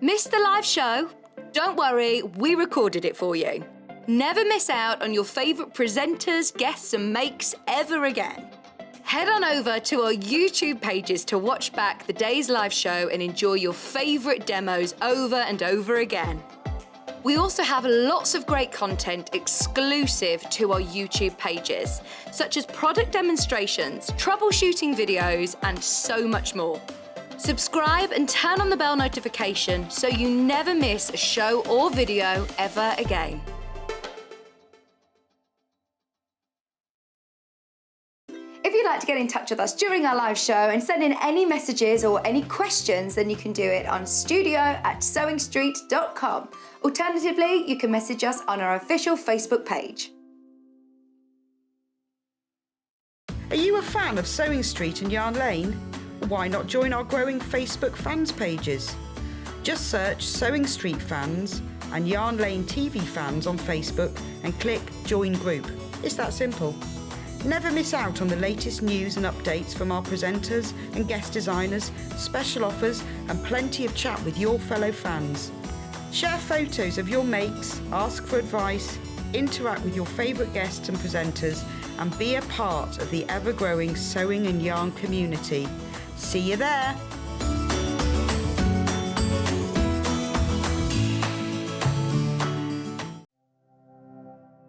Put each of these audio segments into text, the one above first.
Missed the live show? Don't worry, we recorded it for you. Never miss out on your favourite presenters, guests and makes ever again. Head on over to our YouTube pages to watch back the day's live show and enjoy your favourite demos over and over again. We also have lots of great content exclusive to our YouTube pages, such as product demonstrations, troubleshooting videos, and so much more. Subscribe and turn on the bell notification so you never miss a show or video ever again. If you'd like to get in touch with us during our live show and send in any messages or any questions, then you can do it on studio@sewingstreet.com. Alternatively, you can message us on our official Facebook page. Are you a fan of Sewing Street and Yarn Lane? Why not join our growing Facebook fans pages? Just search Sewing Street Fans and Yarn Lane TV Fans on Facebook and click Join Group. It's that simple. Never miss out on the latest news and updates from our presenters and guest designers, special offers and plenty of chat with your fellow fans. Share photos of your makes, ask for advice, interact with your favourite guests and presenters and be a part of the ever-growing sewing and yarn community. See you there!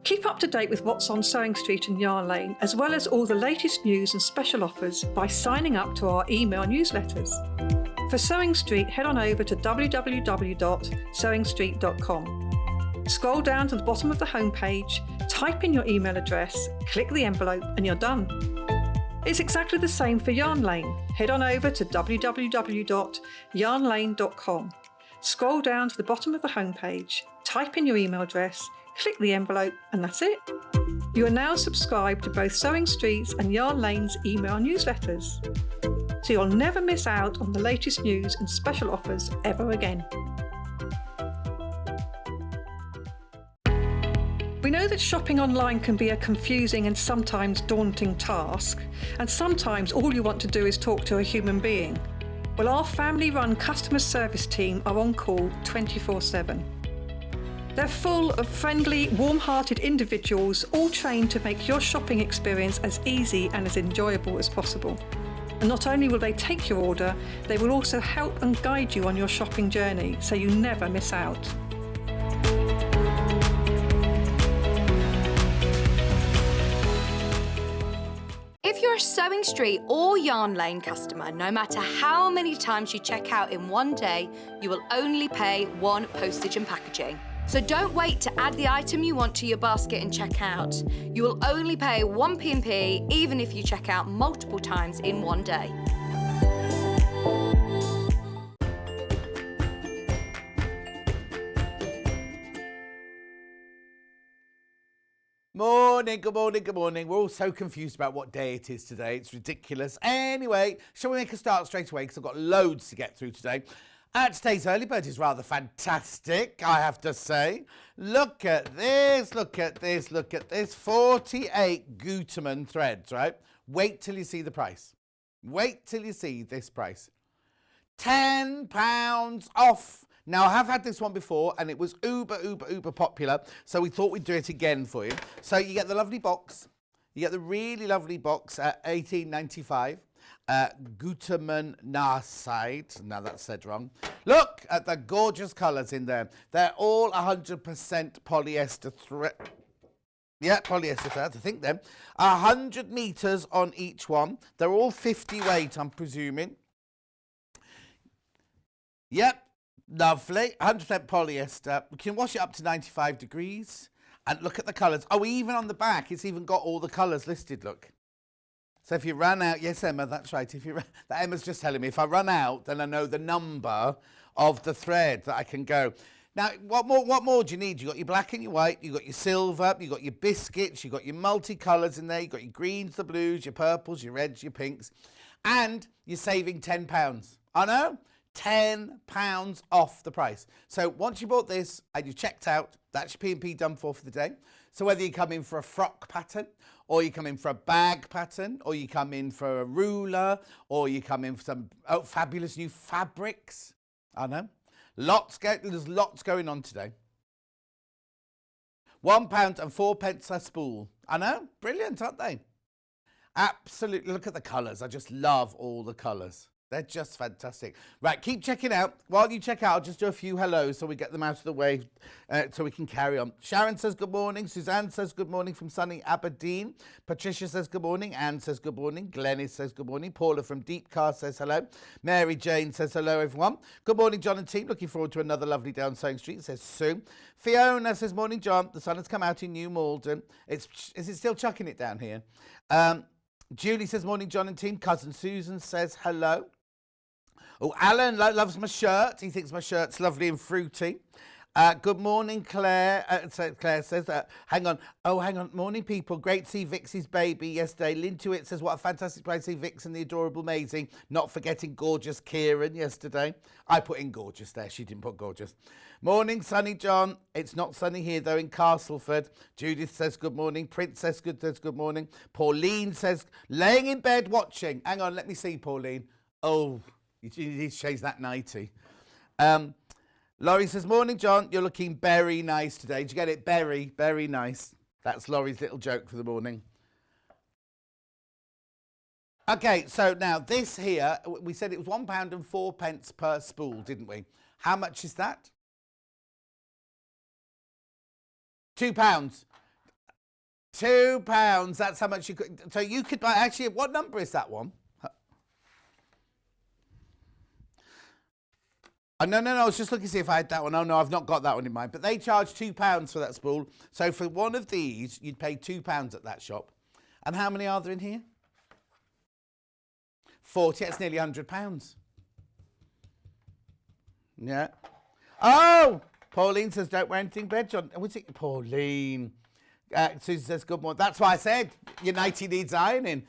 Keep up to date with what's on Sewing Street and Yarn Lane, as well as all the latest news and special offers by signing up to our email newsletters. For Sewing Street, head on over to www.sewingstreet.com. Scroll down to the bottom of the homepage, type in your email address, click the envelope, and you're done. It's exactly the same for Yarn Lane. Head on over to www.yarnlane.com. Scroll down to the bottom of the homepage, type in your email address, click the envelope, and that's it. You are now subscribed to both Sewing Street's and Yarn Lane's email newsletters, so you'll never miss out on the latest news and special offers ever again. We know that shopping online can be a confusing and sometimes daunting task, and sometimes all you want to do is talk to a human being. Well, our family-run customer service team are on call 24/7. They're full of friendly, warm-hearted individuals, all trained to make your shopping experience as easy and as enjoyable as possible. And not only will they take your order, they will also help and guide you on your shopping journey, so you never miss out. If you're a Sewing Street or Yarn Lane customer, no matter how many times you check out in one day, you will only pay one postage and packaging. So don't wait to add the item you want to your basket and check out. You will only pay one P&P even if you check out multiple times in one day. Morning, good morning, good morning. We're all so confused about what day it is today. It's ridiculous. Anyway, shall we make a start straight away because I've got loads to get through today. Today's early bird is rather fantastic, I have to say. Look at this, look at this, look at this. 48 Gutermann threads, right? Wait till you see the price. Wait till you see this price. £10 off. Now, I have had this one before, and it was uber popular, so we thought we'd do it again for you. So you get the lovely box. You get the really lovely box at £18.95. Gutermann Narside. Now that's said wrong. Look at the gorgeous colours in there. They're all 100% polyester thread. Yeah, polyester thread, I think then. 100 metres on each one. They're all 50 weight, I'm presuming. Yep, lovely. 100% polyester. We can wash it up to 95 degrees. And look at the colours. Oh, even on the back, it's even got all the colours listed, look. So if you run out, yes, Emma, that's right. If you that Emma's just telling me, if I run out, then I know the number of the thread that I can go. Now, what more do you need? You got your black and your white, you got your silver, you got your biscuits, you got your multicolours in there, you got your greens, the blues, your purples, your reds, your pinks, and you're saving £10. I know, £10 off the price. So once you bought this and you checked out, that's your P&P done for the day. So whether you come in for a frock pattern, or you come in for a bag pattern, or you come in for a ruler, or you come in for some fabulous new fabrics, I know, There's lots going on today. £1 and 4 pence a spool. I know, brilliant, aren't they? Absolutely, look at the colours. I just love all the colours. They're just fantastic. Right, keep checking out. While you check out, I'll just do a few hellos so we get them out of the way so we can carry on. Sharon says good morning. Suzanne says good morning from sunny Aberdeen. Patricia says good morning. Anne says good morning. Glenys says good morning. Paula from Deep Car says hello. Mary Jane says hello, everyone. Good morning, John and team. Looking forward to another lovely day on Sewing Street, says Sue. Fiona says morning, John. The sun has come out in New Malden. Is it still chucking it down here? Julie says morning, John and team. Cousin Susan says hello. Oh, Alan loves my shirt. He thinks my shirt's lovely and fruity. Good morning, Claire. Claire says, hang on. Oh, hang on. Morning, people. Great to see Vixie's baby yesterday. Lintuit says, what a fantastic place to see Vix and the adorable Maisie. Not forgetting gorgeous Kieran yesterday. I put in gorgeous there. She didn't put gorgeous. Morning, sunny John. It's not sunny here, though, in Castleford. Judith says good morning. Princess says good morning. Pauline says, laying in bed watching. Hang on, let me see, Pauline. Oh, you need to change that 90. Laurie says, morning, John. You're looking very nice today. Did you get it? Very nice. That's Laurie's little joke for the morning. Okay, so now this here, we said it was £1 and 4 pence per spool, didn't we? How much is that? £2. £2. That's how much you could. So you could buy. Actually, what number is that one? No, I was just looking to see if I had that one. Oh, no, I've not got that one in mind. But they charge £2 for that spool. So for one of these, you'd pay £2 at that shop. And how many are there in here? 40. That's nearly £100. Yeah. Oh! Pauline says, don't wear anything bed, John. What's it? Pauline. Susan says, good morning. That's why I said your nightie needs ironing.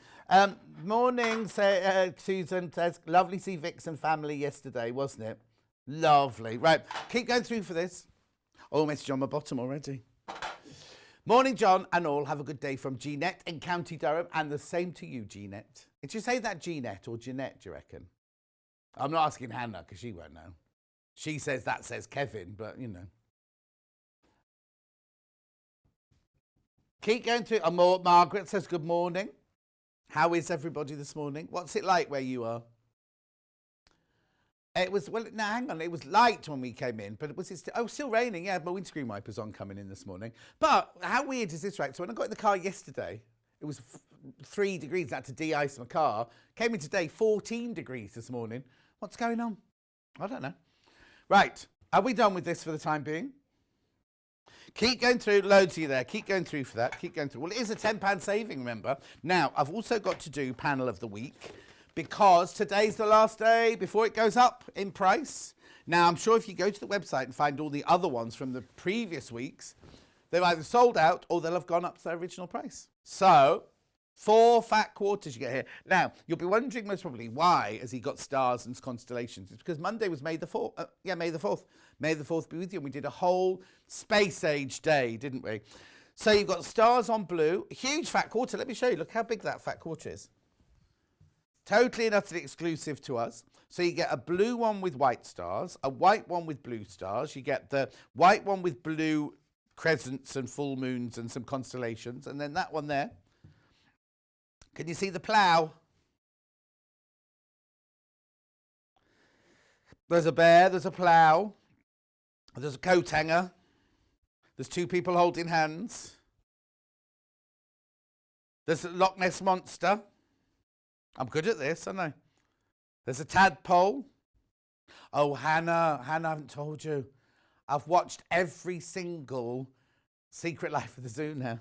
Morning, Susan says, lovely to see Vix and family yesterday, wasn't it? Lovely. Right, keep going through for this. Oh, message on my bottom already. Morning, John, and all. Have a good day from Jeanette in County Durham, and the same to you, Jeanette. Did you say that Jeanette or Jeanette, do you reckon? I'm not asking Hannah, because she won't know. She says that says Kevin, but, you know. Keep going through. Margaret says good morning. How is everybody this morning? What's it like where you are? It was, well, no, hang on. It was light when we came in, but was it still raining? Yeah, my windscreen wipers on coming in this morning. But how weird is this, right? So when I got in the car yesterday, it was 3 degrees. I had to de-ice my car. Came in today, 14 degrees this morning. What's going on? I don't know. Right. Are we done with this for the time being? Keep going through. Loads of you there. Keep going through for that. Keep going through. Well, it is a £10 saving, remember. Now, I've also got to do panel of the week, because today's the last day before it goes up in price. Now, I'm sure if you go to the website and find all the other ones from the previous weeks, they've either sold out or they'll have gone up to their original price. So, 4 fat quarters you get here. Now, you'll be wondering most probably why has he got stars and constellations. It's because Monday was May the 4th. May the 4th. May the 4th be with you. And we did a whole space age day, didn't we? So you've got stars on blue. Huge fat quarter. Let me show you. Look how big that fat quarter is. Totally and utterly exclusive to us. So you get a blue one with white stars, a white one with blue stars. You get the white one with blue crescents and full moons and some constellations. And then that one there. Can you see the plough? There's a bear, there's a plough, there's a coat hanger, there's 2 people holding hands. There's a Loch Ness Monster. I'm good at this, aren't I? There's a tadpole. Oh, Hannah, I haven't told you. I've watched every single Secret Life of the Zoo now.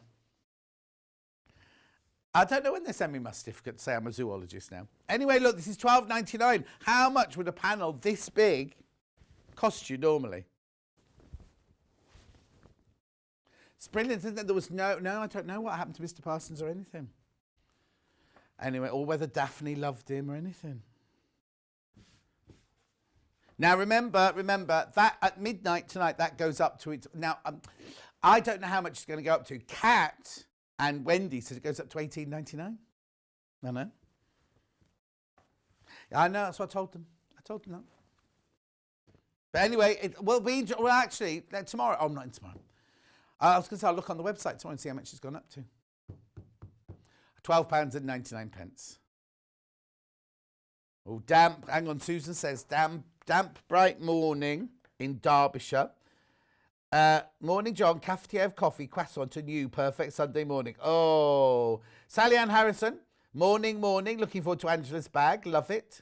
I don't know when they send me my certificate to say I'm a zoologist now. Anyway, look, this is $12.99. How much would a panel this big cost you normally? It's brilliant, isn't it? There was no, I don't know what happened to Mr. Parsons or anything. Anyway, or whether Daphne loved him or anything. Now, remember, that at midnight tonight, that goes up to it. Now, I don't know how much it's going to go up to. Kat and Wendy said it goes up to $18.99. I know. I know, that's what I told them. I told them that. But anyway, it will be, well, actually, tomorrow. Oh, not tomorrow. I was going to say, I'll look on the website tomorrow and see how much it's gone up to. £12.99. Oh, damp. Hang on, Susan says, damp, bright morning in Derbyshire. Morning, John. Cafetiere of coffee, croissant to new, perfect Sunday morning. Oh, Sally Ann Harrison. Morning. Looking forward to Angela's bag. Love it.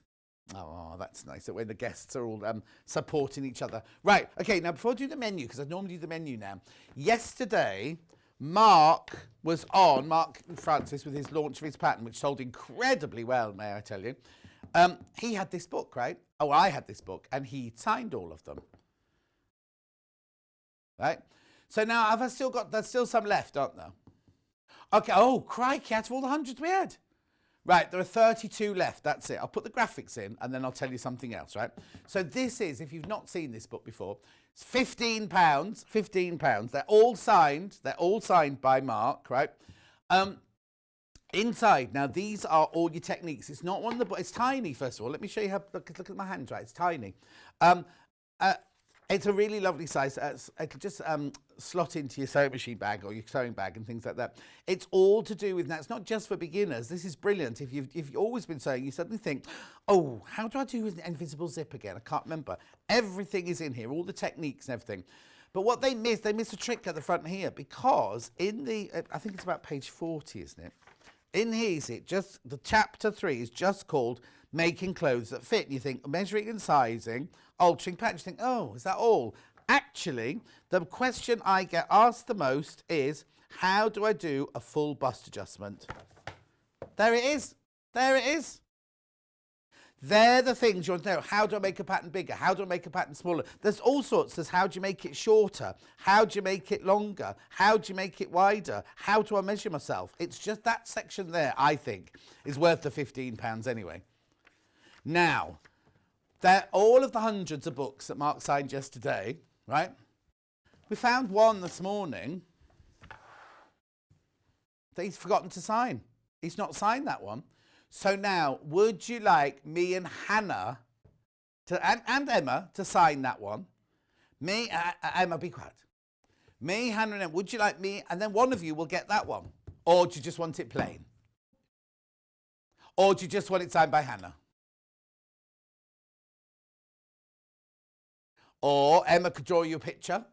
Oh, that's nice when the guests are all supporting each other. Right, okay, now before I do the menu, because I normally do the menu now, yesterday, Mark Francis, with his launch of his pattern, which sold incredibly well, may I tell you. He had this book, right? Oh, I had this book, and he signed all of them. Right? So now, there's still some left, aren't there? Okay, oh, crikey, out of all the hundreds we had. Right, there are 32 left, that's it. I'll put the graphics in and then I'll tell you something else, right? So this is, if you've not seen this book before, it's £15. They're all signed by Mark, right? Inside, now these are all your techniques. It's not one of the books, it's tiny, first of all. Let me show you how, look at my hand, right? It's tiny. It's a really lovely size. It could just slot into your sewing machine bag or your sewing bag and things like that. It's all to do with, now it's not just for beginners. This is brilliant. If you've always been sewing, you suddenly think, oh, how do I do an invisible zip again? I can't remember. Everything is in here, all the techniques and everything. But what they missed a trick at the front here, because in the, I think it's about page 40, isn't it? In here, is it just, the chapter 3 is just called Making Clothes That Fit. And you think, measuring and sizing, altering patterns. You think, oh, is that all? Actually, the question I get asked the most is, how do I do a full bust adjustment? There it is. There it is. They're the things you want to know. How do I make a pattern bigger? How do I make a pattern smaller? There's all sorts. There's how do you make it shorter? How do you make it longer? How do you make it wider? How do I measure myself? It's just that section there, I think, is worth the £15 anyway. Now, all of the hundreds of books that Mark signed yesterday, right? We found one this morning that he's forgotten to sign. He's not signed that one. So now, would you like me and Hannah and Emma to sign that one? Emma, be quiet. Me, Hannah and Emma, would you like me? And then one of you will get that one. Or do you just want it plain? Or do you just want it signed by Hannah? Or Emma could draw you a picture.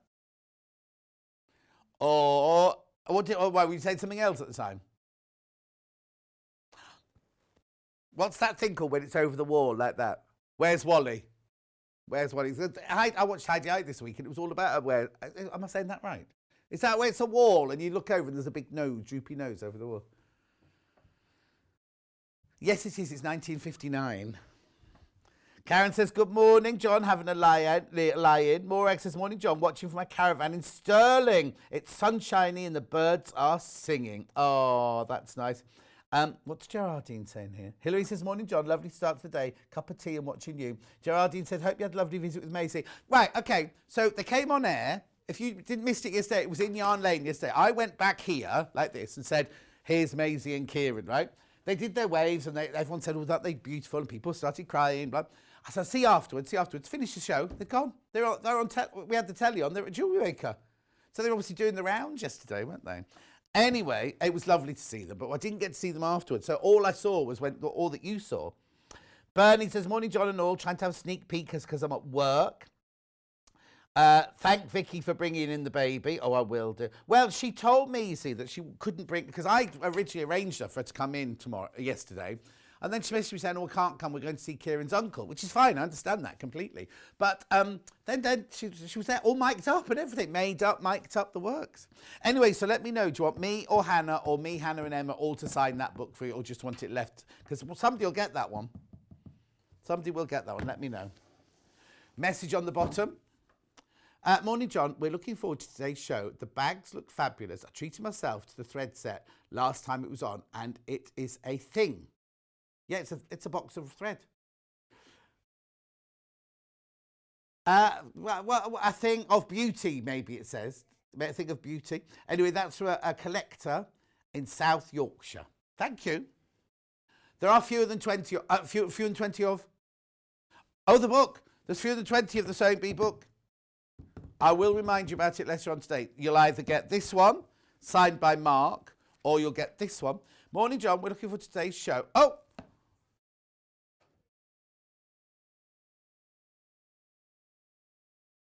Or why were you saying something else at the time? What's that thing called when it's over the wall like that? Where's Wally? Where's Wally? I watched Heidi Eye this week and it was all about where. Am I saying that right? Is that where it's a wall and you look over and there's a big nose, droopy nose over the wall? Yes, it is. It's 1959. Karen says, good morning, John. Having a lie-in. Morag says, morning, John. Watching from my caravan in Stirling. It's sunshiny and the birds are singing. Oh, that's nice. What's Gerardine saying here? Hilary says, morning, John. Lovely start to the day. Cup of tea and watching you. Gerardine said, hope you had a lovely visit with Maisie. Right, okay. So they came on air. If you didn't miss it yesterday, it was in Yarn Lane yesterday. I went back here like this and said, here's Maisie and Kieran, right? They did their waves and everyone said, oh, that they're beautiful. And people started crying. Blah. I said, see you afterwards. Finish the show. They're gone. They're on we had the telly on. They're at Jewellery Maker. So they were obviously doing the rounds yesterday, weren't they? Anyway, it was lovely to see them, but I didn't get to see them afterwards. So all I saw was all that you saw. Bernie says, morning, John and all. Trying to have a sneak peek because I'm at work. Thank Vicky for bringing in the baby. Oh, I will do. Well, she told me, you see, that she couldn't bring, because I originally arranged her for her to come in yesterday. And then she messaged me saying, oh, I can't come. We're going to see Kieran's uncle, which is fine. I understand that completely. But then she was there all mic'd up and everything. Made up, mic'd up, the works. Anyway, so let me know. Do you want me or Hannah or me, Hannah and Emma all to sign that book for you or just want it left? Because somebody will get that one. Somebody will get that one. Let me know. Message on the bottom. Morning, John. We're looking forward to today's show. The bags look fabulous. I treated myself to the thread set last time it was on, and it is a thing. Yeah, it's a box of thread. Well, a thing of beauty, maybe it says. A thing of beauty. Anyway, that's for a collector in South Yorkshire. Thank you. There are fewer than 20 of... Oh, the book. There's fewer than 20 of the Sewing Bee book. I will remind you about it later on today. You'll either get this one, signed by Mark, or you'll get this one. Morning, John. We're looking for today's show. Oh!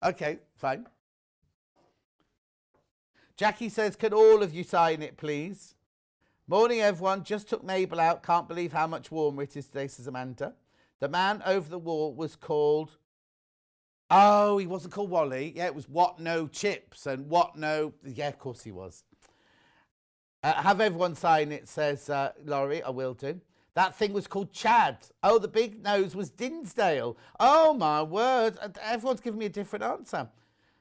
Okay, fine. Jackie says, can all of you sign it, please? Morning, everyone. Just took Mabel out. Can't believe how much warmer it is today, says Amanda. The man over the wall was called... Oh, he wasn't called Wally. Yeah, it was What No Chips and What No... Yeah, of course he was. Have everyone sign it, says Laurie. I will do. That thing was called Chad. Oh, the big nose was Dinsdale. Oh, my word. Everyone's giving me a different answer.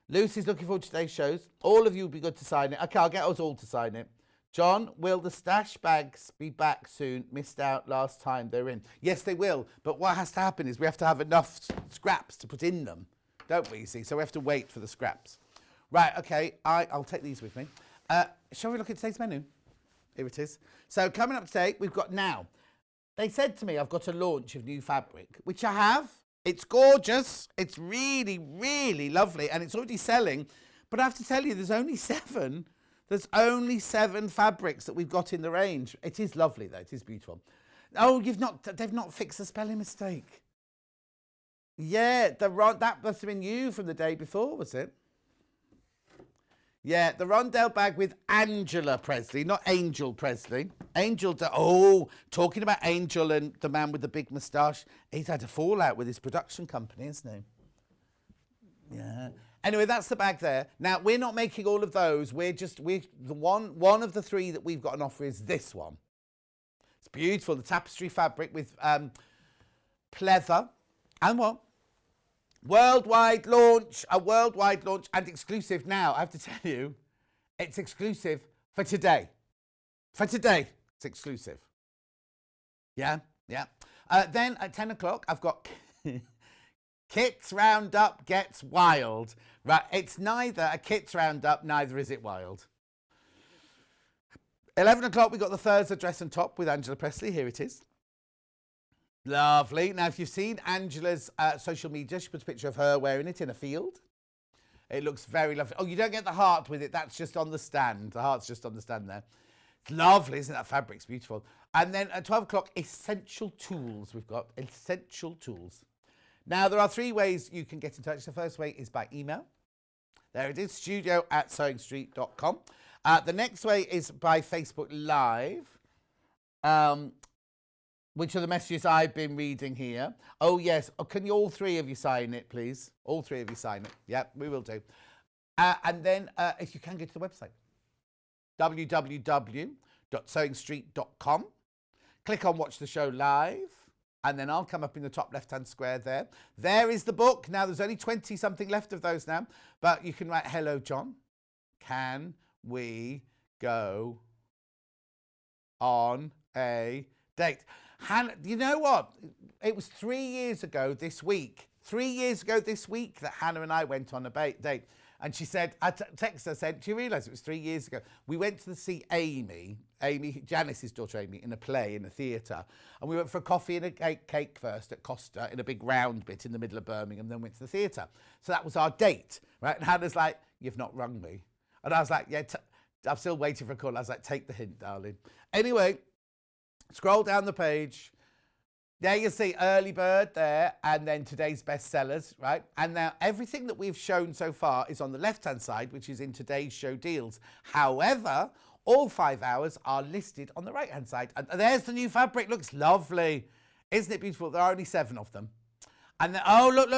Lucy's looking forward to today's shows. All of you will be good to sign it. Okay, I'll get us all to sign it. John, will the stash bags be back soon? Missed out last time they're in. Yes, they will. But what has to happen is we have to have enough scraps to put in them, don't we, you see? So we have to wait for the scraps. Right, okay, I'll take these with me. Shall we look at today's menu? Here it is. So coming up today, we've got now. They said to me I've got a launch of new fabric, which I have. It's gorgeous. It's really, really lovely. And it's already selling. But I have to tell you, there's only 7. There's only 7 fabrics that we've got in the range. It is lovely, though. It is beautiful. Oh, they've not fixed the spelling mistake. Yeah, that must have been you from the day before, was it? Yeah, the Rondelle bag with Angela Pressley, not Angel Pressley. Talking about Angel and the man with the big moustache, he's had a fallout with his production company, hasn't he? Yeah. Anyway, that's the bag there. Now, we're not making all of those. The one of the 3 that we've got on offer is this one. It's beautiful, the tapestry fabric with pleather and what? A worldwide launch and exclusive now. I have to tell you, it's exclusive for today. For today, it's exclusive. Yeah. Then at 10 o'clock, I've got Kit's Roundup Gets Wild. Right, it's neither a Kit's Roundup, neither is it wild. 11 o'clock, we've got the Thirza dress and top with Angela Pressley. Here it is. Lovely. Now, if you've seen Angela's social media, she puts a picture of her wearing it in a field. It looks very lovely. Oh, you don't get the heart with it. That's just on the stand. The heart's just on the stand there. It's lovely, isn't it? That fabric's beautiful. And then at 12 o'clock, essential tools. We've got essential tools. Now, there are 3 ways you can get in touch. The first way is by email. There it is, studio@sewingstreet.com. The next way is by Facebook Live. Which are the messages I've been reading here. Oh, yes. Oh, can you all 3 of you sign it, please? All 3 of you sign it. Yep, we will do. And then, if you can, go to the website. www.sewingstreet.com. Click on Watch the Show Live. And then I'll come up in the top left-hand square there. There is the book. Now, there's only 20-something left of those now. But you can write, hello, John. Can we go on a date? Hannah, you know what? It was 3 years ago this week. 3 years ago this week that Hannah and I went on a date. And she said, I texted her, said, do you realise it was 3 years ago? We went to see Amy, Janice's daughter Amy, in a play in a theatre. And we went for a coffee and a cake first at Costa in a big round bit in the middle of Birmingham, then went to the theatre. So that was our date, right? And Hannah's like, you've not rung me. And I was like, yeah, I'm still waiting for a call. I was like, take the hint, darling. Anyway, scroll down the page. There you see Early Bird there, and then today's bestsellers, right? And now everything that we've shown so far is on the left-hand side, which is in today's show deals. However, all 5 hours are listed on the right-hand side. And there's the new fabric. Looks lovely. Isn't it beautiful? There are only 7 of them. And then, oh, look.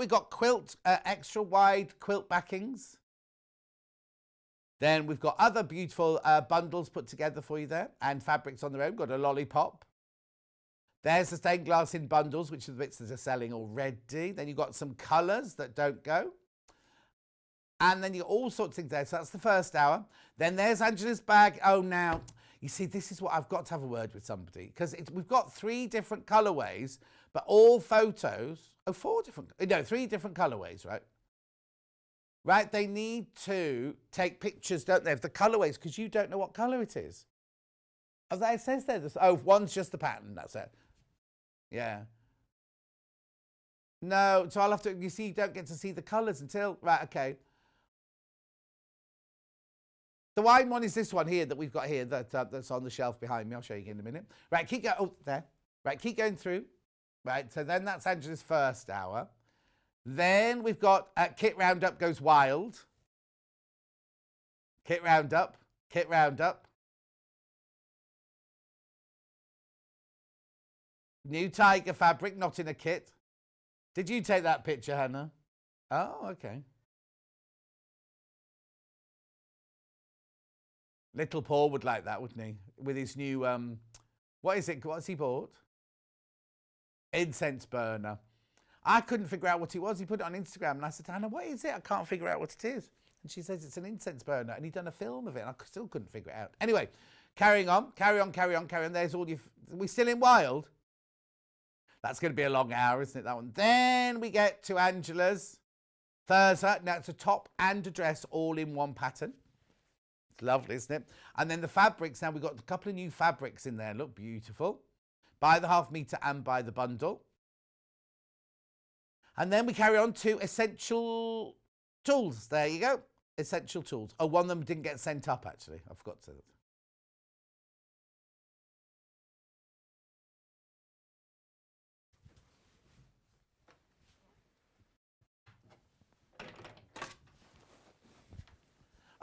We've got quilt, extra wide quilt backings. Then we've got other beautiful bundles put together for you there, and fabrics on their own. Got a lollipop. There's the stained glass in bundles, which are the bits that are selling already. Then you've got some colours that don't go. And then you've got all sorts of things there. So that's the first hour. Then there's Angela's bag. Oh, now, you see, this is what I've got to have a word with somebody. Because we've got 3 different colourways, but all photos. Oh, 3 different colourways, right? Right, they need to take pictures, don't they, of the colourways, because you don't know what colour it is. Oh, it says there, one's just the pattern, that's it. Yeah. No, so I'll have to, you see, you don't get to see the colours until, right, okay. The wine one is this one here that we've got here that's on the shelf behind me. I'll show you in a minute. Right, keep going. Oh, there. Right, keep going through. Right, so then that's Angela's first hour. Then we've got Kit Roundup Goes Wild. Kit Roundup. Kit Roundup. New tiger fabric, not in a kit. Did you take that picture, Hannah? Oh, okay. Little Paul would like that, wouldn't he? With his new, what is it? What's he bought? Incense burner. I couldn't figure out what it was. He put it on Instagram and I said, Hannah, what is it? I can't figure out what it is. And she says it's an incense burner and he'd done a film of it and I still couldn't figure it out. Anyway, carrying on. There's all your, we still in Wild? That's going to be a long hour, isn't it, that one? Then we get to Angela's Thirza. Now, it's a top and a dress all in one pattern. It's lovely, isn't it? And then the fabrics. Now, we've got a couple of new fabrics in there. Look beautiful. By the half metre and by the bundle. And then we carry on to Essential Tools. There you go. Essential Tools. Oh, one of them didn't get sent up, actually. I forgot to say that.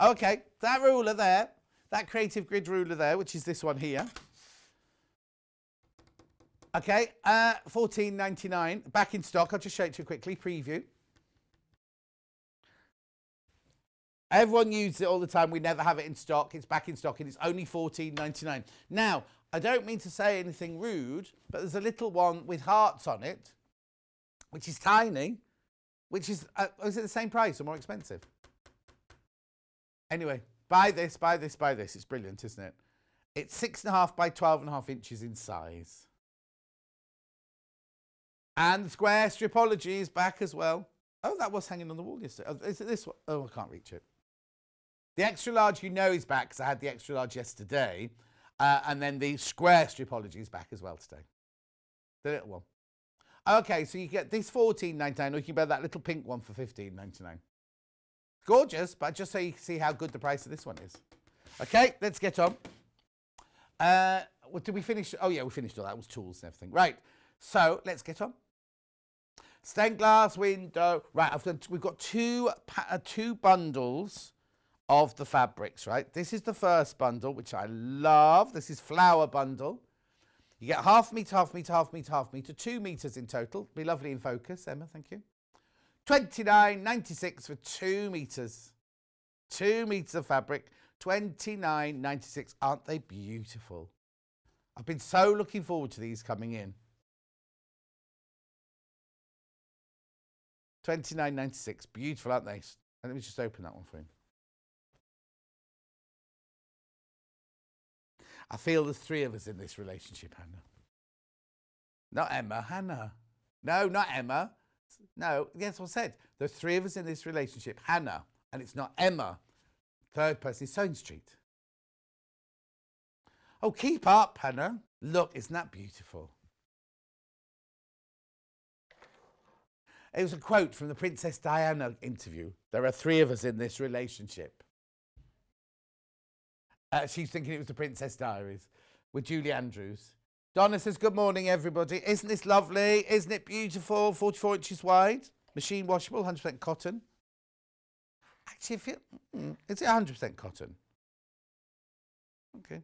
Okay, that ruler there, that creative grid ruler there, which is this one here. Okay, $14.99, back in stock. I'll just show it to you quickly, preview. Everyone uses it all the time. We never have it in stock. It's back in stock and it's only $14.99. Now, I don't mean to say anything rude, but there's a little one with hearts on it, which is tiny, which is it the same price or more expensive? Anyway, buy this. It's brilliant, isn't it? It's 6.5 by 12.5 inches in size. And the square stripology is back as well. Oh, that was hanging on the wall yesterday. Oh, is it this one? Oh, I can't reach it. The extra large, you know, is back because I had the extra large yesterday. And then the square stripology is back as well today. The little one. Okay, so you get this $14.99 or you can buy that little pink one for $15.99. Gorgeous, but just so you can see how good the price of this one is. Okay, let's get on. What did we finish? Oh, yeah, we finished all that. It was tools and everything. Right, so let's get on. Stained glass window. Right, we've got two bundles of the fabrics, right? This is the first bundle, which I love. This is flower bundle. You get half metre, 2 metres in total. Be lovely in focus, Emma, thank you. $29.96 for 2 metres. 2 metres of fabric, $29.96. Aren't they beautiful? I've been so looking forward to these coming in. $29.96. Beautiful, aren't they? Let me just open that one for you. I feel there's 3 of us in this relationship, Hannah. Not Emma, Hannah. No, not Emma. No, yes, I said. There's 3 of us in this relationship. Hannah, and it's not Emma. Third person is Sewing Street. Oh, keep up, Hannah. Look, isn't that beautiful? It was a quote from the Princess Diana interview. There are 3 of us in this relationship. She's thinking it was the Princess Diaries with Julie Andrews. Donna says, good morning, everybody. Isn't this lovely? Isn't it beautiful? 44 inches wide. Machine washable, 100% cotton. Actually, is it 100% cotton? Okay.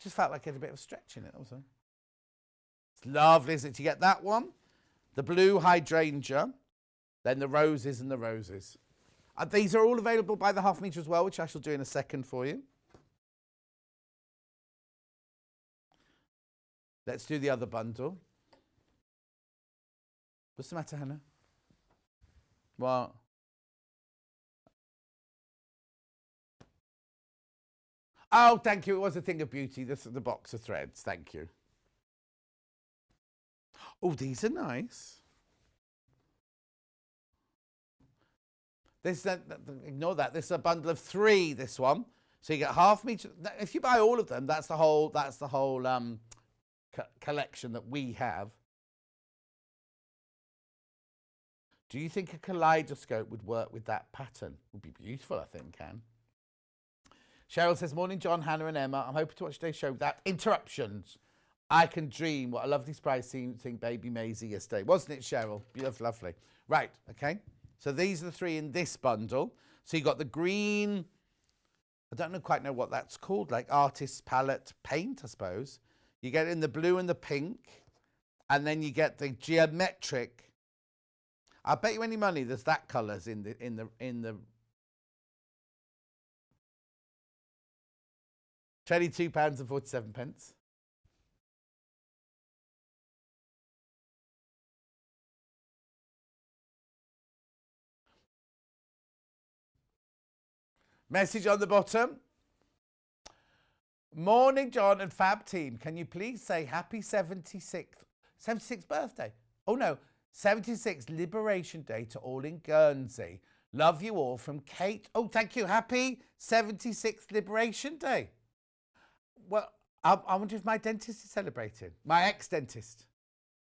Just felt like it had a bit of a stretch in it, that was all. It's lovely, isn't it? You get that one, the blue hydrangea, then the roses and the roses. These are all available by the half metre as well, which I shall do in a second for you. Let's do the other bundle. What's the matter, Hannah? What? Oh, thank you. It was a thing of beauty. This is the box of threads. Thank you. Oh, these are nice. This, ignore that. This is a bundle of 3, this one. So you get half metre. If you buy all of them, that's the whole collection that we have. Do you think a kaleidoscope would work with that pattern? Would be beautiful, I think, Can. Cheryl says, morning, John, Hannah and Emma. I'm hoping to watch today's show without interruptions. I can dream. What a lovely surprise seeing baby Maisie yesterday. Wasn't it, Cheryl? Beautiful, lovely. Right, okay. So these are the three in this bundle. So you got the green, I don't quite know what that's called, like artist's palette paint, I suppose. You get it in the blue and the pink, and then you get the geometric. I'll bet you any money there's that colours in the £22.47. Message on the bottom. Morning, John and Fab team. Can you please say happy 76th birthday? Oh no, 76th Liberation Day to all in Guernsey. Love you all from Kate. Oh, thank you. Happy 76th Liberation Day. Well, I wonder if my dentist is celebrating. My ex-dentist.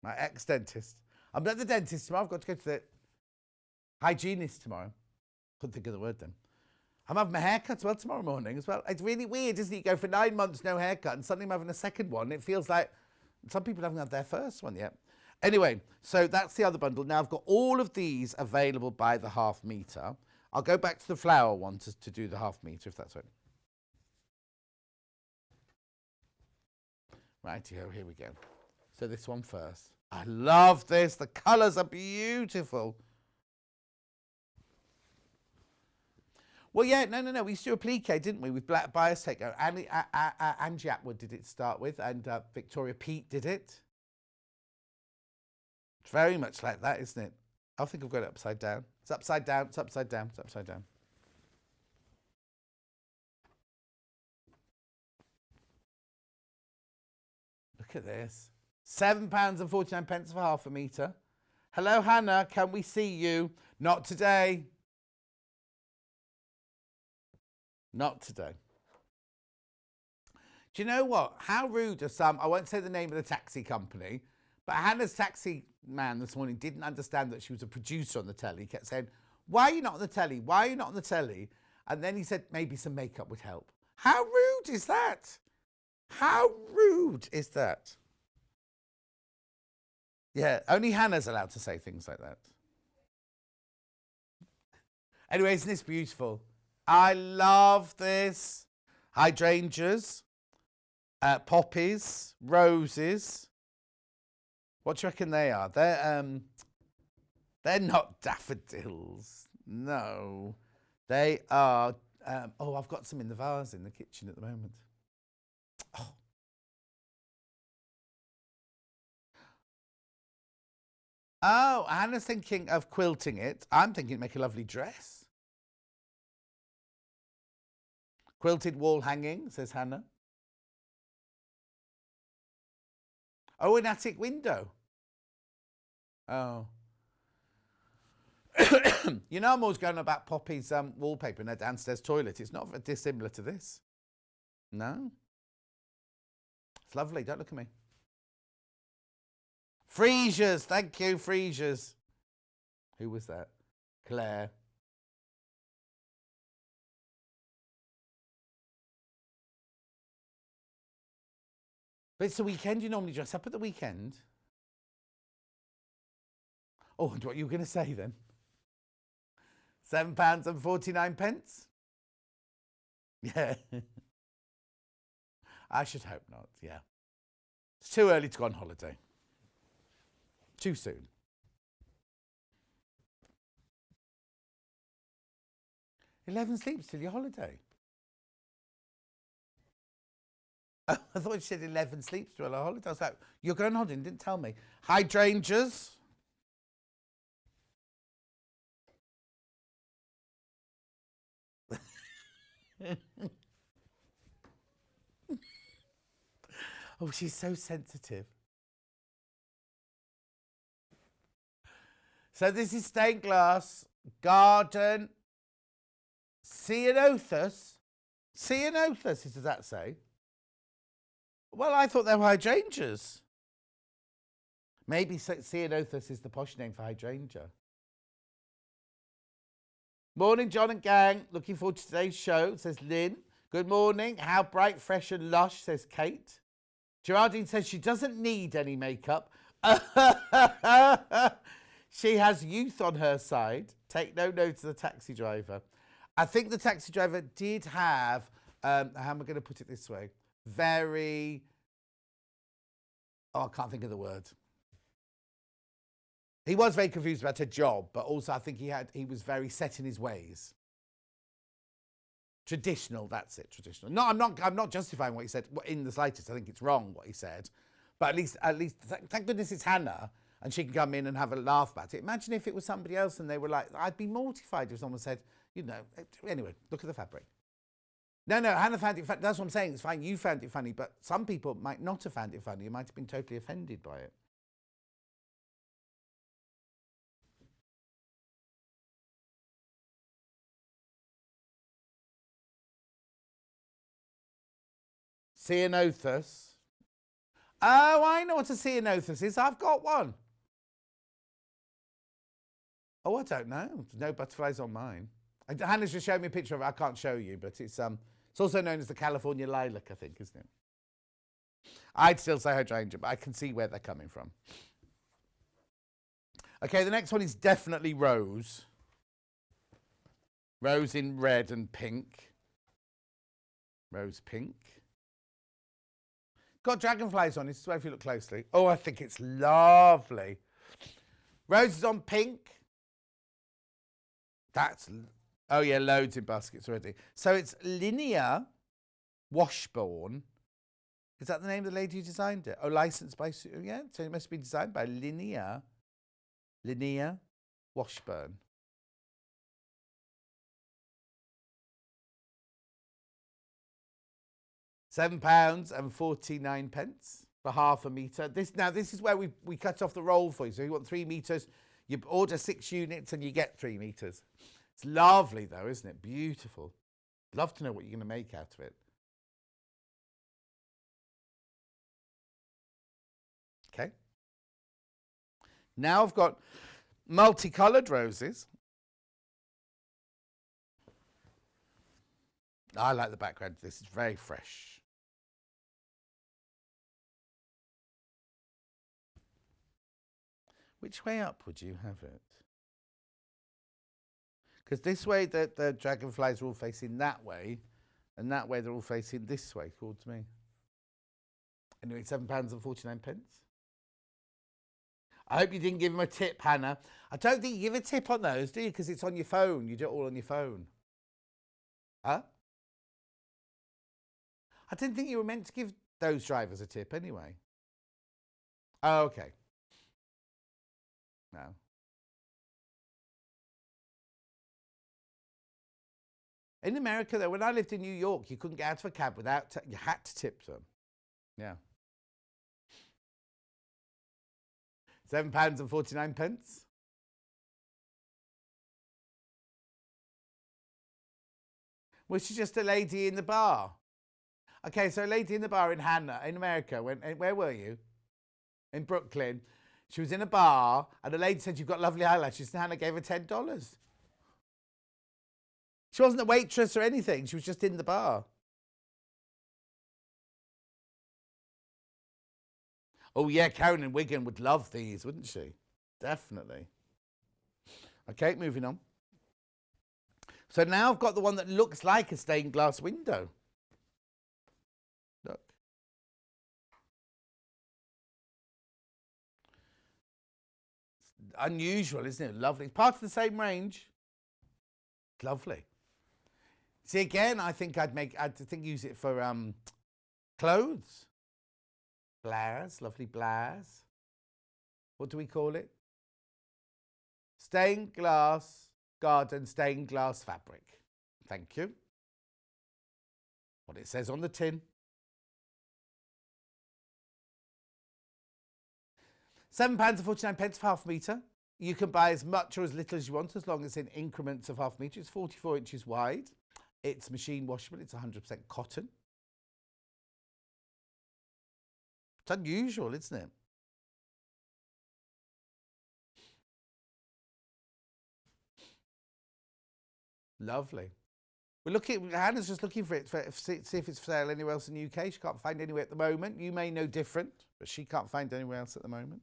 I'm not the dentist tomorrow. I've got to go to the hygienist tomorrow. Couldn't think of the word then. I'm having my haircut as well tomorrow morning as well. It's really weird, isn't it? You go for 9 months, no haircut, and suddenly I'm having a second one. It feels like some people haven't had their first one yet. Anyway, so that's the other bundle. Now I've got all of these available by the half metre. I'll go back to the flower one to do the half metre, if that's right. Rightio, here we go. So this one first. I love this. The colours are beautiful. Well, yeah, no. We used to do a plique, didn't we, with Black Bias Takeover. Angie Atwood did it to start with, and Victoria Peat did it. It's very much like that, isn't it? I think I've got it upside down. It's upside down, it's upside down, it's upside down. Look at this. £7.49 for half a metre. Hello, Hannah, can we see you? Not today. Not today. Do you know what? How rude are some, I won't say the name of the taxi company, but Hannah's taxi man this morning didn't understand that she was a producer on the telly. He kept saying, why are you not on the telly? Why are you not on the telly? And then he said, maybe some makeup would help. How rude is that? How rude is that? Yeah, only Hannah's allowed to say things like that. Anyway, isn't this beautiful? I love this. Hydrangeas, poppies, roses. What do you reckon they are? They're not daffodils. No. They are... oh, I've got some in the vase in the kitchen at the moment. Oh. Oh, Hannah's thinking of quilting it. I'm thinking to make a lovely dress. Quilted wall hanging, says Hannah. Oh, an attic window. Oh. You know, I'm always going about Poppy's wallpaper in her downstairs toilet. It's not dissimilar to this. No. It's lovely. Don't look at me. Freesias. Thank you, Freesias. Who was that? Claire. But it's the weekend. You normally dress up at the weekend. Oh, what you were going to say then? £7.49. Yeah. I should hope not, yeah. It's too early to go on holiday. Too soon. "11 sleeps till your holiday." I thought you said 11 sleeps till our holiday. I was like, you're going on holiday and didn't tell me. Hydrangeas. Oh, she's so sensitive. So this is stained glass, garden, ceanothus. Ceanothus, does that say? Well, I thought they were hydrangeas. Maybe ceanothus is the posh name for hydrangea. Morning, John and gang. Looking forward to today's show, says Lynn. Good morning. How bright, fresh and lush, says Kate. Gerardine says she doesn't need any makeup. She has youth on her side. Take no note of the taxi driver. I think the taxi driver did have, how am I going to put it this way? I can't think of the word. He was very confused about her job, but also I think he was very set in his ways. Traditional, that's it, traditional. No, I'm not justifying what he said in the slightest. I think it's wrong what he said. But at least thank goodness it's Hannah and she can come in and have a laugh about it. Imagine if it was somebody else and they were like, I'd be mortified if someone said, you know, anyway, look at the fabric. No, Hannah found it funny. That's what I'm saying. It's fine, you found it funny, but some people might not have found it funny. You might have been totally offended by it. Ceanothus. Oh, I know what a ceanothus is. I've got one. Oh, I don't know. No butterflies on mine. Hannah's just showed me a picture of it. I can't show you, but it's also known as the California lilac, I think, isn't it? I'd still say hydrangea, but I can see where they're coming from. Okay, the next one is definitely rose. Rose in red and pink. Rose pink. Got dragonflies on it, so if you look closely. Oh, I think it's lovely. Roses on pink. Oh yeah, loads in baskets already. So it's Linnea Washburn. Is that the name of the lady who designed it? Oh, licensed by, yeah, so it must be designed by Linnea Washburn. £7.49 for half a metre. This is where we cut off the roll for you. So you want 3 metres, you order 6 units and you get 3 metres. It's lovely though, isn't it? Beautiful. Love to know what you're going to make out of it. Okay. Now I've got multicoloured roses. I like the background. This is very fresh. Which way up would you have it? Because this way the dragonflies are all facing that way, and that way they're all facing this way towards me. Anyway, £7.49. I hope you didn't give him a tip, Hannah. I don't think you give a tip on those, do you? Because it's on your phone. You do it all on your phone. Huh? I didn't think you were meant to give those drivers a tip anyway. Oh, okay. No. In America, though, when I lived in New York, you couldn't get out of a cab without, you had to tip them. Yeah. £7.49. Was she just a lady in the bar? Okay, so a lady in the bar in America, where were you? In Brooklyn. She was in a bar, and the lady said, you've got lovely eyelashes, and Hannah gave her $10. She wasn't a waitress or anything. She was just in the bar. Oh, yeah, Karen in Wigan would love these, wouldn't she? Definitely. Okay, moving on. So now I've got the one that looks like a stained glass window. Look. It's unusual, isn't it? Lovely. It's part of the same range. Lovely. See, again, I think I'd use it for clothes. Blaz, lovely blaz. What do we call it? Stained glass garden, stained glass fabric. Thank you. What it says on the tin. £7.49 for half a metre. You can buy as much or as little as you want, as long as in increments of half a metre. It's 44 inches wide. It's machine washable. It's 100% cotton. It's unusual, isn't it? Lovely. We're looking, Hannah's just looking for it, see if it's for sale anywhere else in the UK. She can't find anywhere at the moment. You may know different, but she can't find anywhere else at the moment.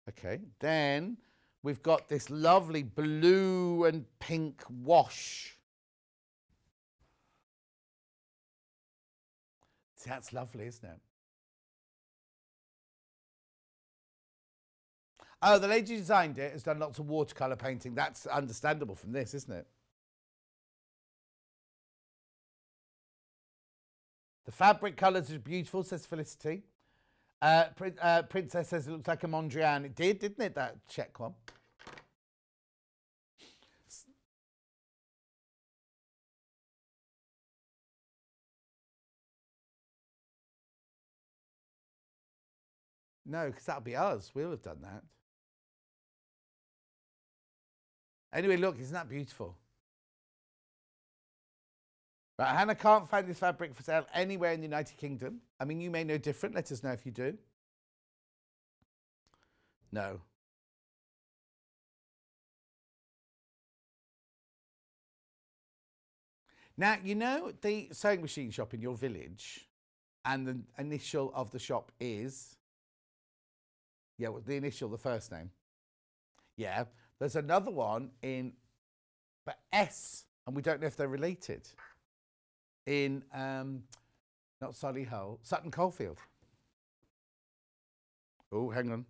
Okay, then we've got this lovely blue and pink wash. See, that's lovely, isn't it? Oh, the lady who designed it has done lots of watercolour painting. That's understandable from this, isn't it? The fabric colours are beautiful, says Felicity. Princess says it looks like a Mondrian. It did, didn't it, that check one? No, because that'll be us. We'll have done that. Anyway, look, isn't that beautiful? Right, Hannah can't find this fabric for sale anywhere in the United Kingdom. I mean, you may know different. Let us know if you do. No. Now, you know the sewing machine shop in your village, and the initial of the shop is... Yeah, well, the initial, the first name. Yeah. There's another one in but S, and we don't know if they're related, in, not Solihull, Sutton Coldfield. Oh, hang on.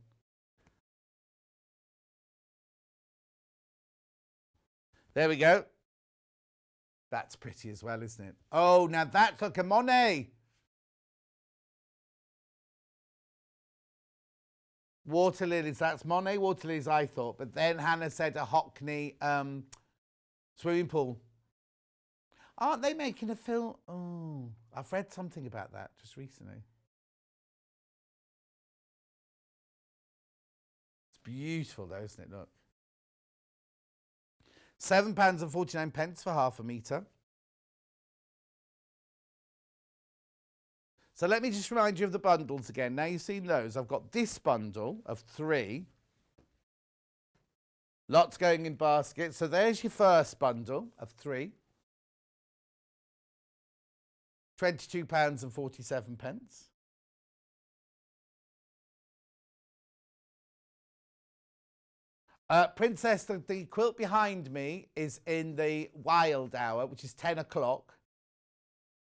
There we go. That's pretty as well, isn't it? Oh, now that's like a Monet. Water lilies, that's Monet water lilies, I thought. But then Hannah said a Hockney swimming pool. Aren't they making a film? Oh, I've read something about that just recently. It's beautiful though, isn't it? Look. £7.49 for half a metre. So let me just remind you of the bundles again. Now you've seen those. I've got this bundle of 3. Lots going in baskets. So there's your first bundle of 3. £22.47. Princess, the quilt behind me is in the wild hour, which is 10 o'clock.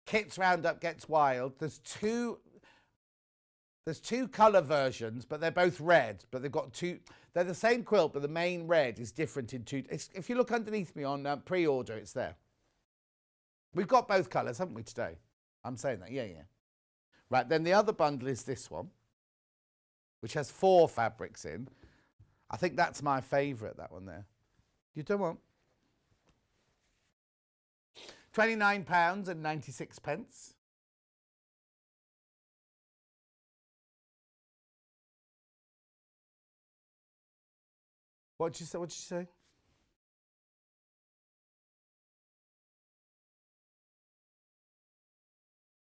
Kit's Roundup gets wild. There's two colour versions, but they're both red. But they've got two. They're the same quilt, but the main red is different in two. If you look underneath me on pre-order, it's there. We've got both colours, haven't we, today? I'm saying that. Yeah, yeah. Right, then the other bundle is this one, which has 4 fabrics in. I think that's my favourite, that one there. You don't want? £29.96. What did you say? What did you say?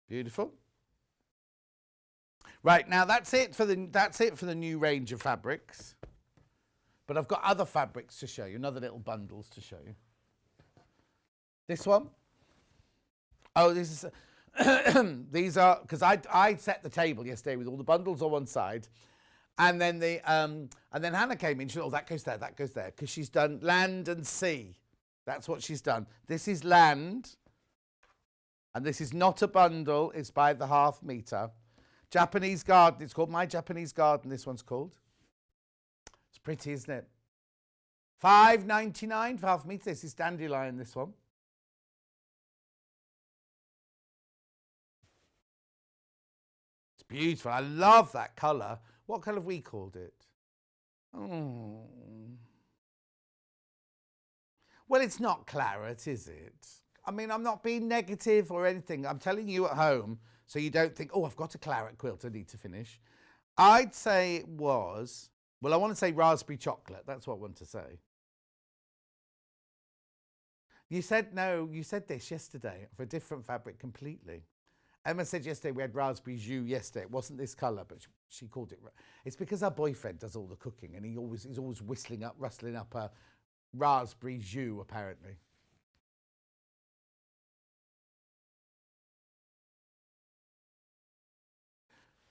Beautiful. Right, now that's it for the new range of fabrics. But I've got other fabrics to show you, another little bundles to show you. This one. Oh, this is these are because I set the table yesterday with all the bundles on one side, and then Hannah came in. She thought, oh, that goes there, because she's done land and sea. That's what she's done. This is land, and this is not a bundle. It's by the half metre. Japanese garden. It's called My Japanese Garden. This one's called. It's pretty, isn't it? £5.99 for half metre. This is dandelion. This one. Beautiful. I love that colour. What colour have we called it? Oh. Well, it's not claret, is it? I mean, I'm not being negative or anything. I'm telling you at home so you don't think, oh, I've got a claret quilt I need to finish. I'd say it was, well, I want to say raspberry chocolate. That's what I want to say. You said no, you said this yesterday for a different fabric completely. Emma said yesterday we had raspberry jus yesterday. It wasn't this colour, but she called it. It's because her boyfriend does all the cooking, and he's always rustling up a raspberry jus, apparently.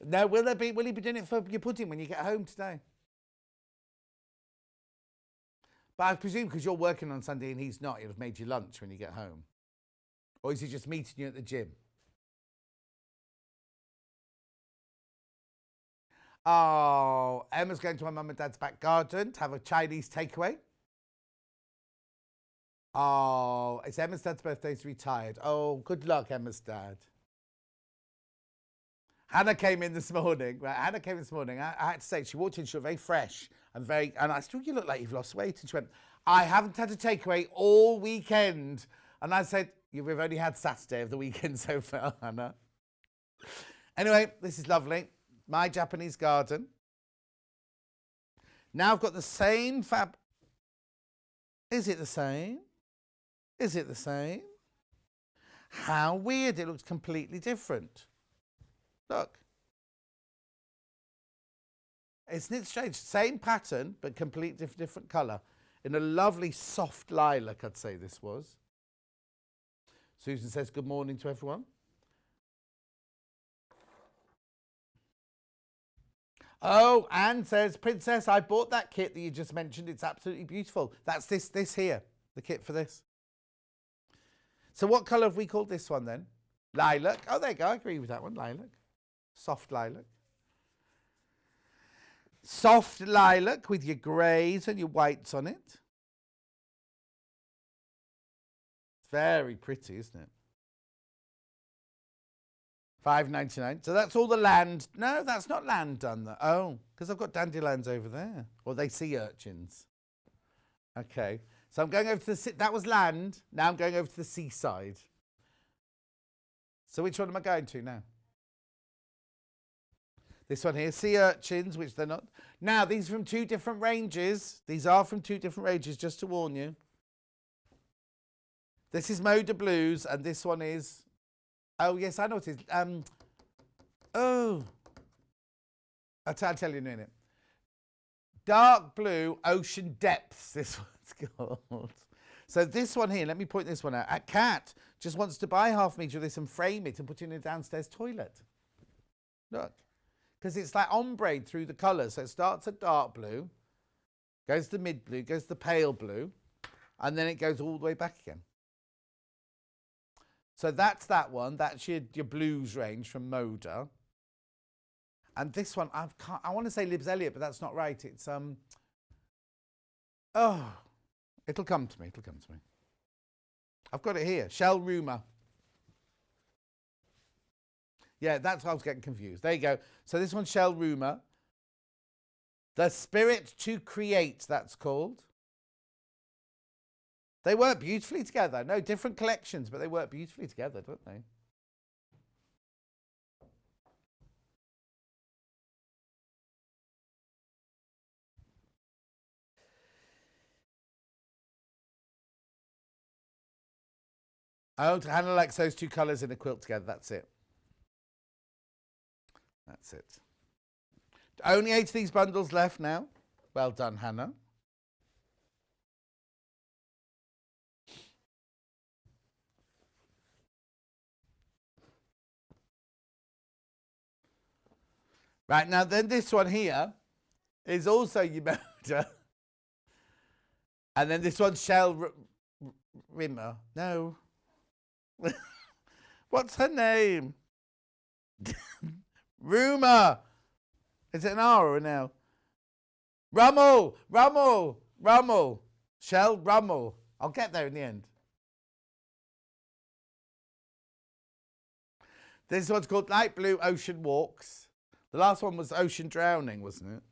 No, will he be doing it for your pudding when you get home today? But I presume because you're working on Sunday and he's not, he'll have made you lunch when you get home. Or is he just meeting you at the gym? Oh, Emma's going to her mum and dad's back garden to have a Chinese takeaway. Oh, it's Emma's dad's birthday, he's retired. Oh, good luck, Emma's dad. Hannah came in this morning. Right, Hannah came in this morning. I had to say, she walked in, she looked very fresh and I said, you look like you've lost weight. And she went, I haven't had a takeaway all weekend. And I said, we've only had Saturday of the weekend so far, Hannah. Anyway, this is lovely. My Japanese garden. Now I've got the same fab. Is it the same? Is it the same? How weird. It looks completely different. Look. Isn't it strange? Same pattern, but completely different colour. In a lovely soft lilac, I'd say this was. Susan says good morning to everyone. Oh, Anne says, Princess, I bought that kit that you just mentioned. It's absolutely beautiful. That's this here, the kit for this. So what colour have we called this one then? Lilac. Oh, there you go. I agree with that one, lilac. Soft lilac. Soft lilac with your greys and your whites on it. It's very pretty, isn't it? $5.99. So that's all the land. No, that's not land done. Oh, because I've got dandelions over there. Or they sea urchins. Okay. So I'm going over to the... That was land. Now I'm going over to the seaside. So which one am I going to now? This one here. Sea urchins, which they're not. Now, these are from two different ranges. These are from two different ranges, just to warn you. This is Moda Blues, and this one is... Oh, yes, I know what it is. Oh. I'll tell you in a minute. Dark blue ocean depths, this one's called. So this one here, let me point this one out. A cat just wants to buy half a metre of this and frame it and put it in a downstairs toilet. Look. Because it's like ombre through the colours. So it starts at dark blue, goes to mid blue, goes to pale blue, and then it goes all the way back again. So that's that one. That's your blues range from Moda. And this one, I want to say Libs Elliot, but that's not right. It's, oh, it'll come to me. It'll come to me. I've got it here. Shell Rumour. Yeah, that's why I was getting confused. There you go. So this one's Shell Rumour. The Spirit to Create, that's called. They work beautifully together. No, different collections, but they work beautifully together, don't they? Oh, Hannah likes those two colours in a quilt together. That's it. That's it. Only 8 of these bundles left now. Well done, Hannah. Right, now then this one here is also Yimoda. And then this one's Shell Rimmer. No. What's her name? Rumour. Is it an R or an L? Rummel. Shell Rummel. I'll get there in the end. This one's called Light Blue Ocean Walks. The last one was Ocean Drowning, wasn't it?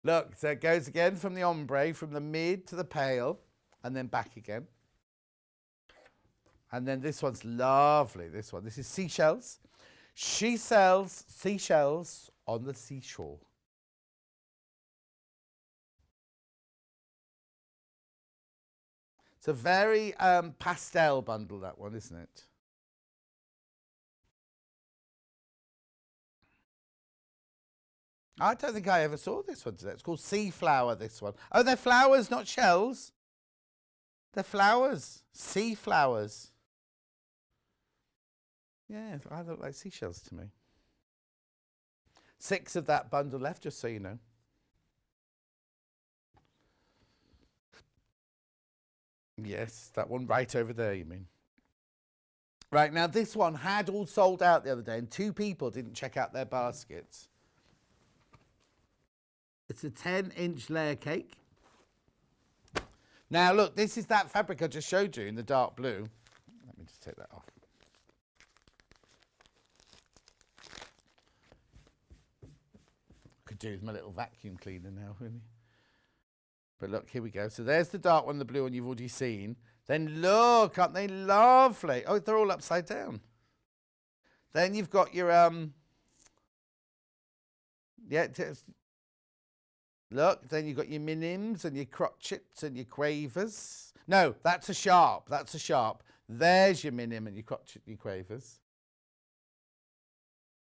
Look, so it goes again from the ombre, from the mid to the pale, and then back again. And then this one's lovely, this one. This is Seashells. She sells seashells on the seashore. It's a very pastel bundle, that one, isn't it? I don't think I ever saw this one today. It's called Sea Flower, this one. Oh, they're flowers, not shells. They're flowers. Sea flowers. Yeah, I look like seashells to me. 6 of that bundle left, just so you know. Yes, that one right over there, you mean. Right, now this one had all sold out the other day and 2 people didn't check out their baskets. It's a 10-inch layer cake. Now, look, this is that fabric I just showed you in the dark blue. Let me just take that off. Could do with my little vacuum cleaner now, really. But look, here we go. So there's the dark one, the blue one you've already seen. Then look, aren't they lovely? Oh, they're all upside down. Then you've got your, look, then you've got your minims and your crotchets and your quavers. No, that's a sharp. That's a sharp. There's your minim and your crotchet and your quavers.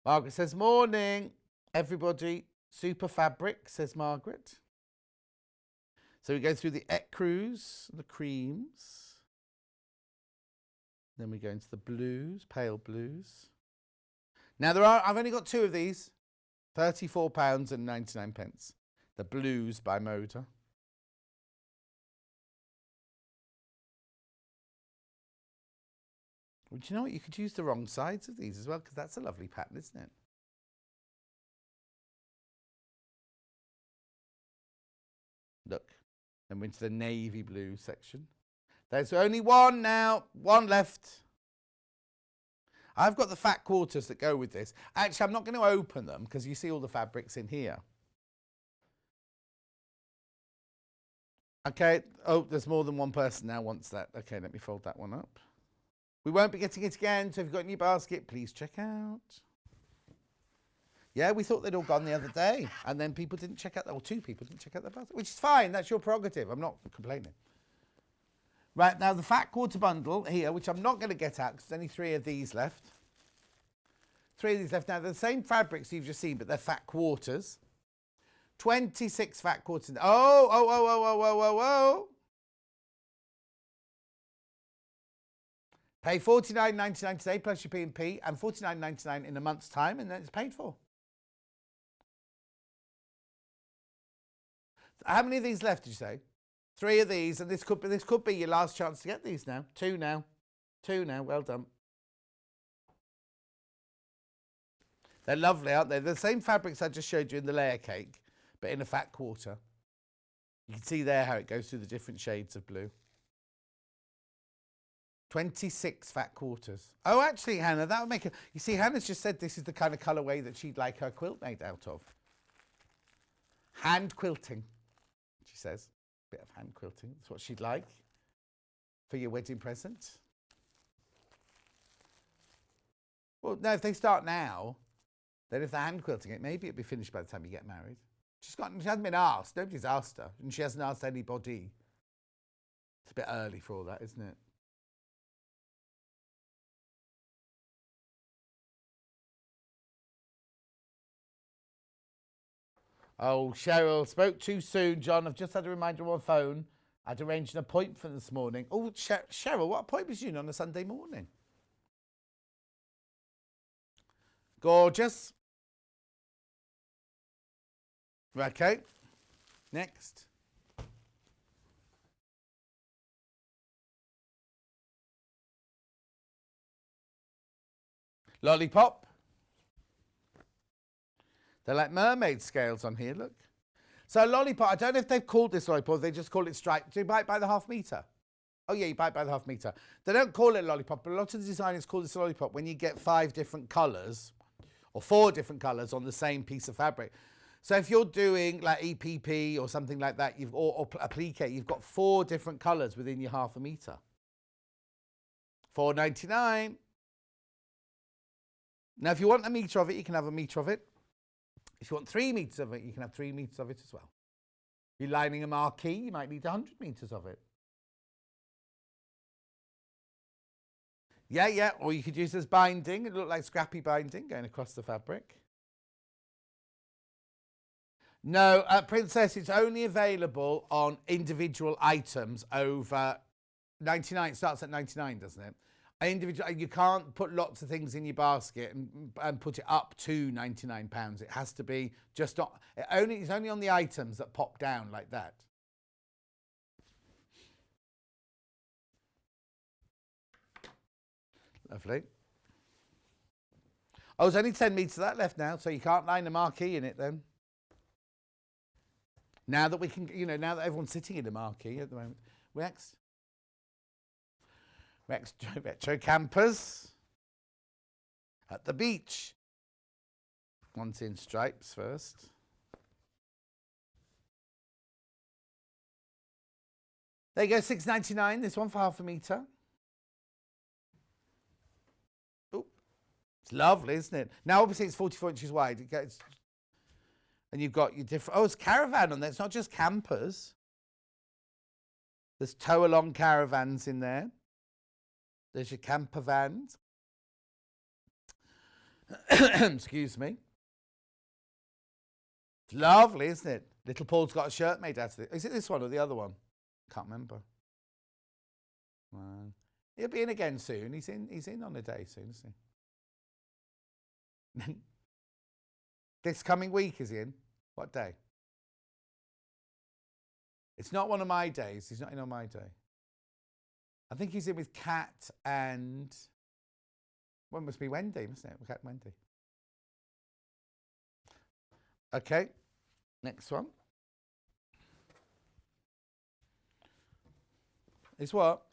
Margaret says, morning, everybody. Super fabric, says Margaret. So we go through the ecrus, the creams. Then we go into the blues, pale blues. Now I've only got 2 of these. £34.99. The blues by Moda. Well, do you know what? You could use the wrong sides of these as well, because that's a lovely pattern, isn't it? Look. Then we're into the navy blue section. There's only one now. One left. I've got the fat quarters that go with this. Actually, I'm not going to open them because you see all the fabrics in here. Okay. Oh, there's more than one person now wants that. Okay, let me fold that one up. We won't be getting it again, so if you've got a new basket, please check out. Yeah, we thought they'd all gone the other day, and then people didn't check out, or 2 people didn't check out their basket, which is fine. That's your prerogative. I'm not complaining. Right, now the fat quarter bundle here, which I'm not going to get out because there's only 3 of these left. 3 of these left. Now, they're the same fabrics you've just seen, but they're fat quarters. 26 fat quarters. Oh. Pay $49.99 today plus your P&P and $49.99 in a month's time, and then it's paid for. How many of these left, did you say? 3 of these, and this could be your last chance to get these now. 2 now. 2 now. Well done. They're lovely, aren't they? They're the same fabrics I just showed you in the layer cake, but in a fat quarter. You can see there how it goes through the different shades of blue. 26 fat quarters. Oh, actually, Hannah, that would make it. You see, Hannah's just said this is the kind of colourway that she'd like her quilt made out of. Hand quilting, she says. A bit of hand quilting. That's what she'd like for your wedding present. Well, no, if they start now, then if they're hand quilting it, maybe it'll be finished by the time you get married. She hasn't been asked. Nobody's asked her. And she hasn't asked anybody. It's a bit early for all that, isn't it? Oh, Cheryl, spoke too soon, John. I've just had a reminder on my phone. I'd arranged an appointment for this morning. Oh, Cheryl, what appointment was you on a Sunday morning? Gorgeous. Okay. Next. Lollipop. They're like mermaid scales on here, look. So lollipop, I don't know if they've called this lollipop, they just call it striped. Do you buy it by the half metre? Oh yeah, you buy it by the half metre. They don't call it lollipop, but a lot of the designers call this lollipop when you get 5 different colours or 4 different colours on the same piece of fabric. So if you're doing like EPP or something like that, or applique, you've got 4 different colours within your half a metre. $4.99. Now if you want a metre of it, you can have a metre of it. If you want 3 metres of it, you can have 3 metres of it as well. If you're lining a marquee, you might need 100 metres of it. Yeah, yeah. Or you could use as binding. It looked like scrappy binding going across the fabric. No, Princess, it's only available on individual items over 99. It starts at 99, doesn't it? Individual, you can't put lots of things in your basket and put it up to £99. It has to be just not. It's only on the items that pop down like that. Lovely. Oh, there's only 10 metres of that left now, so you can't line a marquee in it then. Now that we can, now that everyone's sitting in a marquee at the moment. Next. Retro campers at the beach. One's in stripes first. There you go, £6.99. This one for half a metre. Oh, it's lovely, isn't it? Now, obviously, it's 44 inches wide. And you've got your different. Oh, it's caravan on there. It's not just campers. There's tow-along caravans in there. There's your camper vans. Excuse me. It's lovely, isn't it? Little Paul's got a shirt made out of it. Is it this one or the other one? Can't remember. He'll be in again soon. He's in on a day soon, isn't he? This coming week is he in? What day? It's not one of my days. He's not in on my day. I think he's in with Kat and... Well, it must be Wendy, mustn't it? Kat and Wendy. Okay. Next one. Is what?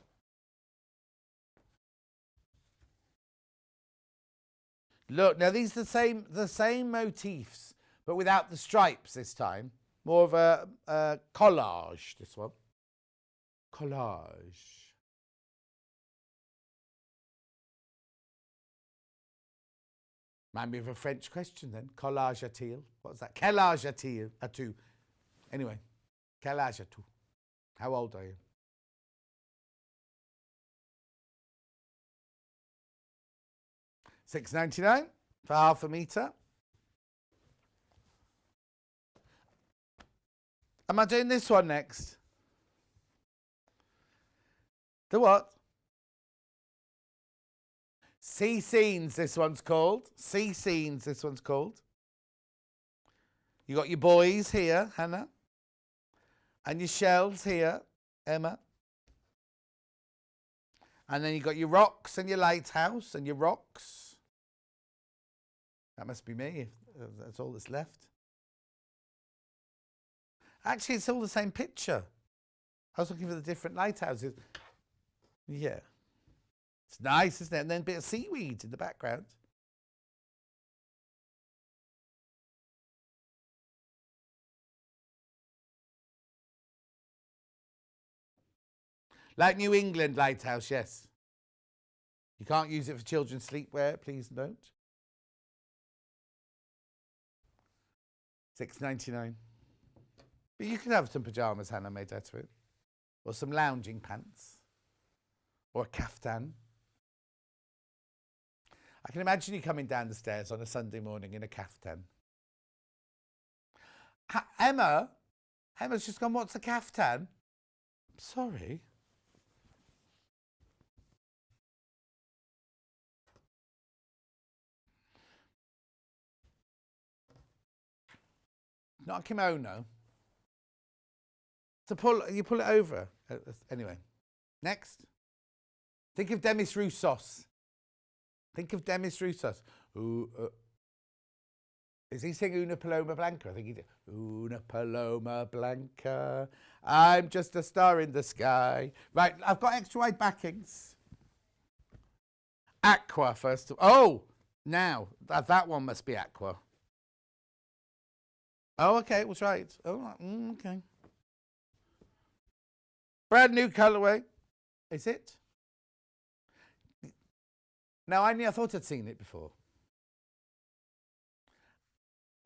Look, now these are the same motifs, but without the stripes this time. More of a collage, this one. Collage. Might be of a French question then. Collage a-t-il. What's that? Quel âge a-t-il? A-tu. Anyway, quel âge a-tu? How old are you? £6.99 for half a metre. Am I doing this one next? The what? Sea Scenes, this one's called. Sea Scenes, this one's called. You got your boys here, Hannah. And your shells here, Emma. And then you got your rocks and your lighthouse and your rocks. That must be me, if that's all that's left. Actually, it's all the same picture. I was looking for the different lighthouses. Yeah. It's nice, isn't it? And then a bit of seaweed in the background. Like New England lighthouse, yes. You can't use it for children's sleepwear, please don't. £6.99. But you can have some pyjamas, Hannah, made out of it. Or some lounging pants. Or a caftan. I can imagine you coming down the stairs on a Sunday morning in a caftan. Emma's just gone, what's a caftan? Sorry. Not a kimono. You pull it over. Anyway, next. Think of Demis Roussos. Think of Demis Roussos. Is he singing Una Paloma Blanca? I think he did. Una Paloma Blanca, I'm just a star in the sky. Right, I've got extra wide backings. Aqua first. Oh, now that one must be aqua. Oh, okay, we'll try it. Oh, okay. Brand new colourway. Is it? Now, I thought I'd seen it before.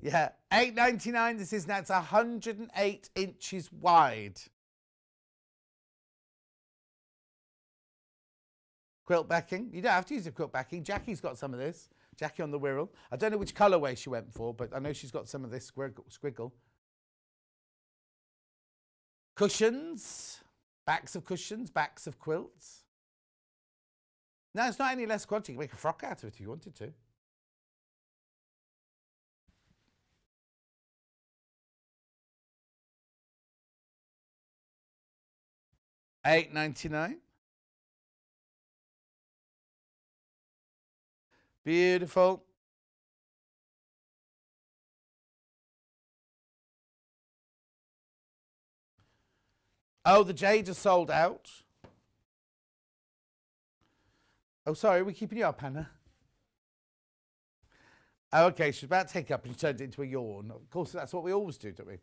Yeah, £8.99 this is now. It's 108 inches wide. Quilt backing. You don't have to use the quilt backing. Jackie's got some of this. Jackie on the Wirral. I don't know which colourway she went for, but I know she's got some of this squiggle. Cushions. Backs of cushions. Backs of quilts. No, it's not any less quality. You can make a frock out of it if you wanted to. $8.99. Beautiful. Oh, the jade is sold out. Oh, sorry, we're keeping you up, Hannah. Oh, okay, she's about to take up and she turned it into a yawn. Of course, that's what we always do, don't we?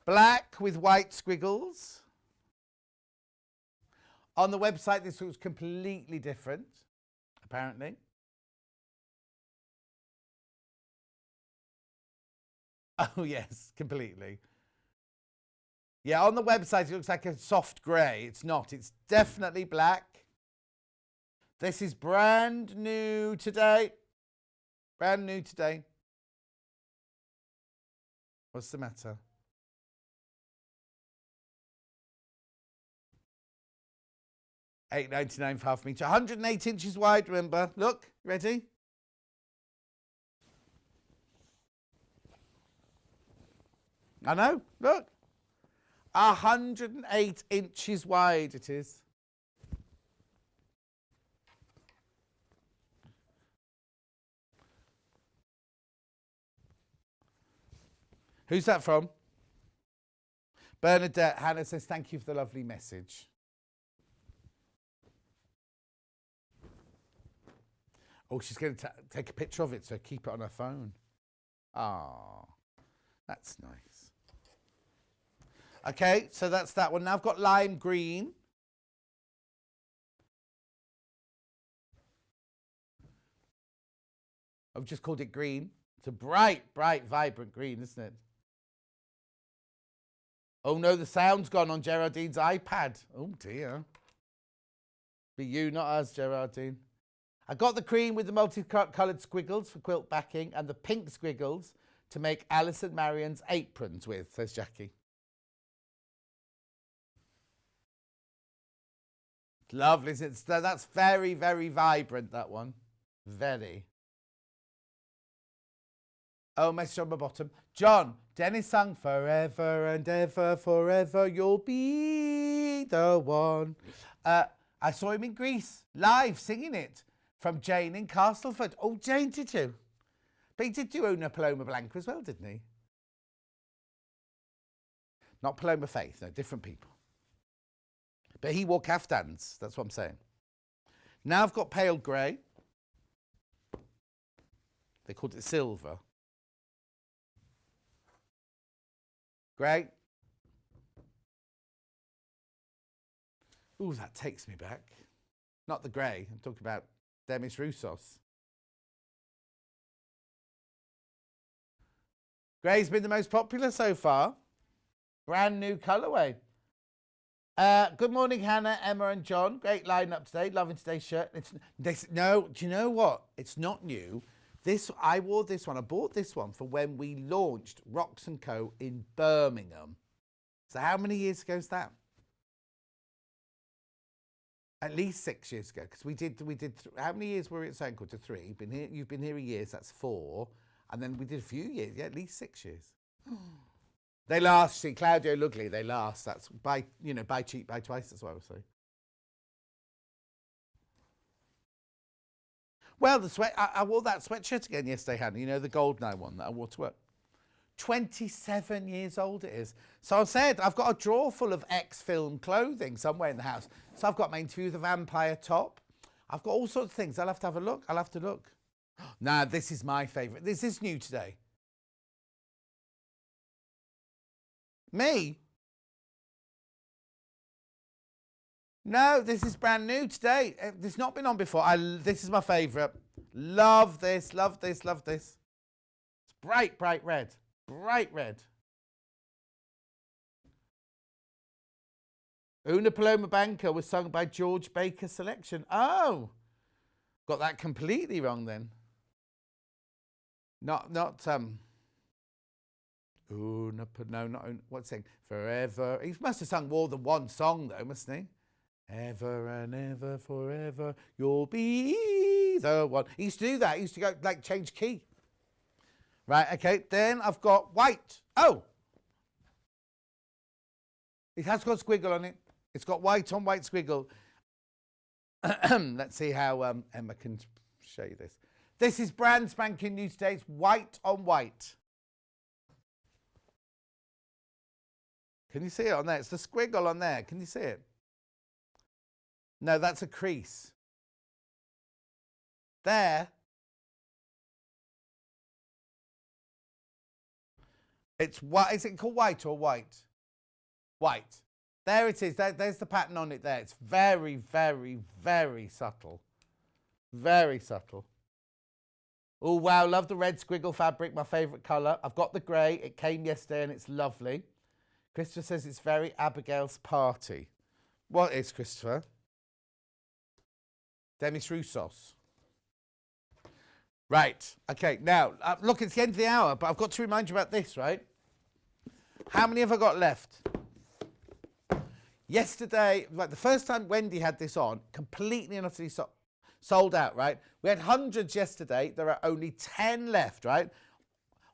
Black with white squiggles. On the website, this looks completely different, apparently. Oh, yes, completely. Yeah, on the website, it looks like a soft grey. It's not. It's definitely black. This is brand new today. Brand new today. What's the matter? $8.99 for half metre. 108 inches wide, remember. Look, ready? I know, look. 108 inches wide it is. Who's that from? Bernadette. Hannah says, thank you for the lovely message. Oh, she's going to take a picture of it, so keep it on her phone. Ah, that's nice. Okay, so that's that one. Now I've got lime green. I've just called it green. It's a bright, bright, vibrant green, isn't it? Oh no, the sound's gone on Geraldine's iPad. Oh dear. Be you, not us, Geraldine. I got the cream with the multicoloured squiggles for quilt backing and the pink squiggles to make Alice and Marion's aprons with, says Jackie. Lovely. That's very, very vibrant, that one. Very. Oh, message on the bottom. John, Dennis sung forever and ever, forever you'll be the one. I saw him in Greece, live, singing it, from Jane in Castleford. Oh, Jane, did you? But he did do Una Paloma Blanca as well, didn't he? Not Paloma Faith, no, different people. But he wore caftans, that's what I'm saying. Now I've got pale grey. They called it silver. Grey. Ooh, that takes me back. Not the grey, I'm talking about Demis Roussos. Grey's been the most popular so far. Brand new colourway. Good morning, Hannah, Emma and John. Great lineup today. Loving today's shirt. No, do you know what? It's not new. I wore this one. I bought this one for when we launched Rocks & Co. in Birmingham. So how many years ago is that? At least 6 years ago. Because we did. How many years were we at Sanko? To 3. You've been here a year, so that's 4. And then we did a few years. Yeah, at least 6 years. They last. See, Claudio Lugli, they last. That's buy cheap, buy twice. That's what I was saying. Well, I wore that sweatshirt again yesterday, Hannah. You know, the Goldeneye one that I wore to work. 27 years old it is. So I said, I've got a drawer full of ex-film clothing somewhere in the house. So I've got my Interview with the Vampire top. I've got all sorts of things. I'll have to have a look. I'll have to look. Nah, this is my favourite. This is new today. Me? No, this is brand new today. This has not been on before. This is my favourite. Love this, love this, love this. It's bright, bright red. Bright red. Una Paloma Blanca was sung by George Baker Selection. Oh, Got that completely wrong then. Not ooh, no, not what's saying forever. He must have sung more than one song though, mustn't he? Ever and ever, forever, you'll be the one. He used to do that. He used to go like change key. Right, okay. Then I've got white. Oh, it has got squiggle on it. It's got white on white squiggle. Let's see how Emma can show you this. This is brand spanking new today. It's white on white. Can you see it on there? It's the squiggle on there. Can you see it? No, that's a crease. There. It's what is it called, white or white? White. There it is. There's the pattern on it there. It's very, very, very subtle. Very subtle. Oh, wow. Love the red squiggle fabric. My favourite colour. I've got the grey. It came yesterday and it's lovely. Christopher says it's very Abigail's party. What is, Christopher? Demis Roussos. Right. Okay. Now, look, it's the end of the hour, but I've got to remind you about this, right? How many have I got left? Yesterday, like the first time Wendy had this on, completely and utterly sold out, right? We had hundreds yesterday. There are only 10 left, right?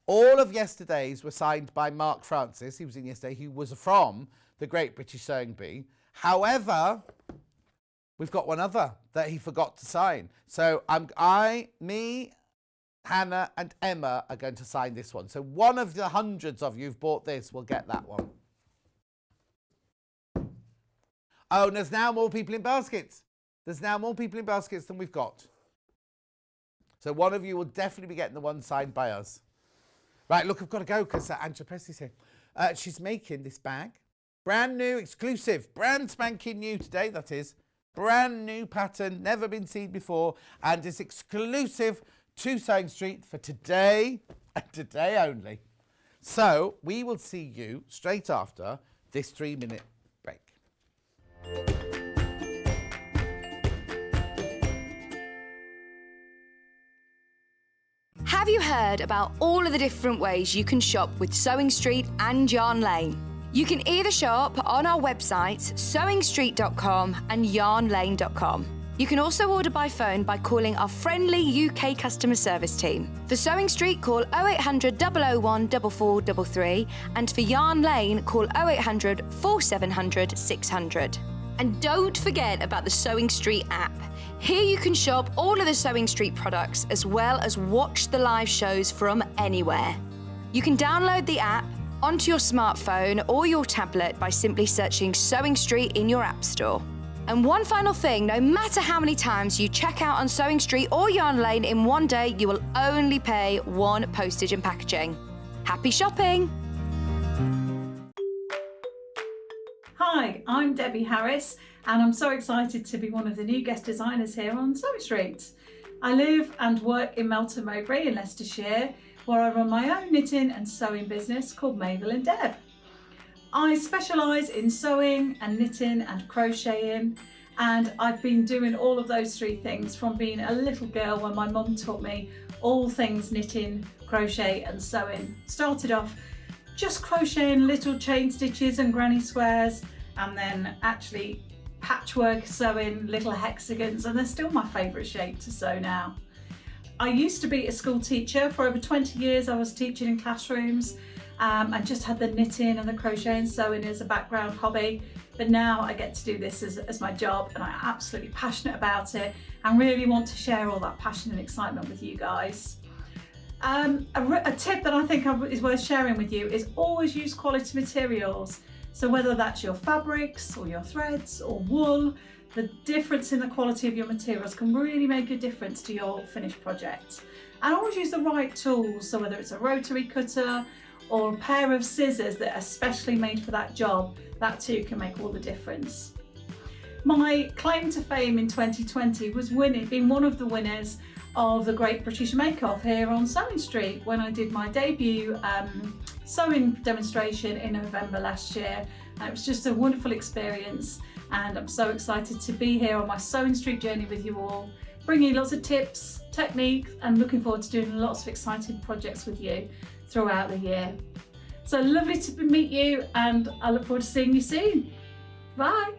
All of yesterday's were signed by Mark Francis. He was in yesterday. He was from the Great British Sewing Bee. However, we've got one other that he forgot to sign. So me, Hannah and Emma are going to sign this one. So one of the hundreds of you who've bought this will get that one. Oh, and there's now more people in baskets. There's now more people in baskets than we've got. So one of you will definitely be getting the one signed by us. Right, look, I've got to go because Angela Pressley's here. She's making this bag. Brand new, exclusive, brand spanking new today, that is. Brand new pattern, never been seen before. And it's exclusive to Sewing Street for today and today only. So we will see you straight after this 3-minute break. Have you heard about all of the different ways you can shop with Sewing Street and Yarn Lane? You can either shop on our websites, sewingstreet.com and yarnlane.com. You can also order by phone by calling our friendly UK customer service team. For Sewing Street, call 0800 001 4433, and for Yarn Lane, call 0800 4700 600. And don't forget about the Sewing Street app. Here you can shop all of the Sewing Street products as well as watch the live shows from anywhere. You can download the app onto your smartphone or your tablet by simply searching Sewing Street in your app store. And one final thing, no matter how many times you check out on Sewing Street or Yarn Lane in one day, you will only pay one postage and packaging. Happy shopping! Hi, I'm Debbie Harris and I'm so excited to be one of the new guest designers here on Sewing Street. I live and work in Melton Mowbray in Leicestershire, where I run my own knitting and sewing business called Mabel and Deb. I specialise in sewing and knitting and crocheting, and I've been doing all of those three things from being a little girl when my mum taught me all things knitting, crochet and sewing. Started off just crocheting little chain stitches and granny squares, and then actually patchwork sewing little hexagons, and they're still my favourite shape to sew now. I used to be a school teacher. For over 20 years I was teaching in classrooms and just had the knitting and the crochet and sewing as a background hobby, but now I get to do this as my job, and I'm absolutely passionate about it and really want to share all that passion and excitement with you guys. A tip that I think is worth sharing with you is always use quality materials. So whether that's your fabrics or your threads or wool, the difference in the quality of your materials can really make a difference to your finished project. And always use the right tools, so whether it's a rotary cutter or a pair of scissors that are specially made for that job, that too can make all the difference. My claim to fame in 2020 was being one of the winners of the Great British Make Off here on Sewing Street when I did my debut sewing demonstration in November last year. And it was just a wonderful experience, and I'm so excited to be here on my Sewing Street journey with you all. bringing lots of tips, techniques, and looking forward to doing lots of exciting projects with you throughout the year. So lovely to meet you, and I look forward to seeing you soon. Bye.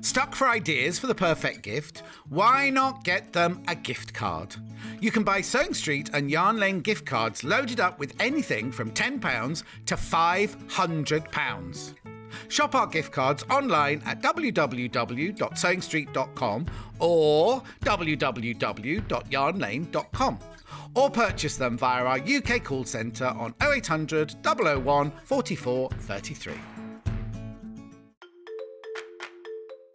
Stuck for ideas for the perfect gift? Why not get them a gift card? You can buy Sewing Street and Yarn Lane gift cards loaded up with anything from £10 to £500. Shop our gift cards online at www.sewingstreet.com or www.yarnlane.com, or purchase them via our UK call centre on 0800 001 44 33.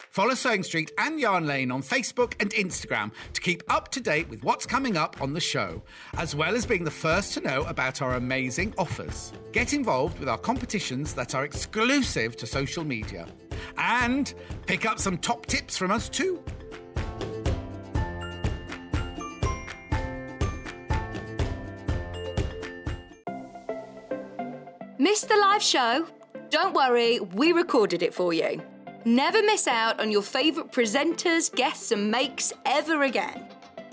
Follow Sewing Street and Yarn Lane on Facebook and Instagram to keep up to date with what's coming up on the show, as well as being the first to know about our amazing offers. Get involved with our competitions that are exclusive to social media. And pick up some top tips from us too. Missed the live show? Don't worry, we recorded it for you. Never miss out on your favourite presenters, guests and makes ever again.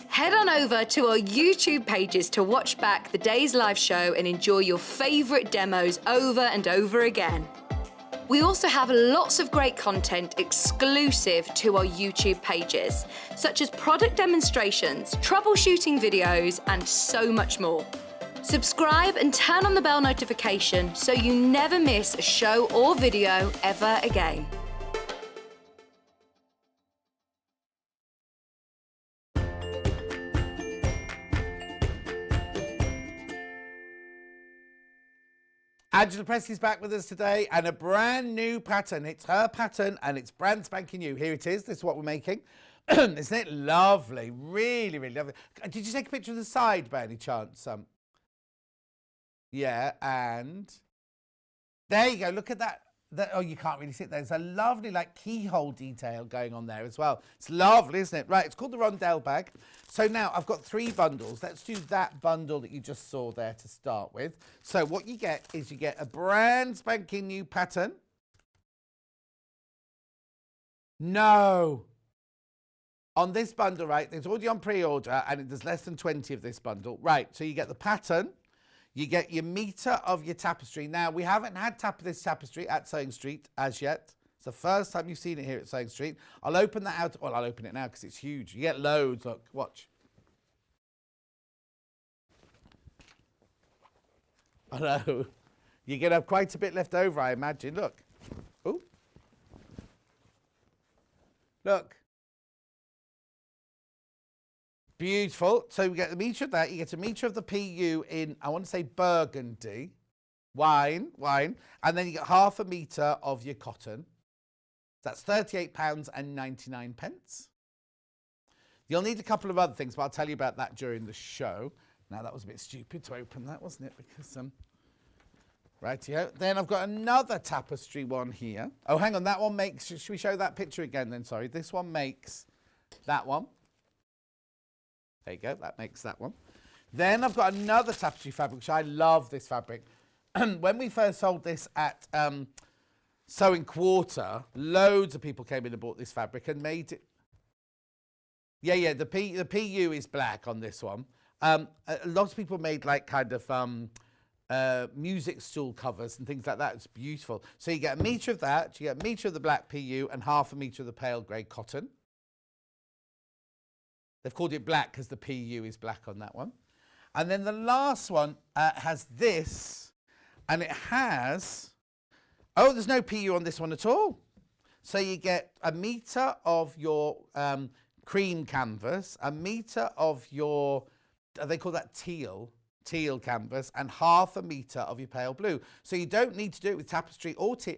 Head on over to our YouTube pages to watch back the day's live show and enjoy your favourite demos over and over again. We also have lots of great content exclusive to our YouTube pages, such as product demonstrations, troubleshooting videos, and so much more. Subscribe and turn on the bell notification so you never miss a show or video ever again. Angela Pressley's back with us today, and a brand new pattern. It's her pattern and it's brand spanking new. Here it is. This is what we're making. Isn't it lovely? Really, really lovely. Did you take a picture of the side by any chance? Yeah, and there you go. Look at that. Oh, you can't really see it. There's a lovely like keyhole detail going on there as well. It's lovely, isn't it? Right, it's called the Rondelle Bag. So now I've got 3 bundles. Let's do that bundle that you just saw there to start with. So what you get is you get a brand spanking new pattern. No. On this bundle, right, it's already on pre-order and there's less than 20 of this bundle. Right, so you get the pattern. You get your metre of your tapestry. Now, we haven't had this tapestry at Sewing Street as yet. It's the first time you've seen it here at Sewing Street. I'll open that out. Well, I'll open it now because it's huge. You get loads. Look, watch. I know. You're going to have quite a bit left over, I imagine. Look. Ooh. Look. Beautiful. So we get the metre of that. You get a metre of the PU in, I want to say burgundy. Wine. And then you get half a metre of your cotton. That's £38.99. You'll need a couple of other things, but I'll tell you about that during the show. Now, that was a bit stupid to open that, wasn't it? Because, rightio. Then I've got another tapestry one here. Oh, hang on. That one makes, should we show that picture again then? Sorry. This one makes that one. There you go, that makes that one. Then I've got another tapestry fabric, which I love this fabric. When we first sold this at Sewing Quarter, loads of people came in and bought this fabric and made it. Yeah, the PU is black on this one. A lot of people made like kind of music stool covers and things like that. It's beautiful. So you get a metre of that, you get a metre of the black PU and half a metre of the pale grey cotton. They've called it black because the PU is black on that one. And then the last one has this, and it has, oh, there's no PU on this one at all. So you get a metre of your cream canvas, a metre of your, they call that teal canvas, and half a metre of your pale blue. So you don't need to do it with tapestry or PU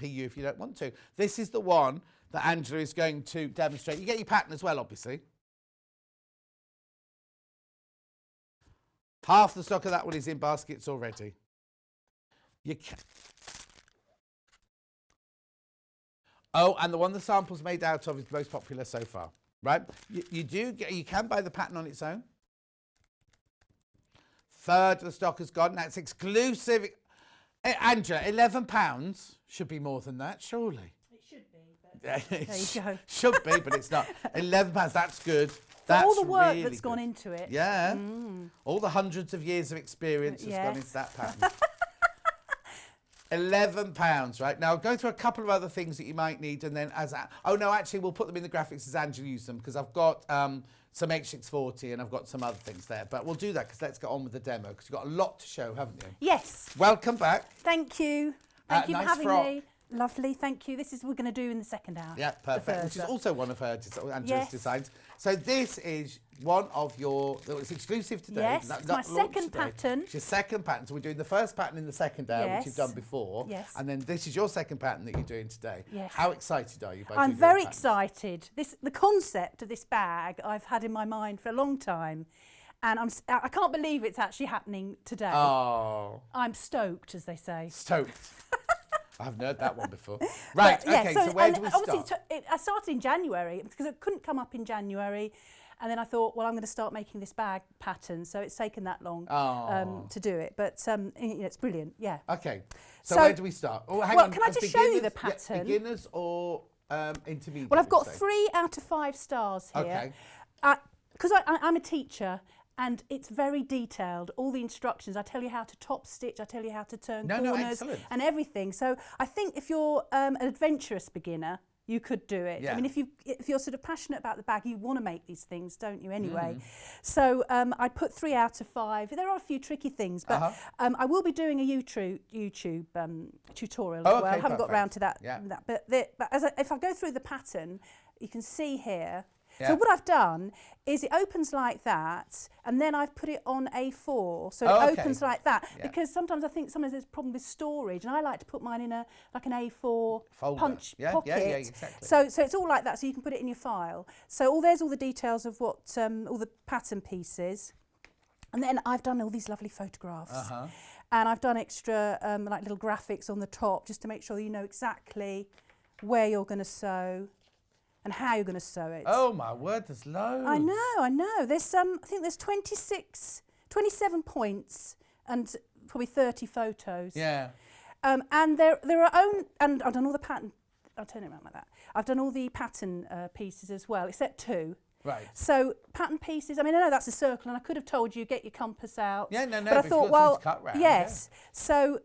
if you don't want to. This is the one that Angela is going to demonstrate. You get your pattern as well, obviously. Half the stock of that one is in baskets already. You can. Oh, and the one the sample's made out of is the most popular so far, right? You can buy the pattern on its own. Third of the stock has gone. That's exclusive. Angela, £11 should be more than that, surely. It should be, There you go. Should be, but it's not. £11, that's good. For That's all the work really that's gone good. into it. Yeah. All the hundreds of years of experience has gone into that pattern. £11, right? Now, go through a couple of other things that you might need, and then oh no, actually, we'll put them in the graphics as Angela used them, because I've got some H640 and I've got some other things there. But we'll do that, because let's get on with the demo, because you've got a lot to show, haven't you? Yes. Welcome back. Thank you. Thank you nice for having frock. me. Lovely, thank you. This is what we're going to do in the second hour. Yeah, perfect. Which is Thirza. also one of her Angela's Yes. designs. So this is one of your, it's exclusive today. Yes, not it's my launched second today. pattern. It's your second pattern. So we're doing the first pattern in the second hour, which you've Yes. done before. Yes. And then this is your second pattern that you're doing today. Yes. How excited are you by I'm doing very your patterns? excited. The concept of this bag I've had in my mind for a long time, and I can't believe it's actually happening today. Oh, I'm stoked, as they say. stoked. I haven't heard that one before. Right, But, yeah, okay, so where and do we obviously start? I started in January because it couldn't come up in January. And then I thought, well, I'm going to start making this bag pattern. So it's taken that long to do it. But it's brilliant, yeah. Okay, so So- where do we start? Oh, hang Well, on. can I as just show you the beginners- pattern? beginners or intermediate? Well, I've got would you say? 3 out of 5 stars here. Okay. Because I'm a teacher, and it's very detailed. All the instructions. I tell you how to top stitch. I tell you how to turn No, corners excellent. and everything. So I think if you're an adventurous beginner, you could do it. Yeah. I mean, if you're sort of passionate about the bag, you want to make these things, don't you? Anyway, Mm-hmm. so I put 3 out of 5. There are a few tricky things, but I will be doing a YouTube tutorial as well. I okay, haven't got perfect. round to that. Yeah. But if I go through the pattern, you can see here. Yeah. So what I've done is it opens like that, and then I've put it on A4, so Oh, it okay. opens like that. Yeah. Because sometimes I think there's a problem with storage, and I like to put mine in an A4 Folder. punch Yeah, pocket. yeah, exactly. So it's all like that, so you can put it in your file. So there's all the details of what all the pattern pieces, and then I've done all these lovely photographs. And I've done extra like little graphics on the top just to make sure you know exactly where you're going to sew and how you're going to sew it. Oh my word, there's loads. I know. There's I think there's 27 points and probably 30 photos. Yeah. And there are and I've done all the pattern. I'll turn it around like that. I've done all the pattern pieces as well, except 2. Right. So pattern pieces. I mean, I know that's a circle, and I could have told you get your compass out. Yeah, no, But I but thought, you've got well, something to cut round, yes. So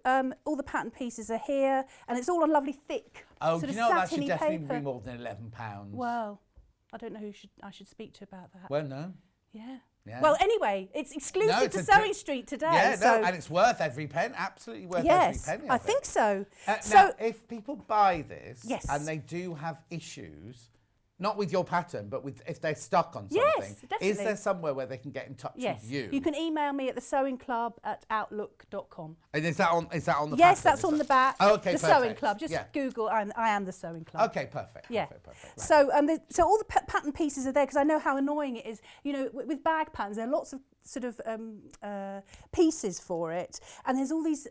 all the pattern pieces are here, and it's all on lovely thick. Oh, sort do you of know that should satiny definitely paper. be more than £11. Well, I don't know who I should speak to about that. Well, no. Yeah. Yeah. Well, anyway, it's exclusive No, it's to a Sewing di- Street today. Yeah, so no, and it's worth every pen. Absolutely worth yes, every penny. I of think it. so. Now, So if people buy this Yes. and they do have issues, not with your pattern, but with if they're stuck on something, Yes, is definitely. there somewhere where they can get in touch yes, with you? you can email me at thesewingclub@outlook.com. And is that on the Yes, pattern? that's Is on that- the back. Oh, okay, the Sewing perfect. Club. Just Yeah. Google. I am the Sewing Club. Okay, perfect. Yeah. Perfect. Right. So so all the pattern pieces are there because I know how annoying it is. You know, with bag patterns, there are lots of sort of pieces for it, and there's all these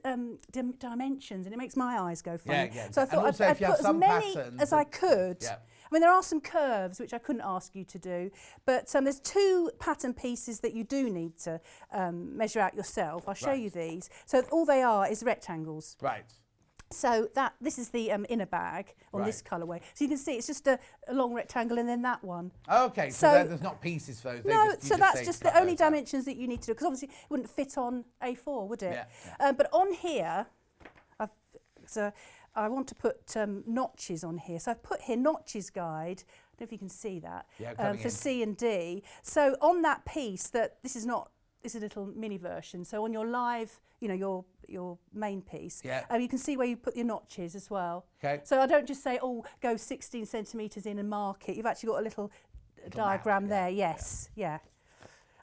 dimensions, and it makes my eyes go funny. Yeah. So I And thought also I'd if you have put as some many patterns as I that- could. Yeah. I mean, there are some curves which I couldn't ask you to do, but there's 2 pattern pieces that you do need to measure out yourself. I'll show Right. you these. So all they are is rectangles. Right. So this is the inner bag on this colourway. So you can see it's just a long rectangle and then that one. Okay, so So- there's not pieces for those. No, you so that's say just cut the only those out. dimensions that you need to do, because obviously it wouldn't fit on A4, would it? Yeah, But on here, I want to put notches on here. So I've put here Notches Guide. I don't know if you can see that. Yeah, coming for in. C and D. So on that piece, this is a little mini version. So on your live, you know, your main piece, Yeah. you can see where you put your notches as well. Okay. So I don't just say, oh, go 16 centimetres in and mark it. You've actually got a little diagram map, there. yeah, Yes, yeah.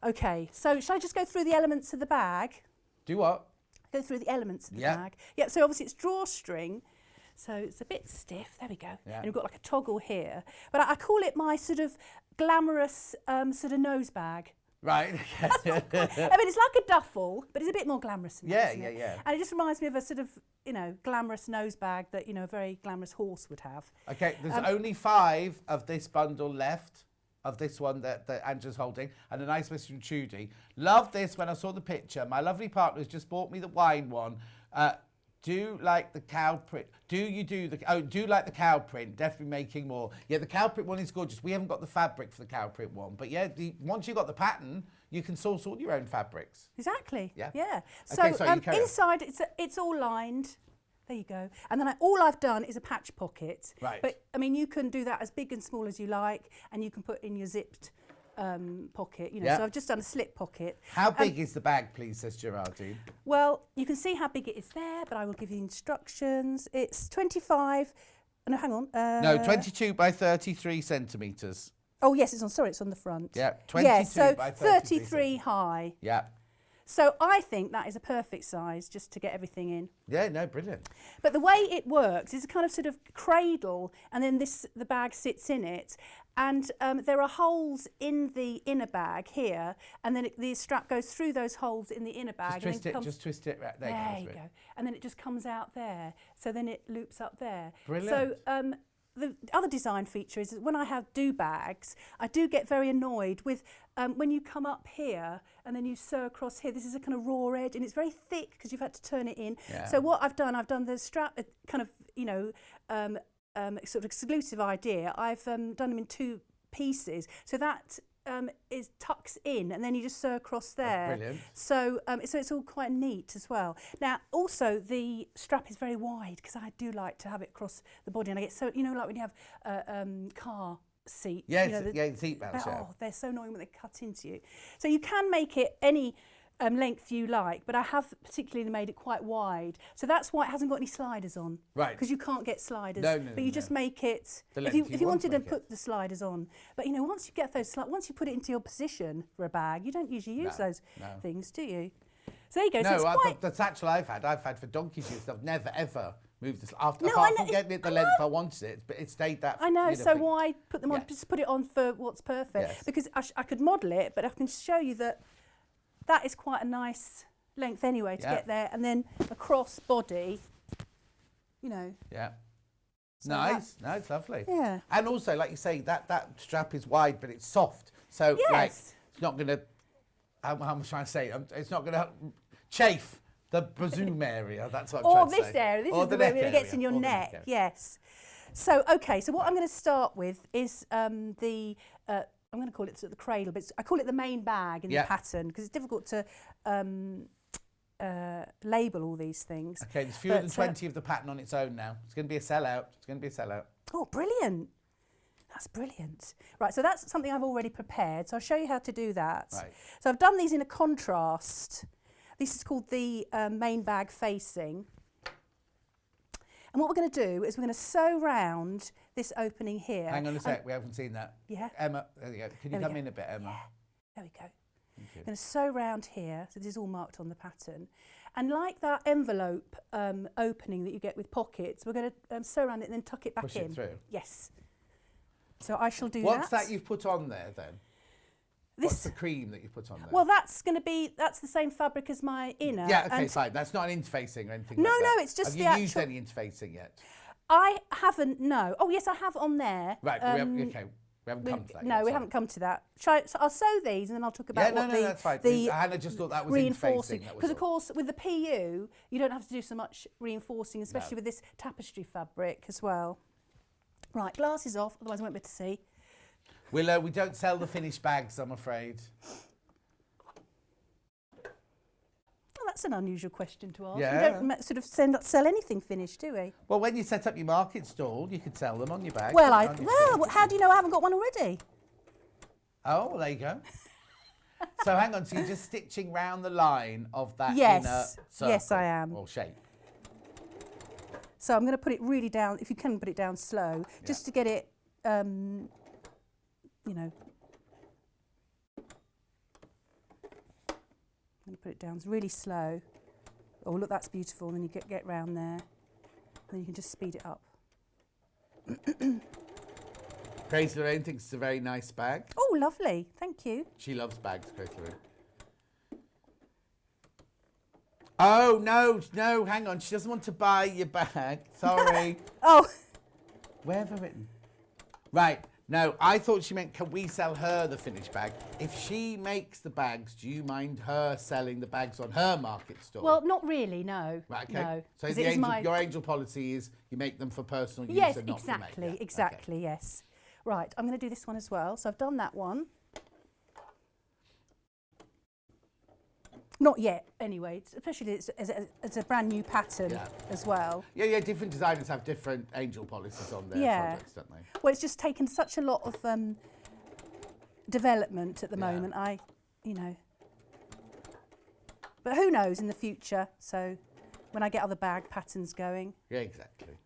Okay, so shall I just go through the elements of the bag? Do what? Go through the elements of the Yeah. bag. Yeah, so obviously it's drawstring, so it's a bit stiff. There we go. Yeah. And we've got like a toggle here. But I call it my sort of glamorous sort of nose bag. Right. I mean, it's like a duffel, but it's a bit more glamorous than that, isn't it? Yeah. And it just reminds me of a sort of, you know, glamorous nose bag that, you know, a very glamorous horse would have. Okay, there's only 5 of this bundle left, of this one that Angela's holding, and a nice message from Trudy. Loved this when I saw the picture. My lovely partner has just bought me the wine one. Do like the cow print. Do you like the cow print? Definitely making more. Yeah, the cow print one is gorgeous. We haven't got the fabric for the cow print one. But yeah, once you've got the pattern, you can source all your own fabrics. Exactly. Yeah. Yeah. Okay, So you carry on. inside it's all lined. There you go. And then all I've done is a patch pocket. Right. But I mean, you can do that as big and small as you like, and you can put in your zipped pocket. You know. Yeah. So I've just done a slip pocket. How big is the bag, please, says Geraldine? Well, you can see how big it is there, but I will give you instructions. It's 25. No, hang on. No, 22 by 33 centimetres. Oh yes, it's on the front. Yeah, 22 so by 33 33 high. Yeah. So I think that is a perfect size just to get everything in. Yeah, no, brilliant. But the way it works is a kind of sort of cradle, and then the bag sits in it, and there are holes in the inner bag here, and then the strap goes through those holes in the inner bag. Just twist it. Right, there you go. And then it just comes out there. So then it loops up there. Brilliant. So the other design feature is that when I do bags, I do get very annoyed with when you come up here and then you sew across here. This is a kind of raw edge, and it's very thick because you've had to turn it in. Yeah. So what I've done the strap, kind of, you know, sort of exclusive idea. I've done them in 2 pieces, so that is tucks in, and then you just sew across there. That's brilliant. So so it's all quite neat as well. Now also the strap is very wide because I do like to have it across the body, and I get so, you know, like when you have car seats. Yes, you know, seat belts. Yeah. Oh, they're so annoying when they cut into you. So you can make it any length you like, but I have particularly made it quite wide. So that's why it hasn't got any sliders on. Right. Because you can't get sliders. No, but you just make it, if you wanted to put the sliders on. But you know, once you get those, once you put it into your position for a bag, you don't usually use those things, do you? So there you go. No, so the satchel I've had for donkey's years, I've never ever moved this after. No, apart from getting it the length I wanted it, but it stayed that. I know, so thing. why put them on? Yes. Just put it on for what's perfect. Yes. Because I could model it, but I can show you that is quite a nice length anyway to get there, and then across body, you know. Yeah. So nice. No, it's lovely. Yeah. And also, like you say, that strap is wide, but it's soft. So, like, it's not going to, how am I trying to say? It's not going to chafe the bosom area. That's what I'm trying to say. Or this area. This or is the way it gets in your or neck. Yes. So, okay, so what I'm going to start with is I'm going to call it sort of the cradle, but I call it the main bag in the pattern because it's difficult to label all these things. Okay, there's fewer than 20 of the pattern on its own now. It's going to be a sellout. It's going to be a sellout. Oh, brilliant. That's brilliant. Right, so that's something I've already prepared. So I'll show you how to do that. Right. So I've done these in a contrast. This is called the main bag facing. And what we're going to do is we're going to sew round this opening here. Hang on a sec, we haven't seen that. Yeah. Emma, there you go. Can you come in a bit, Emma? Yeah. There we go. I'm going to sew round here, so this is all marked on the pattern. And like that envelope opening that you get with pockets, we're going to sew around it and then tuck it back Push in. it through. Yes. So I shall do that. What's that you've put on there then? What's the cream that you put on there? Well, that's the same fabric as my inner. Yeah, okay, fine. That's not an interfacing or anything No, like that. no, it's just Have the you used actual... any interfacing yet? I haven't, no. Oh, yes, I have on there. Right, we haven't come to that No, yet, we sorry. haven't come to that. So I'll sew these and then I'll talk about that's fine. Hannah just thought that was reinforcing. interfacing. Because, of course, with the PU, you don't have to do so much reinforcing, especially with this tapestry fabric as well. Right, glasses off, otherwise I won't be able to see. Willow, we don't sell the finished bags, I'm afraid. Well, that's an unusual question to ask. Yeah. We don't sort of sell anything finished, do we? Well, when you set up your market stall, you could sell them on your bag. Well, how do you know I haven't got one already? Oh, well, there you go. So hang on, so you're just stitching round the line of that Yes. inner circle? Yes, I am. Or shape. So I'm going to put it really down, if you can put it down slow, just to get it, you know. I'm going to put it down really slow. Oh, look, that's beautiful. And then you get round there. And then you can just speed it up. Grace Lorraine thinks it's a very nice bag. Oh, lovely. Thank you. She loves bags, Grace Lorraine. Oh, no, hang on. She doesn't want to buy your bag. Sorry. Oh. Where have I written? Right. No, I thought she meant, can we sell her the finished bag? If she makes the bags, do you mind her selling the bags on her market store? Well, not really, no. Right, okay. No. So 'Cause the it is angel, your angel policy is you make them for personal use Yes, and not exactly, for make. Yeah, exactly, okay. yes. Right, I'm going to do this one as well. So I've done that one. Not yet, anyway, especially as a brand new pattern as well. Yeah, different designers have different angel policies on their projects, don't they? Well, it's just taken such a lot of development at the moment, But who knows in the future, so when I get other bag patterns going. Yeah, exactly.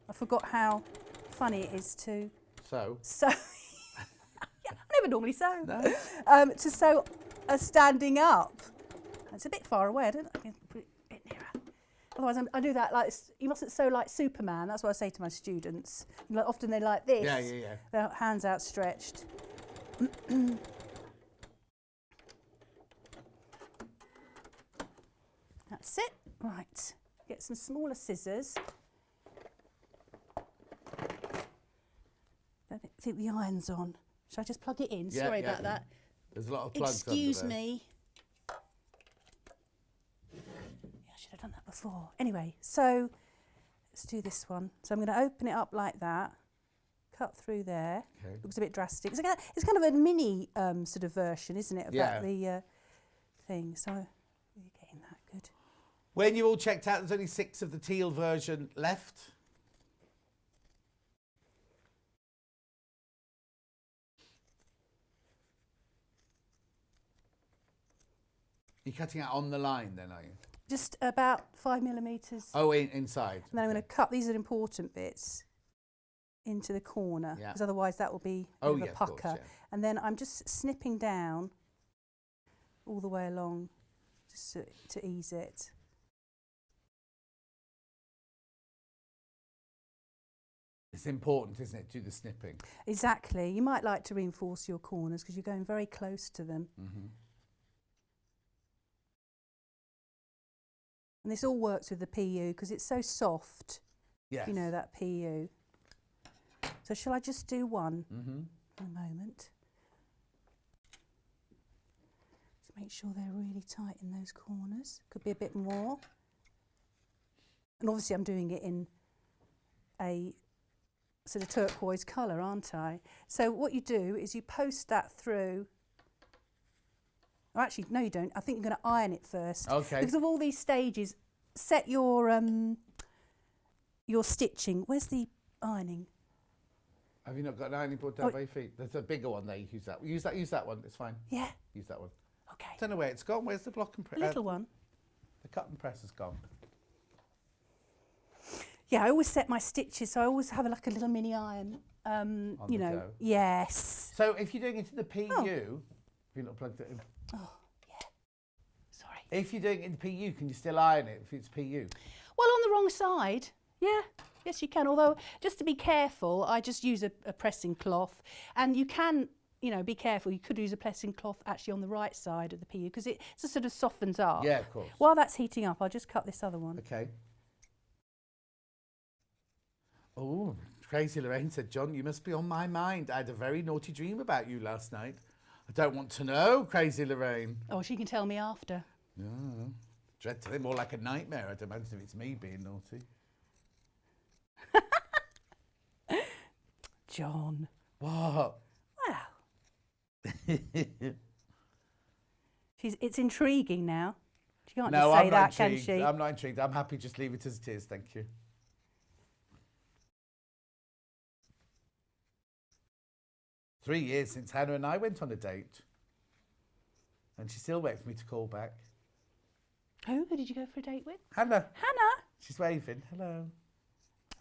I forgot how funny it is to So? I never normally sew. No. To sew standing up. It's a bit far away, I don't know. I can put it a bit nearer. Otherwise, I do that like, you mustn't sew like Superman. That's what I say to my students. Often they're like this. Yeah. Their hands outstretched. That's it. Right. Get some smaller scissors. I think the iron's on. Shall I just plug it in? Sorry about that. There's a lot of plugs Excuse under there. me. Yeah, I should have done that before. Anyway, so let's do this one. So I'm going to open it up like that, cut through there. Okay. Looks a bit drastic. It's kind of a mini sort of version, isn't it, of the thing. So you're getting that good. When you're all checked out, there's only 6 of the teal version left. You're cutting out on the line then, are you? Just about 5 millimetres. Oh, inside. And then I'm going to cut, these are important bits, into the corner, because otherwise that will be a bit of a pucker. Of course, And then I'm just snipping down all the way along, just to ease it. It's important, isn't it, to do the snipping? Exactly. You might like to reinforce your corners because you're going very close to them. Mm-hmm. And this all works with the PU because it's so soft. Yes. You know, that PU. So shall I just do one for a moment? Just make sure they're really tight in those corners. Could be a bit more. And obviously I'm doing it in a sort of turquoise colour, aren't I? So what you do is you post that through. Oh, actually, no, you don't. I think you're going to iron it first. Okay. Because of all these stages, set your stitching. Where's the ironing? Have you not got an ironing board down by your feet? There's a bigger one there. You use that. Use that one. It's fine. Yeah. Use that one. Okay. I don't know where it's gone. Where's the block and press? The little one. The cut and press has gone. Yeah, I always set my stitches, so I always have like a little mini iron. You know. go. Yes. So if you're doing it in the PU, have you not plugged it in? Oh, yeah. Sorry. If you're doing it in the PU, can you still iron it if it's PU? Well, on the wrong side, yeah. Yes, you can. Although, just to be careful, I just use a pressing cloth. And you can, you know, be careful. You could use a pressing cloth actually on the right side of the PU because it just sort of softens up. Yeah, of course. While that's heating up, I'll just cut this other one. Okay. Oh, Crazy Lorraine said, John, you must be on my mind. I had a very naughty dream about you last night. I don't want to know, Crazy Lorraine. Oh, she can tell me after. No. Dreadfully more like a nightmare, I'd imagine, if it's me being naughty. John. What? Well. It's intriguing now. She can't No, just say I'm not that, can intrigued. she? I'm not intrigued. I'm happy just leave it as it is, thank you. Three years since Hannah and I went on a date. And she's still waiting for me to call back. Who did you go for a date with? Hannah. Hannah. She's waving. Hello.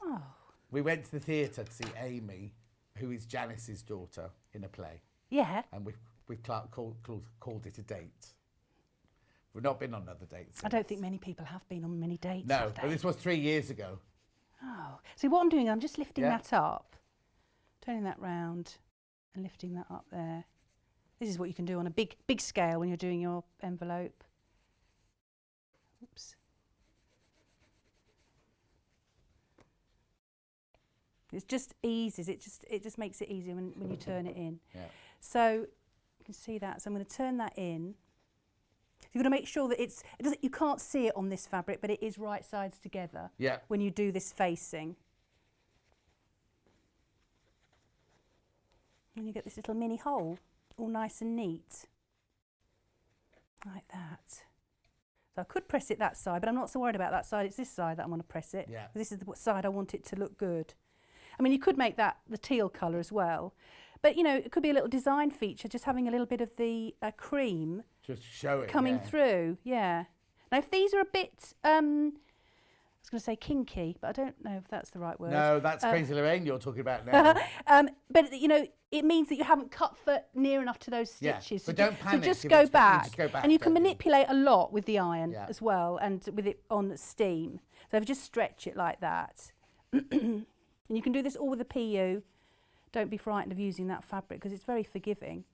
Oh. We went to the theatre to see Amy, who is Janice's daughter, in a play. Yeah. And we called it a date. We've not been on another date since. I don't think many people have been on many dates. No, have but they? this was 3 years ago. Oh. See, what I'm doing, I'm just lifting Yeah. that up, turning that round and lifting that up there. This is what you can do on a big scale when you're doing your envelope. Oops. It just eases. It just makes it easier when you turn it in. Yeah. So you can see that. So I'm going to turn that in. You've got to make sure that you can't see it on this fabric, but it is right sides together when you do this facing. And you get this little mini hole, all nice and neat. Like that. So I could press it that side, but I'm not so worried about that side. It's this side that I'm going to press it. Yeah. This is the side I want it to look good. I mean, you could make that the teal colour as well. But, you know, it could be a little design feature, just having a little bit of the cream just to show it coming through. Yeah. Now, if these are a bit, I was going to say kinky, but I don't know if that's the right word. No, that's Crazy Lorraine you're talking about now. But, you know, it means that you haven't cut for near enough to those stitches. Yeah, So but don't panic. So just if go it's- back. just go back. And you can don't manipulate a lot with the iron as well, and with it on steam. So if you just stretch it like that. And you can do this all with the PU. Don't be frightened of using that fabric because it's very forgiving.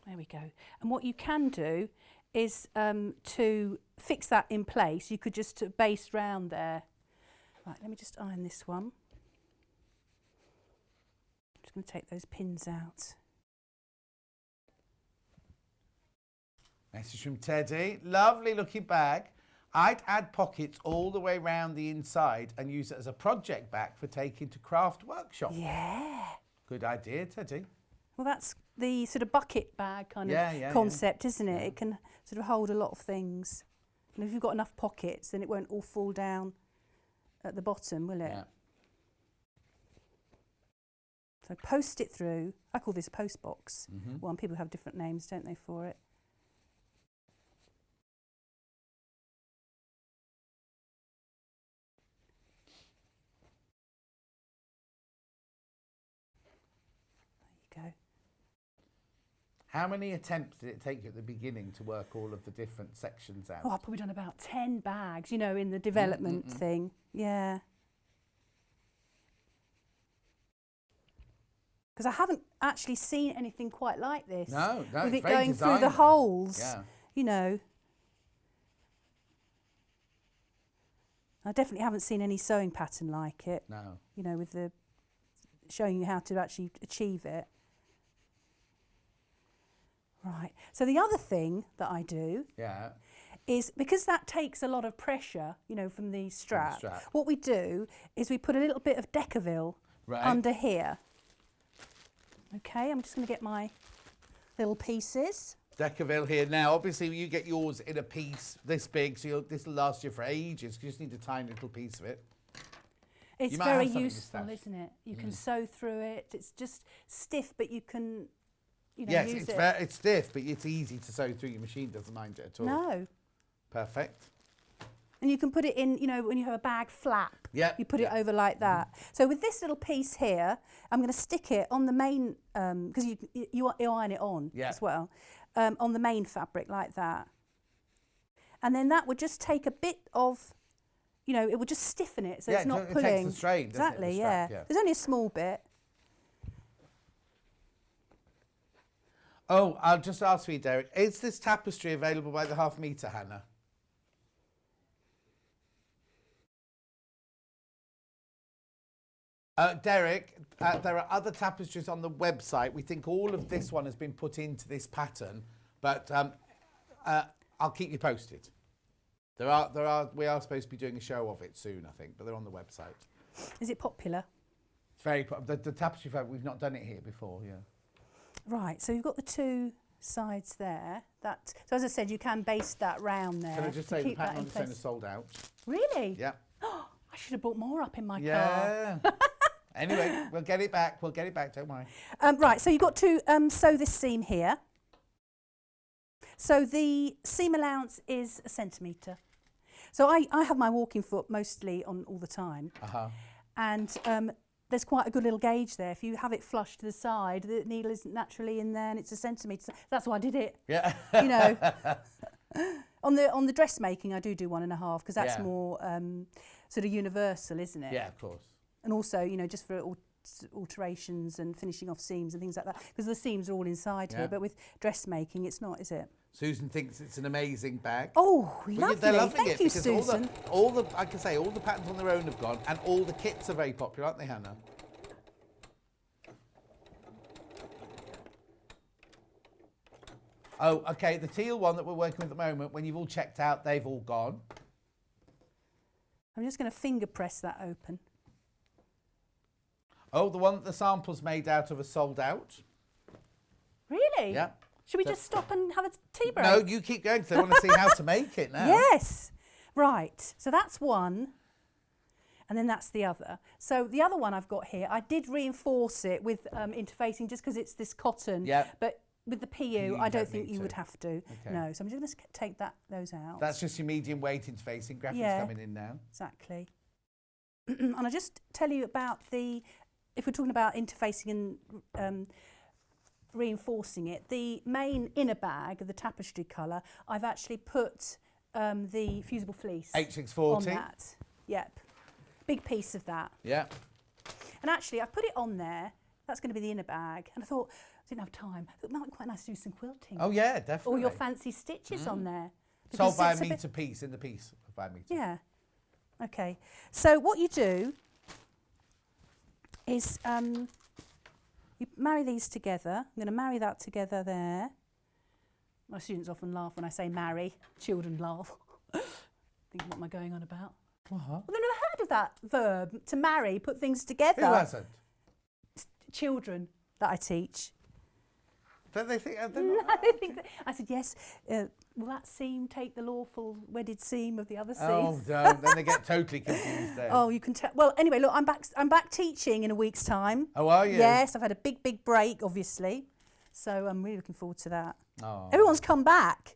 There we go. And what you can do is to fix that in place, you could just base round there. Right, let me just iron this one. I'm just going to take those pins out. Message from Teddy. Lovely looking bag. I'd add pockets all the way around the inside and use it as a project bag for taking to craft workshop. Yeah. Good idea, Teddy. Well, that's the sort of bucket bag kind of concept, isn't it? It can sort of hold a lot of things. And if you've got enough pockets, then it won't all fall down at the bottom, will it? Yeah. So post it through. I call this a post box. Well, and people have different names, don't they, for it? There you go. How many attempts did it take you at the beginning to work all of the different sections out? Oh, I've probably done about 10 bags, you know, in the development thing. Yeah. Because I haven't actually seen anything quite like this. No, with it's it very going through the designer. holes. Yeah. You know. I definitely haven't seen any sewing pattern like it. No. You know, with the showing you how to actually achieve it. Right. So the other thing that I do is, because that takes a lot of pressure, you know, from the strap, what we do is we put a little bit of Decaville under here. Okay, I'm just going to get my little pieces. Decaville here. Now, obviously, you get yours in a piece this big, so this will last you for ages. You just need a tiny little piece of it. It's very useful, isn't it? You can sew through it. It's just stiff, but you can, you know, use it. Yes, it's stiff, but it's easy to sew through. Your machine doesn't mind it at all. No. Perfect. And you can put it in, you know, when you have a bag flap, you put it over like that. So with this little piece here, I'm going to stick it on the main, because you iron it on as well, on the main fabric like that. And then that would just take a bit of, you know, it would just stiffen it so it's not pulling. It takes the strain, doesn't it, exactly, the strap, There's only a small bit. Oh, I'll just ask you, Derek, is this tapestry available by the half metre, Hannah? Derek, there are other tapestries on the website. We think all of this one has been put into this pattern, but I'll keep you posted. We are supposed to be doing a show of it soon, I think, but they're on the website. Is it popular? It's very popular. The tapestry fabric, we've not done it here before, Right, so you've got the two sides there. So as I said, you can base that round there. Can I just say the pattern on the centre sold out? Really? Yeah. I should have brought more up in my car. Yeah. Anyway, we'll get it back. We'll get it back, don't worry. Right, so you've got to sew this seam here. So the seam allowance is 1 centimetre. So I have my walking foot mostly on all the time. And there's quite a good little gauge there. If you have it flush to the side, the needle isn't naturally in there and it's 1 centimetre. So that's why I did it. Yeah. You know. On the dressmaking, I do 1.5 because that's more sort of universal, isn't it? Yeah, of course. And also, you know, just for alterations and finishing off seams and things like that, because the seams are all inside here, but with dressmaking it's not, is it? Susan thinks it's an amazing bag. Oh, Well, lovely. they're loving Thank it you, because Susan. all the I can say all the patterns on their own have gone, and all the kits are very popular, aren't they, Hannah? Oh, okay. The teal one that we're working with at the moment, when you've all checked out, they've all gone. I'm just going to finger press that open. Oh, the one that the sample's made out of is sold out. Really? Yeah. Should we just stop and have a tea break? No, you keep going because they want to see how to make it now. Yes. Right. So that's one. And then that's the other. So the other one I've got here, I did reinforce it with interfacing just because it's this cotton. Yeah. But with the PU, You I don't don't think need you to. would have to. Okay. No. So I'm just going to take those out. That's just your medium weight interfacing. Graphics Yeah. coming in now. Exactly. And I'll just tell you about if we're talking about interfacing and reinforcing it, the main inner bag of the tapestry colour, I've actually put the fusible fleece HX40. on that. Yep. Big piece of that. Yeah. And actually, I put it on there. That's going to be the inner bag. And I thought, I didn't have time. It might be quite nice to do some quilting. Oh, yeah, definitely. Or your fancy stitches on there. Sold Because by a it's bit- metre piece, in the piece by a metre. Yeah. Okay. So what you do is you marry these together. I'm going to marry that together there. My students often laugh when I say marry. Children laugh. Think, what am I going on about? Uh-huh. Well, they've never heard of that verb, to marry, put things together. Who hasn't? Children that I teach. Don't they think? No, they think that, I said, yes, will that seam take the lawful wedded seam of the other seam? Oh, don't. Then they get totally confused then. Oh, you can tell. Well, anyway, look, I'm back teaching in a week's time. Oh, are you? Yes, I've had a big break, obviously. So I'm really looking forward to that. Oh. Everyone's come back.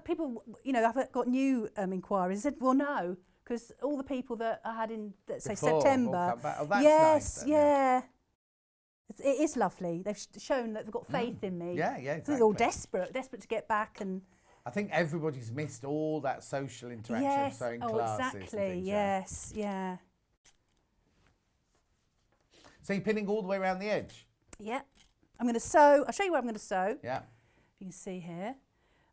People, I've got new inquiries. Said, well, no, because all the people that I had in, let's say, Before, all September. come back. Oh, that's yes, nice then, yeah. It is lovely. They've shown that they've got faith in me. Yeah, yeah, So they're all exactly. desperate to get back and. I think everybody's missed all that social interaction of Yes. sewing Oh, classes. and exactly. things, Yes. Yeah. So you're pinning all the way around the edge? Yeah. I'm going to sew. I'll show you where I'm going to sew. Yeah. You can see here.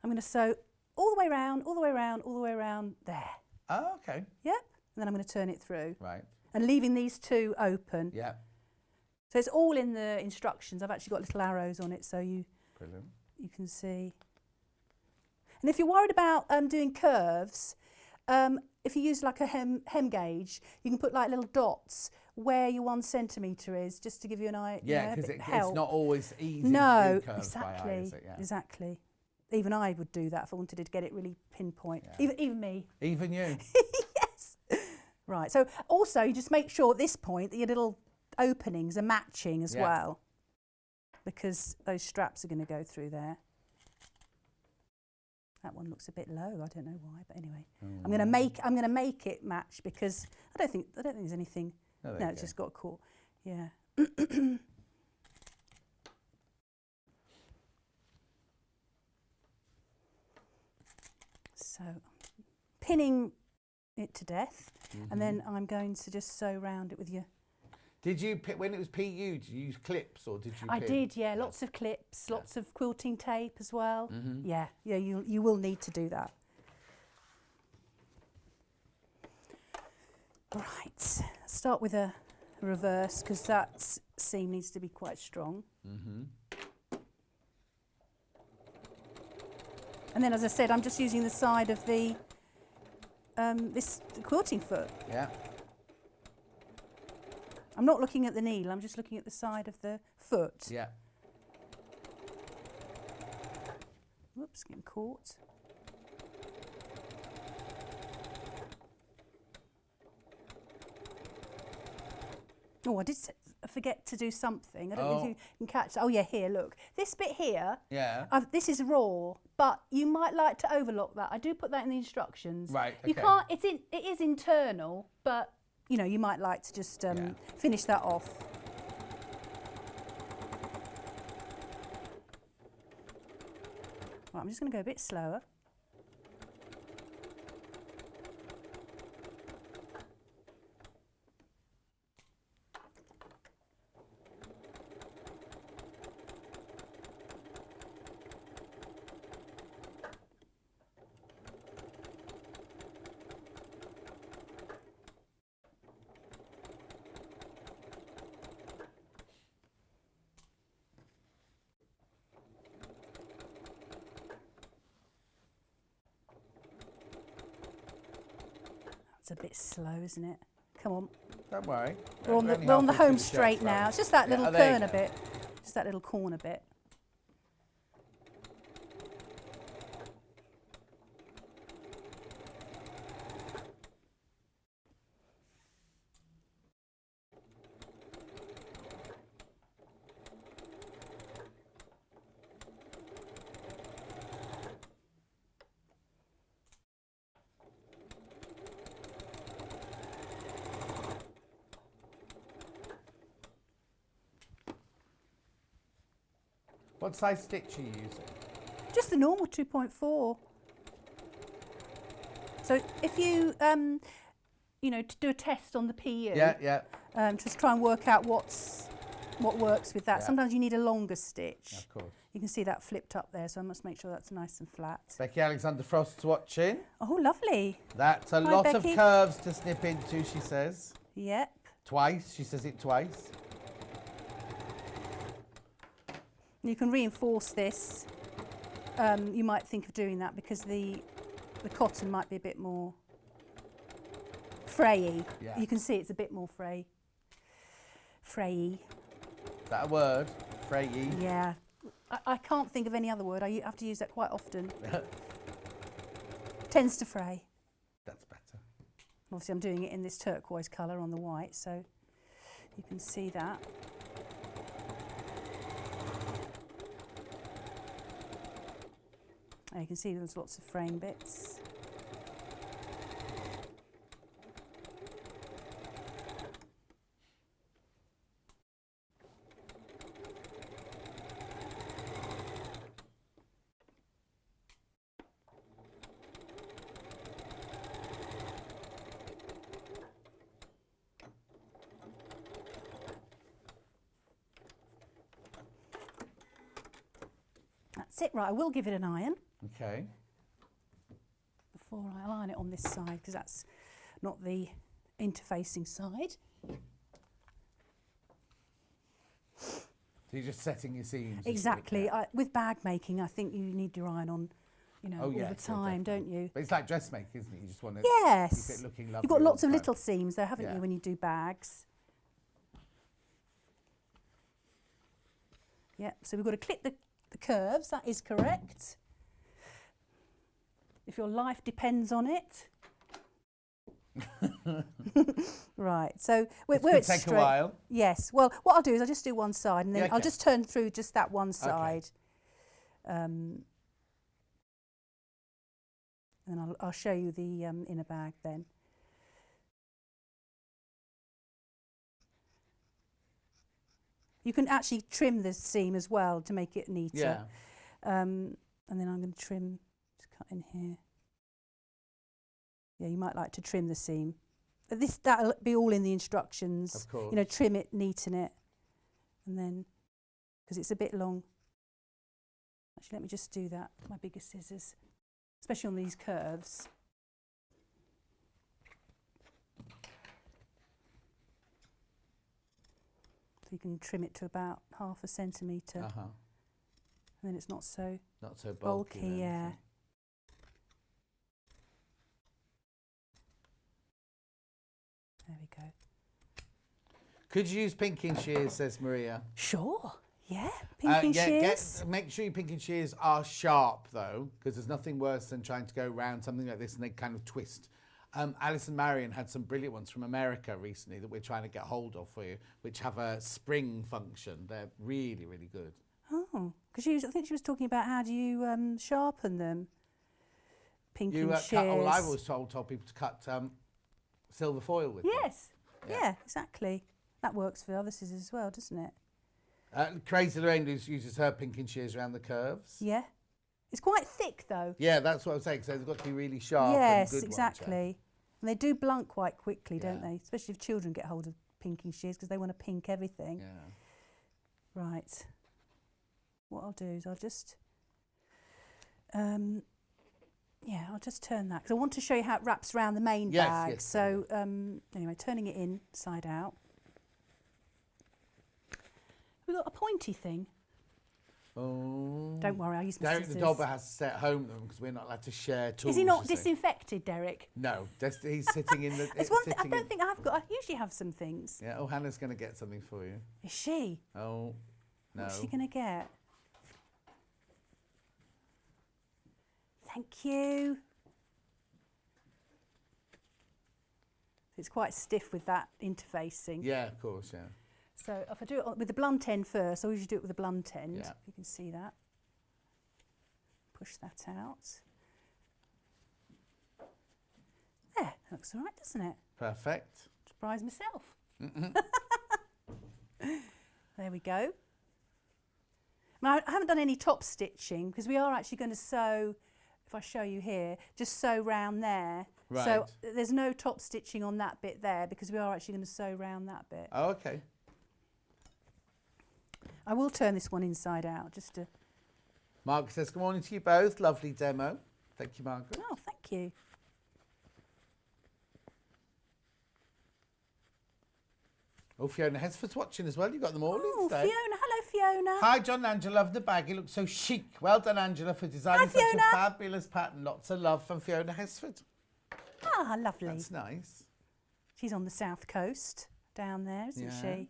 I'm going to sew all the way around, all the way around, all the way around there. Oh, okay. Yep. And then I'm going to turn it through. Right. And leaving these two open. Yeah. So it's all in the instructions. I've actually got little arrows on it so you Brilliant. can see. And if you're worried about doing curves, if you use like a hem gauge, you can put like little dots where your 1 centimetre is, just to give you an idea. Yeah, because it's not always easy No, to do curves by eye, exactly, is it? Yeah. exactly. Even I would do that if I wanted to get it really pinpoint. Yeah. Even me. Even you. Yes. Right. So also, you just make sure at this point that your little openings are matching as well, because those straps are going to go through there. That one looks a bit low. I don't know why, but anyway, I'm going to make it match, because I don't think there's anything. No, it's just got caught. Yeah. So, pinning it to death, and then I'm going to just sew round it with you. Did you, when it was PU, did you use clips or did you I pin? did, yeah. Lots of clips, lots of quilting tape as well. Yeah, you will need to do that. Right, start with a reverse, because that seam needs to be quite strong. And then, as I said, I'm just using the side of the this quilting foot. Yeah. I'm not looking at the needle, I'm just looking at the side of the foot. Yeah. Whoops, getting caught. Oh, I did forget to do something. I don't know if you can catch. Oh yeah, here, look. This bit here, Yeah. this is raw, but you might like to overlock that. I do put that in the instructions. Right, You okay. can't, it is internal, but you might like to just finish that off. Right, I'm just going to go a bit slower. It's a bit slow, isn't it? Come on. Don't worry. We're on the home straight now. It's just that little corner bit. Just that little corner bit. What size stitch are you using? Just the normal 2.4. So if you, you know, to do a test on the PU, just try and work out what works with that. Yeah. Sometimes you need a longer stitch. Of course. You can see that flipped up there, so I must make sure that's nice and flat. Becky Alexander Frost's watching. Oh, lovely. That's a Hi, lot Becky. of curves to snip into, she says. Yep. Twice, she says it twice. You can reinforce this. You might think of doing that because the cotton might be a bit more frayy. Yeah. You can see it's a bit more frayy. Is that a word? Frayy? Yeah. I can't think of any other word. I have to use that quite often. Tends to fray. That's better. Obviously I'm doing it in this turquoise colour on the white, so you can see that. You can see there's lots of frame bits. That's it, right, I will give it an iron. Okay. Before I align it on this side, because that's not the interfacing side. So you're just setting your seams? Exactly. With bag making, I think you need your iron on, you know, all the time, don't you? But it's like dressmaking, isn't it? You just want to Yes. keep it looking lovely. You've got lots all of the little seams there, haven't Yeah. you, when you do bags? Yeah, so we've got to clip the curves, that is correct. If your life depends on it. Right, so It could take a while. Yes, well, what I'll do is I'll just do one side and then Yeah, I'll okay. just turn through just that one side. And then I'll show you the inner bag then. You can actually trim the seam as well to make it neater. Yeah. And then I'm going to trim, just cut in here. Yeah, you might like to trim the seam. But that'll be all in the instructions. Of course. You know, trim it, neaten it, and then, because it's a bit long. Actually, let me just do that with my bigger scissors, especially on these curves. So you can trim it to about 0.5 centimetre. Uh-huh. And then it's not so bulky. then, yeah. is it? There we go. Could you use pinking shears, says Maria? Sure, yeah, pinking shears. Make sure your pinking shears are sharp, though, because there's nothing worse than trying to go around something like this and they kind of twist. Alice and Marion had some brilliant ones from America recently that we're trying to get hold of for you, which have a spring function. They're really, really good. Oh, because I think she was talking about how do you sharpen them? Pinking shears. I've always told people to cut silver foil with them. Yes, yeah, exactly. That works for other scissors as well, doesn't it? Crazy Lorraine uses her pinking shears around the curves. Yeah. It's quite thick though. Yeah, that's what I was saying. So they've got to be really sharp. Yes, and good exactly. ones, And they do blunt quite quickly, don't Yeah. they? Especially if children get hold of pinking shears because they want to pink everything. yeah. Right. What I'll do is I'll just, I'll just turn that because I want to show you how it wraps around the main bag. Yes, so anyway, turning it inside out. We've got a pointy thing. Oh. Don't Don't worry, I use my Derek scissors. the Dobber has to stay at home then because we're not allowed to share tools. Is he not you see. disinfected, Derek? No, he's sitting in the. It's one thing, I sitting don't in- think I've got. I usually have some things. Yeah. Oh, Hannah's going to get something for you. Is she? Oh, no. What's she going to get? Thank you. It's quite stiff with that interfacing. Yeah, of course. Yeah. So if I do it with the blunt end first, I usually do it with the blunt end. Yeah. You can see that. Push that out. There, looks all right, doesn't it? Perfect. Surprise myself. There we go. Now, I haven't done any top stitching because we are actually going to sew, if I show you here, just sew round there. Right. So there's no top stitching on that bit there because we are actually going to sew round that bit. Oh, okay. I will turn this one inside out just to... Margaret says, good morning to you both. Lovely demo. Thank you, Margaret. Oh, thank you. Oh, Fiona Hesford's watching as well. You got them all Oh, in today. Fiona. Hello, Fiona. Hi, John and Angela. Love the bag. It looks so chic. Well done, Angela, for designing such Fiona. a fabulous pattern. Lots of love from Fiona Hesford. Ah, lovely. That's nice. She's on the south coast down there, isn't Yeah. she?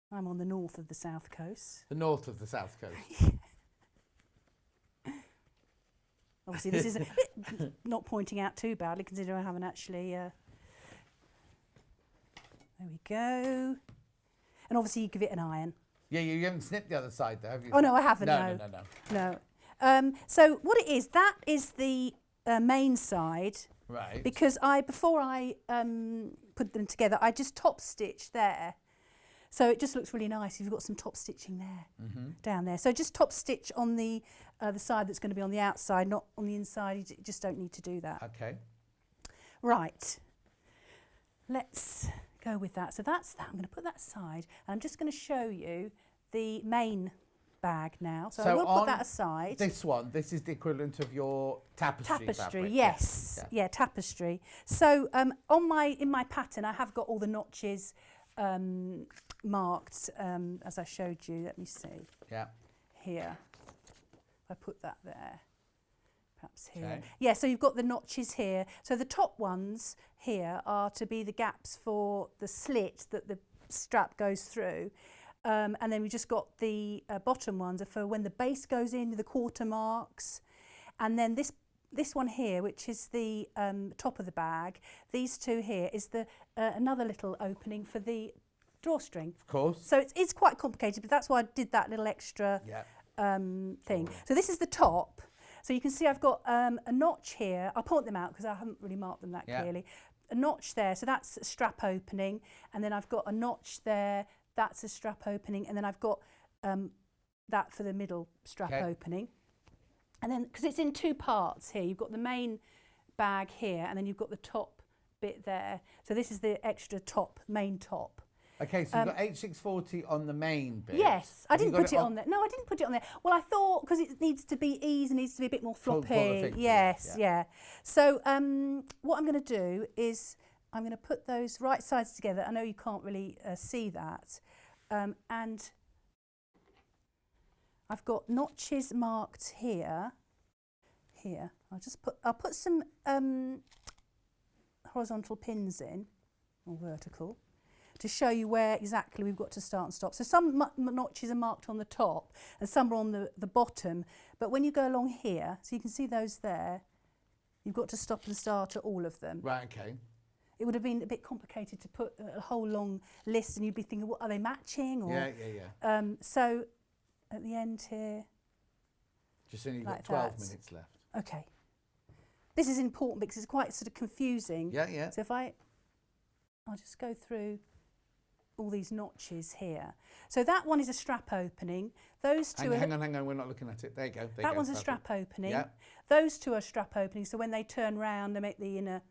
I'm on the north of the south coast. The north of the south coast. Obviously, this is a bit not pointing out too badly, considering I haven't actually... There we go. And obviously, you give it an iron. Yeah, you haven't snipped the other side, though, have you? Oh, no, I haven't, No. No. So what it is, that is the main side. Right. Because before I put them together, I just top stitched there. So it just looks really nice if you've got some top stitching there, down there. So just top stitch on the side that's going to be on the outside, not on the inside. You just don't need to do that. Okay. Right. Let's go with that. So that's that. I'm going to put that aside. And I'm just going to show you the main bag now. So I will put that aside. This is the equivalent of your tapestry fabric. Yes. Yeah, tapestry. So in my pattern, I have got all the notches marked as I showed you. Let me see. Yeah. Here. I put that there. Perhaps here. Okay. Yeah, so you've got the notches here. So the top ones here are to be the gaps for the slit that the strap goes through. And then we just got the bottom ones are for when the base goes in, the quarter marks. And then this one here, which is the top of the bag, these two here is the another little opening for the drawstring. Of course. So it's quite complicated, but that's why I did that little extra thing. So this is the top. So you can see I've got a notch here. I'll point them out because I haven't really marked them that clearly. A notch there, so that's a strap opening. And then I've got a notch there, that's a strap opening. And then I've got that for the middle strap opening. And then, because it's in two parts here, you've got the main bag here, and then you've got the top bit there. So this is the extra top, main top. Okay, so you've got H640 on the main bit. Yes, I didn't put it on there. No, I didn't put it on there. Well, I thought, because it needs to be easy, needs to be a bit more floppy. Yes, yeah. So what I'm going to do is I'm going to put those right sides together. I know you can't really see that. And I've got notches marked here. I'll put some horizontal pins in, or vertical, to show you where exactly we've got to start and stop. So some notches are marked on the top and some are on the bottom. But when you go along here, so you can see those there, you've got to stop and start at all of them. Right, okay. It would have been a bit complicated to put a whole long list and you'd be thinking, what are they matching? Or, Yeah. So at the end here. Just only like got 12 that. minutes left. Okay. This is important because it's quite sort of confusing. Yeah. So if I'll just go through all these notches here. So that one is a strap opening. Those two hang on, we're not looking at it. There you go. That one's a strap opening. Yeah. Those two are strap openings, so when they turn round, they make the inner,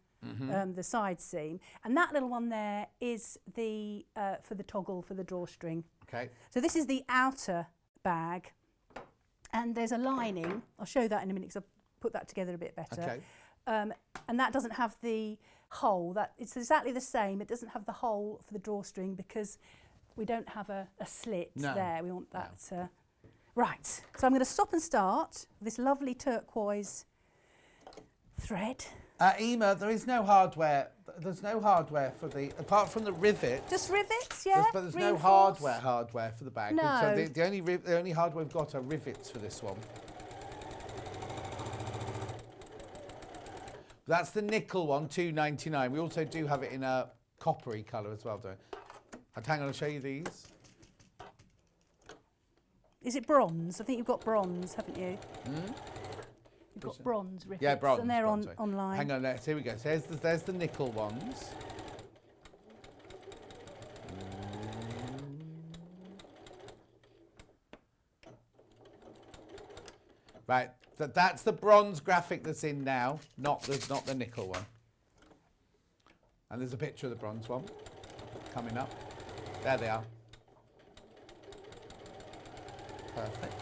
the side seam. And that little one there is the for the toggle for the drawstring. Okay. So this is the outer bag, and there's a lining. I'll show you that in a minute because I'll put that together a bit better. Okay. And that doesn't have the hole. It's exactly the same. It doesn't have the hole for the drawstring because have a slit No. there. We want that. Right. So I'm going to stop and start with this lovely turquoise thread. Ema, there is no hardware. There's no hardware for apart from the rivet. Just rivets, yeah. But there's no reinforced. hardware for the bag. No. So the only hardware we've got are rivets for this one. That's the nickel one, $2.99. We also do have it in a coppery colour as well, don't we? Hang on, I'll show you these. Is it bronze? I think you've got bronze, haven't you? You've got bronze rivets. Yeah, bronze. And they're bronze, online. Hang on, here we go. So there's the nickel ones. Right, that's the bronze graphic that's in now, not the nickel one. And there's a picture of the bronze one coming up. There they are. Perfect.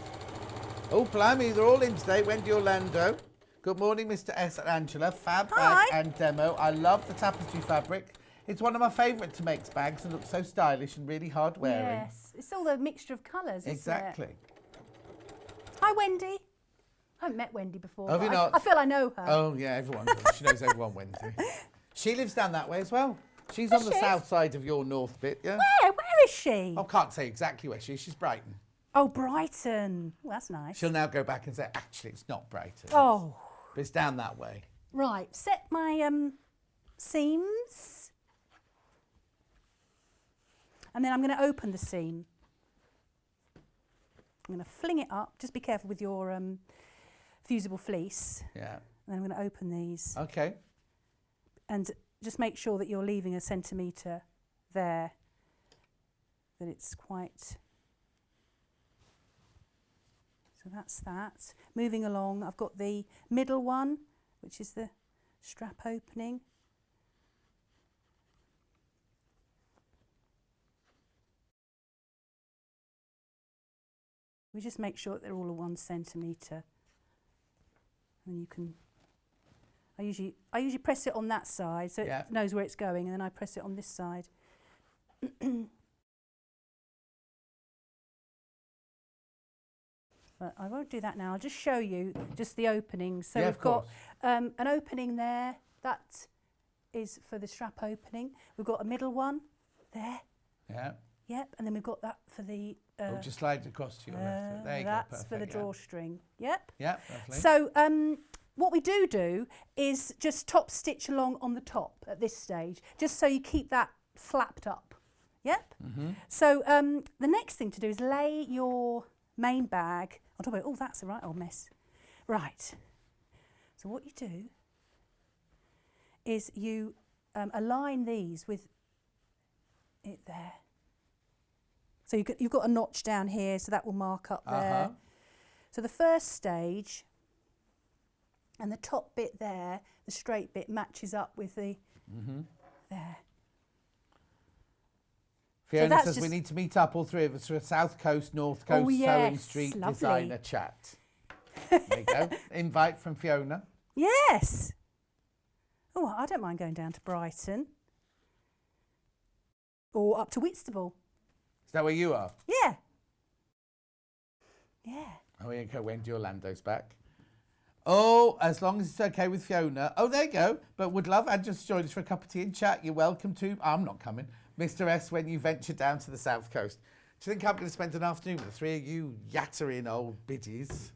Oh, blimey, they're all in today. Wendy Orlando. Good morning, Mr. S and Angela. Fab bag and demo. I love the tapestry fabric. It's one of my favourite to make bags and looks so stylish and really hard wearing. Yes, it's all the mixture of colours, isn't Exactly. it? Hi, Wendy. I haven't met Wendy before. Have you not? I feel I know her. Oh, yeah, everyone does. She knows everyone, Wendy. She lives down that way as well. She's on the south side of your north bit, yeah? Where is she? I can't say exactly where she is. She's Brighton. Oh, Brighton. Well, that's nice. She'll now go back and say, actually, it's not Brighton. Oh. But it's down that way. Right, set my seams. And then I'm going to open the seam. I'm going to fling it up. Just be careful with your fusible fleece. Yeah. And then I'm going to open these. Okay. And just make sure that you're leaving a centimetre there. That it's quite... So that's that. Moving along, I've got the middle one, which is the strap opening. We just make sure that they're all 1 centimetre. And you can, I usually press it on that side so it knows where it's going, and then I press it on this side. But I won't do that now. I'll just show you just the openings. So we've got an opening there. That is for the strap opening. We've got a middle one there. Yeah. Yep. And then we've got that for the... just slide it across to your left. There you go. That's for the drawstring. Yep. Yeah, lovely. So what we do is just top stitch along on the top at this stage, just so you keep that flapped up. Yep. So the next thing to do is lay your main bag on top of it. Oh, that's a right old mess. Right. So what you do is you align these with it there. So you've got a notch down here, so that will mark up there. So the first stage and the top bit there, the straight bit, matches up with the there. Fiona says we need to meet up, all three of us, for a South Coast, North Coast Sewing Street designer chat. There you go. Invite from Fiona. Yes. Oh, I don't mind going down to Brighton. Or up to Whitstable. Is that where you are? Yeah. Yeah. Oh, here you go. Wendy Orlando's back. Oh, as long as it's okay with Fiona. Oh, there you go. But would love and just join us for a cup of tea and chat. You're welcome to. I'm not coming. Mr. S, when you venture down to the South Coast. Do you think I'm going to spend an afternoon with the three of you yattering old biddies?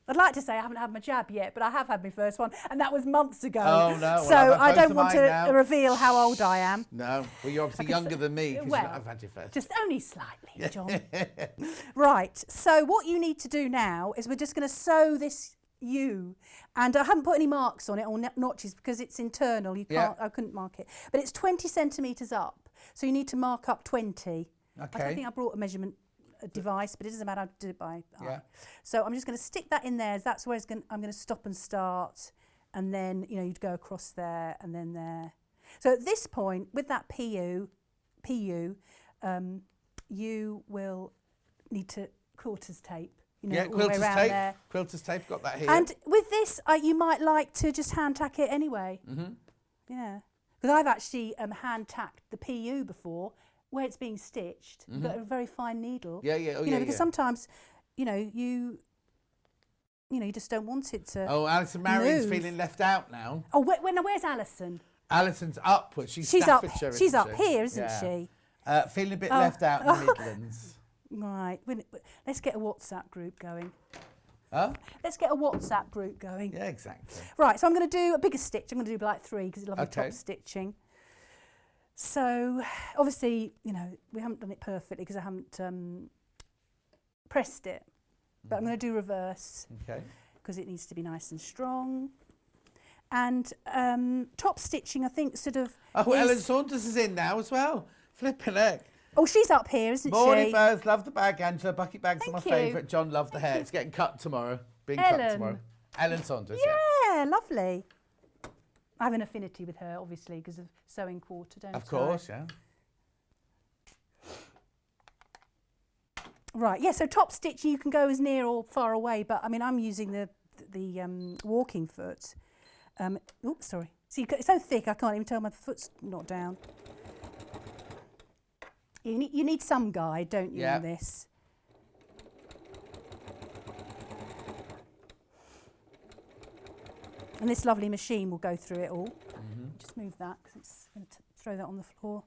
I'd like to say I haven't had my jab yet, but I have had my first one, and that was months ago. Oh, no. Well, so I don't want to reveal how old I am. No. Well, you're obviously younger than me because well, I've had your first. Just only slightly, John. Right. So what you need to do now is we're just going to sew this U, and I haven't put any marks on it or notches because it's internal. You can't. I couldn't mark it, but it's 20 centimetres up. So you need to mark up 20. Okay. I think I brought a measurement device, but it doesn't matter. I do it by eye. So I'm just going to stick that in there. That's where I'm going to stop and start, and then you'd go across there and then there. So at this point, with that PU, you will need to quilter's tape. Quilter's tape. There. Quilter's tape. Got that here. And with this, you might like to just hand tack it anyway. Yeah, Because I've actually hand tacked the PU before, where it's being stitched, but a very fine needle. Yeah, yeah, oh, you know, yeah, because yeah. sometimes, you just don't want it to. Oh, Alison Marion's move. feeling left out now. Oh, where's Alison? Alison's upwards. She's up. Staffordshire, She's isn't up she? here, isn't Yeah. she? Feeling a bit left out in the Midlands. Right. Let's get a WhatsApp group going. Huh? Let's get a WhatsApp group going. Yeah, exactly. Right. So I'm going to do a bigger stitch. I'm going to do like 3 because it's lovely Okay. top stitching. So obviously, we haven't done it perfectly because I haven't pressed it. But I'm going to do reverse Okay. because it needs to be nice and strong. And top stitching, I think, sort of. Oh, Ellen Saunders is in now as well. Flipping heck. Oh, she's up here, isn't Morning, she? Buzz. Love the bag, Angela. Bucket bags are my Thank you. favourite. John, love the hair. It's getting cut tomorrow. Being cut Ellen. tomorrow. Ellen Saunders, Yeah, lovely. I have an affinity with her, obviously, because of sewing quarter, don't I? Of course, yeah. Right, yeah, so top stitching, you can go as near or far away, but I mean, I'm using the walking foot. Oops, sorry. See, it's so thick, I can't even tell my foot's not down. You need some guide, don't you, Yeah. on this? And this lovely machine will go through it all. Just move that, because it's going to throw that on the floor.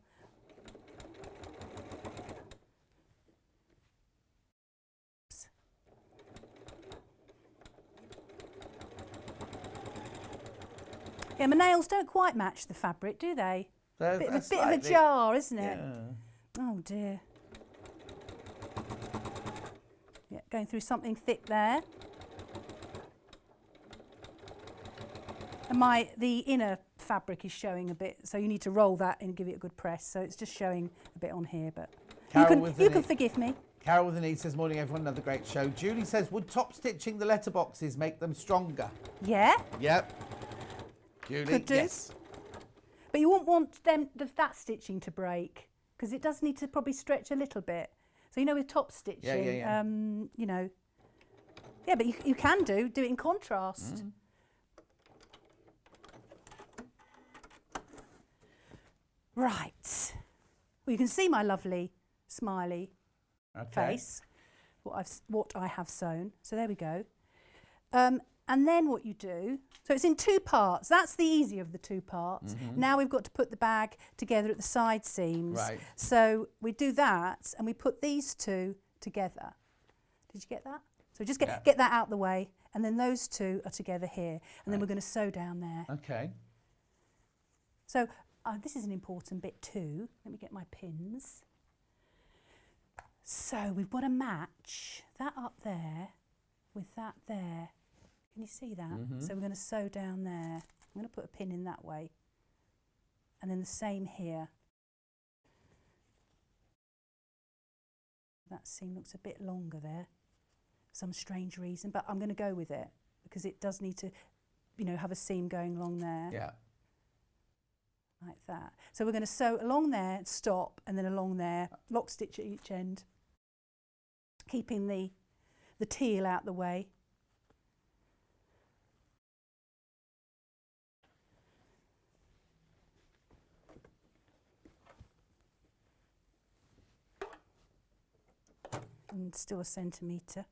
Oops. Yeah, my nails don't quite match the fabric, do they? Bit of a jar, isn't it? Yeah. Oh dear. Yeah, going through something thick there. And the inner fabric is showing a bit, so you need to roll that and give it a good press. So it's just showing a bit on here, but you can forgive me. Carol with an E says, morning everyone, another great show. Julie says, would top stitching the letterboxes make them stronger? Yeah, Yep. Julie, Could do. yes. but you won't want that stitching to break because it does need to probably stretch a little bit. So with top stitching, yeah. Yeah, but you can do it in contrast. Right. Well, you can see my lovely smiley face, what I have sewn. So there we go. And then what you do, so it's in 2 parts. That's the easier of the 2 parts. Now we've got to put the bag together at the side seams. Right. So we do that and we put these 2 together. Did you get that? So just get that out the way, and then those 2 are together here, and then we're going to sew down there. Okay. So this is an important bit too. Let me get my pins. So we've got to match that up there with that there. Can you see that? So we're going to sew down there. I'm going to put a pin in that way. And then the same here. That seam looks a bit longer there for some strange reason, but I'm going to go with it because it does need to, have a seam going along there. Yeah. Like that. So we're going to sew along there, stop, and then along there, lock stitch at each end, keeping the teal out the way. And still a centimetre.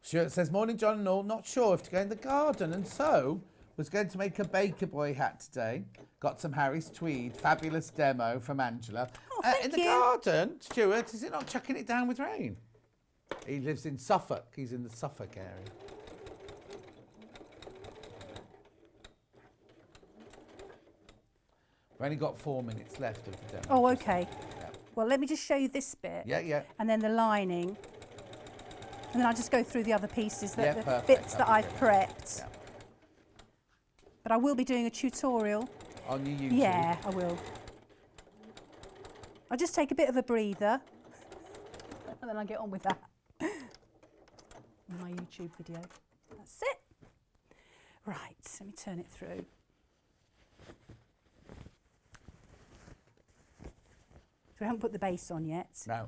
Stuart says, morning John and all, not sure if to go in the garden, and so was going to make a Baker Boy hat today. Got some Harry's tweed, fabulous demo from Angela. Oh, thank in the you. garden, Stuart, is it not chucking it down with rain? He lives in Suffolk. He's in the Suffolk area. We've only got 4 minutes left of the demo. Oh, okay. Yeah. Well, let me just show you this bit. Yeah, yeah. And then the lining. And then I'll just go through the other pieces, the perfect. bits that That'd I've be prepped. Yeah. But I will be doing a tutorial. On your YouTube. Yeah, I will. I'll just take a bit of a breather. And then I'll get on with that. In my YouTube video. That's it. Right, let me turn it through. So we haven't put the base on yet. No.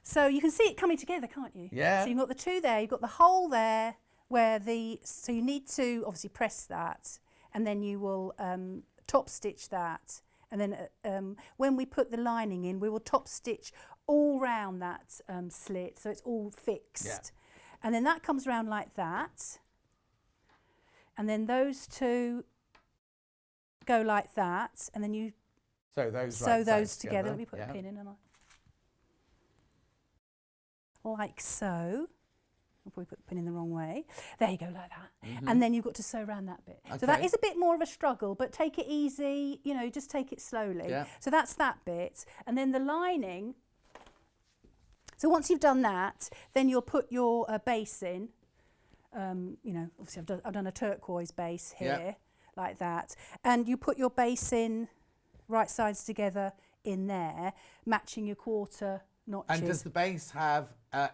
So you can see it coming together, can't you? Yeah. So you've got the two there, you've got the hole there where so you need to obviously press that, and then you will top stitch that. And then when we put the lining in, we will top stitch all round that slit, so it's all fixed. Yeah. And then that comes around like that. And then those two go like that, and then you sew those together. Let me put a pin in, like so. I'll probably put the pin in the wrong way. There you go, like that. And then you've got to sew around that bit. Okay. So that is a bit more of a struggle, but take it easy, you know, just take it slowly. Yeah. So that's that bit. And then the lining, so once you've done that, then you'll put your base in. You know, obviously I've done a turquoise base here, like that. And you put your base in, right sides together in there, matching your quarter notches. And does the base have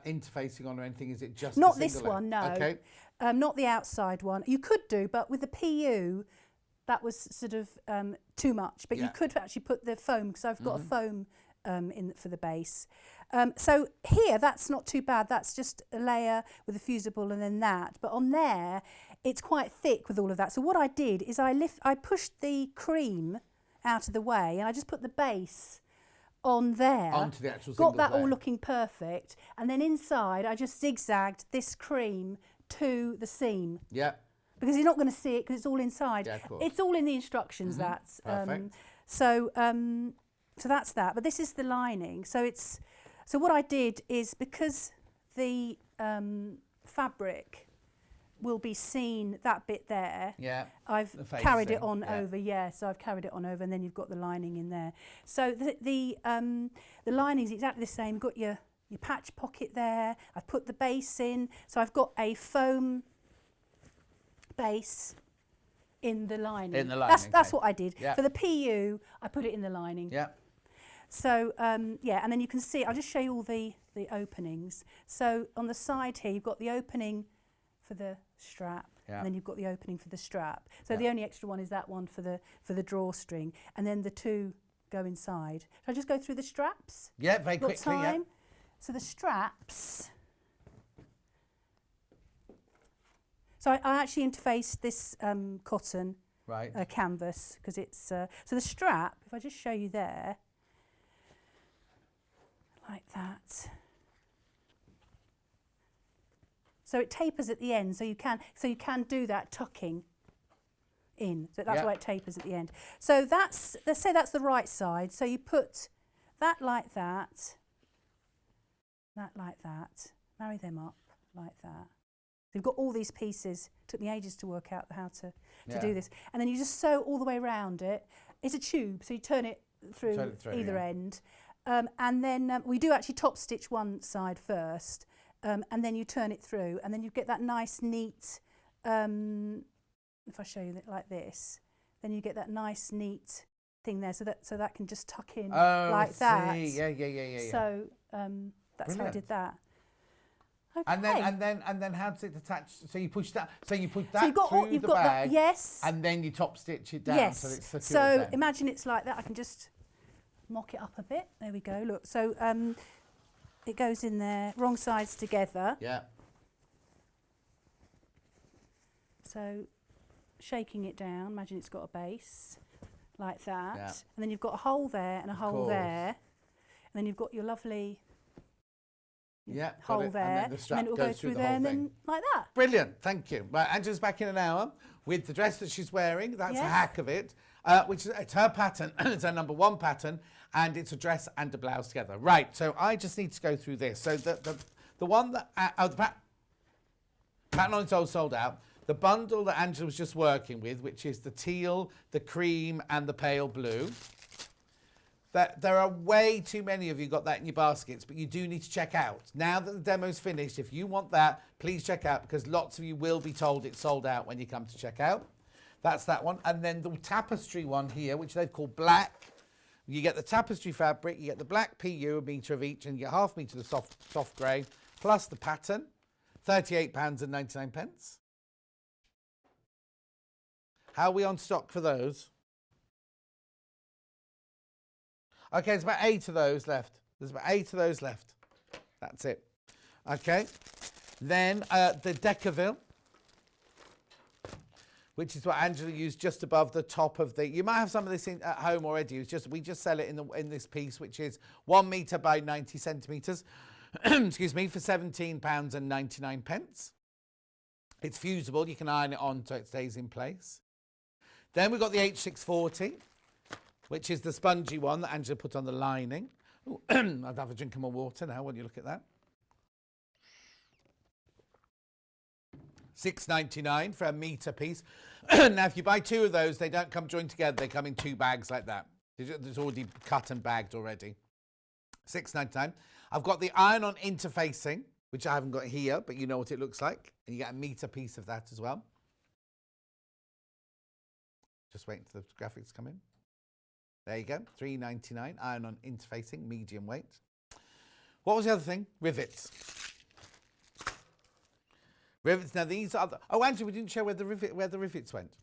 interfacing on or anything? Is it just not a this single one? No. Okay. Not the outside one. You could do, but with the PU, that was sort of too much. But you could actually put the foam, because I've got a foam in for the base. So here, that's not too bad. That's just a layer with a fusible and then that. But on there, it's quite thick with all of that. So what I did is I pushed the cream out of the way, and I just put the base on there, onto the actual got single that all layer. looking perfect, and then inside I just zigzagged this cream to the seam. Yeah. Because you're not going to see it because it's all inside. Yeah, of course. It's all in the instructions. That's Perfect. so that's that. But this is the lining. So what I did is, because the fabric will be seen, that bit there. Yeah. I've The face carried it thing, on over. Yeah, so I've carried it on over, and then you've got the lining in there. So the lining is exactly the same. You've got your patch pocket there. I've put the base in. So I've got a foam base in the lining. In the lining, That's okay. what I did. Yeah. For the PU, I put it in the lining. Yeah. So yeah, and then you can see, I'll just show you all the openings. So on the side here, you've got the opening for the strap, and then you've got the opening for the strap. So the only extra one is that one for the drawstring, and then the two go inside. Shall I just go through the straps? Yeah, very Got quickly. Yeah. time? So the straps. So I actually interfaced this cotton Right. canvas, because it's so the strap. If I just show you there, like that. So it tapers at the end, so you can do that tucking in. So that's why it tapers at the end. So let's say that's the right side. So you put that like that, marry them up like that. You've got all these pieces. Took me ages to work out how to do this. And then you just sew all the way around it. It's a tube, so you turn it through either end. And then we do actually top stitch one side first, and then you turn it through, and then you get that nice neat, if I show you it like this, then you get that nice neat thing there, so that can just tuck in like that. Yeah. So that's how I did that. Okay. And then how does it attach? So you push that. So you put that you've the got bag. that, yes. And then you top stitch it down. Yes. So it's secured So down. imagine it's like that. I can just mock it up a bit. There we go. Look. So it goes in there, wrong sides together. Yeah. So shaking it down. Imagine it's got a base like that. Yeah. And then you've got a hole there and a hole there. And then you've got your lovely hole there. And then it will go through there and then like that. Brilliant, thank you. Right, Angela's back in an hour with the dress that she's wearing. That's a hack of it, which is it's her pattern. It's her number 1 pattern, and it's a dress and a blouse together. Right, so I just need to go through this. So the one that the pattern on its own sold out. The bundle that Angela was just working with, which is the teal, the cream, and the pale blue. There are way too many of you got that in your baskets, but you do need to check out. Now that the demo's finished, if you want that, please check out, because lots of you will be told it's sold out when you come to check out. That's that one. And then the tapestry one here, which they've called black. You get the tapestry fabric, you get the black PU, a metre of each, and you get half metre of the soft grey, plus the pattern, £38.99. How are we on stock for those? Okay, there's about 8 of those left. That's it. Okay. Then the Decaville, which is what Angela used just above the top of the. You might have some of this at home already. We just sell it in this piece, which is 1 metre by 90 centimetres. Excuse me, for £17.99. It's fusible. You can iron it on so it stays in place. Then we've got the H640, which is the spongy one that Angela put on the lining. Ooh, I'd have a drink of my water now when you look at that. £6.99 for a metre piece. Now, if you buy 2 of those, they don't come joined together. They come in 2 bags like that. It's already cut and bagged already. £6.99. I've got the iron-on interfacing, which I haven't got here, but you know what it looks like. And you get a metre piece of that as well. Just waiting for the graphics to come in. There you go, £3.99, iron-on interfacing, medium weight. What was the other thing? Rivets. Rivets, now these are the... Oh, Andrew, we didn't show where the rivets went.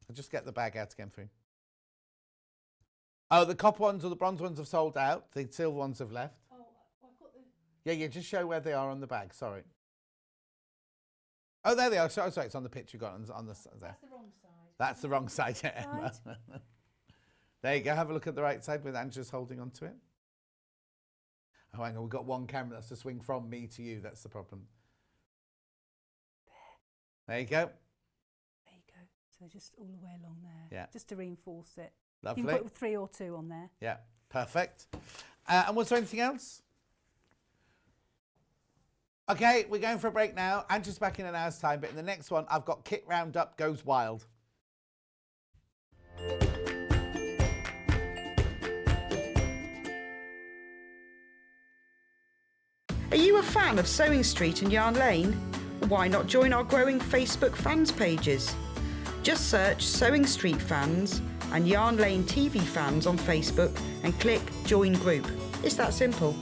I'll just get the bag out again for you. Oh, the copper ones or the bronze ones have sold out. The silver ones have left. Oh, I've got the... Yeah, just show where they are on the bag, sorry. Oh, there they are. Sorry, it's on the picture you got on the... There. That's the wrong side. That's the wrong side, yeah, Emma. Right. There you go. Have a look at the right side with Angela's holding on to it. Oh, hang on. We've got one camera that's to swing from me to you. That's the problem. There you go. There you go. So just all the way along there. Yeah. Just to reinforce it. Lovely. You can put 3 or 2 on there. Yeah. Perfect. And was there anything else? Okay, we're going for a break now. Angela's back in an hour's time, but in the next one, I've got Kit Roundup Goes Wild. Are you a fan of Sewing Street and Yarn Lane? Why not join our growing Facebook fans pages? Just search Sewing Street Fans and Yarn Lane TV Fans on Facebook and click Join Group. It's that simple.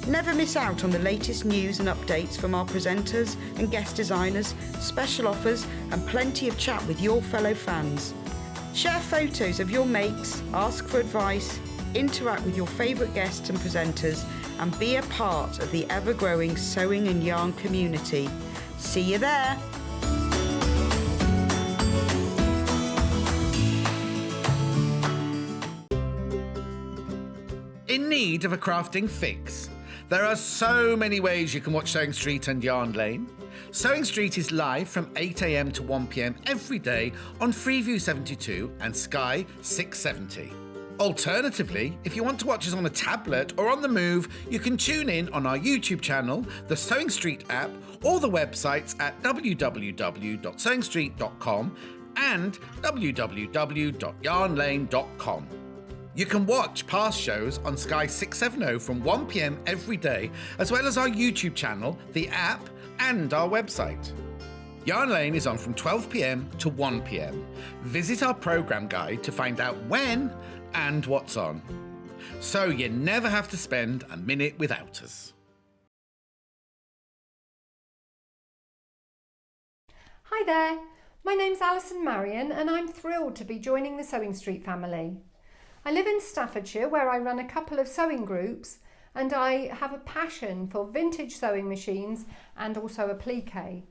Never miss out on the latest news and updates from our presenters and guest designers, special offers and plenty of chat with your fellow fans. Share photos of your makes, ask for advice, interact with your favourite guests and presenters and be a part of the ever-growing sewing and yarn community. See you there! In need of a crafting fix? There are so many ways you can watch Sewing Street and Yarn Lane. Sewing Street is live from 8 AM to 1 PM every day on Freeview 72 and Sky 670. Alternatively, if you want to watch us on a tablet or on the move, you can tune in on our YouTube channel, the Sewing Street app, or the websites at www.sewingstreet.com and www.yarnlane.com. You can watch past shows on Sky 670 from 1 PM every day, as well as our YouTube channel, the app, and our website. Yarn Lane is on from 12 PM to 1 PM. Visit our programme guide to find out when and what's on. So you never have to spend a minute without us. Hi there, my name's Alison Marion and I'm thrilled to be joining the Sewing Street family. I live in Staffordshire where I run a couple of sewing groups and I have a passion for vintage sewing machines and also applique.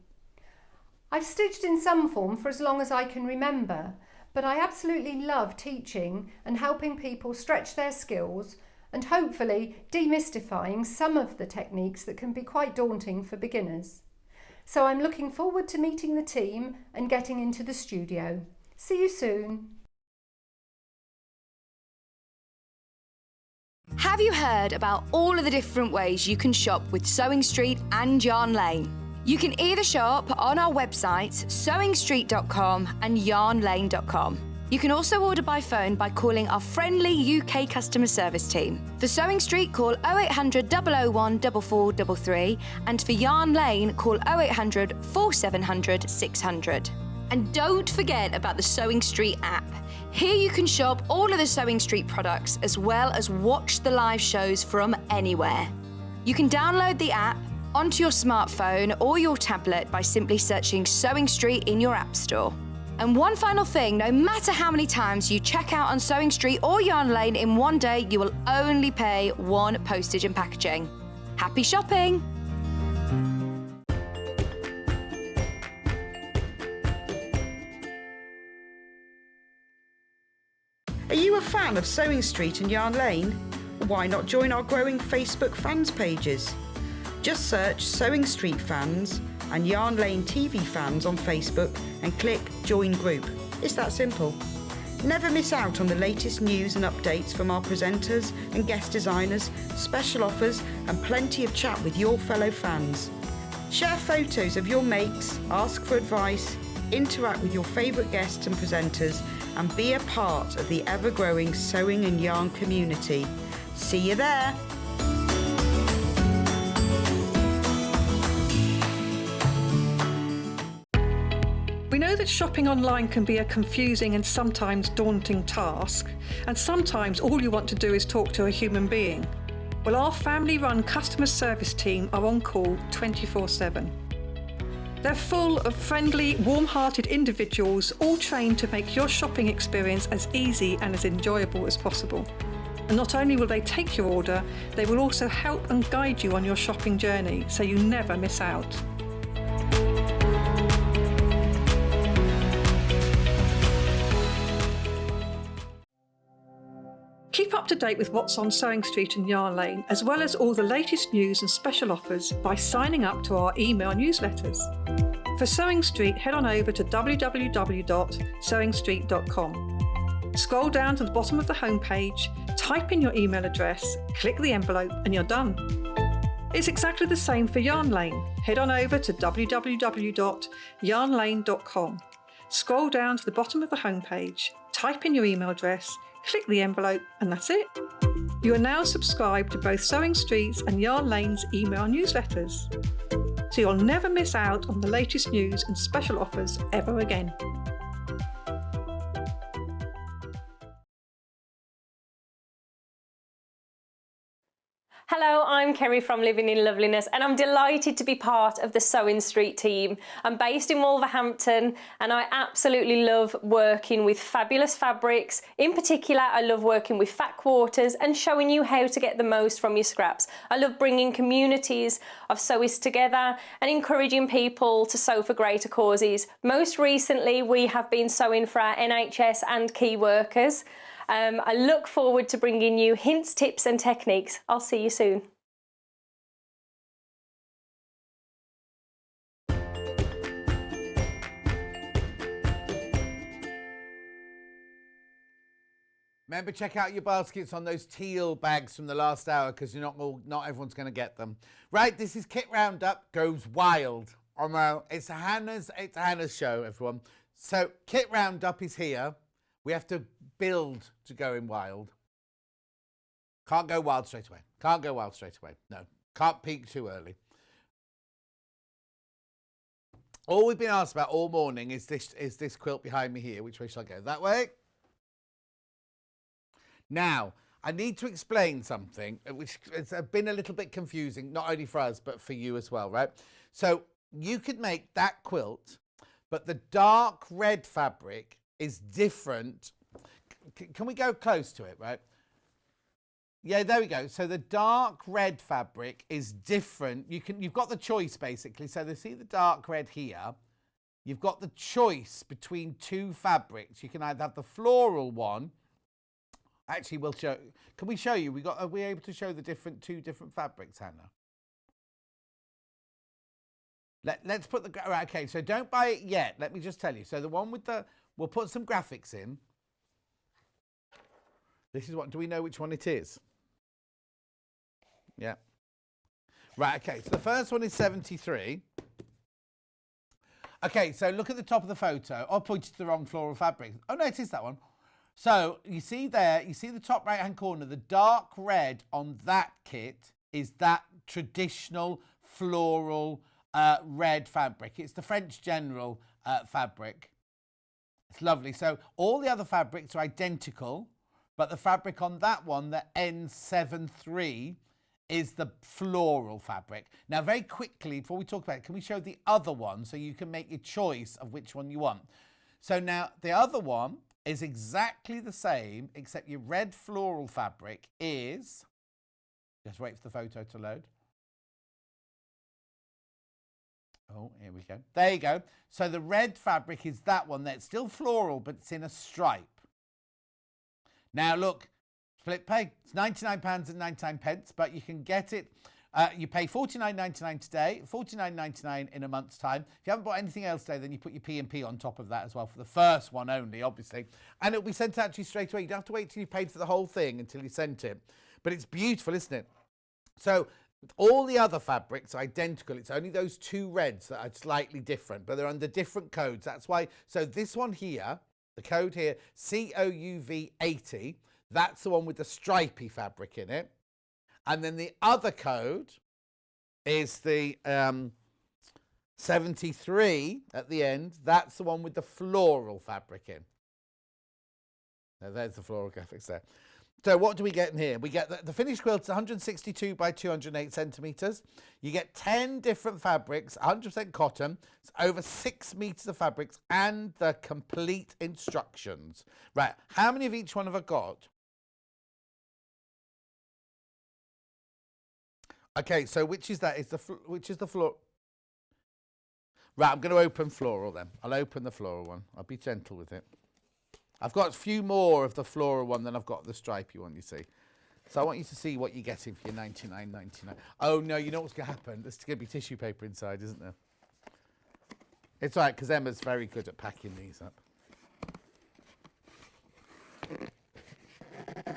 I've stitched in some form for as long as I can remember, but I absolutely love teaching and helping people stretch their skills and hopefully demystifying some of the techniques that can be quite daunting for beginners. So I'm looking forward to meeting the team and getting into the studio. See you soon. Have you heard about all of the different ways you can shop with Sewing Street and Yarn Lane? You can either shop on our websites, sewingstreet.com and yarnlane.com. You can also order by phone by calling our friendly UK customer service team. For Sewing Street, call 0800 001 4433 and for Yarn Lane, call 0800 4700 600. And don't forget about the Sewing Street app. Here you can shop all of the Sewing Street products as well as watch the live shows from anywhere. You can download the app onto your smartphone or your tablet by simply searching Sewing Street in your app store. And one final thing, no matter how many times you check out on Sewing Street or Yarn Lane in one day, you will only pay 1 postage and packaging. Happy shopping! Are you a fan of Sewing Street and Yarn Lane? Why not join our growing Facebook fans pages? Just search Sewing Street Fans and Yarn Lane TV Fans on Facebook and click Join Group. It's that simple. Never miss out on the latest news and updates from our presenters and guest designers, special offers and plenty of chat with your fellow fans. Share photos of your makes, ask for advice, interact with your favourite guests and presenters and be a part of the ever-growing sewing and yarn community. See you there! We know that shopping online can be a confusing and sometimes daunting task, and sometimes all you want to do is talk to a human being. Well, our family-run customer service team are on call 24/7. They're full of friendly, warm-hearted individuals, all trained to make your shopping experience as easy and as enjoyable as possible. And not only will they take your order, they will also help and guide you on your shopping journey, so you never miss out. Keep up to date with what's on Sewing Street and Yarn Lane, as well as all the latest news and special offers by signing up to our email newsletters. For Sewing Street, head on over to www.sewingstreet.com. Scroll down to the bottom of the homepage, type in your email address, click the envelope, and you're done. It's exactly the same for Yarn Lane. Head on over to www.yarnlane.com. Scroll down to the bottom of the homepage, type in your email address, click the envelope, and that's it. You are now subscribed to both Sewing Street's and Yarn Lane's email newsletters, so you'll never miss out on the latest news and special offers ever again. Hello, I'm Kerry from Living in Loveliness and I'm delighted to be part of the Sewing Street team. I'm based in Wolverhampton and I absolutely love working with fabulous fabrics. In particular, I love working with fat quarters and showing you how to get the most from your scraps. I love bringing communities of sewists together and encouraging people to sew for greater causes. Most recently, we have been sewing for our NHS and key workers. I look forward to bringing you hints, tips and techniques. I'll see you soon. Remember, check out your baskets on those teal bags from the last hour because not everyone's going to get them. Right, this is Kit Roundup Goes Wild. It's Hannah's show, everyone. So Kit Roundup is here. We have to build to going wild. Can't go wild straight away. Can't go wild straight away. No. Can't peak too early. All we've been asked about all morning is this quilt behind me here. Which way shall I go? That way? Now, I need to explain something, which has been a little bit confusing, not only for us, but for you as well, right? So you could make that quilt, but the dark red fabric is different. Can we go close to it, right? Yeah, there we go. So the dark red fabric is different. You've got the choice basically. So see the dark red here. You've got the choice between two fabrics. You can either have the floral one. Actually, we'll show. Can we show you? Are we able to show the two different fabrics, Hannah? Let's put the right. Okay, so don't buy it yet. Let me just tell you. So the one with we'll put some graphics in. This is what. Do we know which one it is? Yeah. Right. Okay. So the first one is 73. Okay. So look at the top of the photo. I pointed to the wrong floral fabric. Oh no, it is that one. So you see there, you see the top right hand corner, the dark red on that kit is that traditional floral red fabric. It's the French General fabric. It's lovely. So all the other fabrics are identical, but the fabric on that one, the N73, is the floral fabric. Now very quickly, before we talk about it, can we show the other one so you can make your choice of which one you want? So now the other one is exactly the same, except your red floral fabric is, just wait for the photo to load. Oh, here we go. There you go. So the red fabric is that one there. It's still floral, but it's in a stripe. Now look, split pay. It's £99.99, but you can get it. You pay $49.99 today, $49.99 in a month's time. If you haven't bought anything else today, then you put your P&P on top of that as well for the first one only, obviously. And it'll be sent out to you straight away. You don't have to wait till you paid for the whole thing until you sent it. But it's beautiful, isn't it? So all the other fabrics are identical. It's only those two reds that are slightly different, but they're under different codes. That's why. So this one here, the code here, COUV80, that's the one with the stripy fabric in it. And then the other code is the 73 at the end. That's the one with the floral fabric in. Now, there's the floral graphics there. So what do we get in here? We get the finished quilt is 162 by 208 centimetres. You get 10 different fabrics, 100% cotton. It's over 6 metres of fabrics and the complete instructions. Right, how many of each one have I got? Okay, so which is that? Which is the floor? Right, I'm going to open floral then. I'll open the floral one. I'll be gentle with it. I've got a few more of the floral one than I've got the stripy one, you see. So I want you to see what you're getting for your $99.99. Oh, no, you know what's going to happen? There's going to be tissue paper inside, isn't there? It's all right, because Emma's very good at packing these up.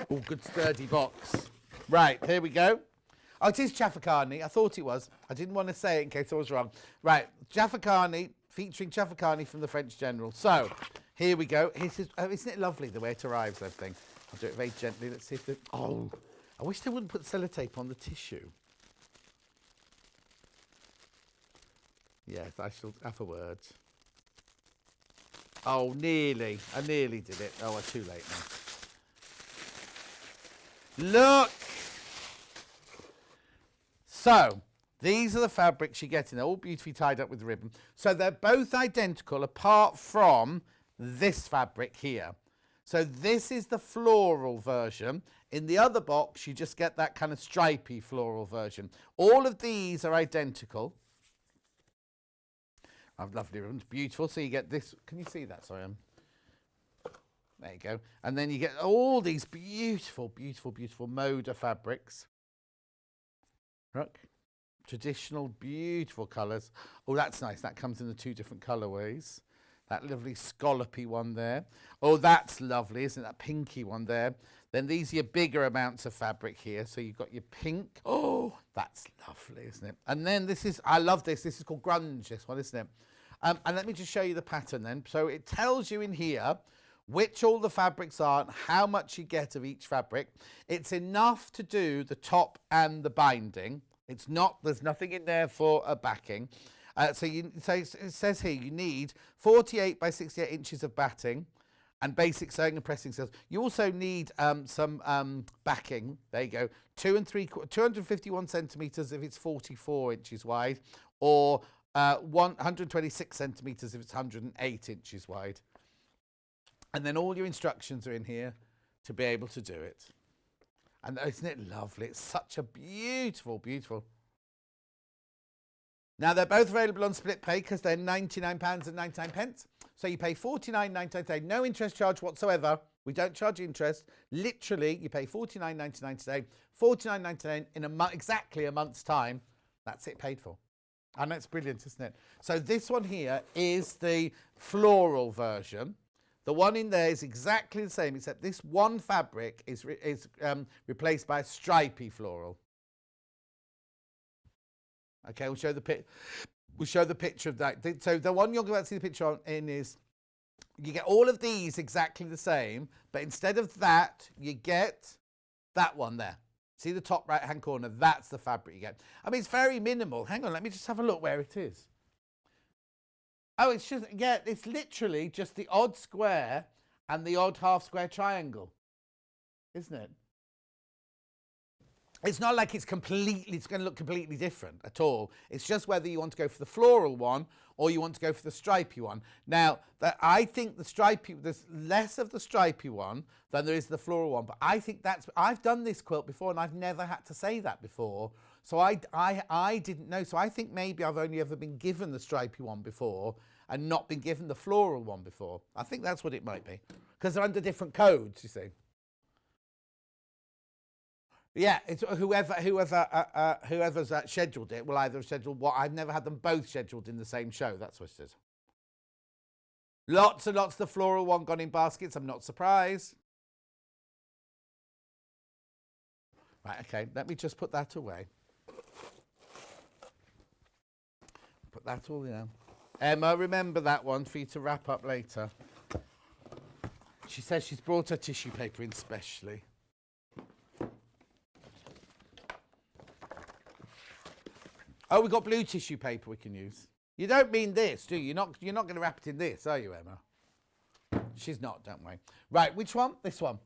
Oh, good sturdy box. Right, here we go. Oh, it is Chaffarcani. I thought it was. I didn't want to say it in case I was wrong. Right, Chaffarcani, featuring Chaffarcani from the French General. So, here we go. Isn't it lovely the way it arrives, everything? I'll do it very gently. Let's see if oh, I wish they wouldn't put sellotape on the tissue. Yes, I shall have a word. Oh, nearly. I nearly did it. Oh, I'm too late now. Look! So, these are the fabrics you're getting. They're all beautifully tied up with ribbon. So they're both identical apart from this fabric here. So this is the floral version. In the other box, you just get that kind of stripy floral version. All of these are identical. I've lovely ribbons, beautiful. So you get this. Can you see that? Sorry, there you go. And then you get all these beautiful, beautiful, beautiful Moda fabrics. Look, traditional, beautiful colours. Oh, that's nice. That comes in the two different colourways. That lovely scallopy one there. Oh, that's lovely, isn't it? That pinky one there. Then these are your bigger amounts of fabric here. So you've got your pink. Oh, that's lovely, isn't it? And then this is, I love this. This is called grunge, this one, isn't it? And let me just show you the pattern then. So it tells you in here which all the fabrics are and how much you get of each fabric. It's enough to do the top and the binding. It's not, there's nothing in there for a backing. So it says here you need 48 by 68 inches of batting and basic sewing and pressing skills. You also need some backing. There you go. 251 centimetres if it's 44 inches wide, or 126 centimetres if it's 108 inches wide. And then all your instructions are in here to be able to do it. And isn't it lovely? It's such a beautiful, beautiful. Now, they're both available on split pay because they're £99.99. So you pay £49.99 today. No interest charge whatsoever. We don't charge interest. Literally, you pay £49.99 today, £49.99 in exactly a month's time. That's it paid for. And that's brilliant, isn't it? So this one here is the floral version. The one in there is exactly the same, except this one fabric is replaced by a stripy floral. Okay, we'll show the picture of that. So the one you're going to see the picture in is, you get all of these exactly the same, but instead of that, you get that one there. See the top right-hand corner? That's the fabric you get. I mean, it's very minimal. Hang on, let me just have a look where it is. Oh, it's just, yeah, it's literally just the odd square and the odd half square triangle, isn't it? It's not like it's going to look completely different at all. It's just whether you want to go for the floral one or you want to go for the stripy one. Now, I think the stripy, there's less of the stripy one than there is the floral one, but I think I've done this quilt before and I've never had to say that before. So I didn't know. So I think maybe I've only ever been given the stripy one before and not been given the floral one before. I think that's what it might be, because they're under different codes, you see. Yeah, it's whoever's scheduled it will either have scheduled what. I've never had them both scheduled in the same show. That's what it is. Lots and lots of the floral one gone in baskets. I'm not surprised. Right, okay, let me just put that away. Put that all in. Emma, remember that one for you to wrap up later. She says she's brought her tissue paper in specially. Oh, we've got blue tissue paper we can use. You don't mean this, do you? You're not going to wrap it in this, are you, Emma? She's not, don't we? Right, which one? This one.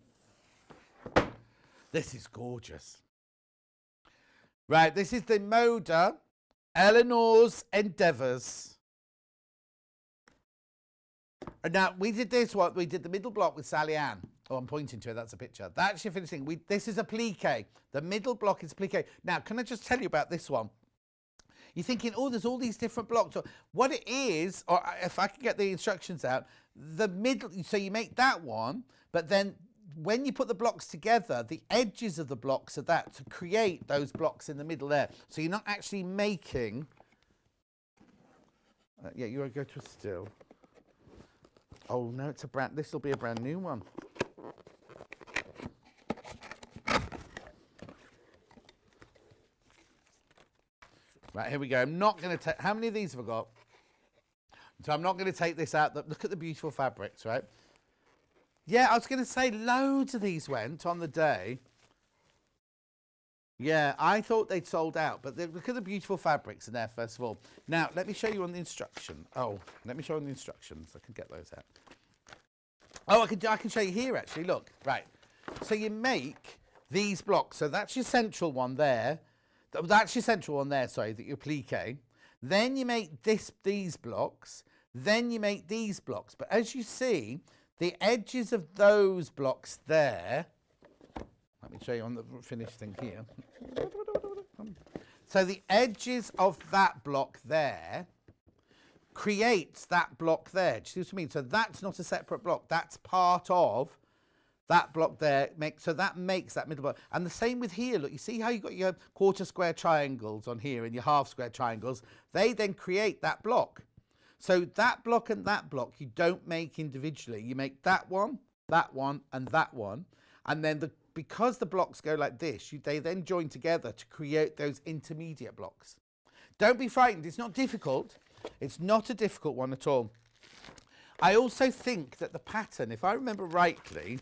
This is gorgeous. Right, this is the Moda Eleanor's Endeavours. And now, we did this one. We did the middle block with Sally Ann. Oh, I'm pointing to it. That's a picture. That's your finishing. This is a plique. The middle block is plique. Now, can I just tell you about this one? You're thinking, oh, there's all these different blocks. What it is, or if I can get the instructions out, the middle, so you make that one, but then when you put the blocks together, the edges of the blocks are that to create those blocks in the middle there. So you're not actually making, yeah, you want to go to a still. Oh, no, it's a brand, this will be a brand new one. Right, here we go. I'm not going to take... How many of these have I got? So I'm not going to take this out. Look at the beautiful fabrics, right? Yeah, I was going to say loads of these went on the day. Yeah, I thought they'd sold out, but look at the beautiful fabrics in there, first of all. Now, let me show you on the instruction. Oh, let me show you on the instructions. I can get those out. Oh, I can show you here, actually. Look, right. So you make these blocks. So that's your central one there. That's your central one there, sorry, that you plique. Then you make these blocks. Then you make these blocks. But as you see, the edges of those blocks there, let me show you on the finished thing here. So the edges of that block there creates that block there. Do you see what I mean? So that's not a separate block. That's part of that block there. So that makes that middle block. And the same with here. Look, you see how you've got your quarter square triangles on here and your half square triangles? They then create that block. So that block and that block you don't make individually. You make that one, and that one. And then because the blocks go like this, they then join together to create those intermediate blocks. Don't be frightened. It's not difficult. It's not a difficult one at all. I also think that the pattern, if I remember rightly,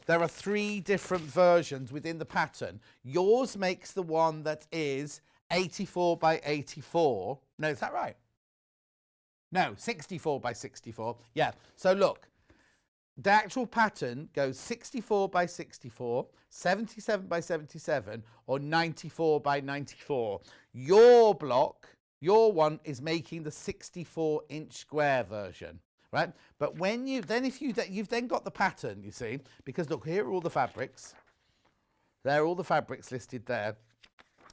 there are 3 different versions within the pattern. Yours makes the one that is 84 by 84. No, is that right? No, 64 by 64. Yeah. So look, the actual pattern goes 64 by 64, 77 by 77, or 94 by 94. Your block, your one, is making the 64-inch square version. Right, but when you've then got the pattern, you see, because look, here are all the fabrics. There are all the fabrics listed there.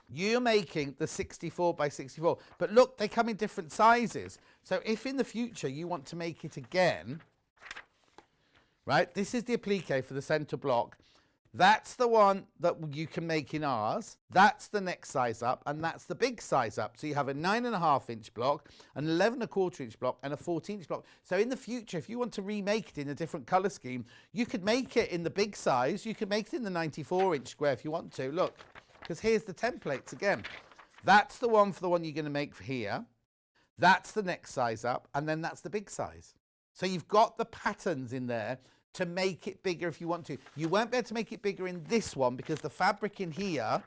You're making the 64 by 64, but look, they come in different sizes. So if in the future you want to make it again, right, this is the applique for the center block. That's the one that you can make in ours. That's the next size up, and that's the big size up. So you have a 9.5-inch block, an 11.25-inch block, and a 14-inch block. So in the future, if you want to remake it in a different color scheme, you could make it in the big size. You could make it in the 94-inch square if you want to. Look, because here's the templates again. That's the one for the one you're going to make for here. That's the next size up, and then that's the big size. So you've got the patterns in there to make it bigger if you want to. You won't be able to make it bigger in this one because the fabric in here...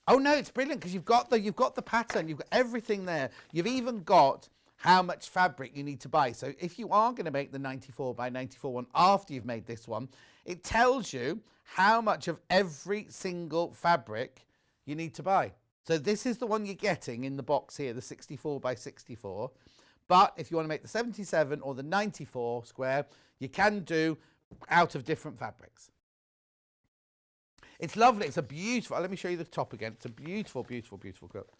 Oh no, it's brilliant because you've got the pattern, you've got everything there. You've even got how much fabric you need to buy. So if you are going to make the 94 by 94 one after you've made this one, it tells you how much of every single fabric you need to buy. So this is the one you're getting in the box here, the 64 by 64. But if you want to make the 77 or the 94 square, you can do out of different fabrics. It's lovely. It's a beautiful, let me show you the top again. It's a beautiful, beautiful, beautiful quilt.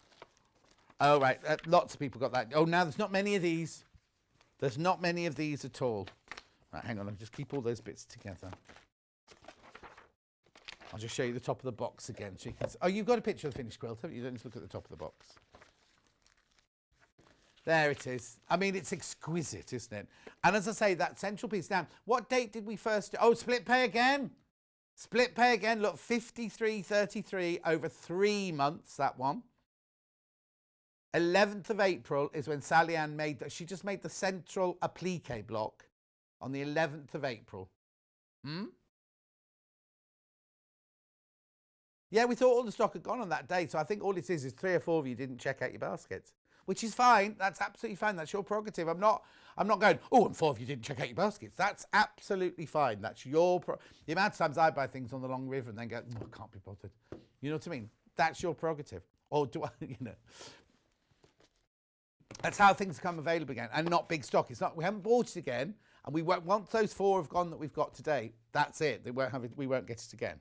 Oh, right. Lots of people got that. Oh, now there's not many of these. There's not many of these at all. Right, hang on. I'll just keep all those bits together. I'll just show you the top of the box again. So you can see. Oh, you've got a picture of the finished quilt, haven't you? Don't just look at the top of the box. There it is. I mean, it's exquisite, isn't it? And as I say, that central piece. Now, what date did we first do? Oh, split pay again. Split pay again. Look, 53.33 over 3 months, that one. 11th of April is when Sally Ann made that. She just made the central applique block on the 11th of April. Yeah, we thought all the stock had gone on that day. So I think all it is 3 or 4 of you didn't check out your baskets, which is fine. That's absolutely fine. That's your prerogative. I'm not going, oh, and 4 of you didn't check out your baskets. That's absolutely fine. That's your the amount of times I buy things on the long river and then go, oh, I can't be bothered. You know what I mean? That's your prerogative. Or do I, you know. That's how things come available again, and not big stock. It's not. We haven't bought it again, and we won't. Once those 4 have gone that we've got today, that's it. They won't have it. We won't get it again.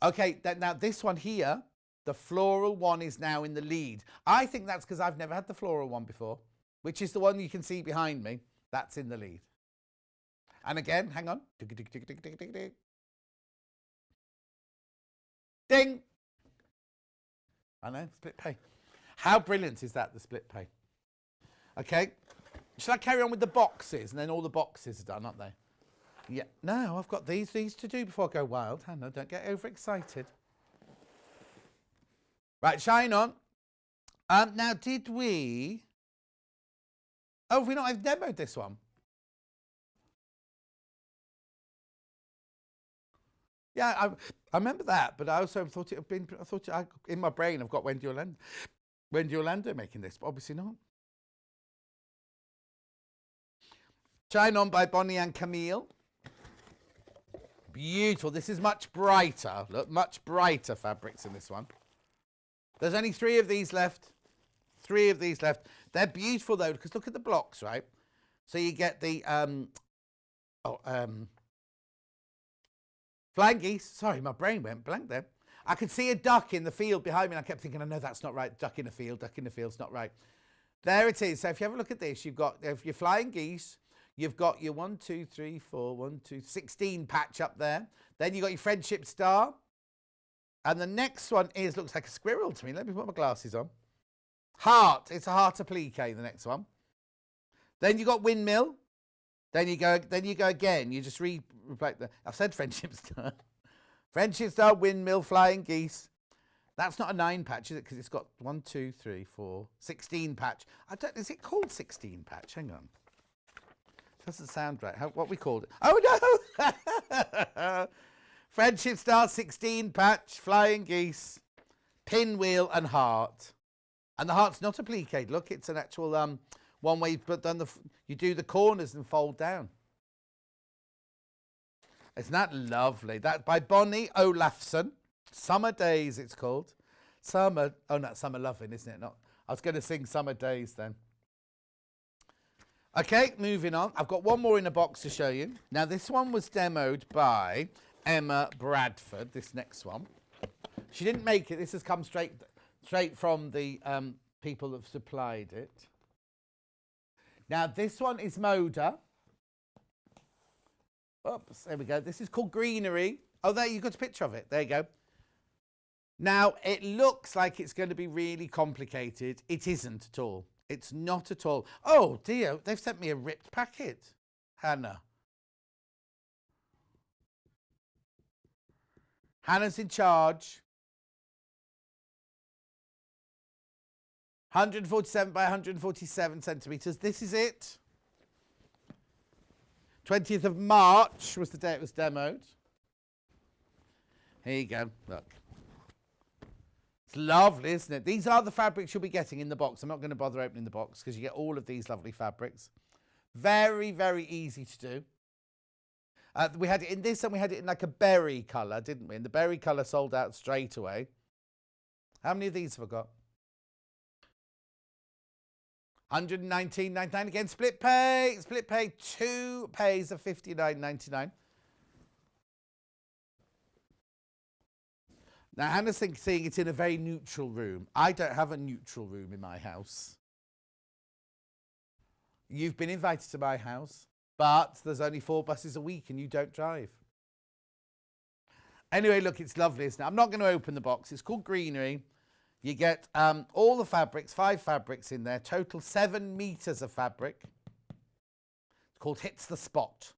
Okay. Now this one here, the floral one is now in the lead. I think that's because I've never had the floral one before, which is the one you can see behind me. That's in the lead. And again, hang on. Ding. I know, split pay. How brilliant is that, the split pay? Okay. Shall I carry on with the boxes? And then all the boxes are done, aren't they? Yeah. No, I've got these to do before I go wild. Hannah, don't get overexcited. Right, shine on. Now, did we... Oh, have we not? I've demoed this one. Yeah, I remember that, but I also thought it had been. In my brain I've got Wendy Orlando making this, but obviously not. Shine On by Bonnie and Camille. Beautiful. This is much brighter. Look, much brighter fabrics in this one. There's only 3 of these left. 3 of these left. They're beautiful though, because look at the blocks, right? So you get the flying geese. Sorry, my brain went blank there. I could see a duck in the field behind me, and I kept thinking, I know that's not right. Duck in the field's not right. There it is. So if you have a look at this, you've got, if you're flying geese, you've got your 1, 2, 3, 4, 16 patch up there. Then you've got your friendship star. And the next one looks like a squirrel to me. Let me put my glasses on. Heart. It's a heart applique, the next one. Then you got windmill. Then you go again. You just replay the. I've said friendship star. Friendship star, windmill, flying geese. That's not a 9 patch, is it? Because it's got 1, 2, 3, 4, 16 patch. Is it called 16 patch? Hang on. Doesn't sound right. What we called it? Oh no! Friendship star, 16 patch, flying geese, pinwheel, and heart. And the heart's not applique. Look, it's an actual one where you put down you do the corners and fold down. Isn't that lovely? That by Bonnie Olafsson. Summer Days, it's called. Summer. Oh, no, Summer Loving, isn't it? Not. I was going to sing Summer Days then. Okay, moving on. I've got one more in a box to show you. Now, this one was demoed by Emma Bradford. This next one. She didn't make it. This has come straight from the people that have supplied it. Now, this one is Moda. Oops, there we go. This is called Greenery. Oh, there, you got a picture of it. There you go. Now, it looks like it's going to be really complicated. It isn't at all. It's not at all. Oh, dear, they've sent me a ripped packet. Hannah. Hannah's in charge. 147 by 147 centimetres. This is it. 20th of March was the day it was demoed. Here you go. Look. It's lovely, isn't it? These are the fabrics you'll be getting in the box. I'm not going to bother opening the box because you get all of these lovely fabrics. Very, very easy to do. We had it in this and we had it in like a berry colour, didn't we? And the berry colour sold out straight away. How many of these have I got? 119.99 again. Split pay. 2 pays of 59.99. Now, Hannah's saying it's in a very neutral room. I don't have a neutral room in my house. You've been invited to my house, but there's only 4 buses a week and you don't drive. Anyway, look, it's lovely, isn't it? I'm not going to open the box. It's called Greenery. You get all the fabrics, 5 fabrics in there, total 7 meters of fabric. It's called Hits the Spot.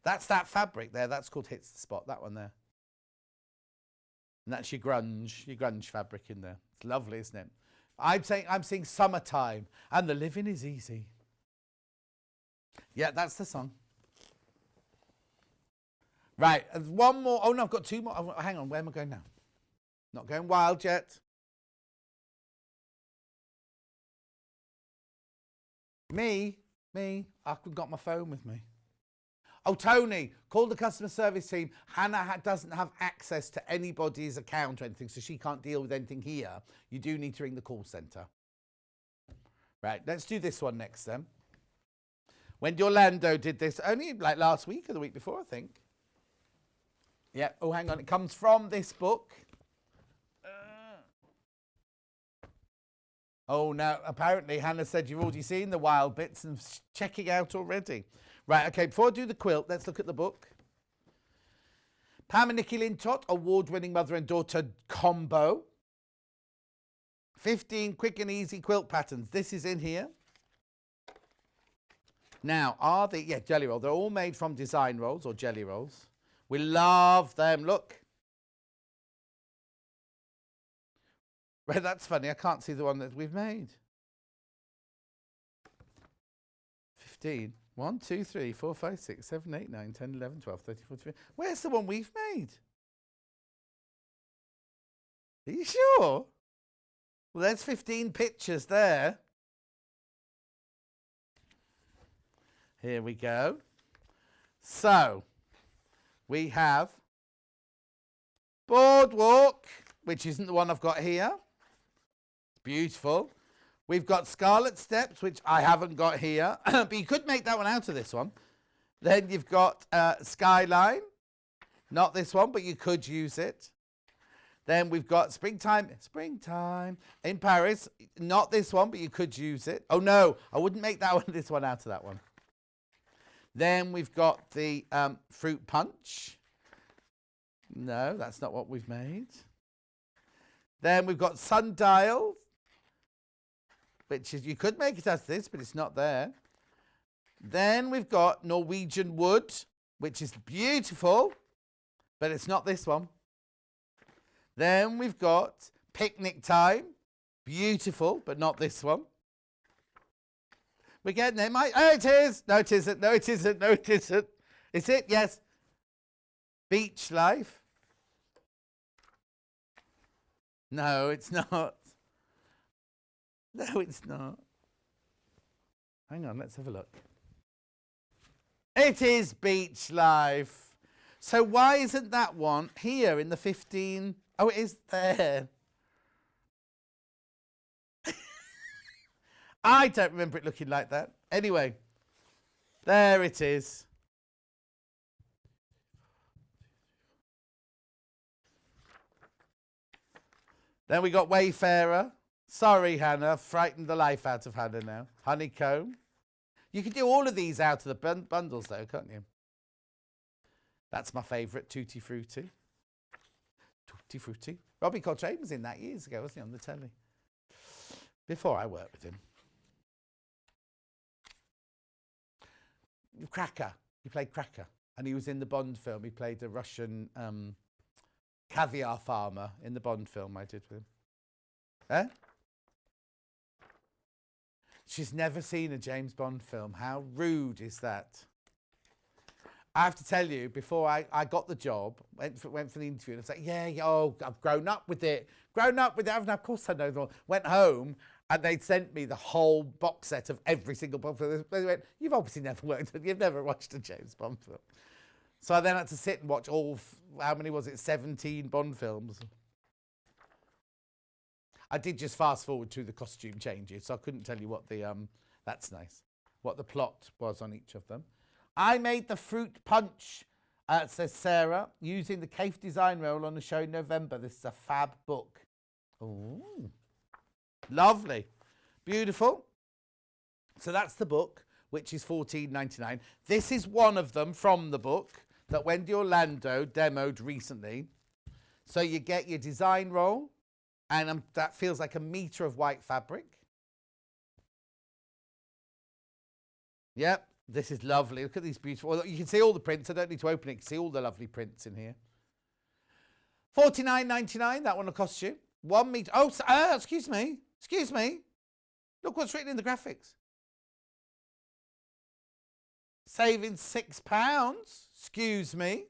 That's that fabric there. That's called Hits the Spot, that one there. And that's your grunge fabric in there. It's lovely, isn't it? I'm seeing summertime, and the living is easy. Yeah, that's the song. Right, and one more. Oh, no, I've got 2 more. Oh, hang on, where am I going now? Not going wild yet. Me, I've got my phone with me. Oh, Tony, call the customer service team. Hannah doesn't have access to anybody's account or anything, so she can't deal with anything here. You do need to ring the call centre. Right, let's do this one next then. Wendy Orlando did this only like last week or the week before, I think. Yeah, oh, hang on. It comes from this book. Oh, now, apparently Hannah said you've already seen the wild bits and checking out already. Right, okay, before I do the quilt, let's look at the book. Pam and Nikki Lintott, award-winning mother and daughter combo. 15 quick and easy quilt patterns. This is in here. Now, jelly roll. They're all made from design rolls or jelly rolls. We love them. Look. Right, that's funny. I can't see the one that we've made. 15. 1, 2, 3, 4, 5, 6, 7, 8, 9, 10, 11, 12, 13, 14, 15. Where's the one we've made? Are you sure? Well, there's 15 pictures there. Here we go. So, we have Boardwalk, which isn't the one I've got here. Beautiful. We've got Scarlet Steps, which I haven't got here, but you could make that one out of this one. Then you've got Skyline, not this one, but you could use it. Then we've got Springtime in Paris, not this one, but you could use it. Oh no, I wouldn't make that one, this one out of that one. Then we've got the Fruit Punch. No, that's not what we've made. Then we've got Sundial, which is, you could make it as this, but it's not there. Then we've got Norwegian Wood, which is beautiful, but it's not this one. Then we've got Picnic Time, beautiful, but not this one. We're getting there. Oh, it is. No, it isn't. No, it isn't. No, it isn't. Is it? Yes. Beach Life. No, it's not. No, it's not. Hang on, let's have a look. It is Beach Life. So why isn't that one here in the 15? Oh, it is there. I don't remember it looking like that. Anyway, there it is. Then we got Wayfarer. Sorry, Hannah. Frightened the life out of Hannah now. Honeycomb. You can do all of these out of the bundles, though, can't you? That's my favourite, Tutti Frutti. Tutti Frutti. Robbie Coltrane was in that years ago, wasn't he, on the telly? Before I worked with him. Cracker. He played Cracker. And he was in the Bond film. He played a Russian caviar farmer in the Bond film I did with him. Eh? She's never seen a James Bond film. How rude is that? I have to tell you, before I got the job, went for the interview, and I was like, yeah, oh, I've grown up with it. Grown up with it. Of course I know them all. Went home, and they'd sent me the whole box set of every single Bond film. They went, you've obviously you've never watched a James Bond film. So I then had to sit and watch all, how many was it, 17 Bond films. I did just fast forward to the costume changes, so I couldn't tell you what the, that's nice, what the plot was on each of them. I made the Fruit Punch It says Sarah, using the Cave design roll on the show in November. This is a fab book. Ooh. Lovely. Beautiful. So that's the book, which is $14.99. This is one of them from the book that Wendy Orlando demoed recently. So you get your design roll, and that feels like a metre of white fabric. Yep, this is lovely. Look at these beautiful. You can see all the prints. I don't need to open it. You can see all the lovely prints in here. $49.99. That one will cost you 1 metre. Oh, excuse me. Excuse me. Look what's written in the graphics. Saving £6. Excuse me.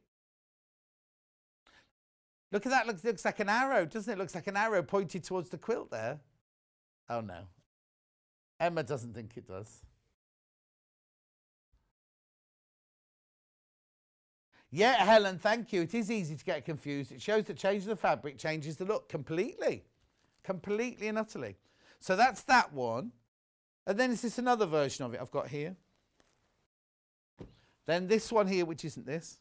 Look at that. Looks like an arrow, doesn't it? Looks like an arrow pointed towards the quilt there. Oh, no. Emma doesn't think it does. Yeah, Helen, thank you. It is easy to get confused. It shows that changing the fabric changes the look completely. Completely and utterly. So that's that one. And then is this another version of it I've got here? Then this one here, which isn't this.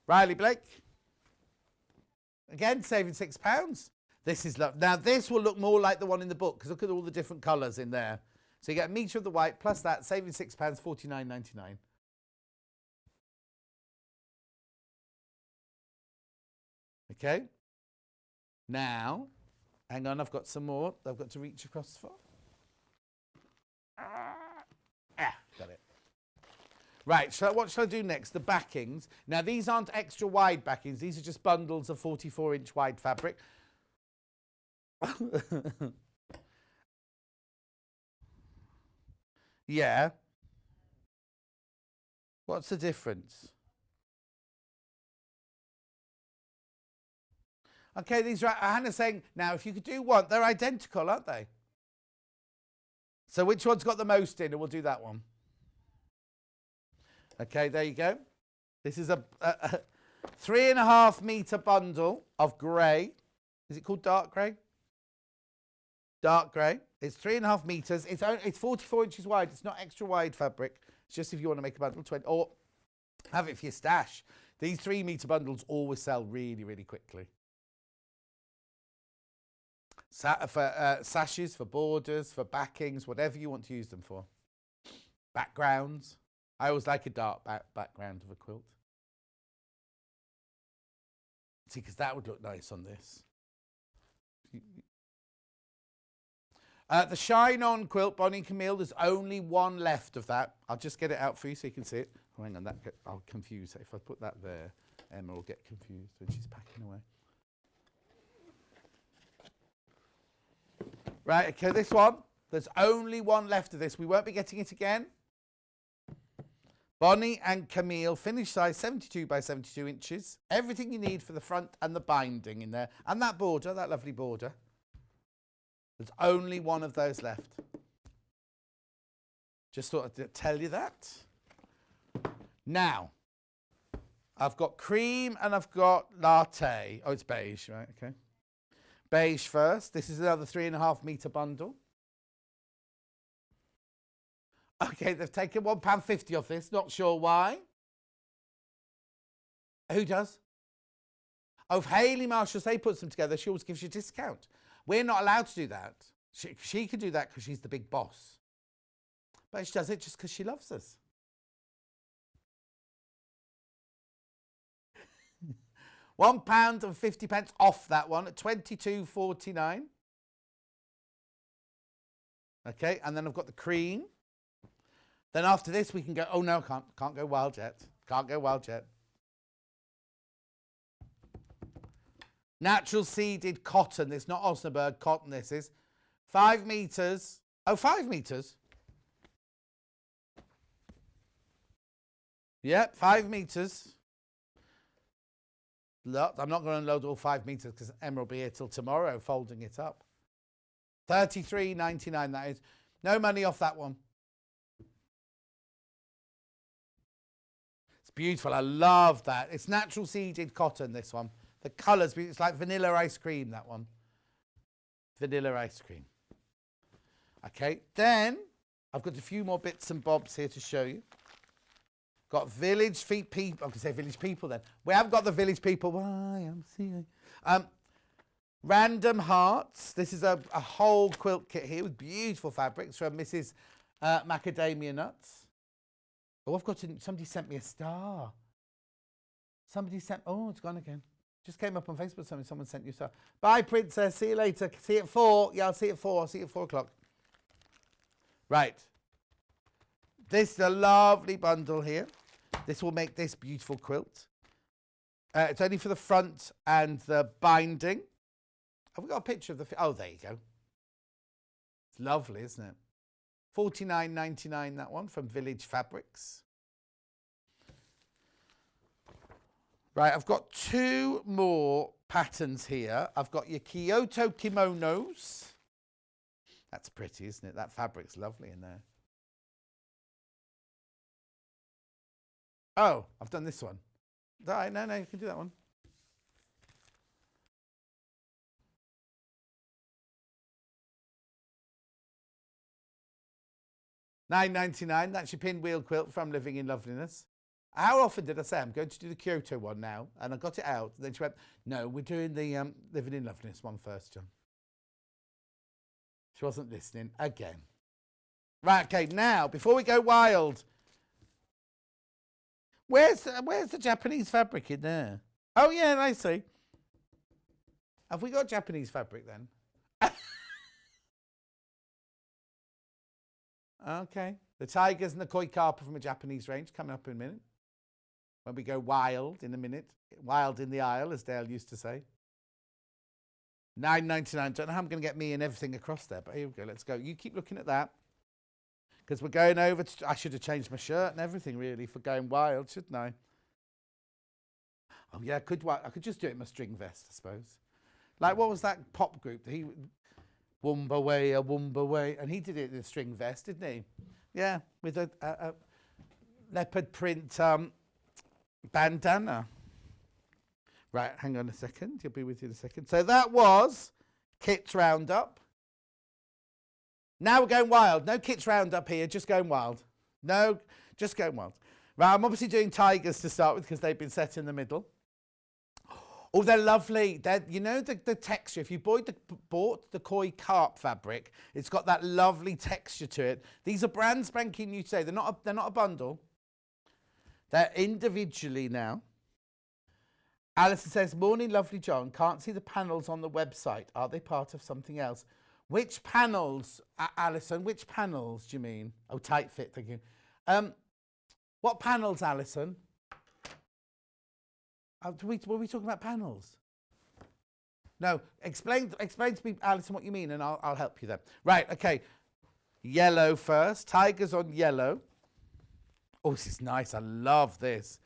Riley Blake. Again, saving £6. This is lovely. Now, this will look more like the one in the book, because look at all the different colours in there. So you get a metre of the white, plus that, saving £6, $49.99. Okay. Now, hang on, I've got some more I've got to reach across for. Got it. Right, what shall I do next? The backings. Now, these aren't extra wide backings. These are just bundles of 44-inch wide fabric. Yeah. What's the difference? Okay, these are Hannah's saying, now, if you could do one, they're identical, aren't they? So which one's got the most in? And we'll do that one. Okay, there you go. This is a 3.5 metre bundle of grey. Is it called dark grey? Dark grey. It's 3.5 metres. It's 44 inches wide. It's not extra wide fabric. It's just if you want to make a bundle 20 or have it for your stash. These 3 metre bundles always sell really, really quickly. For sashes, for borders, for backings, whatever you want to use them for. Backgrounds. I always like a dark background of a quilt. See, because that would look nice on this. The Shine On quilt, Bonnie and Camille, there's only one left of that. I'll just get it out for you so you can see it. Oh, hang on, I'll confuse it. If I put that there, Emma will get confused when she's packing away. Right, okay, this one. There's only one left of this. We won't be getting it again. Bonnie and Camille, finished size 72 by 72 inches. Everything you need for the front and the binding in there. And that border, that lovely border. There's only one of those left. Just thought I'd tell you that. Now, I've got cream and I've got latte. Oh, it's beige, right, okay. Beige first. This is another 3.5 metre bundle. Okay, they've taken £1.50 off this. Not sure why. Who does? Oh, if Hayley Marshall Say puts them together, she always gives you a discount. We're not allowed to do that. She can do that because she's the big boss. But she does it just because she loves us. £1.50 off that one at $22.49. Okay, and then I've got the cream. Then after this we can go, oh no, can't go wild yet. Can't go wild yet. Natural seeded cotton. This is not Osnaburg cotton, this is. 5 metres. Oh, 5 metres. Yep, 5 metres. Look, I'm not going to unload all 5 metres because Emma will be here till tomorrow folding it up. $33.99 that is. No money off that one. It's beautiful. I love that. It's natural seeded cotton, this one. The colours, it's like vanilla ice cream, that one. Vanilla ice cream. Okay, then I've got a few more bits and bobs here to show you. Got village feet people. I can say village people then. We haven't got the village people. YMCA. Random hearts. This is a whole quilt kit here with beautiful fabrics from Mrs. Macadamia Nuts. Oh, I've got somebody sent me a star. Somebody sent, oh, it's gone again. Just came up on Facebook, someone sent you a star. Bye, Princess. See you later. See you at 4. Yeah, I'll see you at 4. I'll see you at 4 o'clock. Right. This is a lovely bundle here. This will make this beautiful quilt. It's only for the front and the binding. Have we got a picture of the... Oh, there you go. It's lovely, isn't it? $49.99, that one, from Village Fabrics. Right, I've got 2 more patterns here. I've got your Kyoto kimonos. That's pretty, isn't it? That fabric's lovely in there. Oh, I've done this one. No, you can do that one. $9.99. That's your pinwheel quilt from Living in Loveliness. How often did I say I'm going to do the Kyoto one now? And I got it out. And then she went, no, we're doing the Living in Loveliness one first, John. She wasn't listening again. Right, okay, now, before we go wild, where's the Japanese fabric in there? Oh, yeah, I see. Have we got Japanese fabric then? Okay. The tigers and the koi carper from a Japanese range coming up in a minute. When we go wild in a minute. Wild in the aisle, as Dale used to say. $9.99. Don't know how I'm going to get me and everything across there, but here we go. Let's go. You keep looking at that. Because we're going over to... I should have changed my shirt and everything, really, for going wild, shouldn't I? Oh, yeah, I could just do it in my string vest, I suppose. Like, what was that pop group? Woomba way, and he did it in a string vest, didn't he? Yeah, with a leopard print bandana. Right, hang on a second. He'll be with you in a second. So that was Kit's Roundup. Now we're going wild. No Kit's Roundup here, just going wild. No, just going wild. Right, I'm obviously doing tigers to start with because they've been set in the middle. Oh, they're lovely. You know the texture. If you bought the koi carp fabric, it's got that lovely texture to it. These are brand spanking new today. They're not a bundle. They're individually now. Alison says, morning, lovely John. Can't see the panels on the website. Are they part of something else? Which panels, Alison? Which panels do you mean? Oh, tight fit, thank you. What panels, Alison? Were we talking about panels? No, explain to me, Alison, what you mean, and I'll help you there. Right, okay. Yellow first. Tigers on yellow. Oh, this is nice. I love this.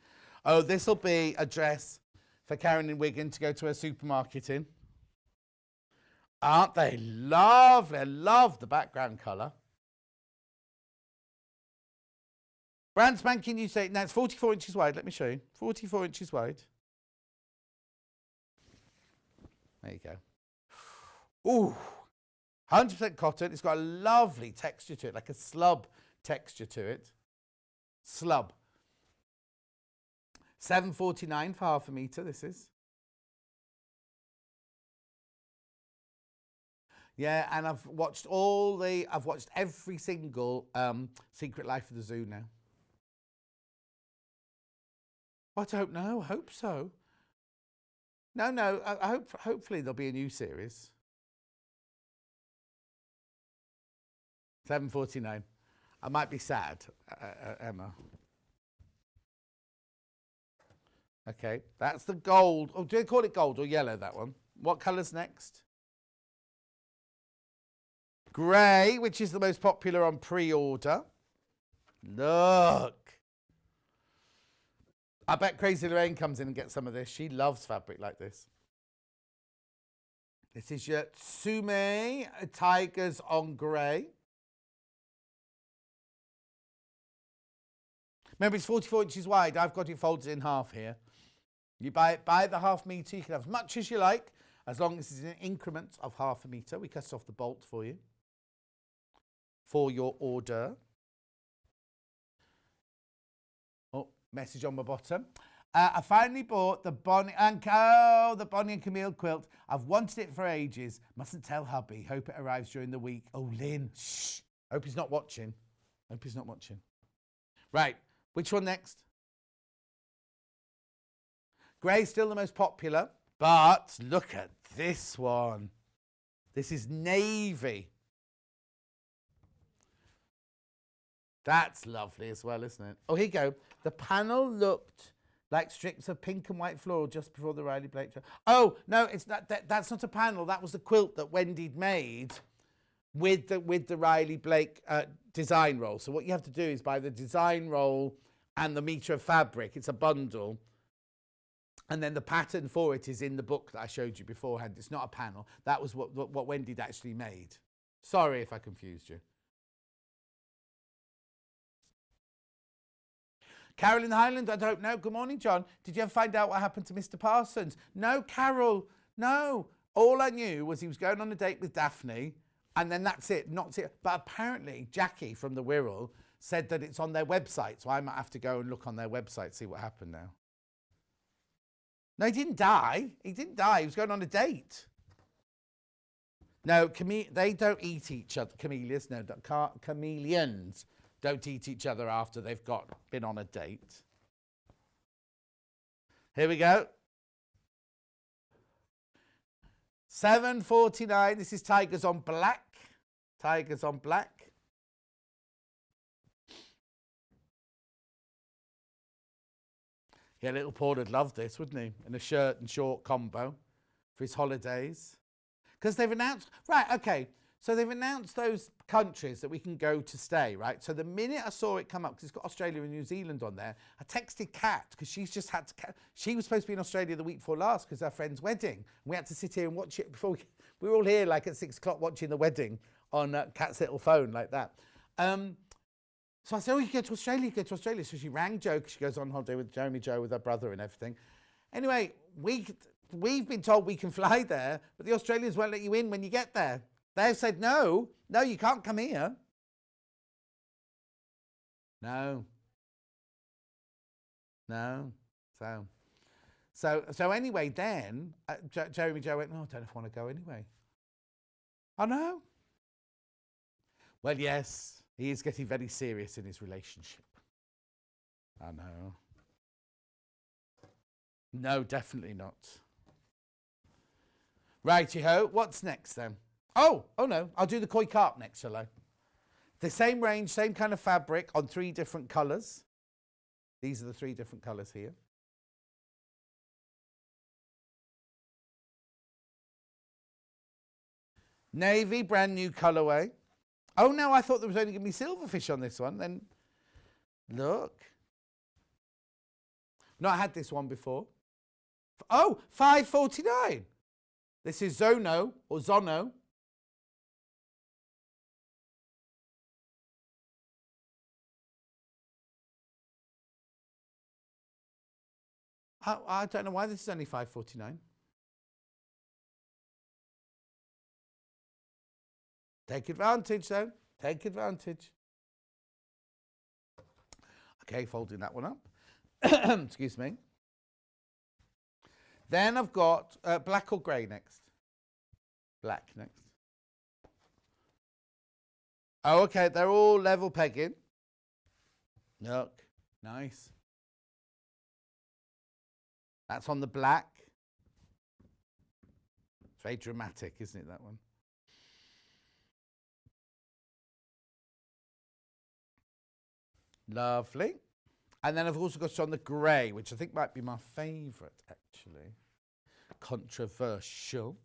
Oh, this will be a dress for Karen in Wigan to go to her supermarket in. Aren't they lovely? I love the background colour. Brand spanking new say, now it's 44 inches wide. Let me show you. 44 inches wide. There you go. Ooh, 100% cotton. It's got a lovely texture to it, like a slub texture to it. Slub. $7.49 for half a metre, this is. Yeah, and I've watched every single Secret Life of the Zoo now. I don't know. I hope so. No. Hopefully there'll be a new series. $7.49. I might be sad, Emma. Okay, that's the gold. Oh, do they call it gold or yellow, that one? What colour's next? Grey, which is the most popular on pre-order. Look. I bet Crazy Lorraine comes in and gets some of this. She loves fabric like this. This is your Tsume Tigers on grey. Remember, it's 44 inches wide. I've got it folded in half here. You buy the half metre. You can have as much as you like, as long as it's in increments of half a metre. We cut off the bolt for you for your order. Oh, message on my bottom. I finally bought the Bonnie and Camille quilt. I've wanted it for ages. Mustn't tell hubby. Hope it arrives during the week. Oh, Lynn, shh. Hope he's not watching. Hope he's not watching. Right, which one next? Grey's still the most popular, but look at this one. This is navy. That's lovely as well, isn't it? Oh, here you go. The panel looked like strips of pink and white floral just before the Riley Blake. Oh, no, it's not, that's not a panel. That was the quilt that Wendy'd made with the Riley Blake design roll. So what you have to do is buy the design roll and the metre of fabric. It's a bundle. And then the pattern for it is in the book that I showed you beforehand. It's not a panel. That was what Wendy'd actually made. Sorry if I confused you. Carol in the Highlands, I don't know. Good morning, John. Did you ever find out what happened to Mr. Parsons? No, Carol, no. All I knew was he was going on a date with Daphne, and then that's it, not it. But apparently, Jackie from the Wirral said that it's on their website, so I might have to go and look on their website, see what happened now. No, he didn't die. He didn't die. He was going on a date. No, they don't eat each other. Chameleons, no, chameleons don't eat each other after they've been on a date. Here we go. 7.49. This is Tigers on Black. Tigers on Black. Yeah, little Paul would love this, wouldn't he? In a shirt and short combo for his holidays. Because they've announced, right, okay, so they've announced those countries that we can go to stay, right? So the minute I saw it come up, because it's got Australia and New Zealand on there, I texted Kat, because she's just had to, she was supposed to be in Australia the week before last because her friend's wedding. We had to sit here and watch it before we were all here like at 6 o'clock watching the wedding on Kat's little phone like that. So I said, oh, you go to Australia, you go to Australia. So she rang Jo, because she goes on holiday with Jeremy Jo with her brother and everything. Anyway, we've been told we can fly there, but the Australians won't let you in when you get there. They've said, no, you can't come here. No. So anyway, then Jeremy Jo went, oh, I don't know if I want to go anyway. Oh, no. Well, yes, he is getting very serious in his relationship. I know. No, definitely not. Righty-ho, what's next then? Oh no, I'll do the koi carp next, shall I? The same range, same kind of fabric on 3 different colours. These are the 3 different colours here. Navy, brand new colourway. Oh no, I thought there was only going to be silverfish on this one. Then look. Not had this one before. Oh, $5.49. This is Zono or Zono. I don't know why this is only $5.49. Take advantage, though. Take advantage. Okay, folding that one up. Excuse me. Then I've got black or grey next. Black next. Oh, okay, they're all level pegging. Look, nice. That's on the black. It's very dramatic, isn't it, that one? Lovely. And then I've also got on the grey, which I think might be my favourite, actually. Controversial.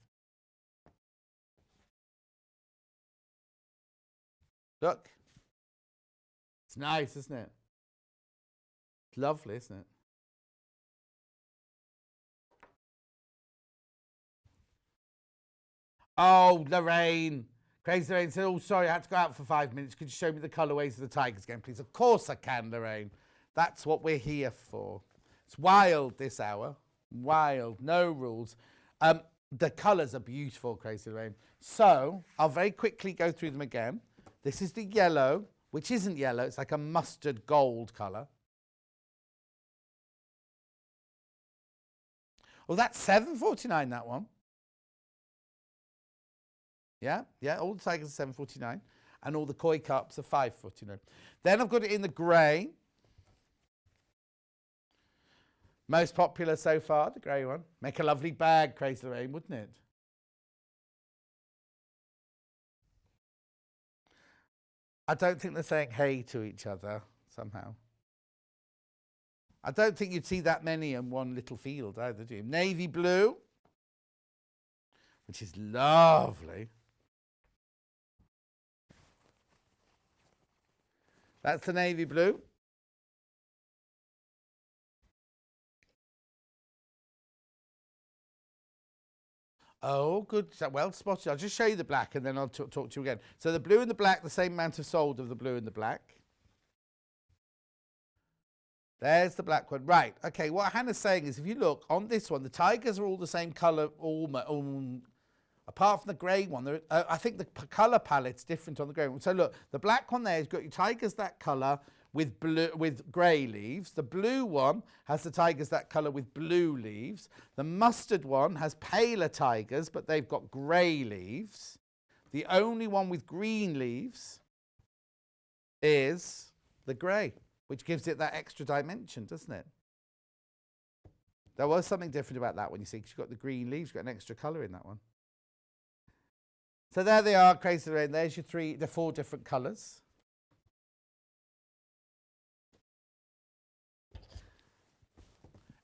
Look. It's nice, isn't it? It's lovely, isn't it? Oh, Lorraine. Crazy Lorraine said, oh, sorry, I had to go out for 5 minutes. Could you show me the colourways of the Tigers again, please? Of course I can, Lorraine. That's what we're here for. It's wild this hour. Wild. No rules. The colours are beautiful, Crazy Lorraine. So I'll very quickly go through them again. This is the yellow, which isn't yellow. It's like a mustard gold colour. Oh, that's £7.49, that one. Yeah, all the tigers are £7.49. And all the koi cups are £5.49. Then I've got it in the grey. Most popular so far, the grey one. Make a lovely bag, Crazy Lorraine, wouldn't it? I don't think they're saying hey to each other somehow. I don't think you'd see that many in one little field either, do you? Navy blue, which is lovely. That's the navy blue. Oh, good. Well spotted. I'll just show you the black and then I'll talk to you again. So the blue and the black, the same amount of sold of the blue and the black. There's the black one. Right. Okay, what Hannah's saying is if you look on this one, the tigers are all the same colour, apart from the grey one. I think the colour palette's different on the grey one. So look, the black one there has got your tigers that colour with grey leaves. The blue one has the tigers that colour with blue leaves. The mustard one has paler tigers, but they've got grey leaves. The only one with green leaves is the grey, which gives it that extra dimension, doesn't it? There was something different about that one, you see, because you've got the green leaves, you've got an extra colour in that one. So there they are, Crazy Lorraine. There's your the 4 different colours.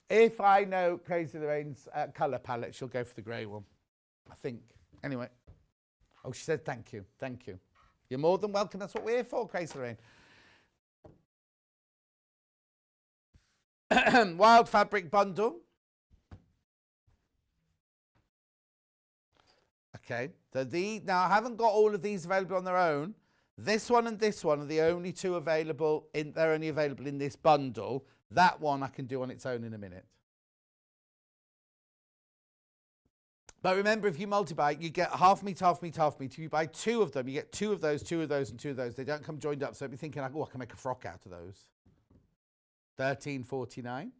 If I know Crazy Lorraine's colour palette, she'll go for the grey one, I think. Anyway. Oh, she said thank you. Thank you. You're more than welcome. That's what we're here for, Crazy Lorraine. Wild fabric bundle. Okay. So now I haven't got all of these available on their own. This one and this one are the only 2 available. They're only available in this bundle. That one I can do on its own in a minute. But remember, if you multi-buy, you get half meter, half meter, half meter. You buy 2 of them, you get 2 of those, 2 of those, and 2 of those. They don't come joined up. So be thinking, like, oh, I can make a frock out of those. $13.49.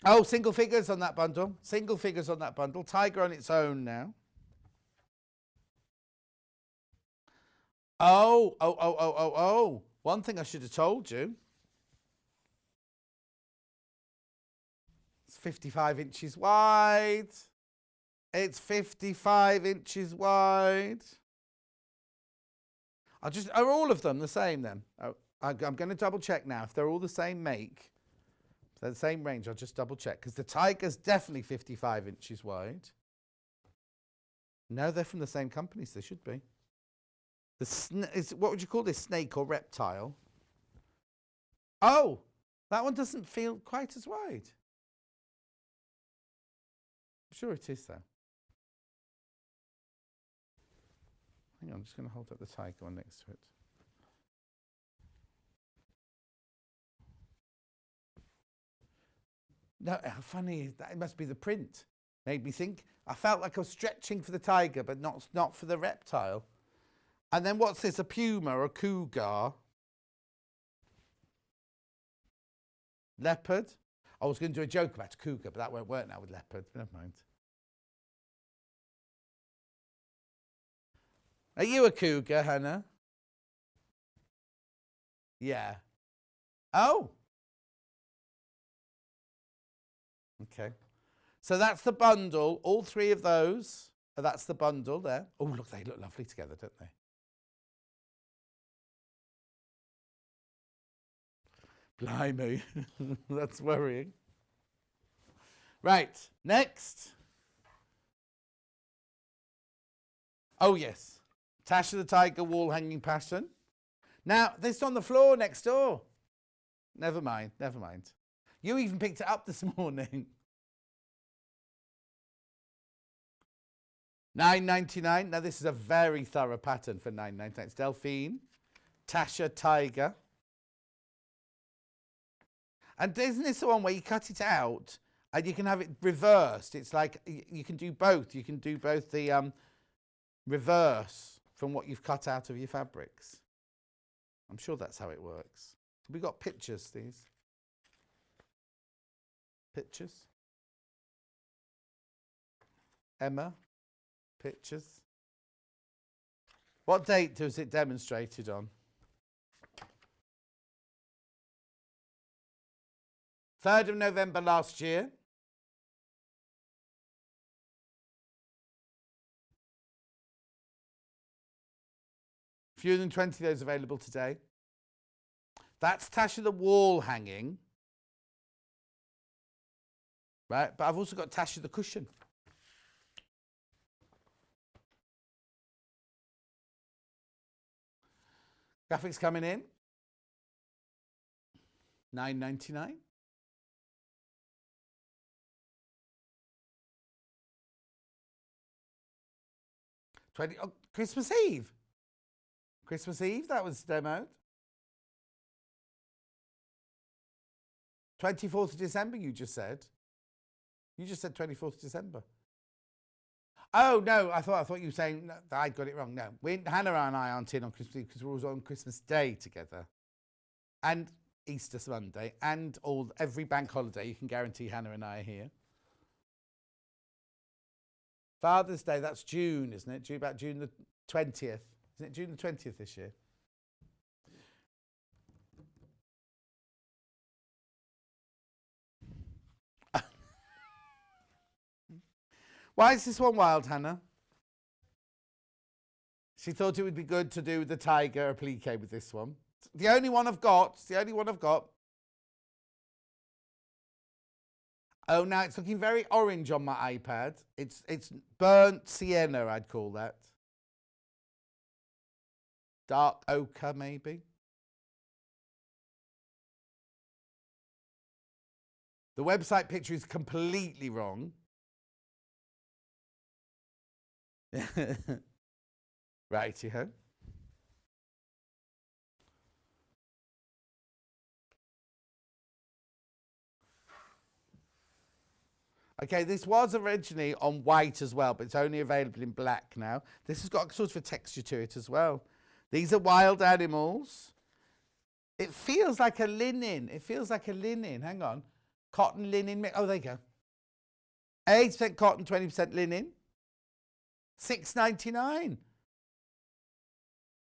Oh, single figures on that bundle. Single figures on that bundle. Tiger on its own now. Oh. One thing I should have told you. It's 55 inches wide. It's 55 inches wide. Are all of them the same then? I'm going to double check now. If they're all the same make, if they're the same range, I'll just double check. Because the Tiger's definitely 55 inches wide. No, they're from the same company, so they should be. What would you call this, snake or reptile? Oh, that one doesn't feel quite as wide. I'm sure it is, though. Hang on, I'm just going to hold up the tiger one next to it. No, how funny is that? It must be the print. Made me think. I felt like I was stretching for the tiger, but not for the reptile. And then what's this? A puma or a cougar? Leopard? I was going to do a joke about a cougar, but that won't work now with leopard. Never mind. Are you a cougar, Hannah? Yeah. Oh. Okay. So that's the bundle. All 3 of those. That's the bundle there. Oh, look, they look lovely together, don't they? Blimey. That's worrying. Right. Next. Oh, yes. Tasha the Tiger wall hanging pattern. Now, this on the floor next door. Never mind. You even picked it up this morning. $9.99. Now, this is a very thorough pattern for $9.99. It's Delphine. Tasha Tiger. And isn't this the one where you cut it out and you can have it reversed? It's like you can do both. You can do both the reverse from what you've cut out of your fabrics. I'm sure that's how it works. We got pictures, these. pictures. Emma, pictures. What date was it demonstrated on? 3rd of November last year. Fewer than 20 of those available today. That's Tasha the wall hanging. Right, but I've also got Tasha the cushion. Graphics coming in. $9.99. Christmas Eve. Christmas Eve, that was demoed. 24th of December, you just said. You just said 24th of December. Oh, no, I thought you were saying that I got it wrong. No, Hannah and I aren't in on Christmas Eve because we're always on Christmas Day together. And Easter Monday and every bank holiday. You can guarantee Hannah and I are here. Father's Day, that's June, isn't it? About June the 20th. Isn't it June the 20th this year? Why is this one wild, Hannah? She thought it would be good to do the tiger applique with this one. The only one I've got. It's the only one I've got. Oh, now it's looking very orange on my iPad. It's burnt sienna, I'd call that. Dark ochre, maybe. The website picture is completely wrong. Righty-ho. Okay, this was originally on white as well, but it's only available in black now. This has got sort of a texture to it as well. These are wild animals. It feels like a linen. It feels like a linen. Hang on. Cotton, linen. Oh, there you go. 8% cotton, 20% linen. $6.99.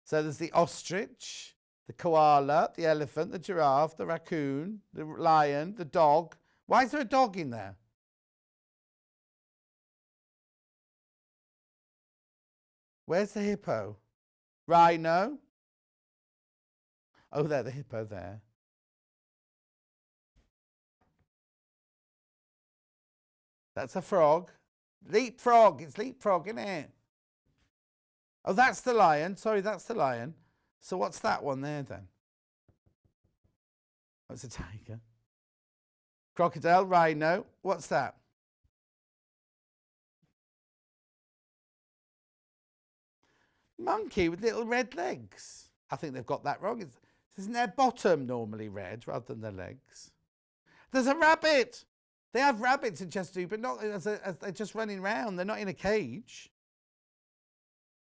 So there's the ostrich, the koala, the elephant, the giraffe, the raccoon, the lion, the dog. Why is there a dog in there? Where's the hippo? Rhino. Oh, there, the hippo there. That's a frog. Leapfrog. It's leapfrog, isn't it? Oh, that's the lion. Sorry, that's the lion. So what's that one there then? That's a tiger. Crocodile, rhino. What's that? Monkey with little red legs. I think they've got that wrong. Isn't their bottom normally red rather than their legs? There's a rabbit. They have rabbits in Chester, but not as they're just running around. They're not in a cage.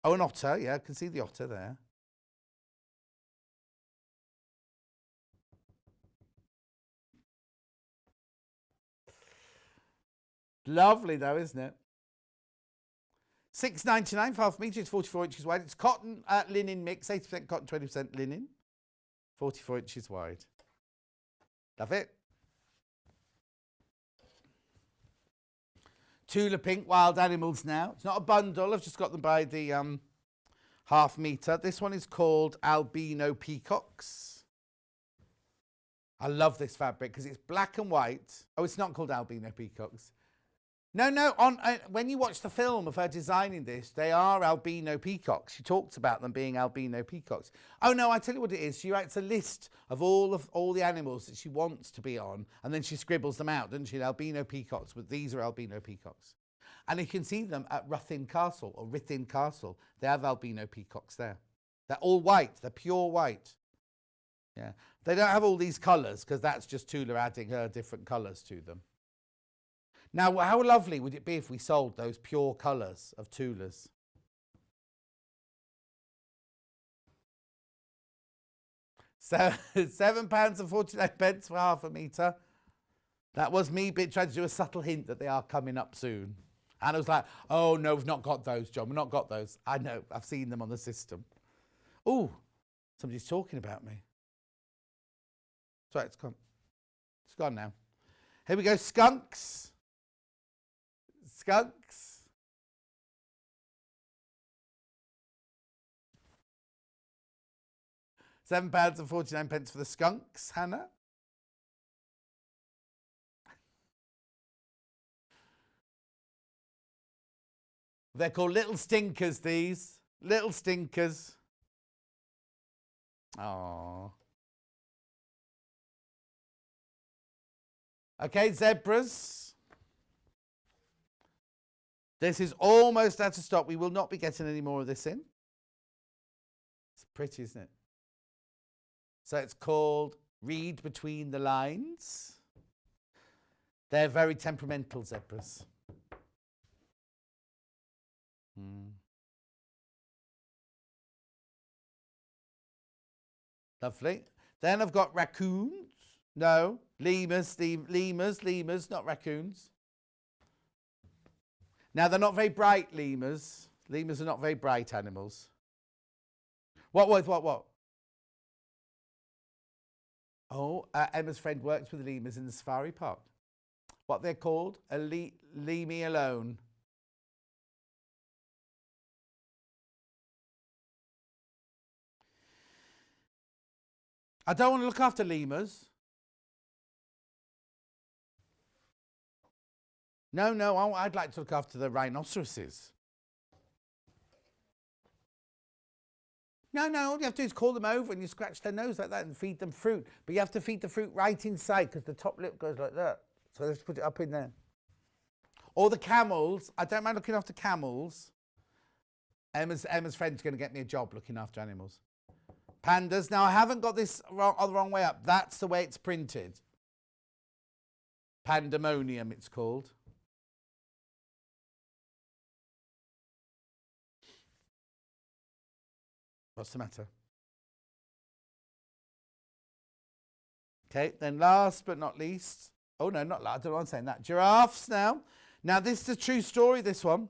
Oh, an otter. Yeah, I can see the otter there. Lovely though, isn't it? $6.99 for half metre. It's 44 inches wide. It's cotton linen mix, 80% cotton, 20% linen. 44 inches wide. Love it. Tula pink wild animals now. It's not a bundle. I've just got them by the half metre. This one is called albino peacocks. I love this fabric because it's black and white. Oh, it's not called albino peacocks. No. When you watch the film of her designing this, they are albino peacocks. She talks about them being albino peacocks. Oh no, I tell you what it is. She writes a list of all the animals that she wants to be on, and then she scribbles them out, doesn't she? Albino peacocks, but these are albino peacocks. And you can see them at Ruthin Castle or Ruthin Castle. They have albino peacocks there. They're all white. They're pure white. Yeah, they don't have all these colours because that's just Tula adding her different colours to them. Now, how lovely would it be if we sold those pure colours of Tulas? So £7.49 for half a metre. That was me trying to do a subtle hint that they are coming up soon. And I was like, oh, no, we've not got those, John. We've not got those. I know. I've seen them on the system. Oh, somebody's talking about me. Sorry, it's gone. It's gone now. Here we go. Skunks. Skunks. £7.49 for the skunks, Hannah. They're called little stinkers, these. Little stinkers. Oh. Okay, zebras. This is almost out of stock. We will not be getting any more of this in. It's pretty, isn't it? So it's called Read Between the Lines. They're very temperamental zebras. Lovely. Then I've got raccoons. No, lemurs, not raccoons. Now, they're not very bright lemurs. Lemurs are not very bright animals. What? Oh, Emma's friend works with lemurs in the safari park. What they're called? Leave me alone. I don't want to look after lemurs. No, I'd like to look after the rhinoceroses. No, all you have to do is call them over and you scratch their nose like that and feed them fruit. But you have to feed the fruit right inside because the top lip goes like that. So let's put it up in there. Or the camels. I don't mind looking after camels. Emma's friend's going to get me a job looking after animals. Pandas. Now, I haven't got this the wrong way up. That's the way it's printed. Pandemonium, it's called. What's the matter? Okay, then last but not least. Oh, no, not last. I don't know what I'm saying that. Giraffes now. Now, this is a true story, this one.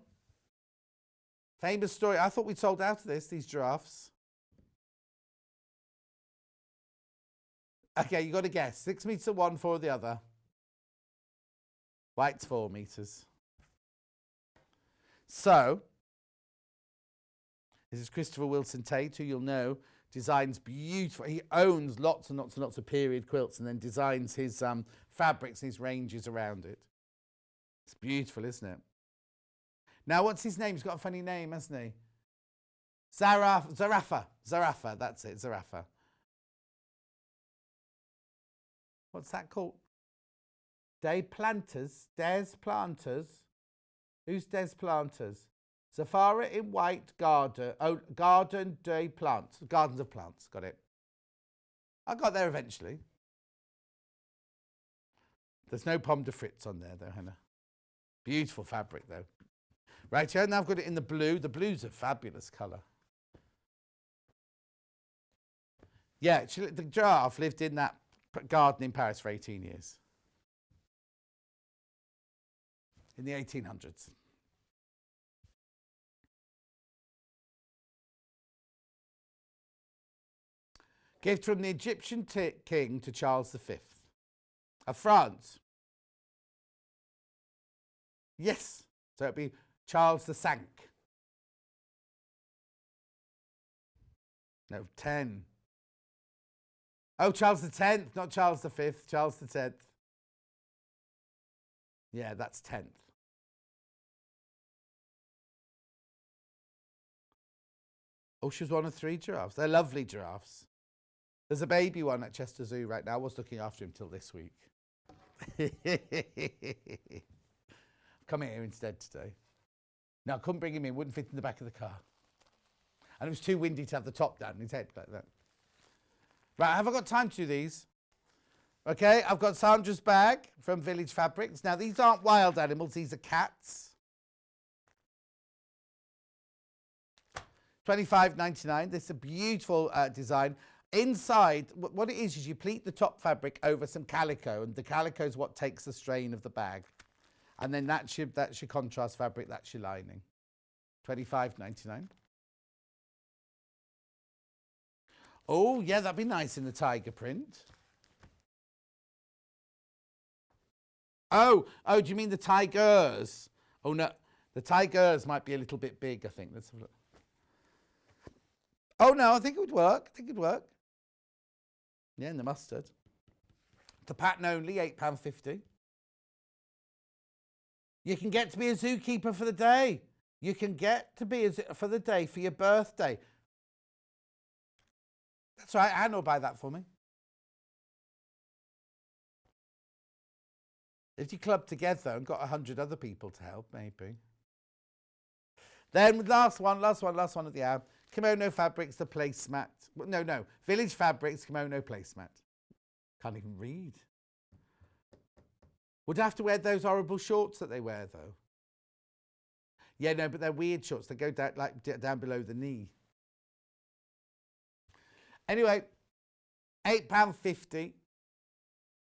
Famous story. I thought we'd sold out of this, these giraffes. Okay, you got to guess. 6 meters at one, 4 at the other. White's 4 meters. So, this is Christopher Wilson Tate, who you'll know designs beautiful. He owns lots and lots and lots of period quilts and then designs his fabrics and his ranges around it. It's beautiful, isn't it? Now, what's his name? He's got a funny name, hasn't he? Zarafa. That's it, Zarafa. What's that called? Des Planters. Who's Des Planters? Zafara in white garden. Oh, Garden des Plantes. Gardens of Plants. Got it. I got there eventually. There's no pomme de frites on there, though, Hannah. Beautiful fabric, though. Right here, now I've got it in the blue. The blue's a fabulous colour. Yeah, the giraffe lived in that garden in Paris for 18 years. In the 1800s. Gift from the Egyptian king to Charles V of France. Yes, so it'd be Charles the Sank. No, 10. Oh, Charles the 10th, not Charles the 5th, Charles the 10th. Yeah, that's 10th. Oh, she was one of 3 giraffes. They're lovely giraffes. There's a baby one at Chester Zoo right now. I was looking after him till this week. Come here instead today. No, I couldn't bring him in. Wouldn't fit in the back of the car. And it was too windy to have the top down in his head like that. Right, have I got time to do these? Okay, I've got Sandra's bag from Village Fabrics. Now, these aren't wild animals. These are cats. $25.99. This is a beautiful design. inside, what it is you pleat the top fabric over some calico, and the calico is what takes the strain of the bag. And then that's your contrast fabric, that's your lining. $25.99. Oh, yeah, that'd be nice in the tiger print. Oh, do you mean the tigers? Oh, no, the tigers might be a little bit big, I think. Let's have a look. Oh, no, I think it would work. Yeah, in the mustard. The pattern only, £8.50. You can get to be a zookeeper for the day. You can get to be for the day, for your birthday. That's right, Anne will buy that for me. If you club together and got 100 other people to help, maybe. Then last one at the hour. Kimono Fabrics, the placemat. No. Village Fabrics, kimono placemat. Can't even read. Would I have to wear those horrible shorts that they wear, though? Yeah, no, but they're weird shorts. They go down below the knee. Anyway, £8.50.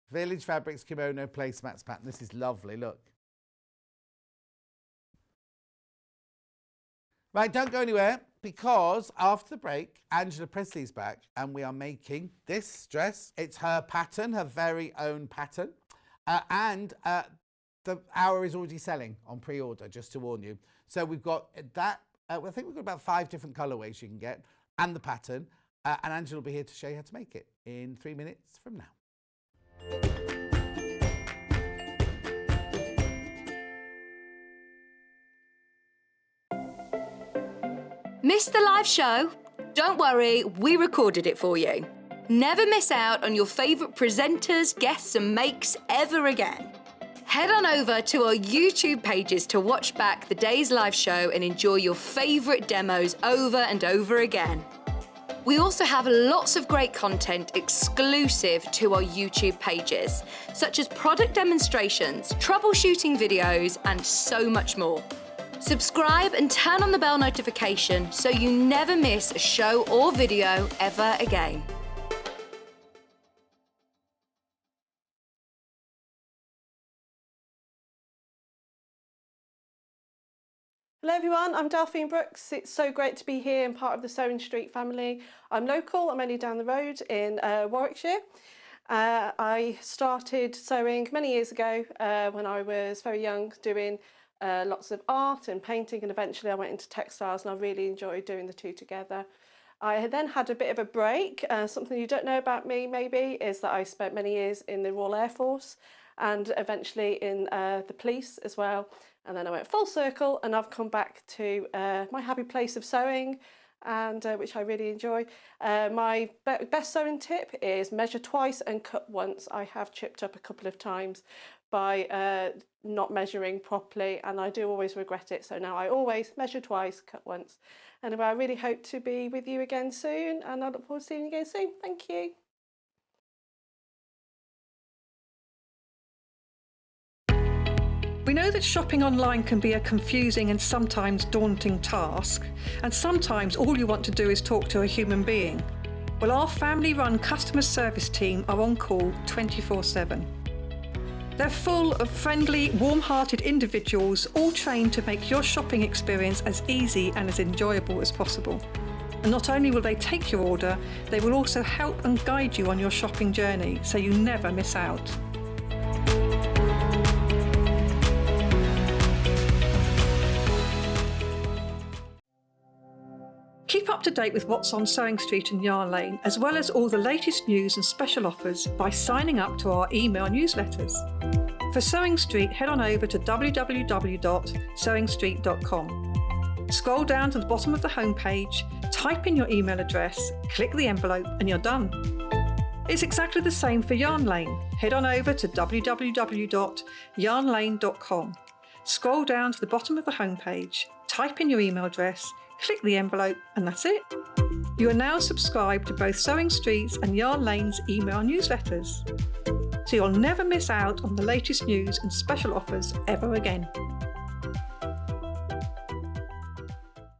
Village Fabrics Kimono Placemats pattern. This is lovely, look. Right, don't go anywhere, because after the break, Angela Pressley's back and we are making this dress. It's her pattern, her very own pattern. And the hour is already selling on pre-order, just to warn you. So we've got that. I think we've got about 5 different colourways you can get, and the pattern. And Angela will be here to show you how to make it in 3 minutes from now. Missed the live show? Don't worry, we recorded it for you. Never miss out on your favourite presenters, guests and makes ever again. Head on over to our YouTube pages to watch back the day's live show and enjoy your favourite demos over and over again. We also have lots of great content exclusive to our YouTube pages, such as product demonstrations, troubleshooting videos, and so much more. Subscribe and turn on the bell notification so you never miss a show or video ever again. Hello everyone, I'm Delphine Brooks. It's so great to be here and part of the Sewing Street family. I'm local, I'm only down the road in Warwickshire. I started sewing many years ago when I was very young, doing lots of art and painting, and eventually I went into textiles and I really enjoyed doing the two together. I then had a bit of a break. Something you don't know about me maybe is that I spent many years in the Royal Air Force and eventually in the police as well. And then I went full circle and I've come back to my happy place of sewing, and which I really enjoy. My best sewing tip is measure twice and cut once. I have chipped up a couple of times by not measuring properly, and I do always regret it. So now I always measure twice, cut once. Anyway, I really hope to be with you again soon, and I look forward to seeing you again soon. Thank you. We know that shopping online can be a confusing and sometimes daunting task, and sometimes all you want to do is talk to a human being. Well, our family-run customer service team are on call 24/7. They're full of friendly, warm-hearted individuals, all trained to make your shopping experience as easy and as enjoyable as possible. And not only will they take your order, they will also help and guide you on your shopping journey, so you never miss out. Keep up to date with what's on Sewing Street and Yarn Lane, as well as all the latest news and special offers by signing up to our email newsletters. For Sewing Street, head on over to www.sewingstreet.com. Scroll down to the bottom of the homepage, type in your email address, click the envelope, and you're done. It's exactly the same for Yarn Lane. Head on over to www.yarnlane.com. Scroll down to the bottom of the homepage, type in your email address, click the envelope, and that's it. You are now subscribed to both Sewing Street's and Yarn Lane's email newsletters, so you'll never miss out on the latest news and special offers ever again.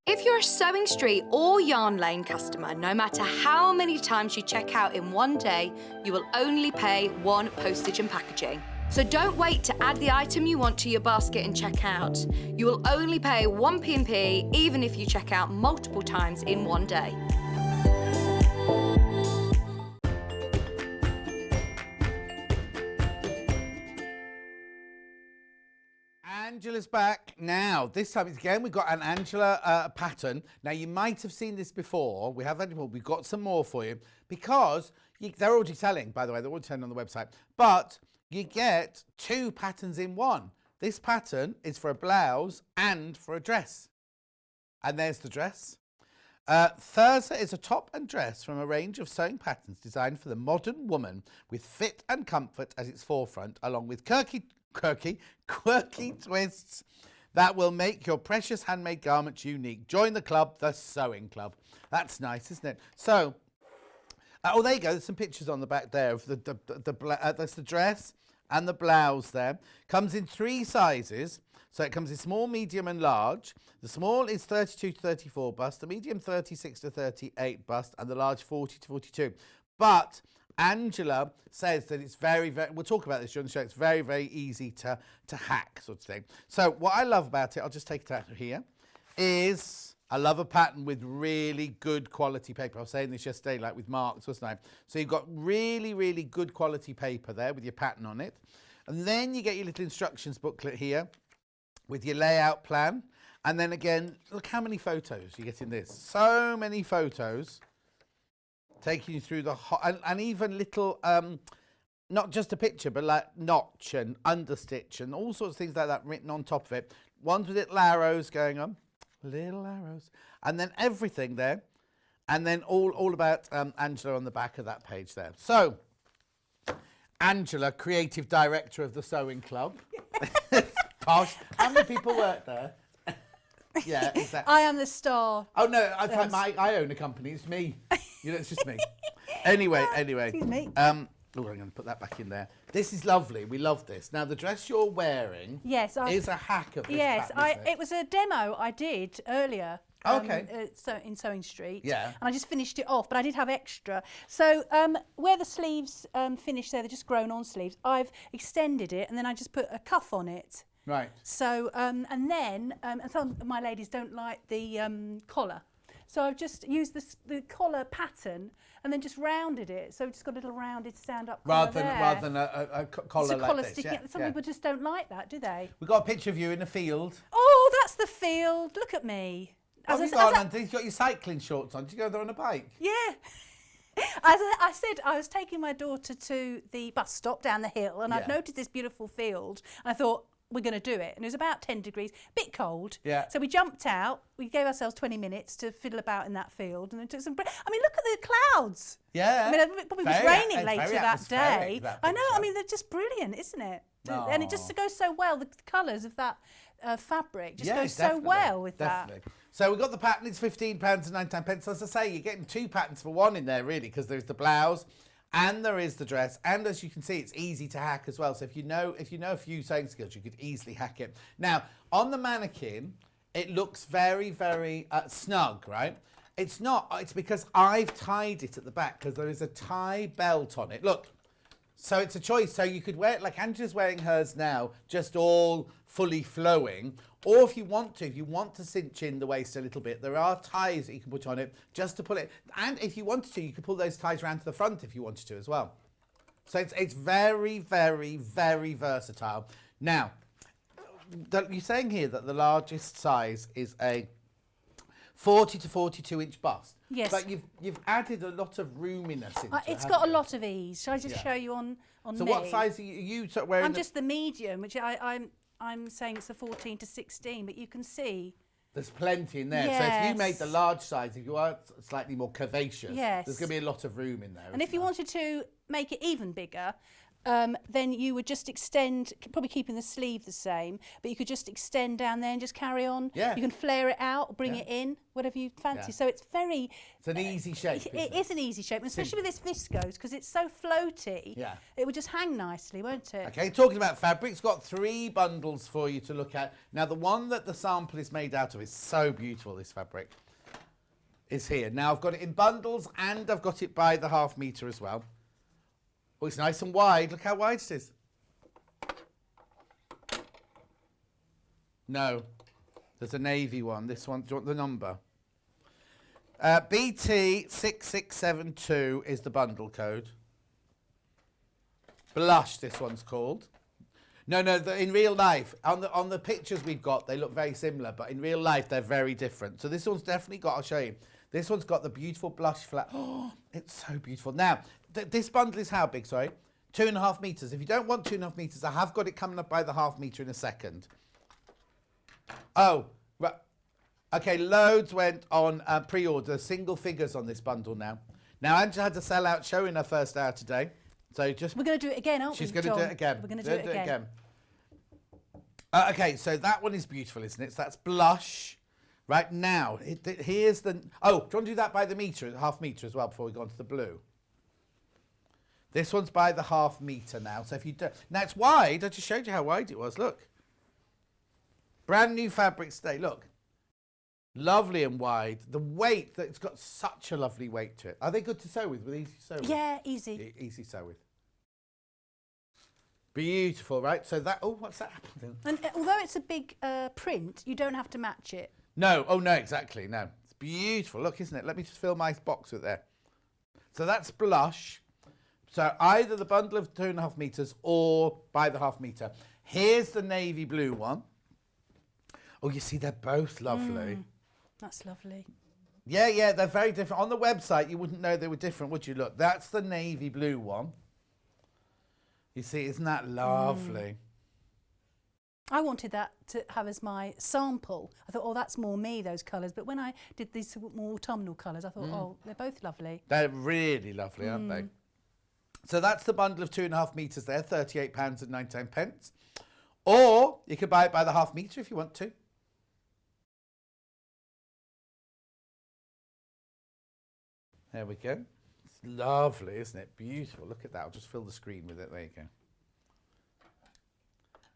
If you're you're a Sewing Street or Yarn Lane customer, no matter how many times you check out in one day, you will only pay one postage and packaging. So don't wait to add the item you want to your basket and check out. You will only pay one P&P even if you check out multiple times in one day. Angela's back now. This time again we've got an Angela pattern. Now you might have seen this before. We have we've got some more for you because they're already selling, by the way. They're already selling on the website. But you get 2 patterns in one. This pattern is for a blouse and for a dress. And there's the dress. Thirza is a top and dress from a range of sewing patterns designed for the modern woman with fit and comfort at its forefront, along with quirky twists that will make your precious handmade garments unique. Join the club, the Sewing Club. That's nice, isn't it? So, oh, there you go. There's some pictures on the back there of that's the dress and the blouse there. Comes in 3 sizes. So it comes in small, medium and large. The small is 32 to 34 bust, the medium 36 to 38 bust, and the large 40 to 42. But Angela says that it's very, we'll talk about this during the show, it's very, very easy to hack, sort of thing. So what I love about it, I'll just take it out of here, is I love a pattern with really good quality paper. I was saying this yesterday, like with marks, wasn't I? So you've got really, really good quality paper there with your pattern on it. And then you get your little instructions booklet here with your layout plan. And then again, look how many photos you get in this. So many photos taking you through the and even little, not just a picture, but like notch and understitch and all sorts of things like that written on top of it. Ones with little arrows going on, little arrows, and then everything there. And then all about Angela on the back of that page there. So, Angela, creative director of the Sewing Club. Posh. How many people work there? Yeah, exactly. I am the star. Oh no, I own a company. It's me. You know, it's just me. Anyway. Excuse me. I'm going to put that back in there. This is lovely. We love this. Now, the dress you're wearing is a hack of this pattern, it was a demo I did earlier. Okay. In Sewing Street. Yeah. And I just finished it off, but I did have extra. So where the sleeves finish there, they're just grown-on sleeves, I've extended it, and then I just put a cuff on it. Right. So, and then, and some of my ladies don't like the collar. So I've just used the collar pattern and then just rounded it. So I've just got a little rounded stand-up collar rather than a collar like collar this. sticking. Some people just don't like that, do they? We've got a picture of you in a field. Oh, that's the field. Look at me. You've got your cycling shorts on. Did you go there on a bike? Yeah. As I said, I was taking my daughter to the bus stop down the hill and I've noticed this beautiful field. And I thought, we're going to do it. And it was about 10 degrees, a bit cold. Yeah. So we jumped out. We gave ourselves 20 minutes to fiddle about in that field and then took some I mean, look at the clouds. Yeah. I mean, it probably was raining later that day. I know. I mean, they're just brilliant, isn't it? Aww. And it just goes so well. The colours of that fabric just goes definitely, so well with that. that. So we've got the pattern. It's £15.99. As I say, you're getting 2 patterns for one in there, really, because there's the blouse and there is the dress, and as you can see, it's easy to hack as well. So if you know a few sewing skills, you could easily hack it. Now, on the mannequin, it looks very, very snug, right? It's not. It's because I've tied it at the back because there is a tie belt on it. Look. So it's a choice. So you could wear it like Angela's wearing hers now, just all fully flowing. Or if you want to cinch in the waist a little bit, there are ties that you can put on it just to pull it. And if you wanted to, you could pull those ties around to the front if you wanted to as well. So it's very, very, very versatile. Now, you're saying here that the largest size is a 40 to 42 inch bust. Yes. But you've added a lot of roominess into it. It's got a lot of ease. Shall I just show you on so me? what size are you wearing? I'm just the medium, which I'm saying it's a 14 to 16, but you can see. There's plenty in there. Yes. So if you made the large size, if you are slightly more curvaceous, yes, there's going to be a lot of room in there. And if you wanted to make it even bigger, then you would just extend, probably keeping the sleeve the same, but you could just extend down there and just carry on. Yeah. You can flare it out, bring it in, whatever you fancy. Yeah. So it's very... It's an easy shape, It is an easy shape, especially with this viscose, because it's so floaty. Yeah. It would just hang nicely, won't it? Okay, talking about fabric, it's got 3 bundles for you to look at. Now, the one that the sample is made out of is so beautiful, this fabric. is here. Now I've got it in bundles and I've got it by the half metre as well. Oh, it's nice and wide. Look how wide it is. No, there's a navy one. This one, do you want the number? BT6672 is the bundle code. Blush, this one's called. No, in real life, on the pictures we've got, they look very similar, but in real life, they're very different. So this one's definitely got, I'll show you. This one's got the beautiful blush flat. Oh, it's so beautiful. Now, this bundle is how big, sorry? 2.5 metres. If you don't want 2.5 metres, I have got it coming up by the half metre in a second. Oh, right. Okay, loads went on pre-order, single figures on this bundle now. Now, Angela had to sell out showing her first hour today. So just we're going to do it again, aren't we? She's going to do it again. We're going to do it again. Okay, so that one is beautiful, isn't it? So that's blush. Right now, here's the... Oh, do you want to do that by the metre, half metre as well, before we go on to the blue? This one's by the half metre now. So if you do... Now, it's wide. I just showed you how wide it was. Look. Brand new fabrics today. Look. Lovely and wide. The weight, it's got such a lovely weight to it. Are they good to sew with? Easy to sew with? Yeah, easy. Easy to sew with. Beautiful, right? So that... Oh, what's that happening? And although it's a big print, you don't have to match it. No. Oh, no, exactly. No. It's beautiful. Look, isn't it? Let me just fill my box with there. So that's blush. So either the bundle of 2.5 metres or by the half metre. Here's the navy blue one. Oh, you see, they're both lovely. That's lovely. Yeah, they're very different. On the website, you wouldn't know they were different, would you? Look, that's the navy blue one. You see, isn't that lovely? I wanted that to have as my sample. I thought, oh, that's more me, those colours. But when I did these more autumnal colours, I thought, oh, they're both lovely. They're really lovely, aren't they? So that's the bundle of 2.5 metres there, £38.99. Or you could buy it by the half metre if you want to. There we go. It's lovely, isn't it? Beautiful. Look at that. I'll just fill the screen with it. There you go.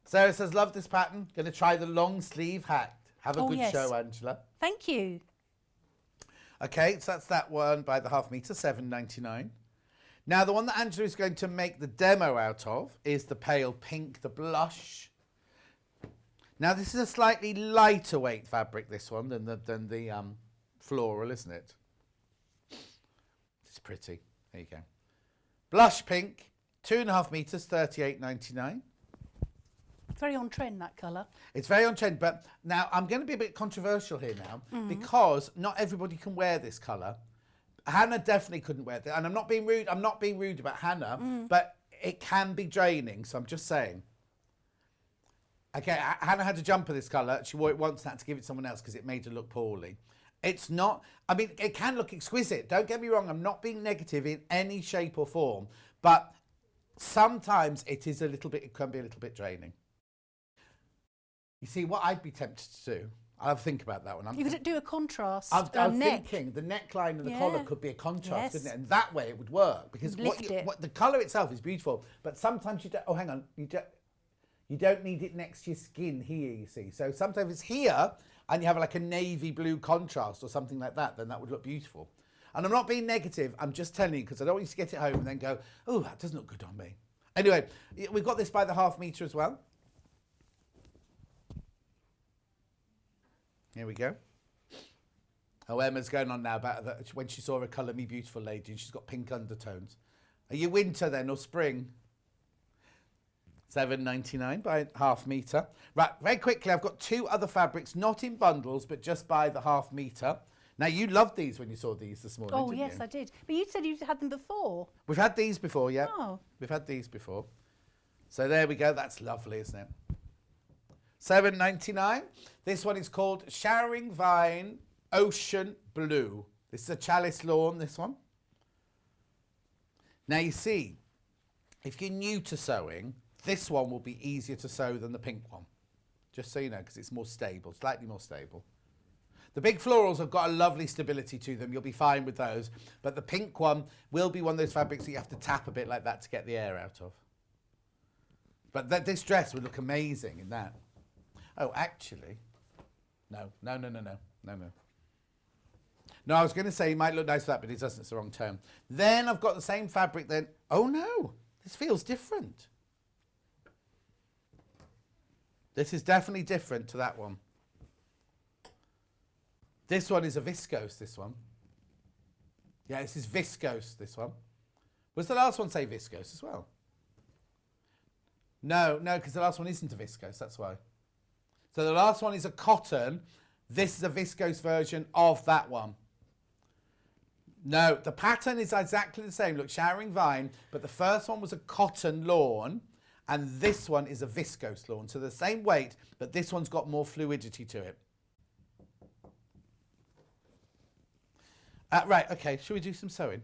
Sarah says, love this pattern. Going to try the long sleeve hat. Have a good show, Angela. Thank you. Okay, so that's that one by the half metre, £7.99. Now, the one that Angela is going to make the demo out of is the pale pink, the blush. Now, this is a slightly lighter weight fabric, this one, than the floral, isn't it? It's pretty. There you go. Blush pink, 2.5 metres, £38.99. Very on trend, that colour. It's very on trend, but now I'm going to be a bit controversial here now because not everybody can wear this colour. Hannah definitely couldn't wear it, and I'm not being rude. I'm not being rude about Hannah, but it can be draining. So I'm just saying. Okay, Hannah had a jumper this colour. She wore it once and had to give it to someone else because it made her look poorly. It's not. I mean, it can look exquisite. Don't get me wrong. I'm not being negative in any shape or form, but sometimes it is a little bit. It can be a little bit draining. You see, what I'd be tempted to do, I'll have a think about that one. You could do a contrast. I'm thinking the neckline and the collar could be a contrast, couldn't it? And that way it would work because what the colour itself is beautiful, but sometimes you don't. Oh, hang on, you don't need it next to your skin here. You see, so sometimes it's here, and you have like a navy blue contrast or something like that. Then that would look beautiful. And I'm not being negative. I'm just telling you because I don't want you to get it home and then go, oh, that doesn't look good on me. Anyway, we've got this by the half metre as well. Here we go. Oh, Emma's going on now about when she saw a Colour Me Beautiful lady and she's got pink undertones. Are you winter then or spring? £7.99 by half metre. Right, very quickly, I've got two other fabrics, not in bundles, but just by the half metre. Now, you loved these when you saw these this morning, didn't you? Oh, yes, I did. But you said you had them before. We've had these before, yeah. Oh. We've had these before. So there we go. That's lovely, isn't it? £7.99. This one is called Showering Vine Ocean Blue. This is a Chalice Lawn, this one. Now, you see, if you're new to sewing, this one will be easier to sew than the pink one. Just so you know, because it's more stable, slightly more stable. The big florals have got a lovely stability to them. You'll be fine with those. But the pink one will be one of those fabrics that you have to tap a bit like that to get the air out of. But this dress would look amazing in that. Oh, actually, no. No, I was going to say it might look nice for that, but it doesn't. It's the wrong term. Then I've got the same fabric then. Oh no, this feels different. This is definitely different to that one. This one is a viscose, this one. Yeah, this is viscose, this one. Was the last one say viscose as well? No, because the last one isn't a viscose, that's why. So the last one is a cotton. This is a viscose version of that one. No, the pattern is exactly the same. Look, showering vine, but the first one was a cotton lawn, and this one is a viscose lawn. So the same weight, but this one's got more fluidity to it. Right, okay, shall we do some sewing?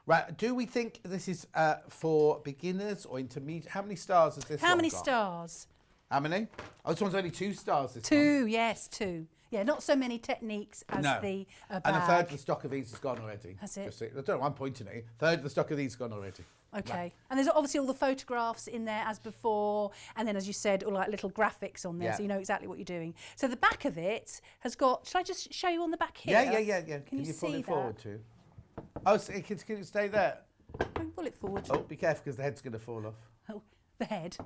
Right, do we think this is for beginners or intermediate? How many stars has this one got? How many stars? How many? Oh, this one's only 2 stars, this one. 2, yes, 2. Yeah, not so many techniques as the bag. And a third of the stock of these has gone already. Has it? I don't know, I'm pointing at you. A third of the stock of these has gone already. Okay. Right. And there's obviously all the photographs in there as before, and then as you said, all like little graphics on there, Yeah. so you know exactly what you're doing. So the back of it has got, should I just show you on the back here? Yeah. Can you pull see it forward that? too? Oh, so can it stay there? Pull it forward. Oh, be careful because the head's going to fall off. Oh, the head.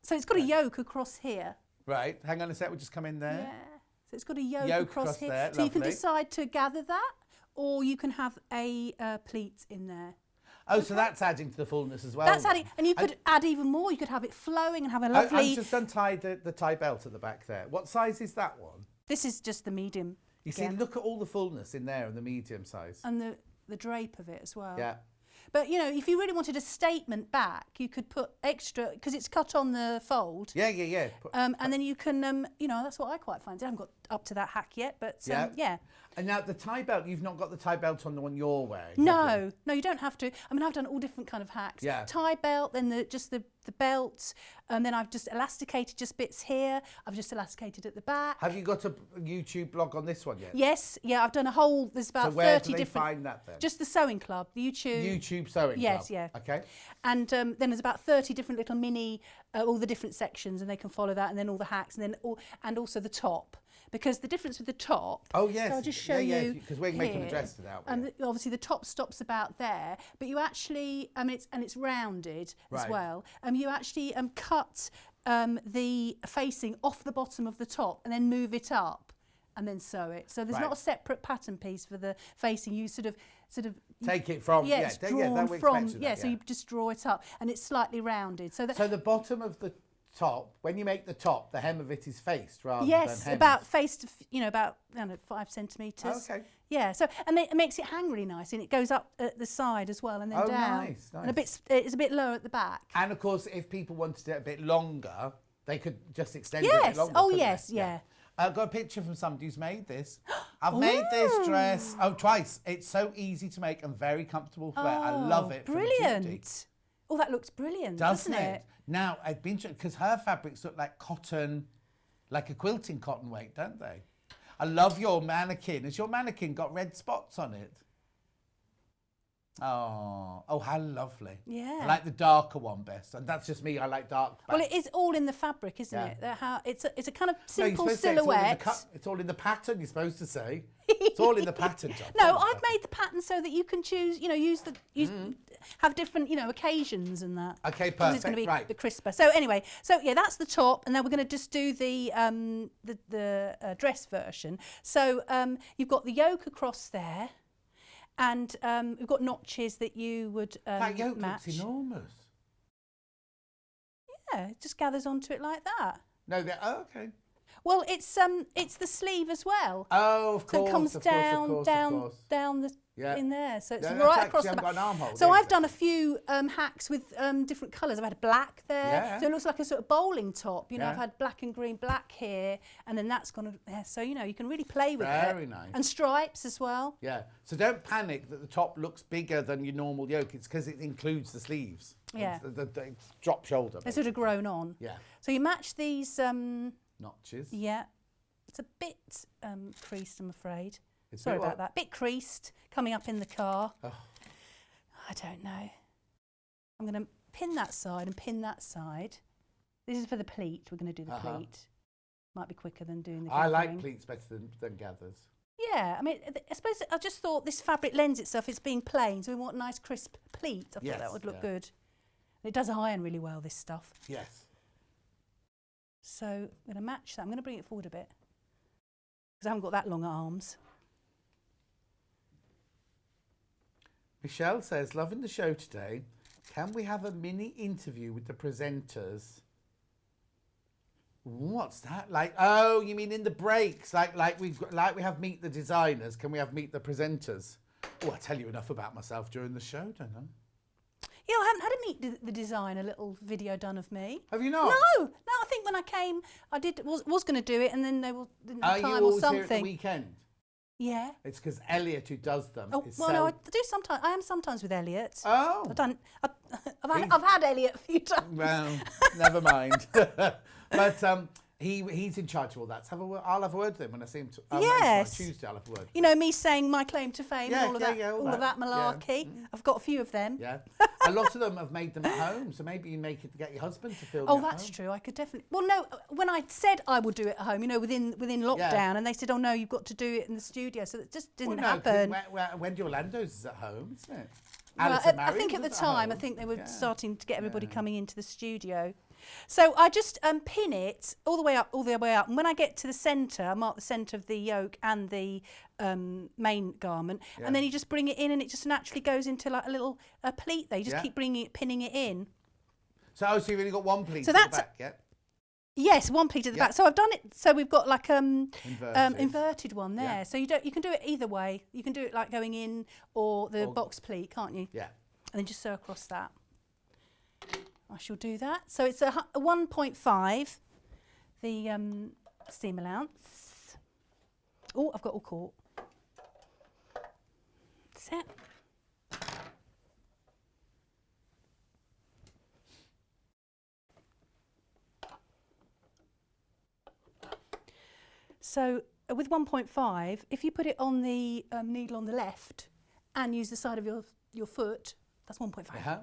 So it's got a yoke across here. Right, hang on a sec, we'll just come in there. Yeah. So it's got a yoke Yoke across here. there, So you can lovely. decide to gather that, or you can have a pleat in there. Oh, so that's adding to the fullness as well. That's adding, and you could add even more. You could have it flowing and have a lovely. I've just untied the tie belt at the back there. What size is that one? This is just the medium. You see, look at all the fullness in there and the medium size. And the drape of it as well. Yeah. But, you know, if you really wanted a statement back, you could put extra, because it's cut on the fold. Yeah. And then you can, you know, that's what I quite find. I haven't got up to that hack yet, but yeah. And now the tie belt, you've not got the tie belt on the one you're wearing. No, you don't have to. I mean, I've done all different kind of hacks. Yeah. Tie belt, then just the belt, and then I've just elasticated just bits here. I've just elasticated at the back. Have you got a YouTube blog on this one yet? Yes, yeah, I've done a whole, there's about So where 30 do they different. find that then? Just the Sewing Club, the YouTube Sewing Yes, Club. yeah. Okay. And then there's about 30 different little mini, all the different sections, and they can follow that, and then all the hacks, and then and also the top. Because the difference with the top, Oh yes, so I'll just show you because we're making a here. dress to that. And obviously the top stops about there, but you actually, it's rounded as Right. well. You actually cut the facing off the bottom of the top and then move it up and then sew it. So there's not Right. a separate pattern piece for the facing. You sort of Take it from it's drawn that we from expected that, so you just draw it up and it's slightly rounded. So that So the bottom of the top, when you make the top, the hem of it is faced rather than yes, hemmed. about face to about 5 centimetres. Okay. Yeah, so and it makes it hang really nice, and it goes up at the side as well, and then Oh, down. nice. And it's a bit lower at the back. And of course, if people wanted it a bit longer, they could just extend it a bit Yes. longer. Oh, couldn't they? yes. Yeah. I've got a picture from somebody who's made this. I've made this dress twice. It's so easy to make and very comfortable to wear. I love it. from Judy. Brilliant. Oh, that looks brilliant, Doesn't doesn't it? Now, I'd be interested because her fabrics look like cotton, like a quilting cotton weight, don't they? I love your mannequin. Has your mannequin got red spots on it? Oh, how lovely. Yeah. I like the darker one best. And that's just me. I like dark. Well, it is all in the fabric, isn't Yeah. it? It's a kind of No, you're simple supposed to say silhouette. it's all in the pattern, you're supposed to say. It's all in the pattern, John. No, I've made the pattern so that you can choose, have different, occasions and that. Okay, 'Cause it's going to be perfect, right. the crisper. So anyway, that's the top, and then we're going to just do the dress version. So you've got the yoke across there, and we've got notches that you would That yoke match. looks enormous. Yeah, it just gathers onto it like that. No, okay. Well, it's the sleeve as well. Oh, of So course. it comes of course, down, of course, down, of course. down the Yeah. in there. So it's No, right that's across actually- the I've got back. an armhole, So yeah, I've done a few hacks with different colours. I've had black there, Yeah. so it looks like a sort of bowling top. Yeah. I've had black and green, black here, and then that's gone there. So you can really play with it. Very nice. And stripes as well. Yeah. So don't panic that the top looks bigger than your normal yoke. It's because it includes the sleeves. Yeah. It's drop shoulder. They're sort of grown on. Yeah. So you match these. Notches. Yeah. It's a bit creased, I'm afraid. It's a Sorry bit about what? that. Bit creased coming up in the car. Oh. I don't know. I'm going to pin that side and pin that side. This is for the pleat. We're going to do the pleat. Might be quicker than doing the I like gathering. pleats better than gathers. Yeah, I mean, I suppose I just thought this fabric lends itself. It's being plain, so we want a nice crisp pleat. I thought that would look good. And it does iron really well, this stuff. Yes. So I'm going to match that. I'm going to bring it forward a bit because I haven't got that long arms. Michelle says, loving the show today. Can we have a mini interview with the presenters? What's that? Like, oh, you mean in the breaks? Like we have Meet the Designers. Can we have Meet the Presenters? Oh, I tell you enough about myself during the show, don't I? Yeah, I haven't had a Meet the Designer little video done of me. Have you not? No, I think when I came, I was going to do it, and then they didn't have time you or always something. here at the weekend? Yeah. It's because Elliot, who does them, Oh, is well, no, I do sometimes. I am sometimes with Elliot. Oh. I've had Elliot a few times. Well, never mind. But he's in charge of all that. So I'll have a word with him when I see him. Yes. Tuesday, I'll have a word. You know, me saying my claim to fame Yeah, and all of yeah, that, yeah, all of that malarkey. Yeah. I've got a few of them. Yeah. A lot of them have made them at home, so maybe you get your husband to film. Oh, it at that's home. true. I could definitely. Well, no, when I said I would do it at home, you know, within lockdown, and they said, "Oh no, you've got to do it in the studio," so it just didn't happen. Wendy Orlando's is at home, isn't it? Well, I think at the time, I think they were starting to get everybody coming into the studio. So I just pin it all the way up, and when I get to the centre, I mark the centre of the yoke and the main garment, and then you just bring it in, and it just naturally goes into like a little pleat there. You just keep pinning it in. So you've only got one pleat so at the that's back, yeah? Yes, one pleat at the back. So I've done it. So we've got like inverted one there. Yeah. So you can do it either way. You can do it like going in or the box pleat, can't you? Yeah. And then just sew across that. I shall do that. So it's a 1.5, the seam allowance. Oh, I've got all caught. That's it. So with 1.5, if you put it on the needle on the left and use the side of your foot, that's 1.5. Uh-huh.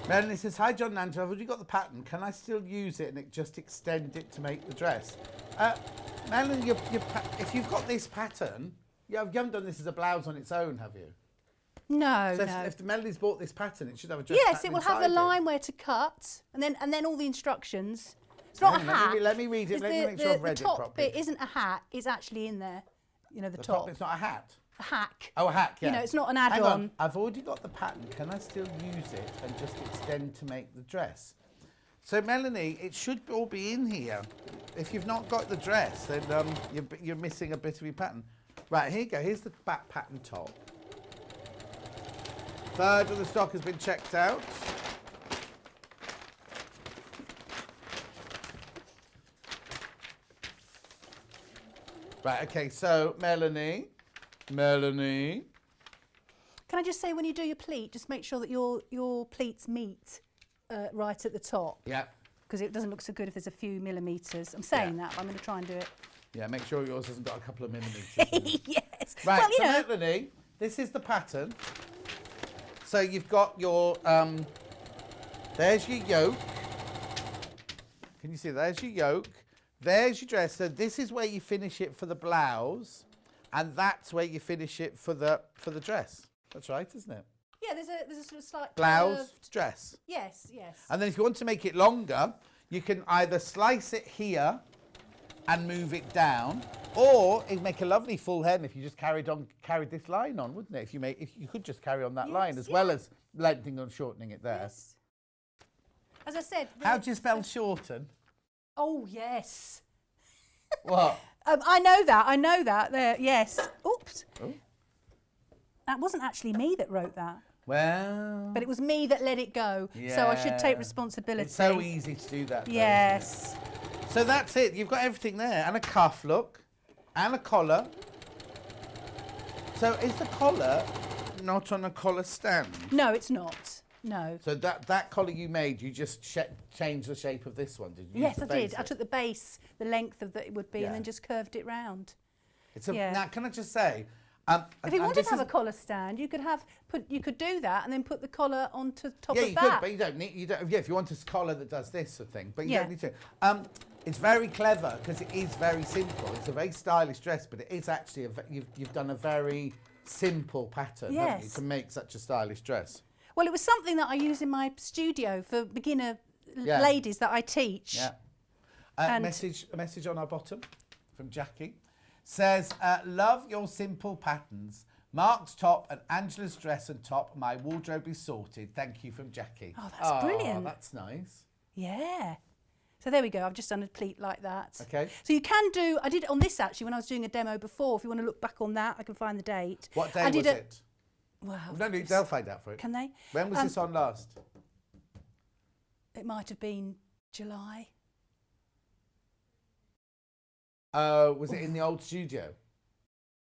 Melanie says, hi John and Angela, have already got the pattern? Can I still use it and just extend it to make the dress? Melanie, if you've got this pattern, you haven't done this as a blouse on its own, have you? No, so no. if Melanie's bought this pattern, it should have a dress Yes, pattern it will have the inside line where to cut, and then all the instructions. It's not a hat. Let me read it. Let me make sure I've read it properly. The top bit isn't a hat. It's actually in there. You know, the top. Top bit's not a hat. A hack. Oh, a hack. Yeah. You know, it's not an Hang add-on. on. I've already got the pattern. Can I still use it and just extend to make the dress? So Melanie, it should all be in here. If you've not got the dress, then you're missing a bit of your pattern. Right, here you go. Here's the back pattern top. Third of the stock has been checked out. Right, okay, so Melanie. Can I just say, when you do your pleat, just make sure that your pleats meet right at the top. Yeah. Because it doesn't look so good if there's a few millimetres. I'm saying that, but I'm going to try and do it. Yeah, make sure yours hasn't got a couple of millimetres. Yes. Right, well, so Melanie, this is the pattern. So you've got your, there's your yoke. Can you see? There's your yoke. There's your dress. So this is where you finish it for the blouse, and that's where you finish it for the dress. That's right, isn't it? Yeah, there's a sort of slight Blouse, curved... dress. Yes, yes. And then if you want to make it longer, you can either slice it here and move it down, or it'd make a lovely full hem if you just carried this line on, wouldn't it? If you could just carry on that line as well as lengthening and shortening it there. Yes. As I said... How do you spell shorten? Oh, yes. What? I know that. There, yes. Oops. Oh. That wasn't actually me that wrote that. Well... But it was me that let it go. Yeah. So I should take responsibility. It's so easy to do that. Yes. Though, so that's it. You've got everything there. And a cuff look. And a collar. So is the collar not on a collar stand? No, it's not. No. So that collar you made, you just changed the shape of this one, did you? Yes, I did. I took the base, the length of that it would be, and then just curved it round. Now, can I just say, If you wanted to have a collar stand, you could do that and then put the collar onto top of that. Yeah, you could, but you don't need. Yeah, if you want a collar that does this sort of thing, but you don't need to. It's very clever because it is very simple. It's a very stylish dress, but it is actually you've done a very simple pattern, haven't you, to make such a stylish dress. Well, it was something that I use in my studio for beginner ladies that I teach. Yeah. A message on our bottom from Jackie. Says, love your simple patterns. Mark's top and Angela's dress and top. My wardrobe is sorted. Thank you, from Jackie. Oh, that's brilliant. That's nice. Yeah. So there we go. I've just done a pleat like that. Okay. So you can do, I did it on this actually when I was doing a demo before. If you want to look back on that, I can find the date. What day was it? Well, no, they'll find out for it. Can they? When was this on last? It might have been July. Was it in the old studio?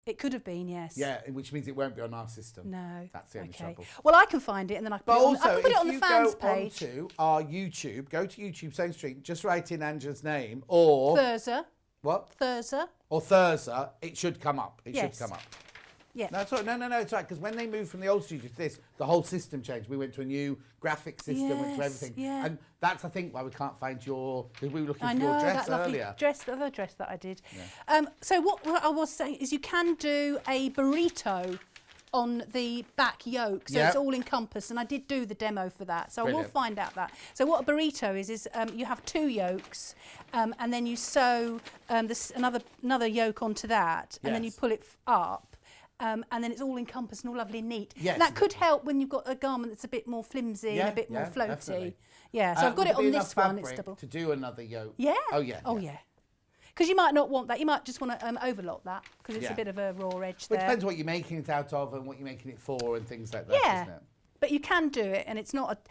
It could have been, yes. Yeah, which means it won't be on our system. No. That's the only trouble. Well, I can find it and then I can put it on the fans page. But also, if you go onto our YouTube, go to YouTube Sewing Street, just write in Angela's name or... Thirza. What? Thirza. Or Thirza, it should come up. It should come up. Yeah. No, it's all right. No, it's right. Because when they moved from the old studio to this, the whole system changed. We went to a new graphic system, went to everything. Yeah. And that's, I think, why we can't find your... Because we were looking for your dress that earlier. The other dress that I did. Yeah. So what I was saying is you can do a burrito on the back yoke, so it's all encompassed, and I did do the demo for that, so Brilliant. I will find out that. So what a burrito is you have 2 yolks, and then you sew another yoke onto that, and then you pull it up. And then it's all encompassed and all lovely and neat. Yes, and that could help when you've got a garment that's a bit more flimsy and a bit more floaty. Definitely. Yeah, so I've got it on this one. It's double. To do another yoke. Yeah. Oh yeah. Oh yeah. Because you might not want that. You might just want to overlock that because it's a bit of a raw edge there. It depends what you're making it out of and what you're making it for and things like that, isn't it? But you can do it, and it's not.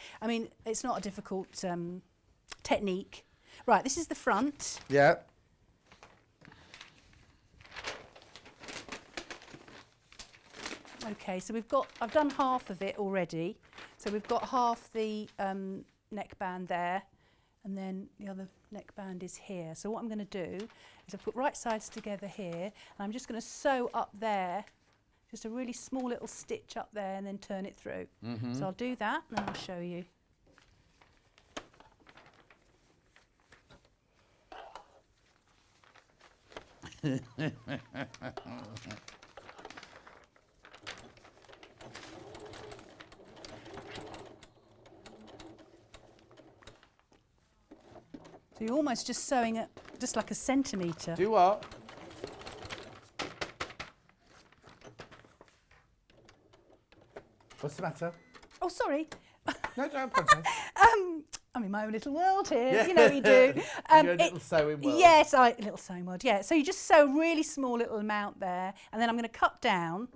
It's not a difficult technique. Right. This is the front. Yeah. Okay, so I've done half of it already. So we've got half the neckband there, and then the other neckband is here. So what I'm going to do is I put right sides together here, and I'm just going to sew up there, just a really small little stitch up there, and then turn it through. So I'll do that, and then I'll show you. So you're almost just sewing it just like a centimetre. Do what? What's the matter? Oh, sorry. No, don't apologise. I'm in my own little world here. Yeah. You know what you do. You're a little sewing world. Yes, a little sewing world, yeah. So you just sew a really small little amount there, and then I'm going to cut down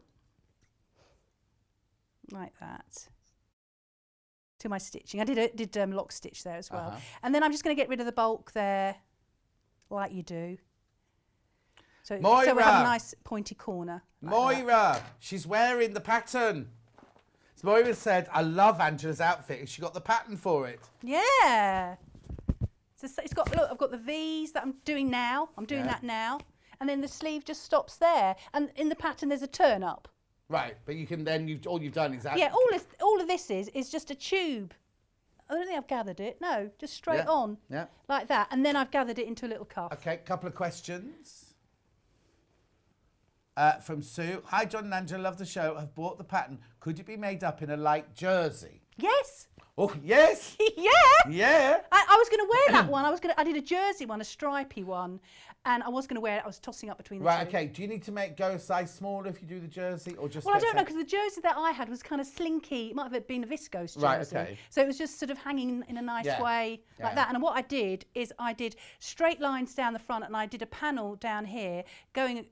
like that to my stitching. I did lock stitch there as well. And then I'm just going to get rid of the bulk there, like you do. So we have a nice pointy corner. Like Moira, she's wearing the pattern. So Moira said, I love Angela's outfit. She got the pattern for it. Yeah. So it's got, look, I've got the V's that I'm doing now. I'm doing that now. And then the sleeve just stops there. And in the pattern, there's a turn up. Right, but you can then, all you've done is... Yeah, all of this is just a tube. I don't think I've gathered it. No, just straight on. Yeah. Like that. And then I've gathered it into a little cuff. Okay, couple of questions. From Sue. Hi, John and Angela, love the show. I've bought the pattern. Could it be made up in a light jersey? Yes. Oh, yes. Yeah. Yeah. I was going to wear that one. I did a jersey one, a stripy one, and I was going to wear it. I was tossing up between the two. Right, okay. Do you need to go a size smaller if you do the jersey, or just... Well, I don't know, because the jersey that I had was kind of slinky. It might have been a viscose jersey. Right, okay. So it was just sort of hanging in a nice way, like that. And what I did is I did straight lines down the front, and I did a panel down here going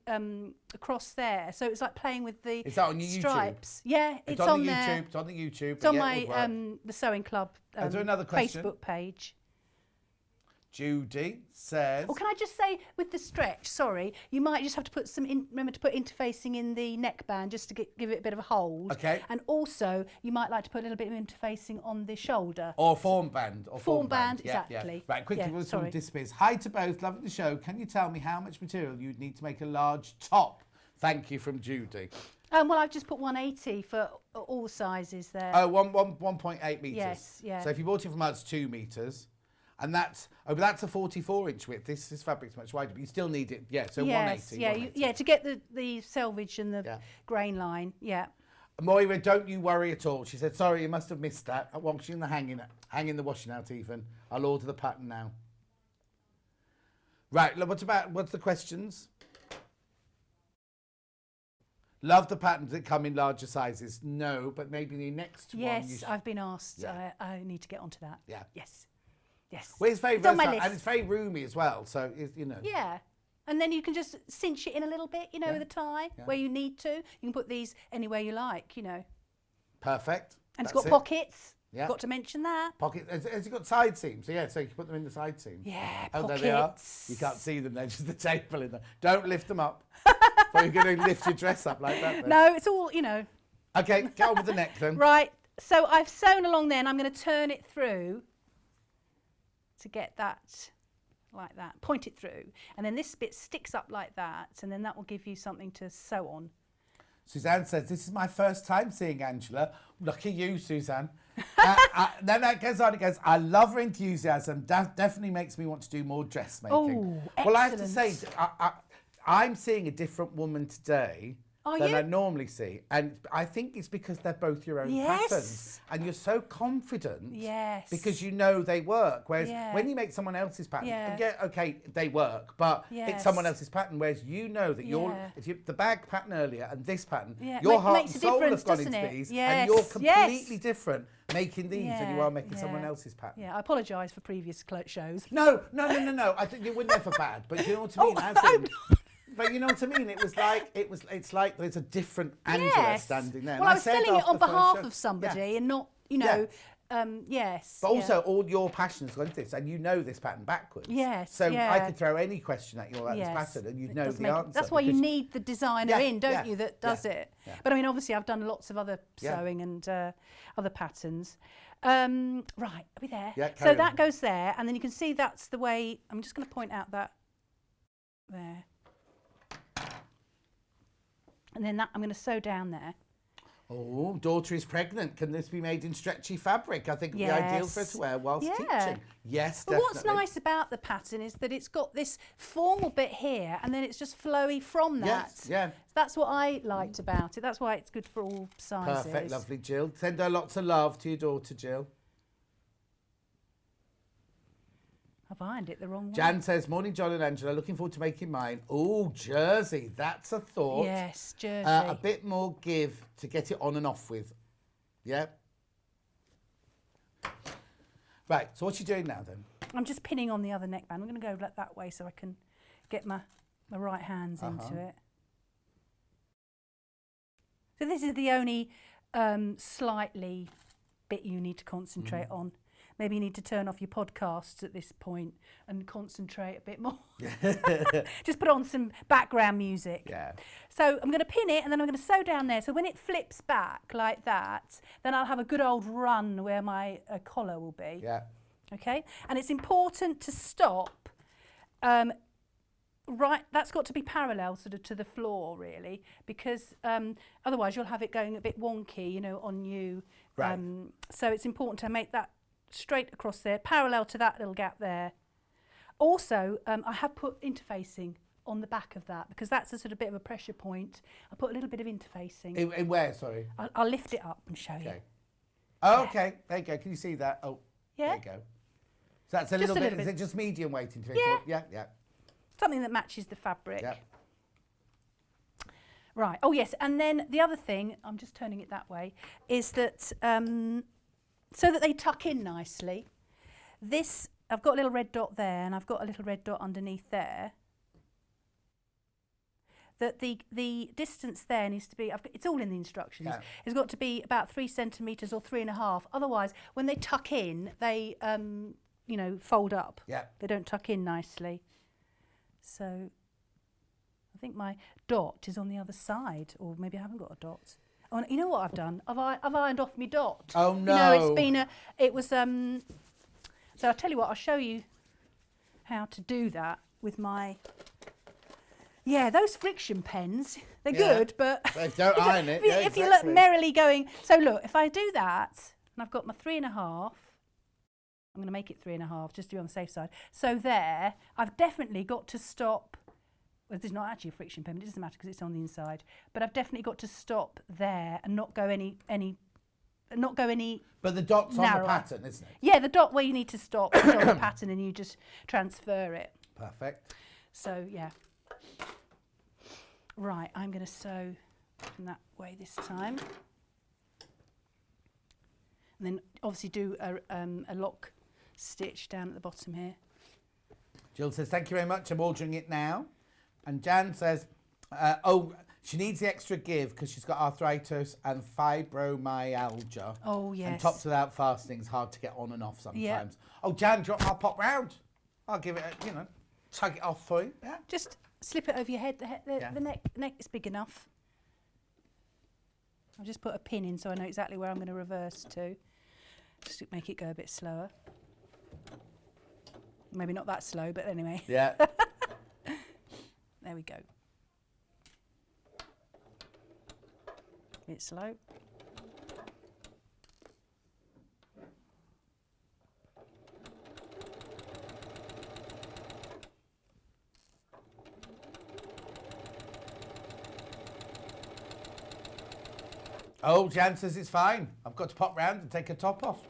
across there. So it was like playing with the Is that on your stripes. YouTube? Yeah, it's on there. YouTube. It's on the YouTube. It's on my the Sewing Club another question. Facebook page. Judy says... Or can I just say, with the stretch, sorry, you might just have to put remember to put interfacing in the neckband just to give it a bit of a hold. Okay. And also, you might like to put a little bit of interfacing on the shoulder. Or form band. Form band, Yeah, exactly. Right, quickly, Yeah, before sorry. disappears. Hi to both, loving the show. Can you tell me how much material you'd need to make a large top Thank you from Judy. Well, I've just put 180 for all sizes there. Oh, 1.8 metres. Yes, yeah. So if you bought it from us, 2 metres. And that's a 44-inch width. This fabric's much wider, but you still need it. Yeah, so yes, 180. Yeah, 180. yeah, to get the selvage and the grain line. Yeah. Moira, don't you worry at all. She said, sorry, you must have missed that. I want you in the hanging the washing out even. I'll order the pattern now. Right, look, what's the questions? Love the patterns that come in larger sizes. No, but maybe the next one. Yes, I've been asked. Yeah. I need to get onto that. Yeah. Yes. Yes. Well, it's very on my versatile list. and it's very roomy as well. So, you know. Yeah. And then you can just cinch it in a little bit, you know, with a tie where you need to. You can put these anywhere you like, you know. Perfect. And That's it's got it. pockets. Yeah. Got to mention that. Has it got side seams? So, yeah, so you can put them in the side seam. Yeah, Oh, pockets. there they are. You can't see them, they're just the table in there. Don't lift them up. Or you're going to lift your dress up like that then. No, it's all, you know. Okay, get on with the neck then. Right, so I've sewn along there and I'm going to turn it through to get that like that. Point it through. And then this bit sticks up like that and then that will give you something to sew on. Suzanne says, this is my first time seeing Angela. Lucky you, Suzanne. Then it goes on, it goes, I love her enthusiasm. That definitely makes me want to do more dressmaking. Oh, well, I have to excellent. say, I'm seeing a different woman today than I normally see. And I think it's because they're both your own patterns. And you're so confident because you know they work. Whereas when you make someone else's pattern, okay, they work, but it's someone else's pattern. Whereas you know that the bag pattern earlier and this pattern, your heart and soul have gone into these and you're completely different making these than you are making someone else's pattern. Yeah, I apologise for previous shows. No. I think it was never bad, but you know what I mean? But you know what I mean? It's like there's a different Angela standing there. Well, I was selling it on behalf of somebody and not, you know, yes. But also all your passions go into this and you know this pattern backwards. Yes. So I could throw any question at you about this pattern and you'd know the answer. That's why you need the designer in, don't you, that does it. Yeah. But I mean, obviously I've done lots of other sewing and other patterns. Right, are we there? Yeah, so that goes there and then you can see that's the way, I'm just going to point out that there. And then that I'm going to sew down there. Oh, daughter is pregnant. Can this be made in stretchy fabric? I think it would be ideal for her to wear whilst teaching. Yes, but definitely. what's nice about the pattern is that it's got this formal bit here and then it's just flowy from that. Yes, yeah. That's what I liked about it. That's why it's good for all sizes. Perfect, lovely, Jill. Send her lots of love to your daughter, Jill. I've ironed it the wrong way. Jan says, morning, John and Angela. Looking forward to making mine. Oh, jersey. That's a thought. Yes, jersey. A bit more give to get it on and off with. Yeah. Right. So what's you doing now then? I'm just pinning on the other neckband. I'm going to go that way so I can get my right hands into it. So this is the only slightly bit you need to concentrate on. Maybe you need to turn off your podcasts at this point and concentrate a bit more. Just put on some background music. Yeah. So I'm going to pin it and then I'm going to sew down there. So when it flips back like that, then I'll have a good old run where my collar will be. Yeah. Okay. And it's important to stop. Right, that's got to be parallel sort of to the floor really, because otherwise you'll have it going a bit wonky, you know, on you. Right. So it's important to make that straight across there, parallel to that little gap there. Also, I have put interfacing on the back of that because that's a sort of bit of a pressure point. I put a little bit of interfacing. In where, sorry? I'll lift it up and show you. Oh, okay, there you go. Can you see that? Oh, yeah. There you go. So that's a little bit, is it just medium weight interfacing? Yeah. Something that matches the fabric. Yeah. Right, oh yes, and then the other thing, I'm just turning it that way, is that so that they tuck in nicely. This, I've got a little red dot there and I've got a little red dot underneath there. That the distance there needs to be, it's all in the instructions, it's got to be about 3 centimetres or 3.5. Otherwise, when they tuck in, they, you know, fold up. Yeah. They don't tuck in nicely. So I think my dot is on the other side, or maybe I haven't got a dot. Oh, you know what I've done? I've ironed off my dot. Oh no! You know, it's been it was so I'll tell you what. I'll show you how to do that with my Yeah, those friction pens, they're Yeah. good, but They don't iron it. Yeah, if you look exactly. merrily going, so look, if I do that, and I've got my 3.5, I'm going to make it 3.5 just to be on the safe side. So there, I've definitely got to stop. Well, this is not actually a friction pen, but it doesn't matter because it's on the inside. But I've definitely got to stop there and not go any. But the dot's on narrower. the pattern, isn't it? Yeah, the dot where you need to stop is on the pattern, and you just transfer it. Perfect. So yeah. Right, I'm going to sew from that way this time. And then obviously do a lock stitch down at the bottom here. Jill says, thank you very much. I'm ordering it now. And Jan says, she needs the extra give because she's got arthritis and fibromyalgia. Oh, yes. And tops without fasting is hard to get on and off sometimes. Yeah. Oh, Jan, I'll pop round. I'll give it, tug it off for you. Yeah. Just slip it over your head. The neck is big enough. I'll just put a pin in so I know exactly where I'm going to reverse to. Just to make it go a bit slower. Maybe not that slow, but anyway. Yeah. There we go. Bit slow. Oh, Jan says it's fine. I've got to pop round and take her top off.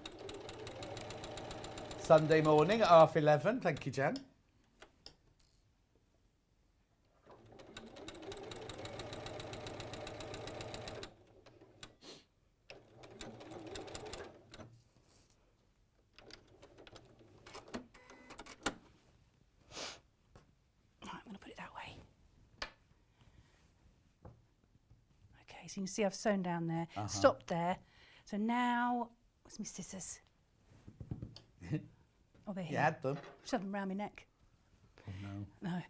Sunday morning at 11:30. Thank you, Jan. Right, I'm going to put it that way. Okay, so you can see I've sewn down there, stopped there. So now, where's my scissors? Oh, they're here. You had them. Shove them around my neck. Oh, no. No.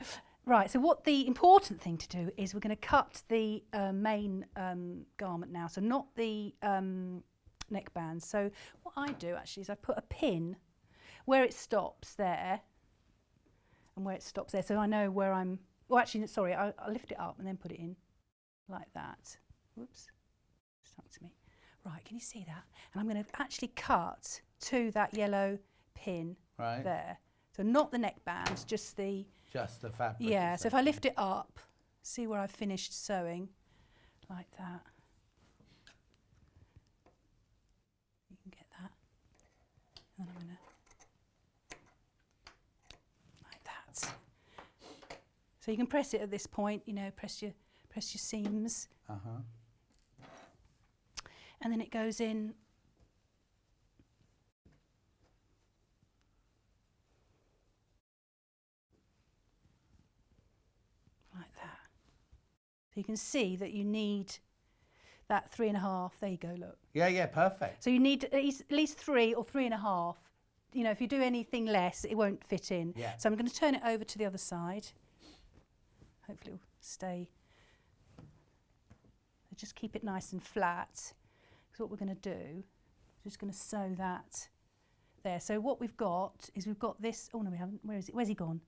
Right, so what the important thing to do is we're going to cut the main garment now, so not the neckband. So what I do actually is I put a pin where it stops there and where it stops there, so I know where I'm... Well, actually, sorry, I'll lift it up and then put it in like that. Whoops, stuck to me. Right, can you see that? And I'm going to actually cut to that yellow pin there. So not the neckband, just the... Just the fabric. Yeah, so if I lift it up, see where I've finished sewing, like that. You can get that. And I'm going to... Like that. So you can press it at this point, press your seams. And then it goes in like that. So you can see that you need that 3.5. There you go, look. Yeah, perfect. So you need at least 3 or 3.5. If you do anything less, it won't fit in. Yeah. So I'm going to turn it over to the other side. Hopefully it'll stay. So just keep it nice and flat. Because what we're going to do, just going to sew that there. So what we've got is we've got this. Oh no, we haven't. Where is it? Where's he gone?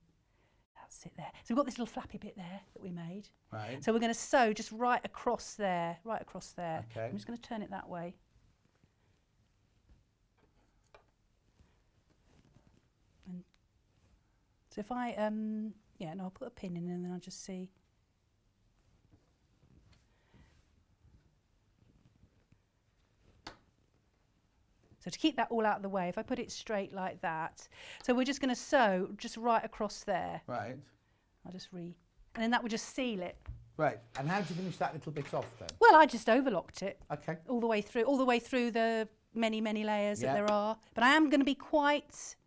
That's it there. So we've got this little flappy bit there that we made. Right. So we're going to sew just right across there, right across there. Okay. I'm just going to turn it that way. And so if I I'll put a pin in and then I'll just see. So to keep that all out of the way, if I put it straight like that, so we're just going to sew just right across there. Right. I'll just and then that will just seal it. Right. And how did you finish that little bit off then? Well, I just overlocked it. Okay. All the way through the many layers that Yeah. there are. But I am going to be quite.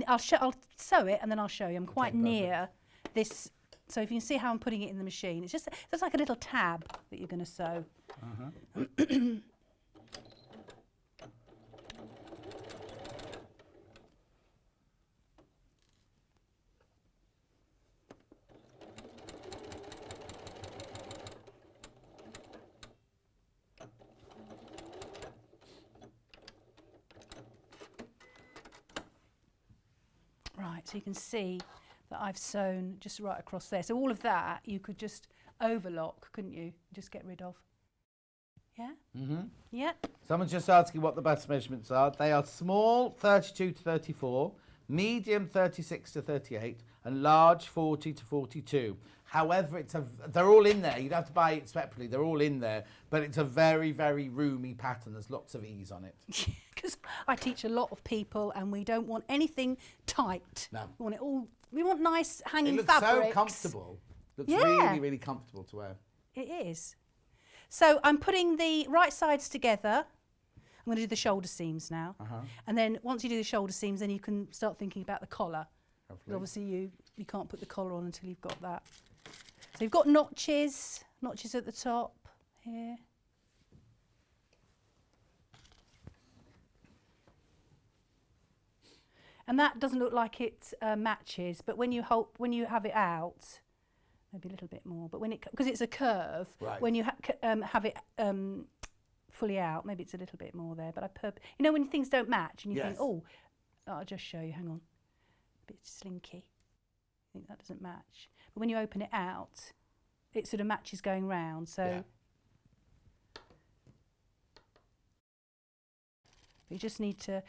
I'll sew it and then I'll show you. I'm quite near this. So if you can see how I'm putting it in the machine, it's just like a little tab that you're going to sew. Right, so you can see that I've sewn just right across there. So all of that you could just overlock, couldn't you? Just get rid of. Yeah? Mm-hmm. Yeah. Someone's just asking what the bust measurements are. They are small, 32 to 34, medium, 36 to 38, and large, 40 to 42. However, they're all in there. You'd have to buy it separately. They're all in there, but it's a very, very roomy pattern. There's lots of ease on it. Because I teach a lot of people, and we don't want anything tight. No. We want it all. We want nice hanging It looks fabrics. so comfortable. Looks Yeah. really, really comfortable to wear. It is. So I'm putting the right sides together. I'm going to do the shoulder seams now. And then once you do the shoulder seams, then you can start thinking about the collar. But obviously you can't put the collar on until you've got that. So you've got notches at the top here. And that doesn't look like it matches, but when you have it out, maybe a little bit more. But because it's a curve, Right. when you have it fully out, maybe it's a little bit more there. But you know when things don't match and you think, oh, I'll just show you. Hang on, a bit slinky. I think that doesn't match. But when you open it out, it sort of matches going round. So. Yeah. You just need to,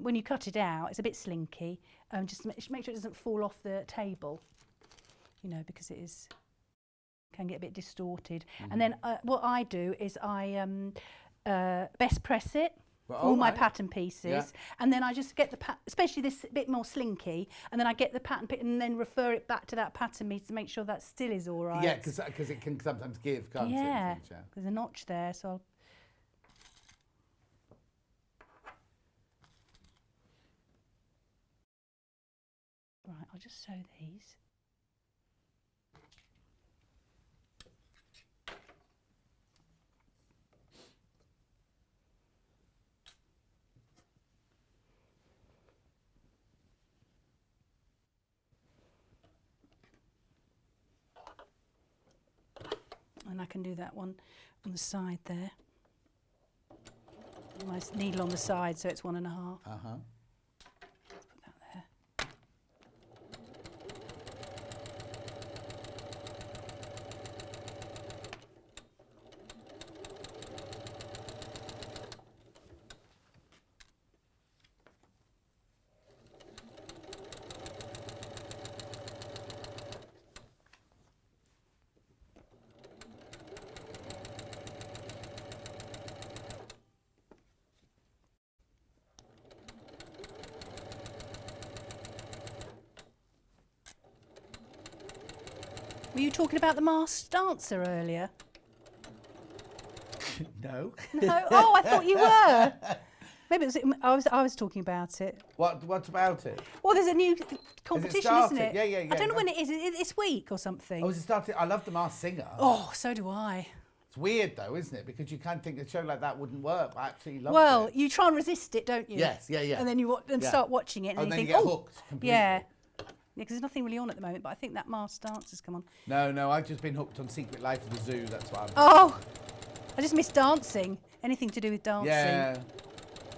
when you cut it out, it's a bit slinky. Just make sure it doesn't fall off the table, you know, because it can get a bit distorted. And then what I do is I best press it, all my pattern pieces, and then I just get the especially this bit more slinky, and then I get the pattern and then refer it back to that pattern piece to make sure that still is all right. Yeah, because it can sometimes give, can't it? Yeah, there's a notch there, so right, I'll just sew these. And I can do that one on the side there. My needle on the side, so it's 1.5. Let's put that there. Were you talking about the masked dancer earlier? No. No? Oh, I thought you were. Maybe it was, I was talking about it. What about it? Well, there's a new competition, isn't it? Yeah, yeah, yeah. I don't know when it is. Is it this week or something? Oh, is it started? I love The Masked Singer. Oh, so do I. It's weird though, isn't it? Because you can't think a show like that wouldn't work. I absolutely love it. Well, you try and resist it, don't you? Yes, yeah, yeah. And then you start watching it, and then you then think, you get oh, hooked completely. yeah. Because there's nothing really on at the moment, but I think that masked dancer's come on. No, I've just been hooked on Secret Life of the Zoo. That's why. Oh, I just miss dancing. Anything to do with dancing. Yeah.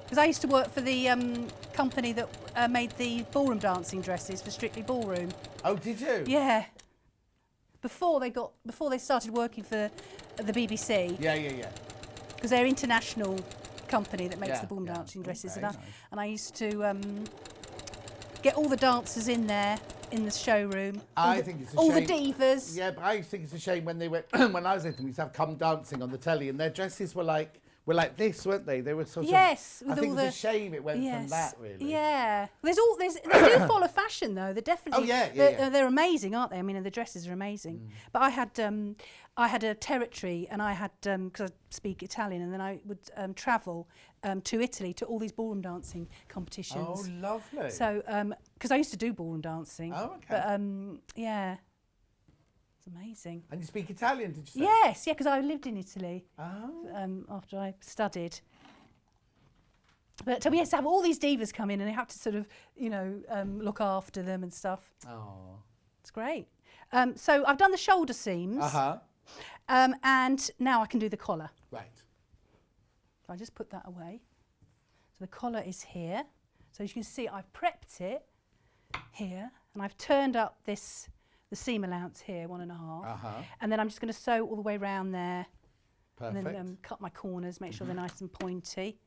Because I used to work for the company that made the ballroom dancing dresses for Strictly Ballroom. Oh, did you? Yeah. Before they started working for the BBC. Yeah. Because they're an international company that makes the ballroom yeah. dancing dresses. Okay, And I used to get all the dancers in there in the showroom. I think it's a all shame. the divas. Yeah, but I think it's a shame when they went when I was with them. We used to have Come Dancing on the telly, and their dresses were like this, weren't they? They were sort yes, of. with I think all it's a shame it went from that really. Yeah, they do follow fashion though. They're definitely. Oh yeah. They're amazing, aren't they? I mean, the dresses are amazing. But I had a territory, and I had because I speak Italian, and then I would travel to Italy to all these ballroom dancing competitions. Oh, lovely. So because I used to do ballroom dancing. Oh, okay. But yeah, it's amazing. And you speak Italian, did you say? Yes, yeah, because I lived in Italy after I studied. But we used to have all these divas come in, and they have to sort of, look after them and stuff. Oh. It's great. So I've done the shoulder seams. And now I can do the collar. Right. So I just put that away. So the collar is here. So as you can see, I've prepped it here, and I've turned up the seam allowance here, 1.5, and then I'm just going to sew all the way around there. Perfect. And then cut my corners, make sure they're nice and pointy.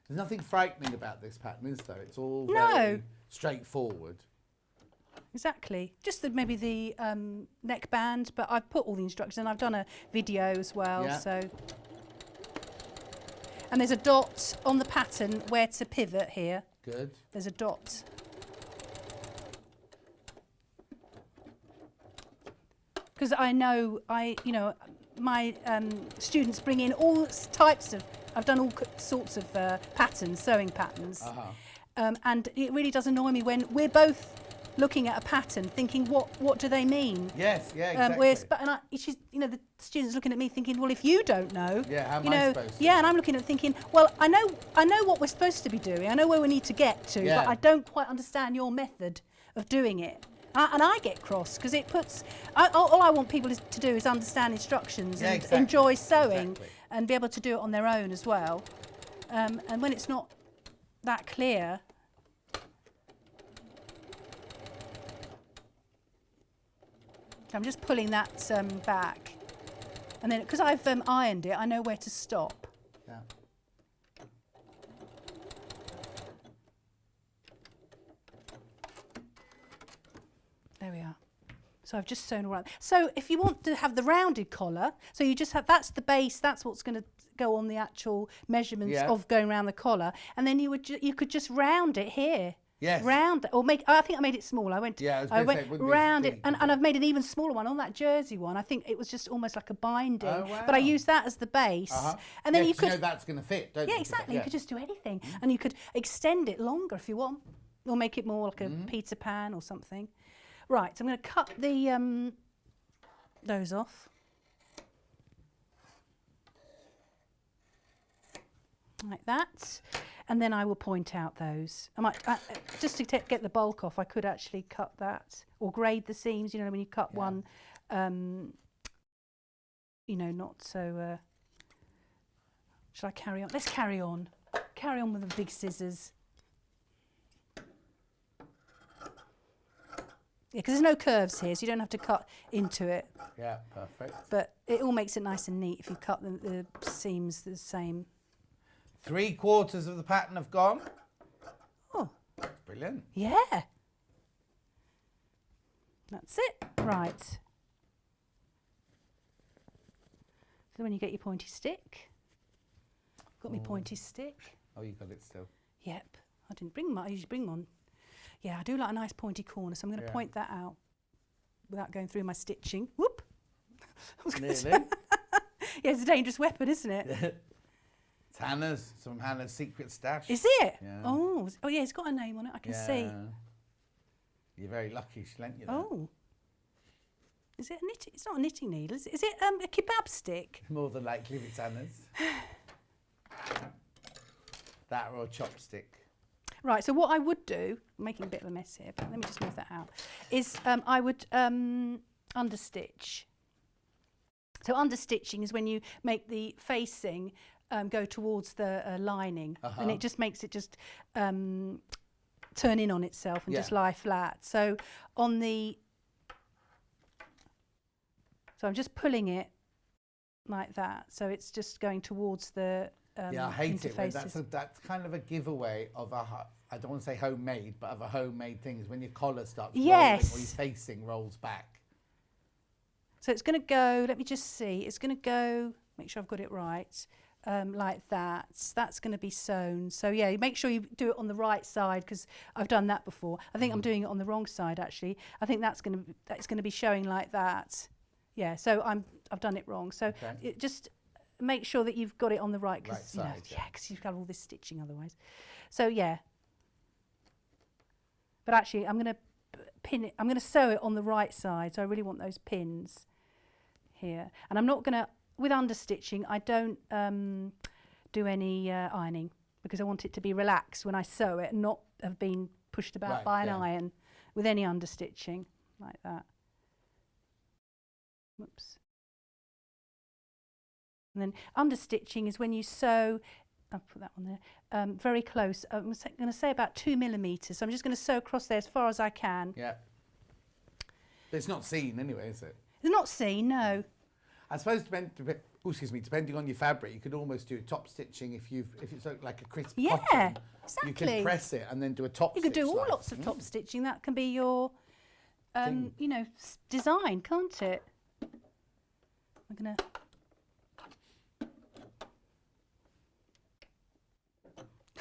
There's nothing frightening about this pattern, is there? It's all No. very straightforward. Exactly. Just maybe the neckband, but I've put all the instructions and I've done a video as well. Yeah. So, and there's a dot on the pattern where to pivot here. Good. There's a dot. Because I know, my students bring in all types of, I've done all sorts of patterns, sewing patterns. And it really does annoy me when we're both looking at a pattern thinking, what do they mean? Yes, yeah, exactly. The students looking at me thinking, well, if you don't know, yeah, how am I supposed to? Yeah, and I'm looking at it thinking, well, I know what we're supposed to be doing. I know where we need to get to, but I don't quite understand your method of doing it. And I get cross because it puts. All I want people to do is understand instructions and enjoy sewing and be able to do it on their own as well. And when it's not that clear. I'm just pulling that back, and then because I've ironed it, I know where to stop. Yeah. There we are. So I've just sewn around. So if you want to have the rounded collar, so you just have, that's the base, that's what's going to go on the actual measurements of going around the collar, and then you could just round it here. Yes. Round, or I think I made it small. I went round it, and I've made an even smaller one on that jersey one. I think it was just almost like a binding, but I used that as the base. And then you could, that's going to fit, don't you? Yeah, exactly. You could just do anything, and you could extend it longer if you want, or make it more like a Peter Pan or something. Right, so I'm going to cut the those off. Like that. And then I will point out those. I might, just to get the bulk off, I could actually cut that or grade the seams, when you cut one, not so... Shall I carry on? Let's carry on. Carry on with the big scissors. Yeah, because there's no curves here, so you don't have to cut into it. Yeah, perfect. But it all makes it nice and neat if you cut the seams the same. 3/4 of the pattern have gone. Oh. Brilliant. Yeah. That's it. Right. So when you get your pointy stick. Got my pointy stick. Oh, you got it still. Yep. I didn't bring them. I usually bring them on. Yeah, I do like a nice pointy corner, so I'm going to point that out without going through my stitching. Whoop. Nearly. Yeah, it's a dangerous weapon, isn't it? It's Hannah's, some Hannah's secret stash. Is it? Yeah. Oh, yeah, it's got a name on it, I can see. You're very lucky she lent you that. Oh. Is it a knitting? It's not a knitting needle, is it? Is it a kebab stick? More than likely if it's Hannah's. That or a chopstick. Right, so what I would do, I'm making a bit of a mess here, but let me just move that out, is I would understitch. So understitching is when you make the facing go towards the lining, and it just makes it just turn in on itself and just lie flat. So on the, so I'm just pulling it like that, so it's just going towards the yeah, I hate it when interfaces. that's kind of a giveaway of I don't want to say homemade, but of a homemade thing is when your collar starts rolling or your facing rolls back. So it's going to go, let me just see, it's going to go, make sure I've got it right, like that. That's going to be sewn. So yeah, make sure you do it on the right side because I've done that before. I think I'm doing it on the wrong side actually. I think that's going to be showing like that. Yeah, so I've done it wrong. So it just make sure that you've got it on the right, because because you've got all this stitching otherwise. So yeah. But actually, I'm going to pin it. I'm going to sew it on the right side. So I really want those pins here. And I'm not going to, with understitching, I don't do any ironing because I want it to be relaxed when I sew it and not have been pushed about by an iron with any understitching like that. Whoops. And then understitching is when you sew I'll put that one there. Very close. I'm going to say about 2 millimetres. So I'm just going to sew across there as far as I can. Yeah. But it's not seen anyway, is it? It's not seen, no. I suppose depending on your fabric, you could almost do top stitching if it's like a crisp cotton. Exactly. You can press it and then do a top. You could do all lots of top stitching. That can be your, you know, design, can't it? I'm gonna.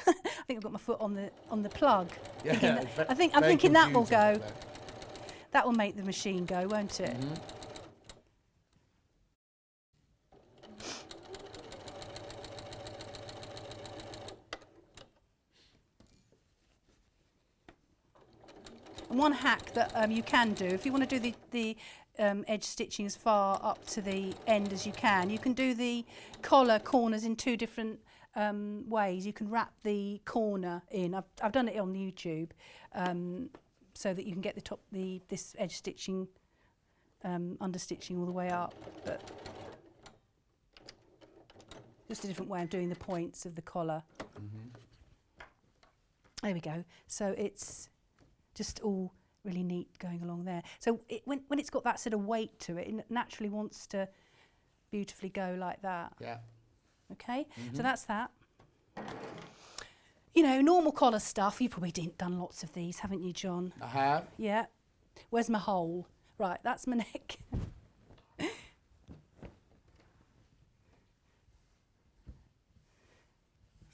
I think I've got my foot on the plug. Yeah, I'm thinking that will go. That will make the machine go, won't it? Mm-hmm. And one hack that you can do, if you want to do the edge stitching as far up to the end as you can do the collar corners in 2 different ways. You can wrap the corner in. I've done it on YouTube, so that you can get this edge stitching, understitching all the way up. But just a different way of doing the points of the collar. Mm-hmm. There we go. So it's just all really neat going along there. So when it's got that sort of weight to it, it naturally wants to beautifully go like that. Yeah. Okay, so that's that. You know, normal collar stuff, you've probably done lots of these, haven't you, John? I have. Yeah. Where's my hole? Right, that's my neck.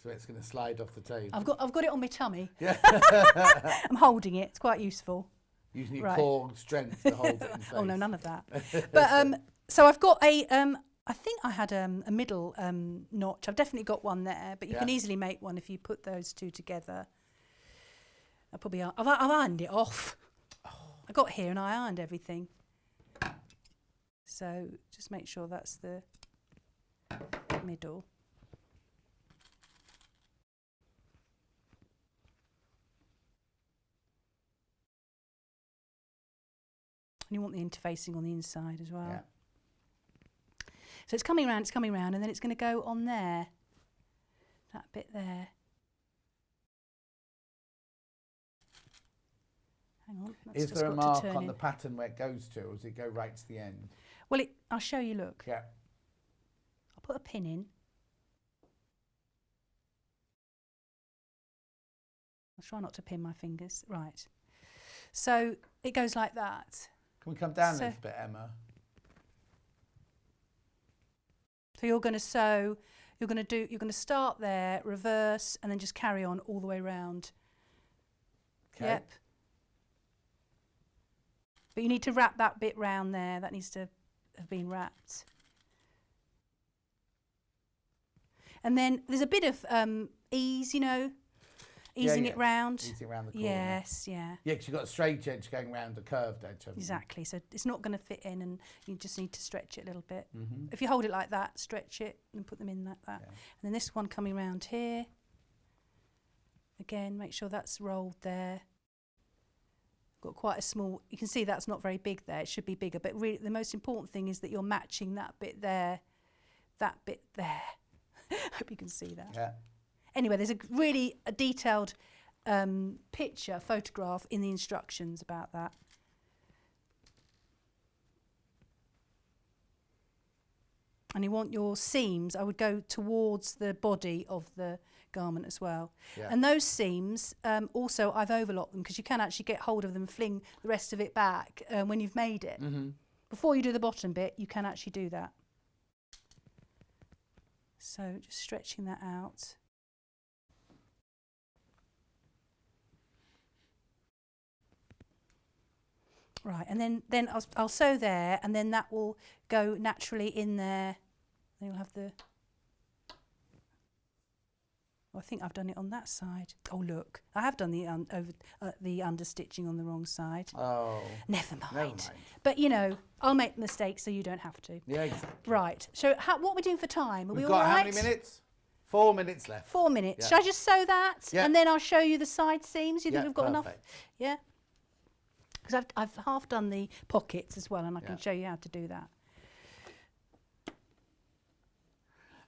So it's going to slide off the table. I've got it on my tummy. Yeah. I'm holding it. It's quite useful. Using your core strength to hold it in place. Oh no, none of that. But so I've got a. I think I had a middle notch. I've definitely got one there, but you can easily make one if you put those 2 together. I've ironed it off. Oh. I got here and I ironed everything. So just make sure that's the middle. And you want the interfacing on the inside as well. Yeah. So it's coming round, and then it's going to go on there. That bit there. Hang on. Is there a mark on the pattern where it goes to, or does it go right to the end? Well, I'll show you, look. Yeah. I'll put a pin in. I'll try not to pin my fingers. Right. So it goes like that. Can we come down a little bit, Emma? So you're going to sew, you're going to start there, reverse, and then just carry on all the way round. Okay. Yep. But you need to wrap that bit round there. That needs to have been wrapped. And then there's a bit of ease, you know, easing it round. Easing around the corner. Yes, yeah. Yeah, because you've got a straight edge going round a curved edge. Exactly. So it's not going to fit in, and you just need to stretch it a little bit. Mm-hmm. If you hold it like that, stretch it and put them in like that. Yeah. And then this one coming round here. Again, make sure that's rolled there. Got quite a small, you can see that's not very big there. It should be bigger, but really the most important thing is that you're matching that bit there, that bit there. Hope you can see that. Yeah. Anyway, there's a detailed photograph in the instructions about that. And you want your seams, I would go towards the body of the garment as well. Yeah. And those seams, also I've overlocked them because you can actually get hold of them and fling the rest of it back when you've made it. Mm-hmm. Before you do the bottom bit, you can actually do that. So just stretching that out. Right, and then I'll sew there, and then that will go naturally in there. Then you'll have the. Oh, I think I've done it on that side. Oh, look, I have done the understitching on the wrong side. Oh. Never mind. But you know, I'll make mistakes so you don't have to. Yeah, exactly. Right. So, what are we doing for time? Are We've we got all right? how many minutes? 4 minutes left. 4 minutes. Yeah. Should I just sew that, and then I'll show you the side seams? You think we've got enough? Yeah. Because I've half done the pockets as well, and I can show you how to do that.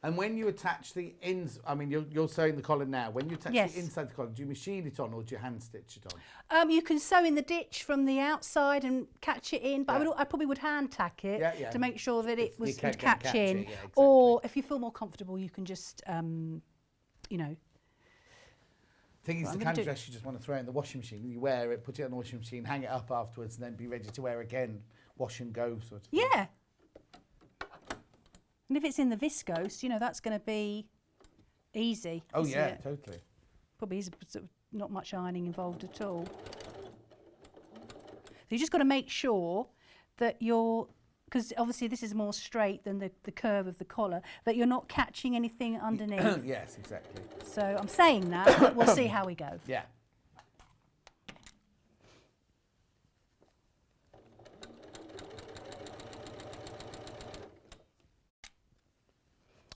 And when you attach the ins, I mean, you're sewing the collar now. When you attach Yes. the inside of the collar, do you machine it on or do you hand stitch it on? You can sew in the ditch from the outside and catch it in, but Yeah. I probably would hand tack it Yeah, yeah. to make sure that it You would can't catch catch in. it, yeah, exactly. Or if you feel more comfortable, you can just, you know. Thing is, What the I'm kind gonna of do- dress you just want to throw in the washing machine. You wear it, put it on the washing machine, hang it up afterwards, and then be ready to wear again. Wash and go sort of thing. Yeah. And if it's in the viscose, you know, that's going to be easy. Oh, isn't yeah, it? totally. Probably is sort of not much ironing involved at all. So you just got to make sure that you're, because obviously this is more straight than the curve of the collar, that you're not catching anything underneath. Yes, exactly. So I'm saying that, but we'll see how we go. Yeah.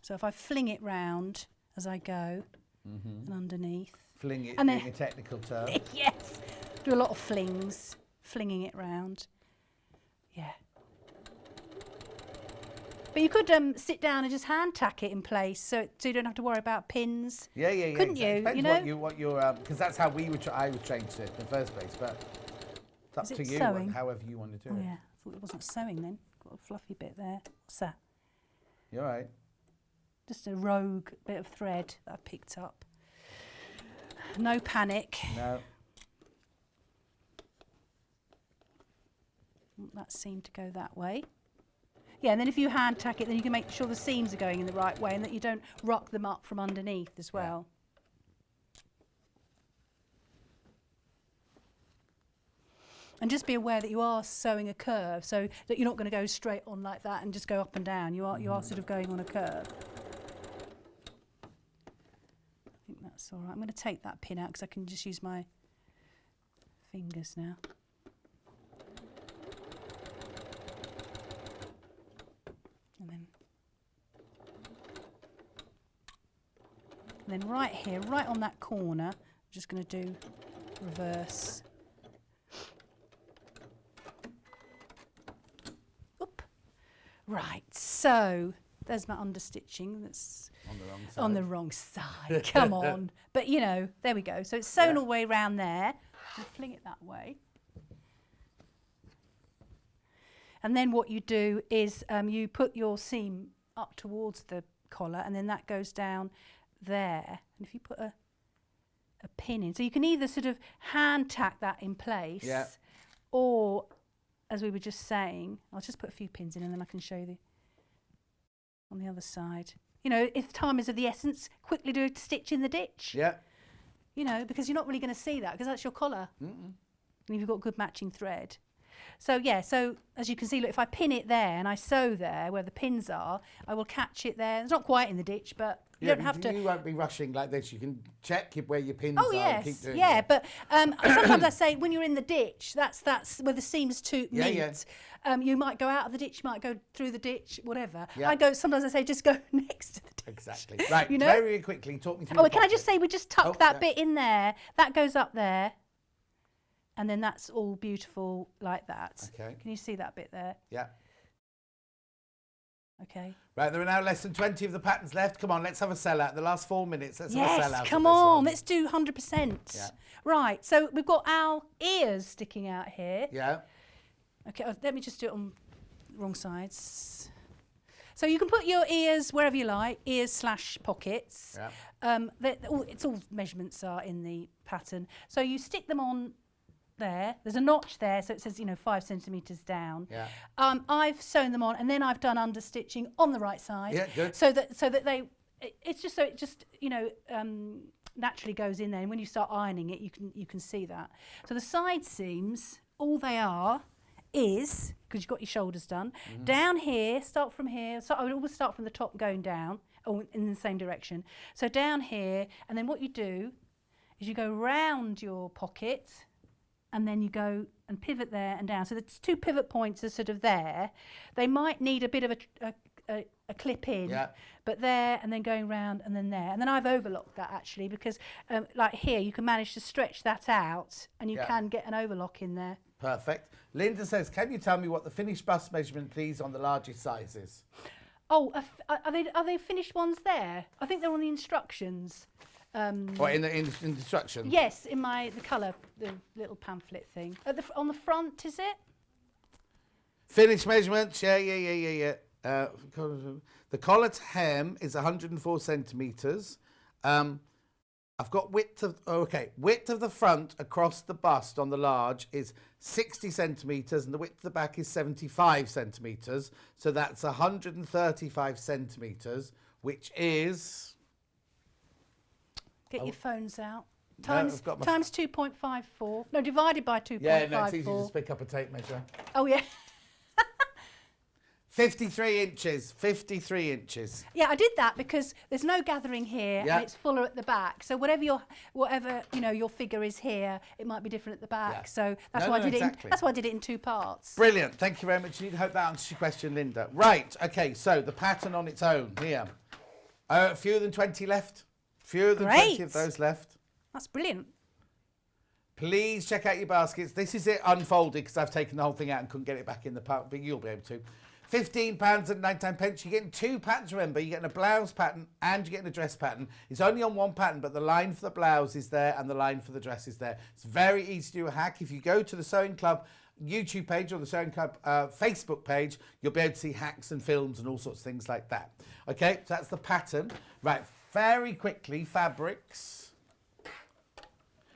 So if I fling it round as I go and underneath. Fling it, And being then- a technical term. Yes, do a lot of flings, flinging it round. Yeah. But you could sit down and just hand tack it in place, so you don't have to worry about pins. Yeah, yeah, yeah. Couldn't exactly. you? Depends You know? what you're, because that's how I was trained to do it in the first place. But it's up Is it to you, sewing? however you want to do Oh it. yeah, I thought it wasn't sewing then. Got a fluffy bit there. What's that? You're right. Just a rogue bit of thread that I picked up. No panic. No. That seemed to go that way. Yeah, and then if you hand tack it, then you can make sure the seams are going in the right way and that you don't rock them up from underneath as well. And just be aware that you are sewing a curve, so that you're not going to go straight on like that and just go up and down. You are sort of going on a curve. I think that's all right. I'm going to take that pin out because I can just use my fingers now. And then right here, right on that corner, I'm just going to do reverse. Oop. Right, so there's my understitching. That's On the wrong side. on the wrong side. Come on. But you know, there we go. So it's sewn all the way around there. You fling it that way. And then what you do is you put your seam up towards the collar, and then that goes down there. And if you put a pin in, so you can either sort of hand tack that in place, or, as we were just saying, I'll just put a few pins in and then I can show you on the other side. You know, if time is of the essence, quickly do a stitch in the ditch. Yeah. You know, because you're not really going to see that because that's your collar. And if you've got good matching thread. So yeah, so as you can see, look, if I pin it there and I sew there where the pins are, I will catch it there. It's not quite in the ditch, but you don't have to. You won't be rushing like this. You can check where your pins Oh are yes, and keep doing yeah. it. But sometimes I say when you're in the ditch, that's where the seams meet. Yeah. You might go out of the ditch, you might go through the ditch, whatever. Yeah. Sometimes I say just go next to the ditch. Exactly. Right. You know? Very quickly, talk me through. Oh, the can I pocket. just say we just tuck Oh, that yeah. bit in there. That goes up there. And then that's all beautiful like that. Okay. Can you see that bit there? Yeah. Okay. Right, there are now less than 20 of the patterns left. Come on, let's have a sellout. The last 4 minutes, let's have a sellout. Yes, come of this on, one. let's do 100%. Yeah. Right, so we've got our ears sticking out here. Yeah. Okay, let me just do it on wrong sides. So you can put your ears wherever you like, ears/pockets. Yeah. It's all measurements are in the pattern. So you stick them on there. There's a notch there, so it says 5 centimetres down. Yeah. I've sewn them on, and then I've done understitching on the right side. Yeah, good. So that they, it's just so it just naturally goes in there. And when you start ironing it, you can see that. So the side seams, all they are is, because you've got your shoulders done, down here, start from here. So I would always start from the top going down, or in the same direction. So down here, and then what you do is you go round your pocket, and then you go and pivot there and down. So the 2 pivot points are sort of there. They might need a bit of a clip in, but there, and then going round, and then there. And then I've overlocked that actually, because like here, you can manage to stretch that out, and you can get an overlock in there. Perfect. Linda says, can you tell me what the finished bust measurement, please, on the largest sizes? Oh, are they finished ones there? I think they're on the instructions. What, in the instructions? Yes, in the colour, the little pamphlet thing. On the front, is it? Finished measurements, yeah. The collar to hem is 104 centimetres. I've got width of the front across the bust on the large is 60 centimetres and the width of the back is 75 centimetres. So that's 135 centimetres, which is... Get your phones out. Times 2.54. No, divided by 2.54. Yeah, no, it's easy to just pick up a tape measure. Oh, yeah. 53 inches, 53 inches. Yeah, I did that because there's no gathering here and it's fuller at the back. So whatever your figure is here, it might be different at the back. Yeah. So that's why I did it. That's why I did it in 2 parts. Brilliant. Thank you very much. I hope that answers your question, Linda. Right. Okay. So the pattern on its own here. Fewer than 20 left. Fewer than 20 of those left. That's brilliant. Please check out your baskets. This is it unfolded because I've taken the whole thing out and couldn't get it back in the part, but you'll be able to. £15.99. You're getting 2 patterns, remember. You're getting a blouse pattern and you're getting a dress pattern. It's only on 1 pattern, but the line for the blouse is there and the line for the dress is there. It's very easy to do a hack. If you go to the Sewing Club YouTube page or the Sewing Club Facebook page, you'll be able to see hacks and films and all sorts of things like that. Okay, so that's the pattern. Right, very quickly, fabrics.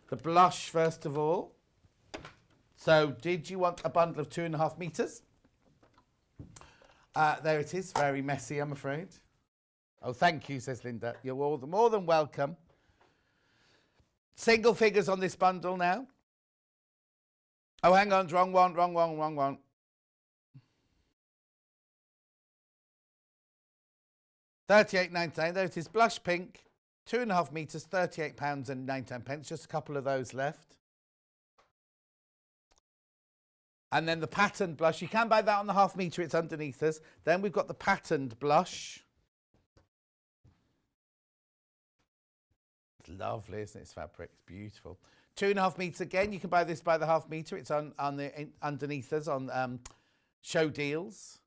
The blush, first of all. So, did you want a bundle of 2.5 metres? There it is, very messy, I'm afraid. Oh, thank you, says Linda. You're all more than welcome. Single figures on this bundle now. Oh, hang on, wrong one. £38.99. There it is, blush pink, 2.5 metres, £38.99. Just a couple of those left. And then the patterned blush, you can buy that on the 1/2 metre, it's underneath us. Then we've got the patterned blush. It's lovely, isn't it? It's fabric, it's beautiful. 2.5 metres again, you can buy this by the 1/2 metre. It's underneath us on show deals.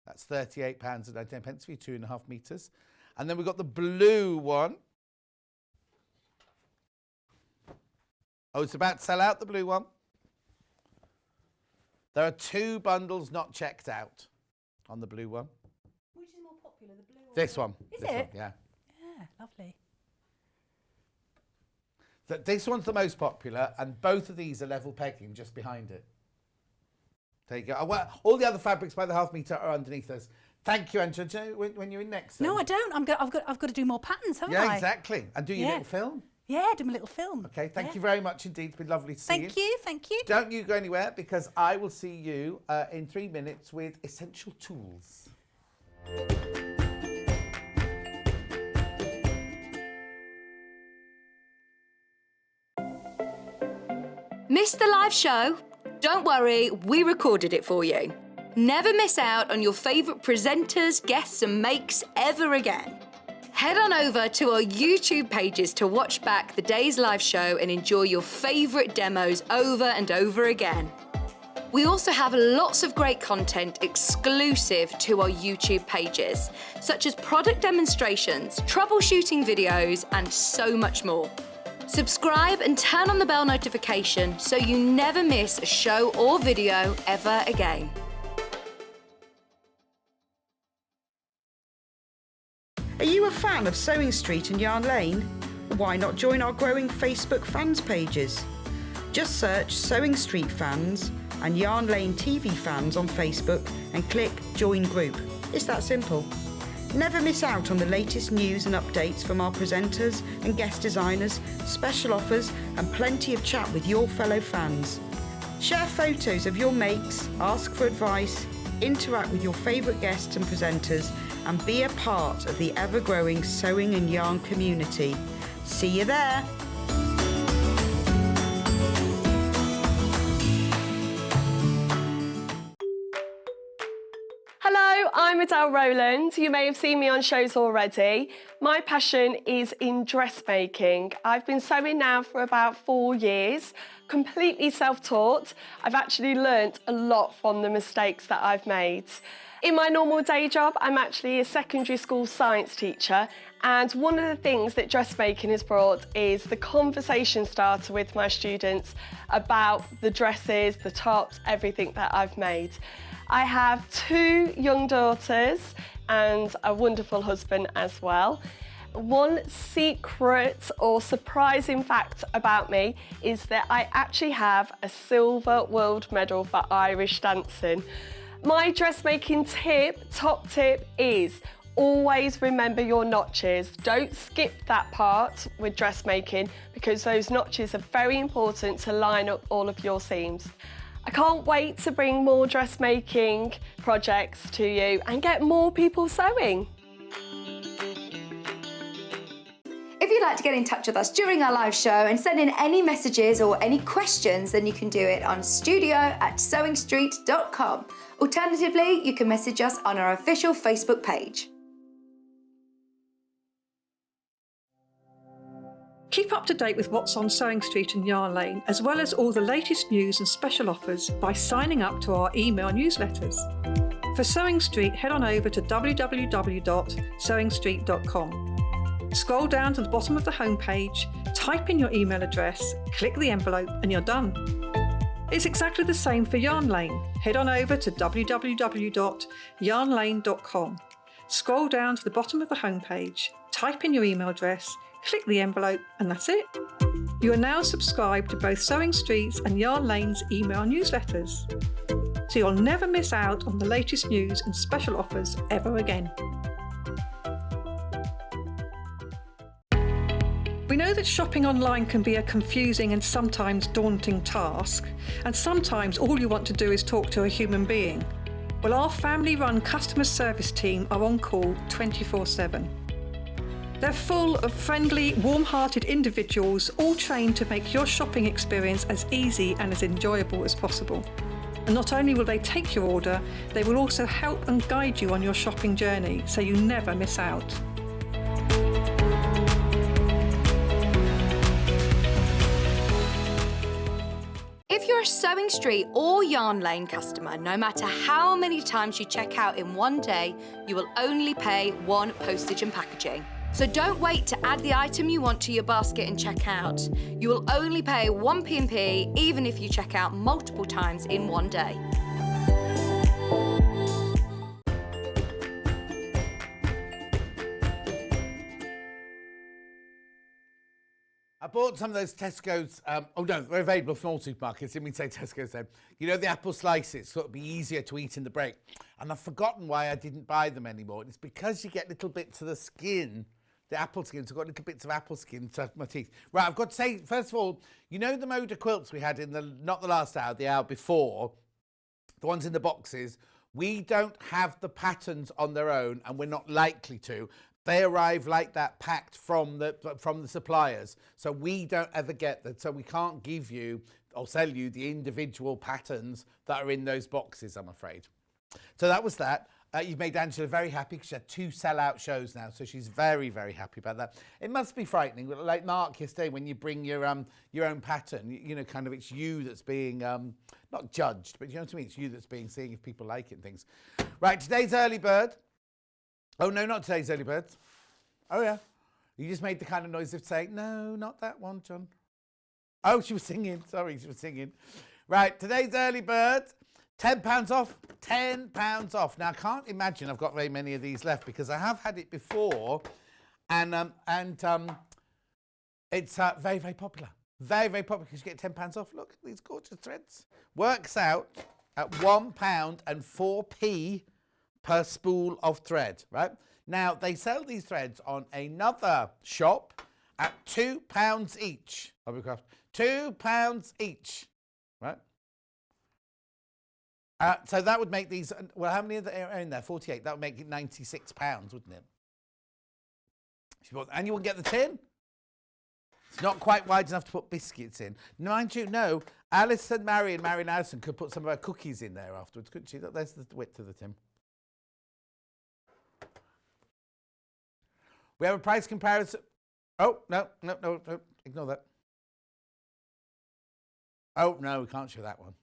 That's £38.99 for your 2.5 metres. And then we've got the blue one. Oh, it's about to sell out, the blue one. There are 2 bundles not checked out on the blue one. Which is more popular, the blue or This one. Is this it? One, yeah. Yeah, lovely. This one's the most popular, and both of these are level pegging just behind it. There you go. All the other fabrics by the 1/2 metre are underneath us. Thank you, Angela. Do you know when you're in next? Then? No, I don't. I've got to do more patterns, haven't I? Yeah, exactly. And do your little film. Yeah, do my little film. Okay, thank you very much indeed. It's been lovely to see you. Thank you. Don't you go anywhere because I will see you in 3 minutes with essential tools. Missed the live show? Don't worry, we recorded it for you. Never miss out on your favourite presenters, guests and makes ever again. Head on over to our YouTube pages to watch back the day's live show and enjoy your favourite demos over and over again. We also have lots of great content exclusive to our YouTube pages, such as product demonstrations, troubleshooting videos, and so much more. Subscribe and turn on the bell notification so you never miss a show or video ever again. Are you a fan of Sewing Street and Yarn Lane? Why not join our growing Facebook fans pages? Just search Sewing Street Fans and Yarn Lane TV Fans on Facebook and click Join Group. It's that simple. Never miss out on the latest news and updates from our presenters and guest designers, special offers and plenty of chat with your fellow fans. Share photos of your makes, ask for advice, interact with your favourite guests and presenters and be a part of the ever-growing sewing and yarn community. See you there! Hello, I'm Adele Rowland. You may have seen me on shows already. My passion is in dressmaking. I've been sewing now for about 4 years, completely self-taught. I've actually learnt a lot from the mistakes that I've made. In my normal day job, I'm actually a secondary school science teacher, and one of the things that dressmaking has brought is the conversation starter with my students about the dresses, the tops, everything that I've made. I have 2 young daughters and a wonderful husband as well. One secret or surprising fact about me is that I actually have a silver world medal for Irish dancing. My dressmaking top tip is always remember your notches. Don't skip that part with dressmaking because those notches are very important to line up all of your seams. I can't wait to bring more dressmaking projects to you and get more people sewing. If you'd like to get in touch with us during our live show and send in any messages or any questions, then you can do it on studio@sewingstreet.com. Alternatively, you can message us on our official Facebook page. Keep up to date with what's on Sewing Street and Yarn Lane, as well as all the latest news and special offers by signing up to our email newsletters. For Sewing Street, head on over to www.sewingstreet.com. Scroll down to the bottom of the homepage, type in your email address, click the envelope, and you're done. It's exactly the same for Yarn Lane. Head on over to www.yarnlane.com. Scroll down to the bottom of the homepage, type in your email address, click the envelope, and that's it. You are now subscribed to both Sewing Street's and Yarn Lane's email newsletters, so you'll never miss out on the latest news and special offers ever again. We know that shopping online can be a confusing and sometimes daunting task, and sometimes all you want to do is talk to a human being. Well, our family-run customer service team are on call 24/7. They're full of friendly, warm-hearted individuals, all trained to make your shopping experience as easy and as enjoyable as possible. And not only will they take your order, they will also help and guide you on your shopping journey, so you never miss out. If you're a Sewing Street or Yarn Lane customer, no matter how many times you check out in one day, you will only pay 1 postage and packaging. So don't wait to add the item you want to your basket and check out. You will only pay 1 P&P even if you check out multiple times in one day. I bought some of those Tesco's, oh no, they're available from all supermarkets, didn't mean to say Tesco's then. You know the apple slices, so it'd be easier to eat in the break. And I've forgotten why I didn't buy them anymore. It's because you get little bits of the skin, the apple skin, so I've got little bits of apple skin to my teeth. Right, I've got to say, first of all, you know the Moda quilts we had in the, not the last hour, the hour before, the ones in the boxes, we don't have the patterns on their own and we're not likely to. They arrive like that, packed from the suppliers. So we don't ever get that. So we can't give you or sell you the individual patterns that are in those boxes, I'm afraid. So that was that. You've made Angela very happy because she had 2 sellout shows now. So she's very, very happy about that. It must be frightening. Like Mark yesterday, when you bring your own pattern, you know, kind of it's you that's being, not judged, but you know what I mean? It's you that's being, seeing if people like it and things. Right, today's early bird. Oh, no, not today's early birds. Oh, yeah. You just made the kind of noise of saying, no, not that one, John. Oh, she was singing. Sorry, she was singing. Right, today's early bird, £10 off, £10 off. Now, I can't imagine I've got very many of these left because I have had it before and it's very, very popular. Very, very popular because you get £10 off. Look at these gorgeous threads. Works out at £1.04 per spool of thread, right? Now, they sell these threads on another shop at £2 each. £2 each, right? So that would make these, well, how many are there in there? 48. That would make it £96, wouldn't it? And you wouldn't get the tin? It's not quite wide enough to put biscuits in. Mind you, no, Alison, Marion Allison could put some of her cookies in there afterwards, couldn't she? There's the width of the tin. We have a price comparison. Oh, no, ignore that. Oh, no, we can't show that one.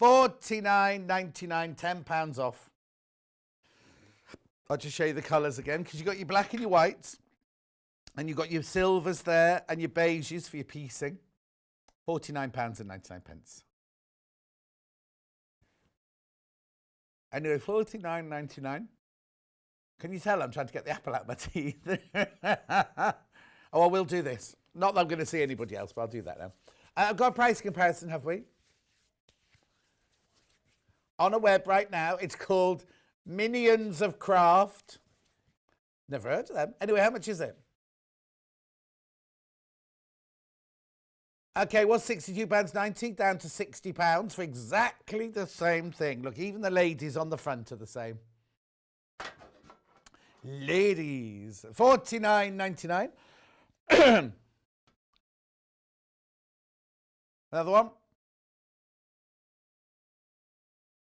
£49.99, £10 off. I'll just show you the colours again, because you've got your black and your whites, and you've got your silvers there, and your beiges for your piecing. £49.99. Anyway, £49.99. Can you tell I'm trying to get the apple out of my teeth? Oh, I will do this. Not that I'm going to see anybody else, but I'll do that now. I've got a price comparison, have we? On a web right now, it's called Minions of Craft. Never heard of them. Anyway, how much is it? Okay, was £62.90 down to £60 for exactly the same thing. Look, even the ladies on the front are the same. Ladies, £49.99. Another one.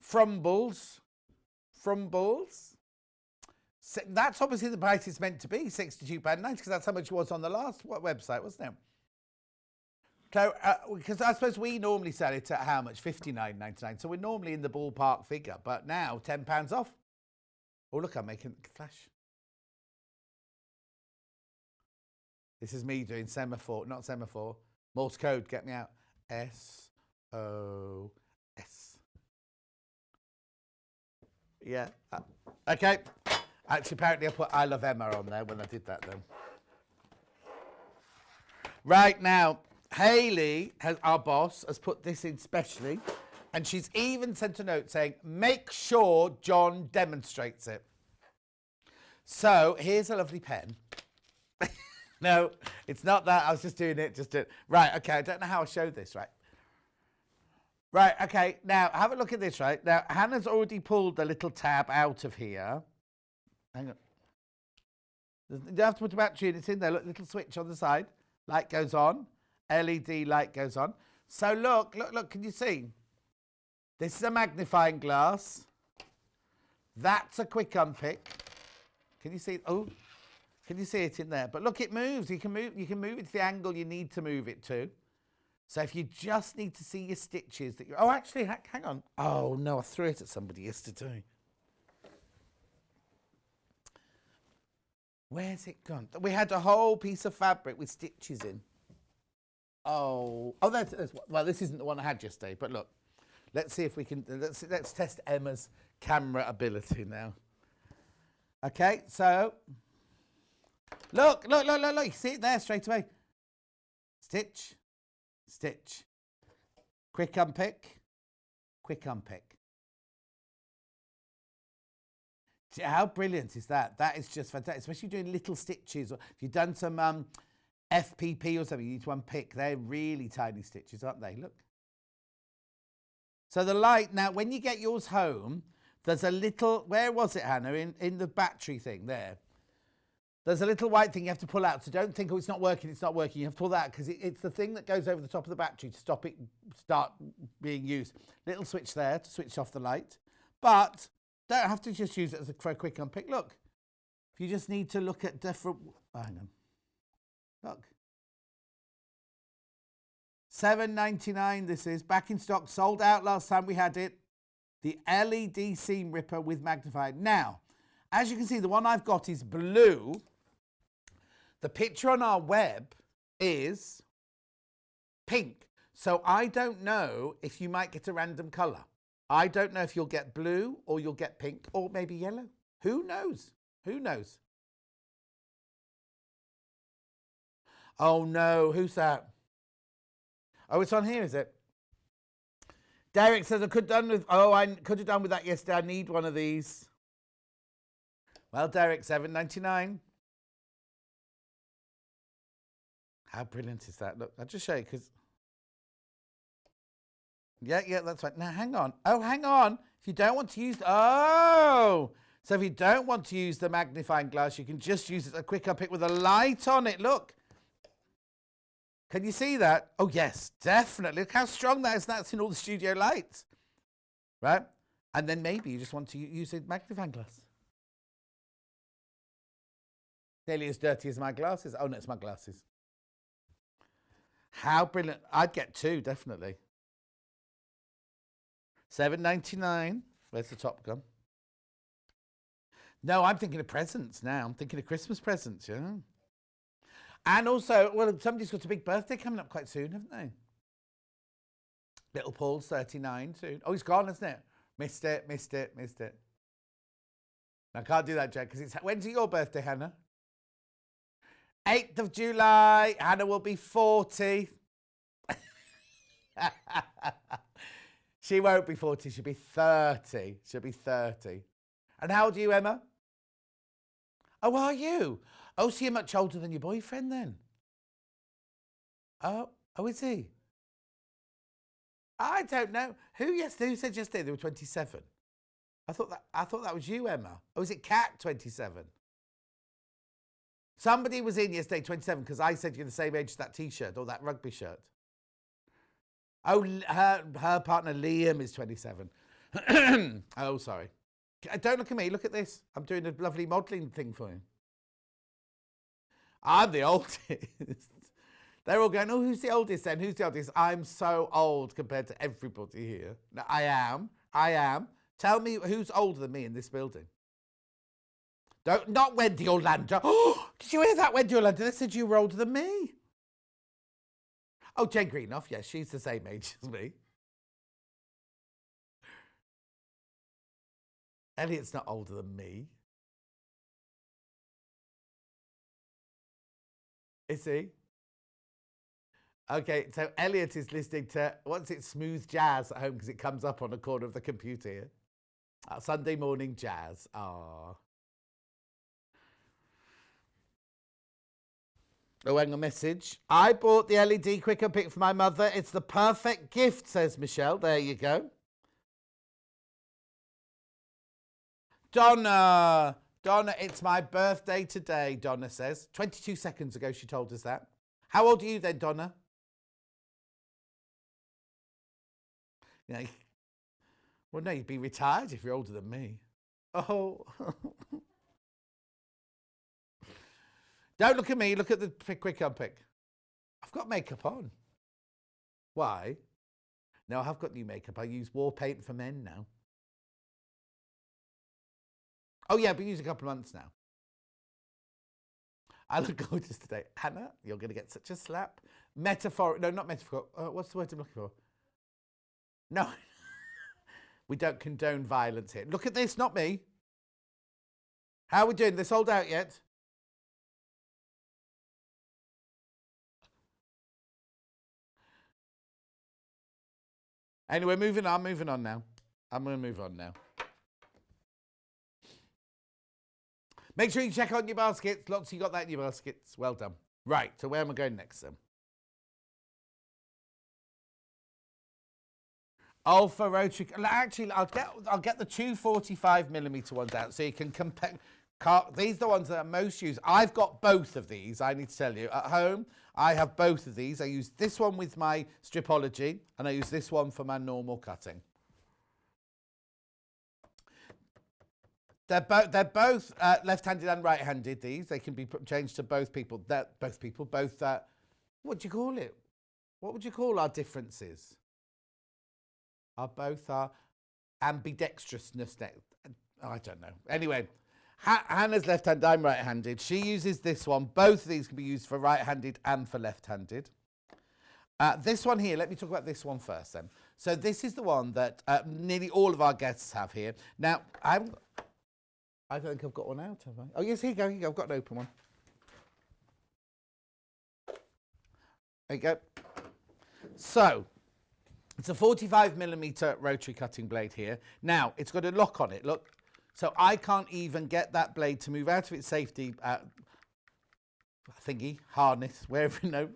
Frumbles. That's obviously the price it's meant to be, £62.90, because that's how much it was on the last website, wasn't it? So, because I suppose we normally sell it at how much? £59.99. So we're normally in the ballpark figure, but now £10 off. Oh, look, I'm making flash. This is me doing semaphore, not semaphore. Morse code, get me out. S-O-S. Yeah. Okay. Actually, apparently I put I Love Emma on there when I did that then. Right now, Hayley, our boss, has put this in specially, and she's even sent a note saying, make sure John demonstrates it. So here's a lovely pen. No, it's not that. I was just doing it. Right, okay, I don't know how I showed this, right? Right, okay, now have a look at this, right? Now, Hannah's already pulled the little tab out of here. Hang on. You don't have to put a battery in, it's in there. Look, little switch on the side. Light goes on. LED light goes on. So look, can you see? This is a magnifying glass. That's a quick unpick. Can you see? Oh, can you see it in there? But look, it moves. You can move it to the angle you need to move it to. So if you just need to see your stitches that you're... Oh, actually, hang on. Oh, no, I threw it at somebody yesterday. Where's it gone? We had a whole piece of fabric with stitches in. Oh, well, this isn't the one I had yesterday, but look. Let's see if we can... Let's test Emma's camera ability now. Okay, so... Look. You see it there straight away. Stitch. Stitch. Quick unpick. Quick unpick. How brilliant is that? That is just fantastic, especially doing little stitches. Or if you've done some FPP or something, you need to unpick. They're really tiny stitches, aren't they? Look. So the light, now when you get yours home, there's a little, where was it, Hannah? In the battery thing there. There's a little white thing you have to pull out. So don't think, oh, it's not working. You have to pull that out because it's the thing that goes over the top of the battery to stop it start being used. Little switch there to switch off the light. But don't have to just use it for a quick unpick. Look, if you just need to look at different... hang on. Look. $7.99 this is. Back in stock. Sold out last time we had it. The LED seam ripper with magnified. Now, as you can see, the one I've got is blue. The picture on our web is pink. So I don't know if you might get a random colour. I don't know if you'll get blue or you'll get pink or maybe yellow. Who knows? Who knows? Oh no, who's that? Oh, it's on here, is it? Derek says I could have done with that yesterday. I need one of these. Well, Derek, $7.99. How brilliant is that? Look, I'll just show you because... Yeah, that's right. Now, hang on. Oh, hang on. If you don't want to use... Oh! So if you don't want to use the magnifying glass, you can just use a quick unpick with a light on it. Look. Can you see that? Oh, yes, definitely. Look how strong that is. That's in all the studio lights. Right? And then maybe you just want to use a magnifying glass. Nearly as dirty as my glasses. Oh, no, it's my glasses. How brilliant. I'd get two, definitely. $7.99. Where's the top gone? No, I'm thinking of presents now. I'm thinking of Christmas presents, yeah. And also, well, somebody's got a big birthday coming up quite soon, haven't they? Little Paul's 39 soon. Oh, he's gone, hasn't it? Missed it. I can't do that, Jack, because it's... When's your birthday, Hannah? 8th of July. Hannah will be 40. She won't be 40. She'll be 30. She'll be 30. And how old are you, Emma? Oh, are you? Oh, so you're much older than your boyfriend then? Oh, is he? I don't know. Who said yesterday they were 27? I thought that was you, Emma. Or was it Kat 27? Somebody was in yesterday 27 because I said you're the same age as that t-shirt or that rugby shirt. Oh, her partner Liam is 27. Oh, sorry. Don't look at me. Look at this. I'm doing a lovely modelling thing for you. I'm the oldest. They're all going, oh, who's the oldest then? Who's the oldest? I'm so old compared to everybody here. No, I am. Tell me who's older than me in this building. Not Wendy Orlando. Oh, did you hear that, Wendy Orlando? They said you were older than me. Oh, Jen Greenough. Yes, she's the same age as me. Elliot's not older than me. Is he? Okay, so Elliot is listening to, what's it, smooth jazz at home because it comes up on the corner of the computer here. Sunday morning jazz. Ah. Oh, hang on, a message. I bought the LED quicker pick for my mother. It's the perfect gift, says Michelle. There you go. Donna, it's my birthday today, Donna says. 22 seconds ago she told us that. How old are you then, Donna? Yeah. Well, no, you'd be retired if you're older than me. Oh. Don't look at me. Look at the quick unpick. I've got makeup on. Why? No, I have got new makeup. I use War Paint for Men now. Oh, yeah, I've been using a couple of months now. I look gorgeous today. Hannah, you're going to get such a slap. Metaphor. No, not metaphor. What's the word I'm looking for? No. We don't condone violence here. Look at this, not me. How are we doing? They sold out yet? Anyway, moving on now. I'm going to move on now. Make sure you check on your baskets. Lots of you got that in your baskets. Well done. Right, so where am I going next then? Oh, for rotary. Actually, I'll get the 245mm ones out so you can compare. These are the ones that are most used. I've got both of these, I need to tell you. At home, I have both of these. I use this one with my stripology, and I use this one for my normal cutting. They're both left-handed and right-handed, these. They can be changed to both people. What do you call it? What would you call our differences? Both are ambidextrousness. I don't know. Anyway, Hannah's left-handed, I'm right-handed. She uses this one. Both of these can be used for right-handed and for left-handed. This one here, let me talk about this one first then. So this is the one that nearly all of our guests have here. Now, I don't think I've got one out, have I? Oh, yes, here you go. I've got an open one. There you go. So, it's a 45mm rotary cutting blade here. Now, it's got a lock on it, look. So I can't even get that blade to move out of its safety thingy, harness, wherever, no.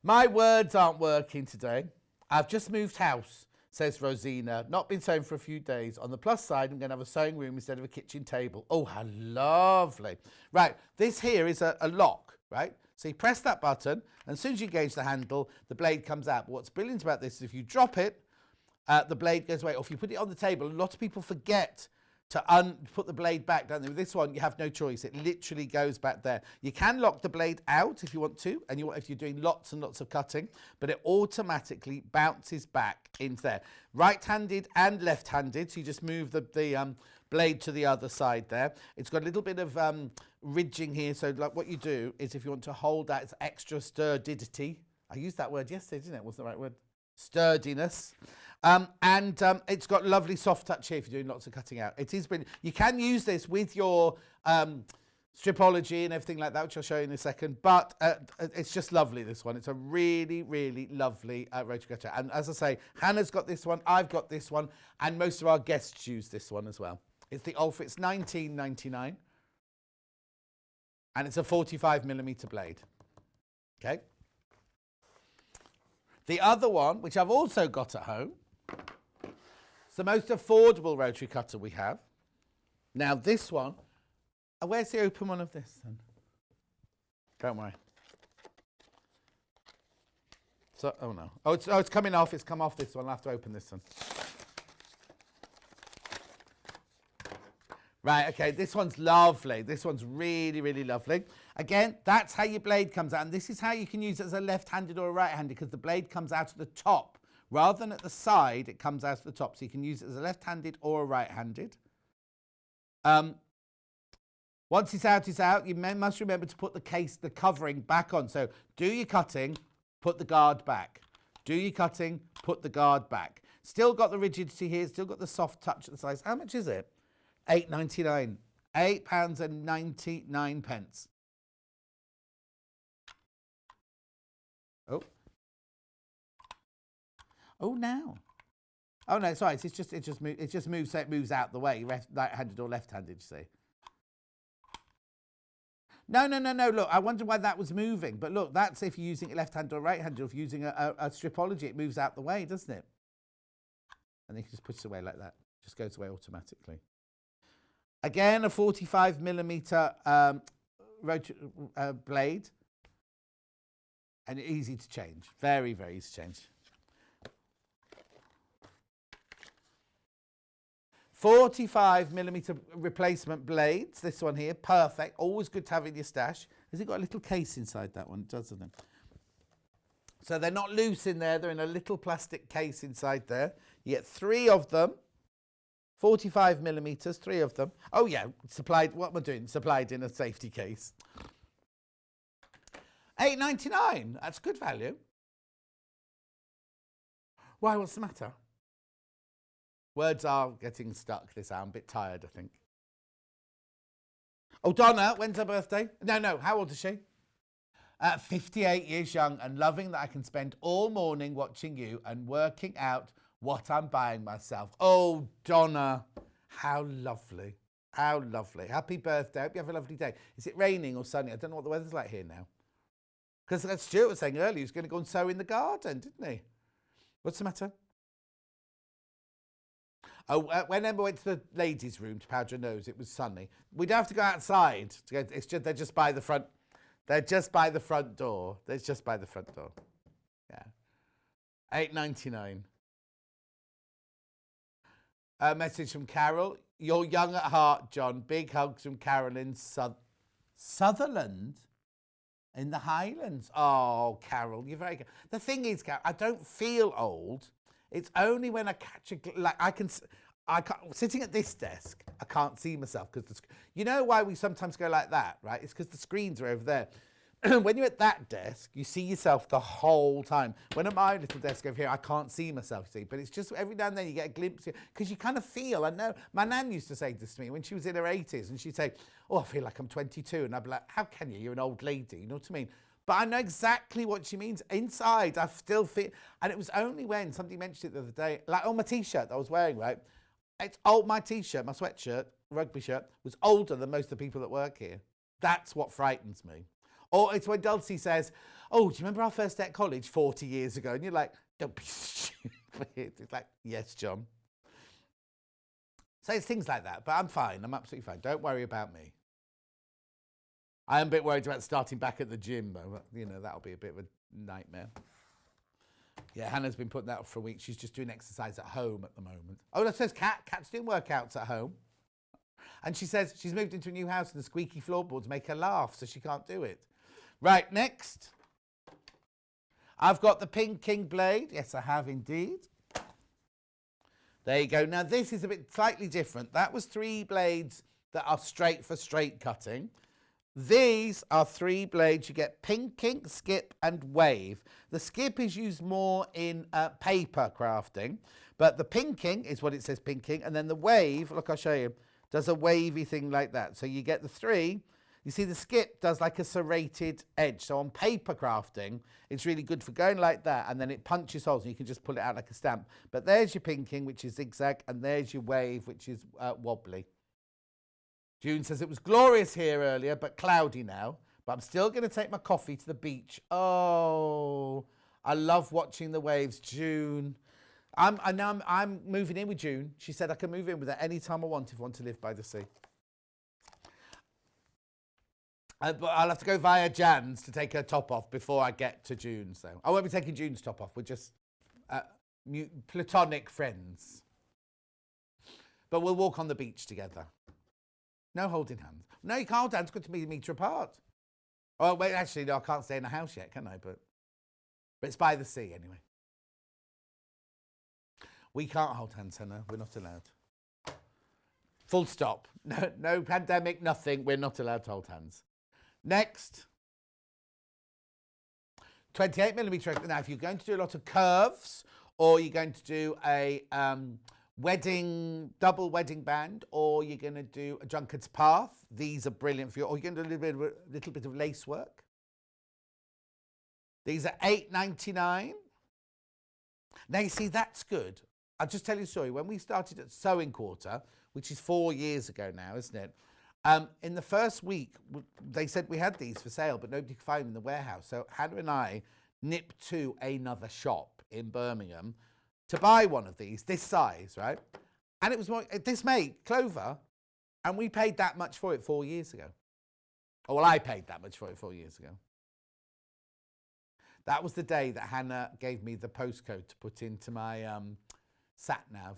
My words aren't working today. I've just moved house, says Rosina. Not been sewing for a few days. On the plus side, I'm going to have a sewing room instead of a kitchen table. Oh, how lovely. Right, this here is a lock, right? So you press that button, and as soon as you engage the handle, the blade comes out. But what's brilliant about this is if you drop it, the blade goes away. Or if you put it on the table, a lot of people forget to put the blade back, don't they? With this one, you have no choice. It literally goes back there. You can lock the blade out if you want to, and if you're doing lots and lots of cutting, but it automatically bounces back into there. Right-handed and left-handed, so you just move the blade to the other side there. It's got a little bit of ridging here, so like what you do is if you want to hold that, it's extra sturdidity. I used that word yesterday, didn't it? Wasn't the right word? Sturdiness. It's got lovely soft touch here if you're doing lots of cutting out. It is brilliant. You can use this with your stripology and everything like that, which I'll show you in a second, but it's just lovely, this one. It's a really, really lovely rotary cutter. And as I say, Hannah's got this one, I've got this one, and most of our guests use this one as well. It's the Ulfa, it's $19.99, and it's a 45mm blade. Okay. The other one, which I've also got at home, it's the most affordable rotary cutter we have. Now this one, where's the open one of this then? Don't worry. So, oh no. Oh, it's coming off. It's come off this one. I'll have to open this one. Right, okay, this one's lovely. This one's really, really lovely. Again, that's how your blade comes out. And this is how you can use it as a left-handed or a right-handed, because the blade comes out at the top. Rather than at the side, it comes out at the top. So you can use it as a left-handed or a right-handed. Once it's out, it's out. You must remember to put the covering back on. So do your cutting, put the guard back. Do your cutting, put the guard back. Still got the rigidity here, still got the soft touch at the sides. How much is it? £8.99. £8.99. Oh. Oh, now. Oh no, sorry. It just moves so it moves out the way. Right-handed or left-handed, you see. No. Look, I wonder why that was moving. But look, that's if you're using it left-handed or right-handed. Or if you're using a stripology, it moves out the way, doesn't it? And then you just push it away like that. Just goes away automatically. Again, a 45mm blade, and easy to change. Very, very easy to change. 45mm replacement blades. This one here, perfect. Always good to have in your stash. Has it got a little case inside that one? It does, doesn't it? So they're not loose in there. They're in a little plastic case inside there. You get 3 of them. 45mm, 3 of them. Oh yeah, supplied. What am I doing? Supplied in a safety case. £8.99. That's good value. Why? What's the matter? Words are getting stuck this hour. I'm a bit tired, I think. Oh, Donna, when's her birthday? No. How old is she? 58 years young, and loving that I can spend all morning watching you and working out what I'm buying myself. Oh, Donna, how lovely. How lovely. Happy birthday. Hope you have a lovely day. Is it raining or sunny? I don't know what the weather's like here now. Because as Stuart was saying earlier, he was going to go and sow in the garden, didn't he? What's the matter? Oh, when Emma went to the ladies' room to powder her nose, it was sunny. We don't have to go outside. It's just, they're just by the front. They're just by the front door. They're just by the front door. Yeah. £8.99. A message from Carol. You're young at heart, John. Big hugs from Carol in Sutherland in the Highlands. Oh, Carol, you're very good. The thing is, Carol, I don't feel old. It's only when I catch I can't, sitting at this desk, I can't see myself because you know why we sometimes go like that, right? It's because the screens are over there. When you're at that desk, you see yourself the whole time. When at my little desk over here, I can't see myself, see, but it's just every now and then you get a glimpse, because you kind of feel, I know, my nan used to say this to me when she was in her 80s, and she'd say, oh, I feel like I'm 22, and I'd be like, how can you? You're an old lady, you know what I mean? But I know exactly what she means. Inside, I still feel, and it was only when somebody mentioned it the other day, like on my T-shirt that I was wearing, right? It's old, my T-shirt, my sweatshirt, rugby shirt, was older than most of the people that work here. That's what frightens me. Or it's when Dulcie says, oh, do you remember our first day at college 40 years ago? And you're like, don't be stupid. It's like, yes, John. So it's things like that. But I'm fine. I'm absolutely fine. Don't worry about me. I am a bit worried about starting back at the gym, though. But, you know, that'll be a bit of a nightmare. Yeah, Hannah's been putting that off for a week. She's just doing exercise at home at the moment. Oh, that says Kat. Kat's doing workouts at home. And she says she's moved into a new house and the squeaky floorboards make her laugh, so she can't do it. Right, next. I've got the Pink King blade. Yes, I have indeed. There you go. Now, this is a bit slightly different. That was 3 blades that are straight for straight cutting. These are 3 blades. You get pinking, skip and wave. The skip is used more in paper crafting, but the pinking is what it says pinking, and then the wave, look, I'll show you, does a wavy thing like that. So you get the 3. You see the skip does like a serrated edge. So on paper crafting, it's really good for going like that, and then it punches holes and you can just pull it out like a stamp. But there's your pinking, which is zigzag, and there's your wave, which is wobbly. June says it was glorious here earlier, but cloudy now. But I'm still going to take my coffee to the beach. Oh, I love watching the waves, June. I'm moving in with June. She said I can move in with her any time I want if I want to live by the sea. But I'll have to go via Jan's to take her top off before I get to June. So I won't be taking June's top off. We're just platonic friends. But we'll walk on the beach together. No holding hands. No, you can't hold hands. It's got to be a metre apart. Oh, wait, actually, no, I can't stay in a house yet, can I? But it's by the sea anyway. We can't hold hands, Hannah. We're not allowed. Full stop. No pandemic, nothing. We're not allowed to hold hands. Next. 28mm. Now, if you're going to do a lot of curves, or you're going to do a double wedding band, or you're going to do a drunkard's path, these are brilliant for you. Or you're going to do a little bit of lace work. These are $8.99. Now, you see, that's good. I'll just tell you a story. When we started at Sewing Quarter, which is 4 years ago now, isn't it? In the first week, they said we had these for sale, but nobody could find them in the warehouse. So Hannah and I nipped to another shop in Birmingham to buy one of these, this size, right? And it was more, this make, Clover, and we paid that much for it 4 years ago. Oh, well, I paid that much for it 4 years ago. That was the day that Hannah gave me the postcode to put into my sat-nav,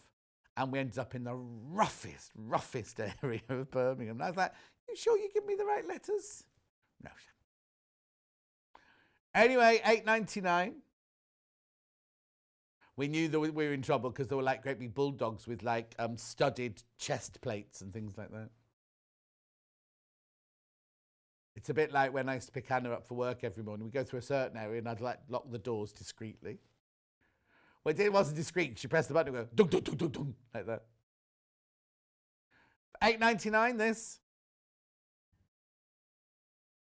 and we ended up in the roughest area of Birmingham. And I was like, you sure you give me the right letters? No. Anyway, $8.99. We knew that we were in trouble because they were like great big bulldogs with like studded chest plates and things like that. It's a bit like when I used to pick Hannah up for work every morning. We'd go through a certain area and I'd like lock the doors discreetly. Well, it wasn't discreet. She pressed the button and go, dunk, dunk, dunk, dunk, dunk, like that. $8.99 this.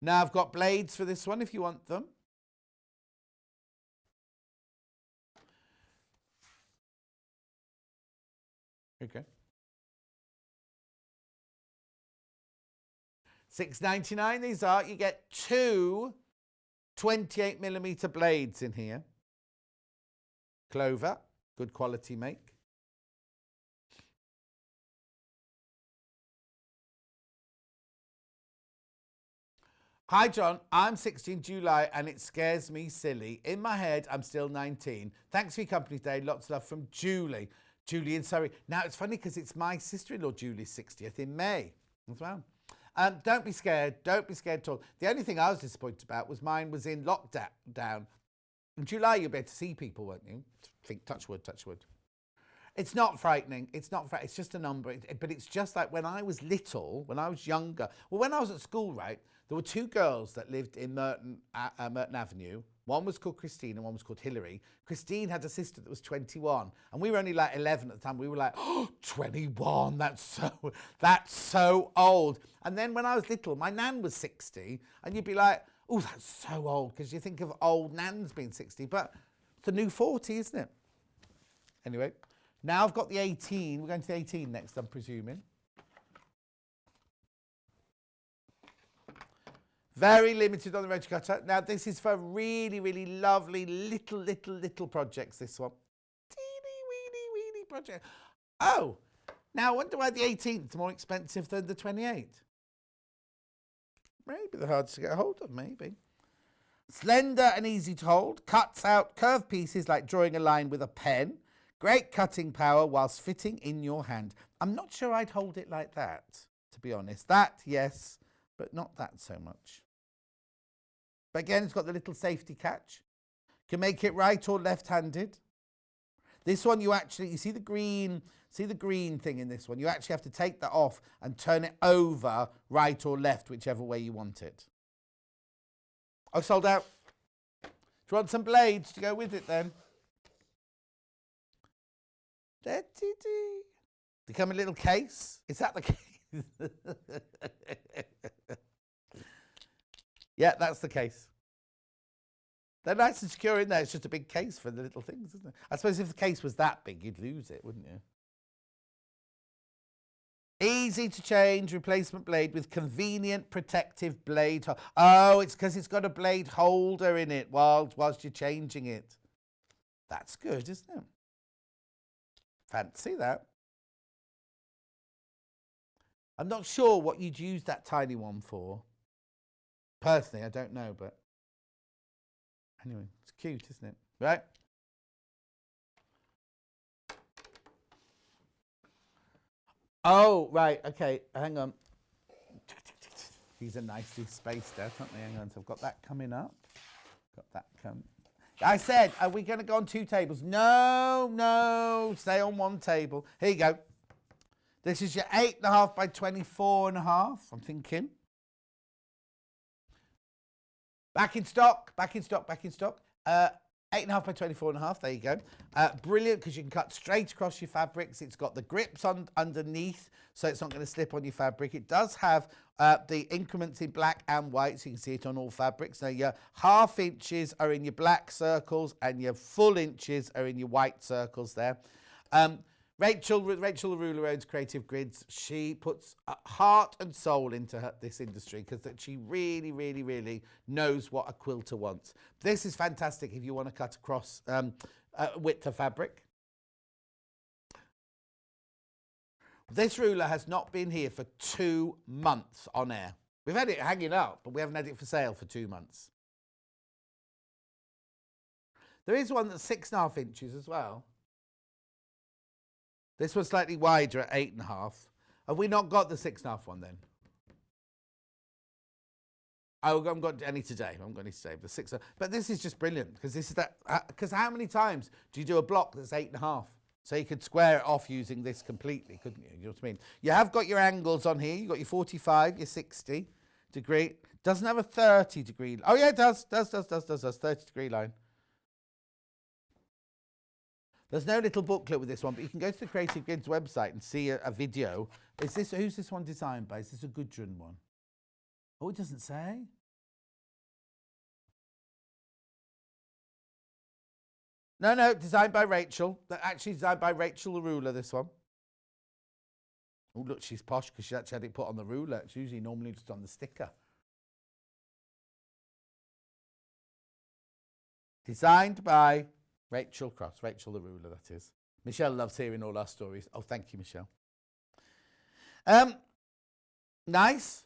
Now I've got blades for this one if you want them. Okay. $6.99 these are. You get 2 28mm blades in here. Clover, good quality make. Hi John, I'm 16 July and it scares me silly. In my head, I'm still 19. Thanks for your company today. Lots of love from Julie. Julie in Surrey. Now it's funny because it's my sister-in-law Julie's 60th in May as well. Don't be scared. Don't be scared at all. The only thing I was disappointed about was mine was in lockdown. In July, you'll be able to see people, won't you? Think, touch wood, touch wood. It's not frightening. It's not frightening. It's just a number. But it's just like when I was little, when I was younger. Well, when I was at school, right, there were 2 girls that lived in Merton Avenue. One was called Christine and one was called Hilary. Christine had a sister that was 21. And we were only like 11 at the time. We were like, oh, 21, that's so old. And then when I was little, my nan was 60. And you'd be like, oh, that's so old. Because you think of old nans being 60. But it's the new 40, isn't it? Anyway, now I've got the 18. We're going to the 18 next, I'm presuming. Very limited on the Rotary Cutter. Now, this is for really, really lovely little projects, this one. Teeny, weeny project. Oh, now I wonder why the 18th is more expensive than the 28th. Maybe they're hard to get a hold of, maybe. Slender and easy to hold. Cuts out curved pieces like drawing a line with a pen. Great cutting power whilst fitting in your hand. I'm not sure I'd hold it like that, to be honest. That, yes, but not that so much. But again, it's got the little safety catch. Can make it right or left-handed. This one you see the green thing in this one. You actually have to take that off and turn it over right or left, whichever way you want it. Oh, sold out. Do you want some blades to go with it then? They come in a little case. Is that the case? Yeah, that's the case. They're nice and secure in there. It's just a big case for the little things, isn't it? I suppose if the case was that big, you'd lose it, wouldn't you? Easy to change replacement blade with convenient protective blade. Oh, it's because it's got a blade holder in it whilst you're changing it. That's good, isn't it? Fancy that. I'm not sure what you'd use that tiny one for. Personally, I don't know, but anyway, it's cute, isn't it? Right? Oh, right, okay, hang on. These are nicely spaced out, aren't they? Hang on, so I've got that coming up. Got that coming. I said, are we going to go on 2 tables? No, stay on 1 table. Here you go. This is your 8.5 by 24.5, I'm thinking. Back in stock. 8.5 by 24.5, there you go. Brilliant, because you can cut straight across your fabrics. It's got the grips underneath, so it's not going to slip on your fabric. It does have the increments in black and white, so you can see it on all fabrics. Now, your half inches are in your black circles, and your full inches are in your white circles there. Rachel the Ruler owns Creative Grids. She puts heart and soul into this industry because she really, really, really knows what a quilter wants. This is fantastic if you want to cut across width of fabric. This ruler has not been here for 2 months on air. We've had it hanging up, but we haven't had it for sale for 2 months. There is one that's 6.5 inches as well. This one's slightly wider at 8.5. Have we not got the 6.5 one then? I haven't got any today. I haven't got any today. The 6, but this is just brilliant because this is that. Because how many times do you do a block that's 8.5? So you could square it off using this completely, couldn't you? You know what I mean? You have got your angles on here. You've got your 45, your 60 degree. Doesn't have a 30 degree. Oh yeah, it does. 30 degree line. There's no little booklet with this one, but you can go to the Creative Grids website and see a video. Who's this one designed by? Is this a Gudrun one? Oh, it doesn't say. No, designed by Rachel. Actually designed by Rachel the Ruler, this one. Oh, look, she's posh because she actually had it put on the ruler. It's usually normally just on the sticker. Designed by Rachel Cross, Rachel the Ruler, that is. Michelle loves hearing all our stories. Oh, thank you, Michelle. Nice,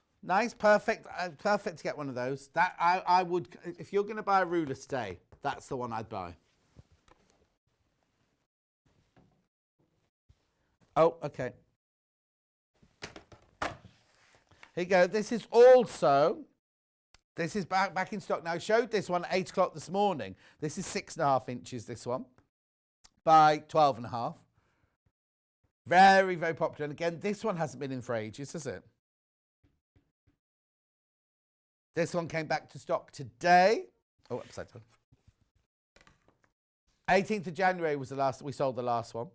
perfect to get one of those. That I would, if you're going to buy a ruler today, that's the one I'd buy. Oh, okay. Here you go. This is back in stock now. I showed this one at 8 o'clock this morning. This is 6.5 inches, this one, by 12.5. Very, very popular. And again, this one hasn't been in for ages, has it? This one came back to stock today. Oh, upside down. 18th of January was the last, we sold the last one.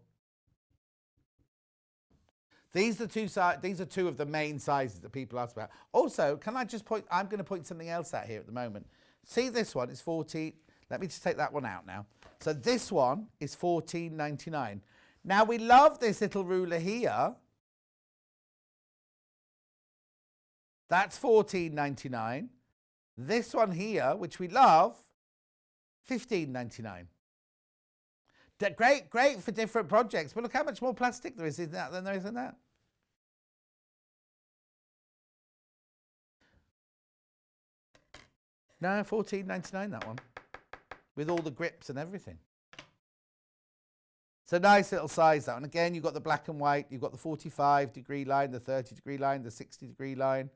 These are two of the main sizes that people ask about. Also, can I just point, I'm going to point something else out here at the moment. See this one, it's 14, let me just take that one out now. So this one is $14.99. Now we love this little ruler here. That's $14.99. This one here, which we love, $15.99. Great for different projects, but look how much more plastic there is in that than there is in that. No, $14.99 that one, with all the grips and everything. It's a nice little size, that one. Again, you've got the black and white. You've got the 45-degree line, the 30-degree line, the 60-degree line.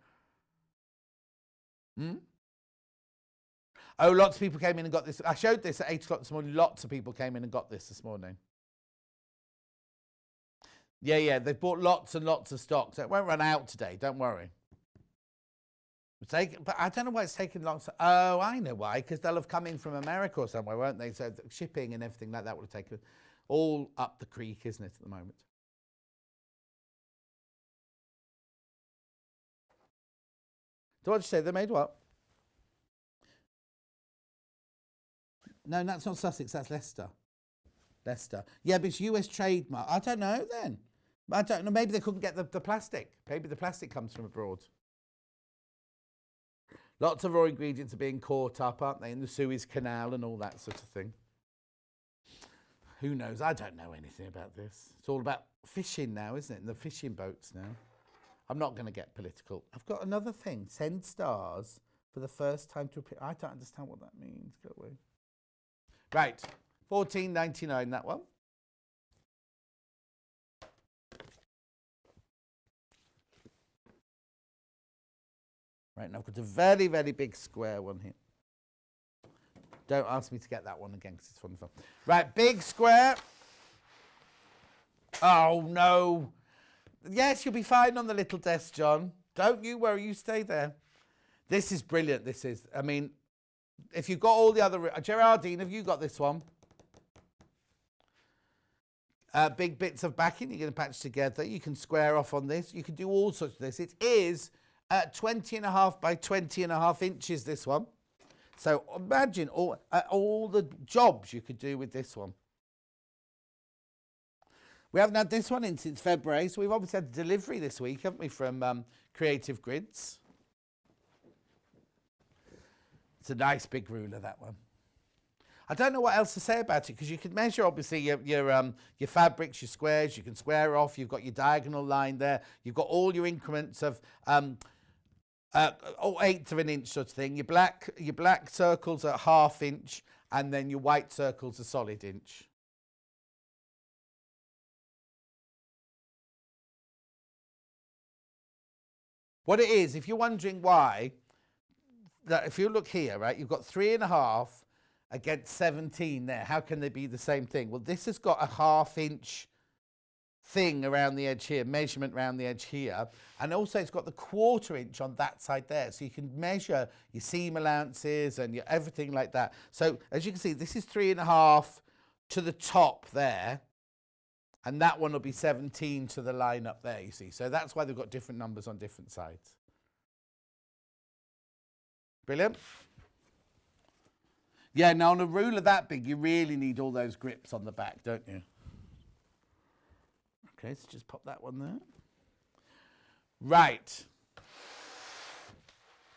Oh, lots of people came in and got this. I showed this at 8 o'clock this morning. Lots of people came in and got this morning. Yeah, they've bought lots and lots of stock, so it won't run out today, don't worry. But I don't know why it's taken long. Oh, I know why, because they'll have come in from America or somewhere, won't they? So the shipping and everything like that would have taken all up the creek, isn't it, at the moment? So what did you say? They made what? No, that's not Sussex, that's Leicester. Leicester. Yeah, but it's US trademark. I don't know then. I don't know. Maybe they couldn't get the plastic. Maybe the plastic comes from abroad. Lots of raw ingredients are being caught up, aren't they, in the Suez Canal and all that sort of thing. Who knows? I don't know anything about this. It's all about fishing now, isn't it? And the fishing boats now. I'm not going to get political. I've got another thing. Send stars for the first time to appear. I don't understand what that means. Go away. Right. $14.99, that one. Right, now I've got a very, very big square one here. Don't ask me to get that one again because it's wonderful. Right, big square. Oh, no. Yes, you'll be fine on the little desk, John. Don't you worry, you stay there. This is brilliant, this is. I mean, if you've got all the other... Geraldine, have you got this one? Big bits of backing you're going to patch together. You can square off on this. You can do all sorts of this. It is 20.5 by 20.5 inches, this one. So imagine all the jobs you could do with this one. We haven't had this one in since February, so we've obviously had delivery this week, haven't we, from Creative Grids. It's a nice big ruler, that one. I don't know what else to say about it, because you can measure, obviously, your fabrics, your squares. You can square off. You've got your diagonal line there. You've got all your increments of 1/8 of an inch sort of thing. Your black circles are 1/2 inch, and then your white circles are solid inch. What it is, if you're wondering why, that if you look here, right, you've got 3.5 against 17 there. How can they be the same thing? Well, this has got a 1/2 inch thing around the edge here, measurement around the edge here, and also it's got the 1/4 inch on that side there, so you can measure your seam allowances and your everything like that. So as you can see, this is 3.5 to the top there, and that one will be 17 to the line up there, you see. So that's why they've got different numbers on different sides. Brilliant. Yeah, now on a ruler that big, you really need all those grips on the back, don't you? Okay, so just pop that one there. Right.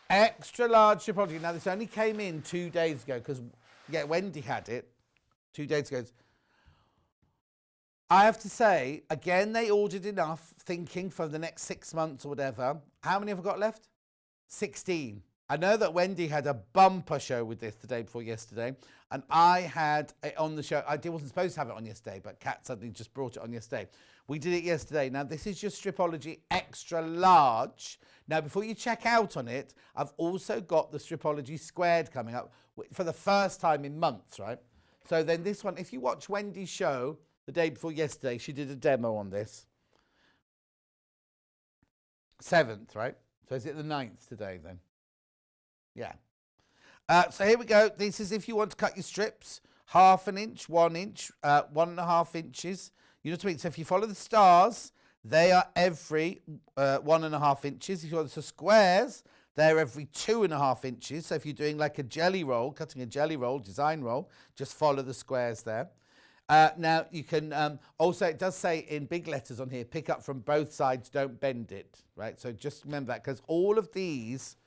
Extra large stripology. Now, this only came in 2 days ago because, yeah, Wendy had it 2 days ago. I have to say, again, they ordered enough, thinking for the next 6 months or whatever. How many have I got left? 16. I know that Wendy had a bumper show with this the day before yesterday, and I had it on the show. I wasn't supposed to have it on yesterday, but Kat suddenly just brought it on yesterday. We did it yesterday. Now, this is your Stripology Extra Large. Now, before you check out on it, I've also got the Stripology Squared coming up for the first time in months, right? So then this one, if you watch Wendy's show the day before yesterday, she did a demo on this. 7th, right? So is it the 9th today then? Yeah. So here we go. This is if you want to cut your strips, 1/2 inch, 1 inch, 1.5 inches. You know what I mean? So if you follow the stars, they are every 1.5 inches. If you want the squares, they're every 2.5 inches. So if you're doing like a jelly roll, cutting a jelly roll, design roll, just follow the squares there. Now you can also, it does say in big letters on here, pick up from both sides, don't bend it, right? So just remember that, because all of these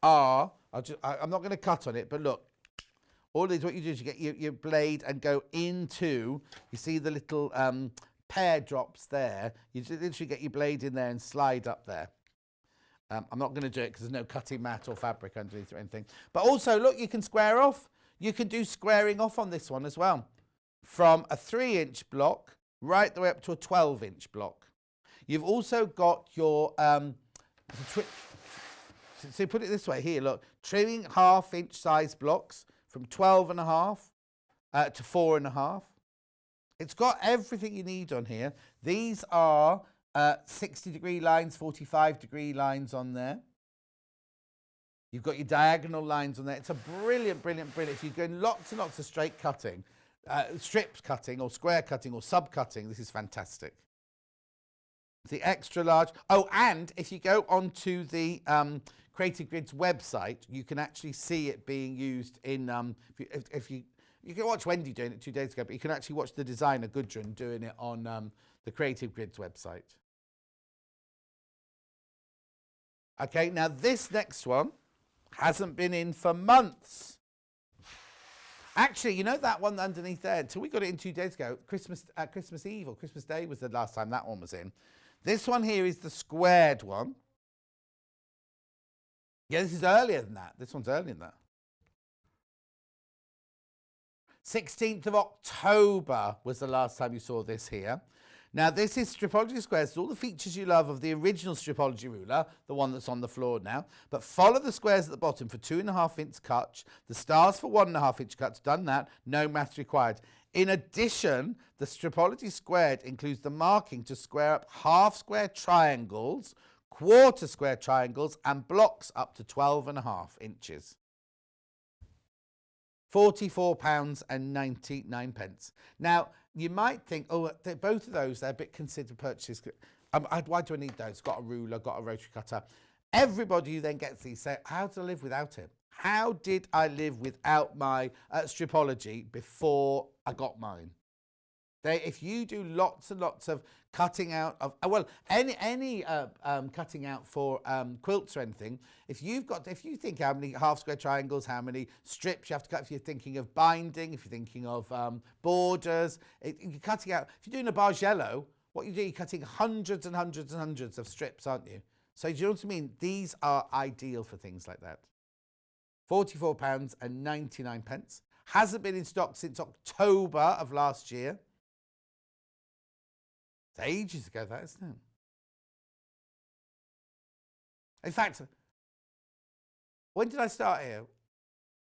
are, I'm not going to cut on it, but look, all of these, what you do is you get your blade and go into, you see the little pear drops there, you just literally get your blade in there and slide up there. I'm not going to do it because there's no cutting mat or fabric underneath or anything. But also, look, you can square off. You can do squaring off on this one as well. from a 3-inch block right the way up to a 12-inch block. You've also got your, so put it this way here, look, trimming 1/2-inch size blocks from 12.5 to 4.5. It's got everything you need on here. These are 60-degree lines, 45-degree lines on there. You've got your diagonal lines on there. It's a brilliant, brilliant, brilliant. If you're doing lots and lots of straight cutting, strip cutting or square cutting or sub cutting, this is fantastic. The extra large. Oh, and if you go onto the Creative Grids website, you can actually see it being used in, if you can watch Wendy doing it 2 days ago, but you can actually watch the designer Gudrun doing it on the Creative Grids website. Okay, now this next one hasn't been in for months. Actually, you know that one underneath there, until we got it in 2 days ago, Christmas Eve or Christmas Day was the last time that one was in. This one here is the squared one. Yeah, this is earlier than that. This one's earlier than that. 16th of October was the last time you saw this here. Now, this is Stripology Squares. It's all the features you love of the original Stripology ruler, the one that's on the floor now. But follow the squares at the bottom for 2.5-inch cuts, the stars for 1.5-inch cuts. Done that. No maths required. In addition, the Stripology Squared includes the marking to square up half-square triangles, quarter-square triangles, and blocks up to 12.5 inches. £44.99. Now, you might think, oh, both of those, they're a bit considered purchases. Why do I need those? Got a ruler, got a rotary cutter. Everybody who then gets these say, how did I live without it? How did I live without my Stripology before I got mine? If you do lots and lots of cutting out of, any cutting out for quilts or anything, if you think how many half square triangles, how many strips you have to cut, if you're thinking of binding, if you're thinking of borders, you're cutting out, if you're doing a bargello, what you do, you're cutting hundreds and hundreds and hundreds of strips, aren't you? So do you know what I mean? These are ideal for things like that. £44.99. Hasn't been in stock since October of last year. It's ages ago, that, isn't it? In fact, when did I start here?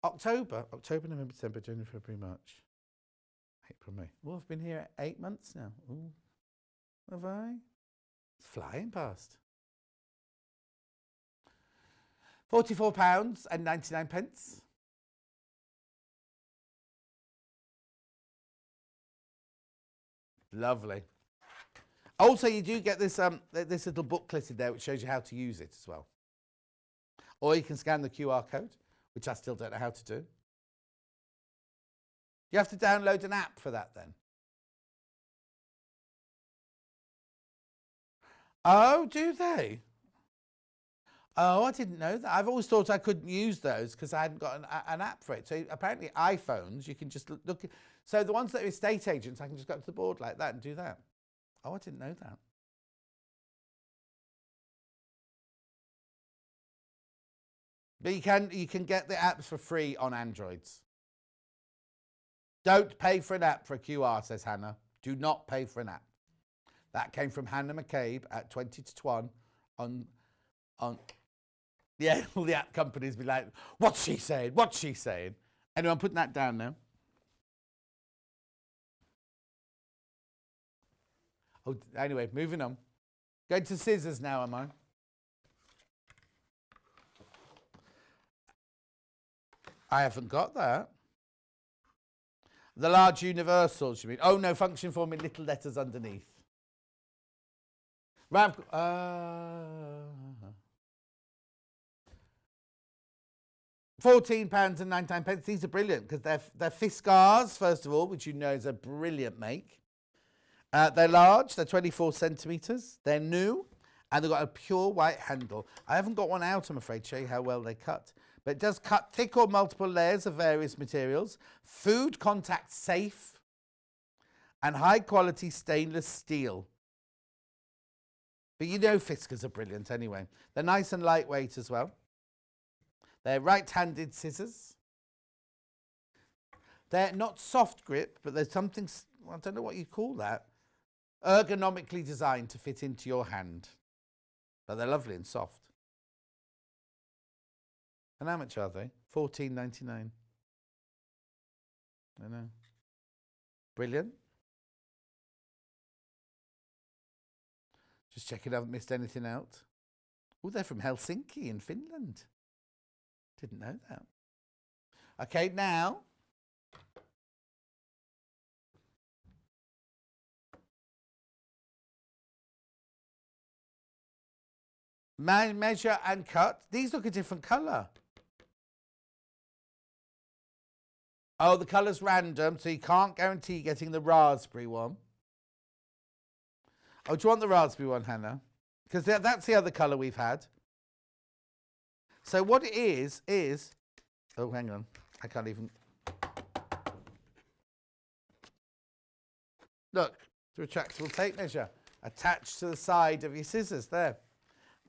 October, November, December, January, February, March, April, May. Well, I've been here 8 months now. Ooh, have I? It's flying past. £44.99. Lovely. Also, you do get this this little booklet in there which shows you how to use it as well. Or you can scan the QR code, which I still don't know how to do. You have to download an app for that then. Oh, do they? Oh, I didn't know that. I've always thought I couldn't use those because I hadn't got an app for it. So apparently iPhones, you can just look. So the ones that are estate agents, I can just go up to the board like that and do that. Oh, I didn't know that. But you can get the apps for free on Androids. Don't pay for an app for a QR, says Hannah. Do not pay for an app. That came from Hannah McCabe at 20 to 1 on yeah, all the app companies be like, what's she saying? What's she saying? Anyway, I'm putting that down now. Oh, anyway, moving on. Going to scissors now, am I? I haven't got that. The large universals, you mean? Oh, no, function form in little letters underneath. Right, £14.99. These are brilliant because they're Fiskars, first of all, which you know is a brilliant make. They're large, they're 24 centimetres, they're new, and they've got a pure white handle. I haven't got one out, I'm afraid, to show you how well they cut. But it does cut thick or multiple layers of various materials, food contact safe, and high quality stainless steel. But you know Fiskars are brilliant anyway. They're nice and lightweight as well. They're right-handed scissors. They're not soft grip, but there's something, I don't know what you call that, ergonomically designed to fit into your hand. But they're lovely and soft. And how much are they? $14.99. I know. Brilliant. Just checking I haven't missed anything out. Oh, they're from Helsinki in Finland. Didn't know that. Okay, now. Measure and cut. These look a different colour. Oh, the colour's random, so you can't guarantee getting the raspberry one. Oh, do you want the raspberry one, Hannah? Because that's the other colour we've had. So what it is... Oh, hang on. I can't even... Look, the retractable tape measure attached to the side of your scissors there.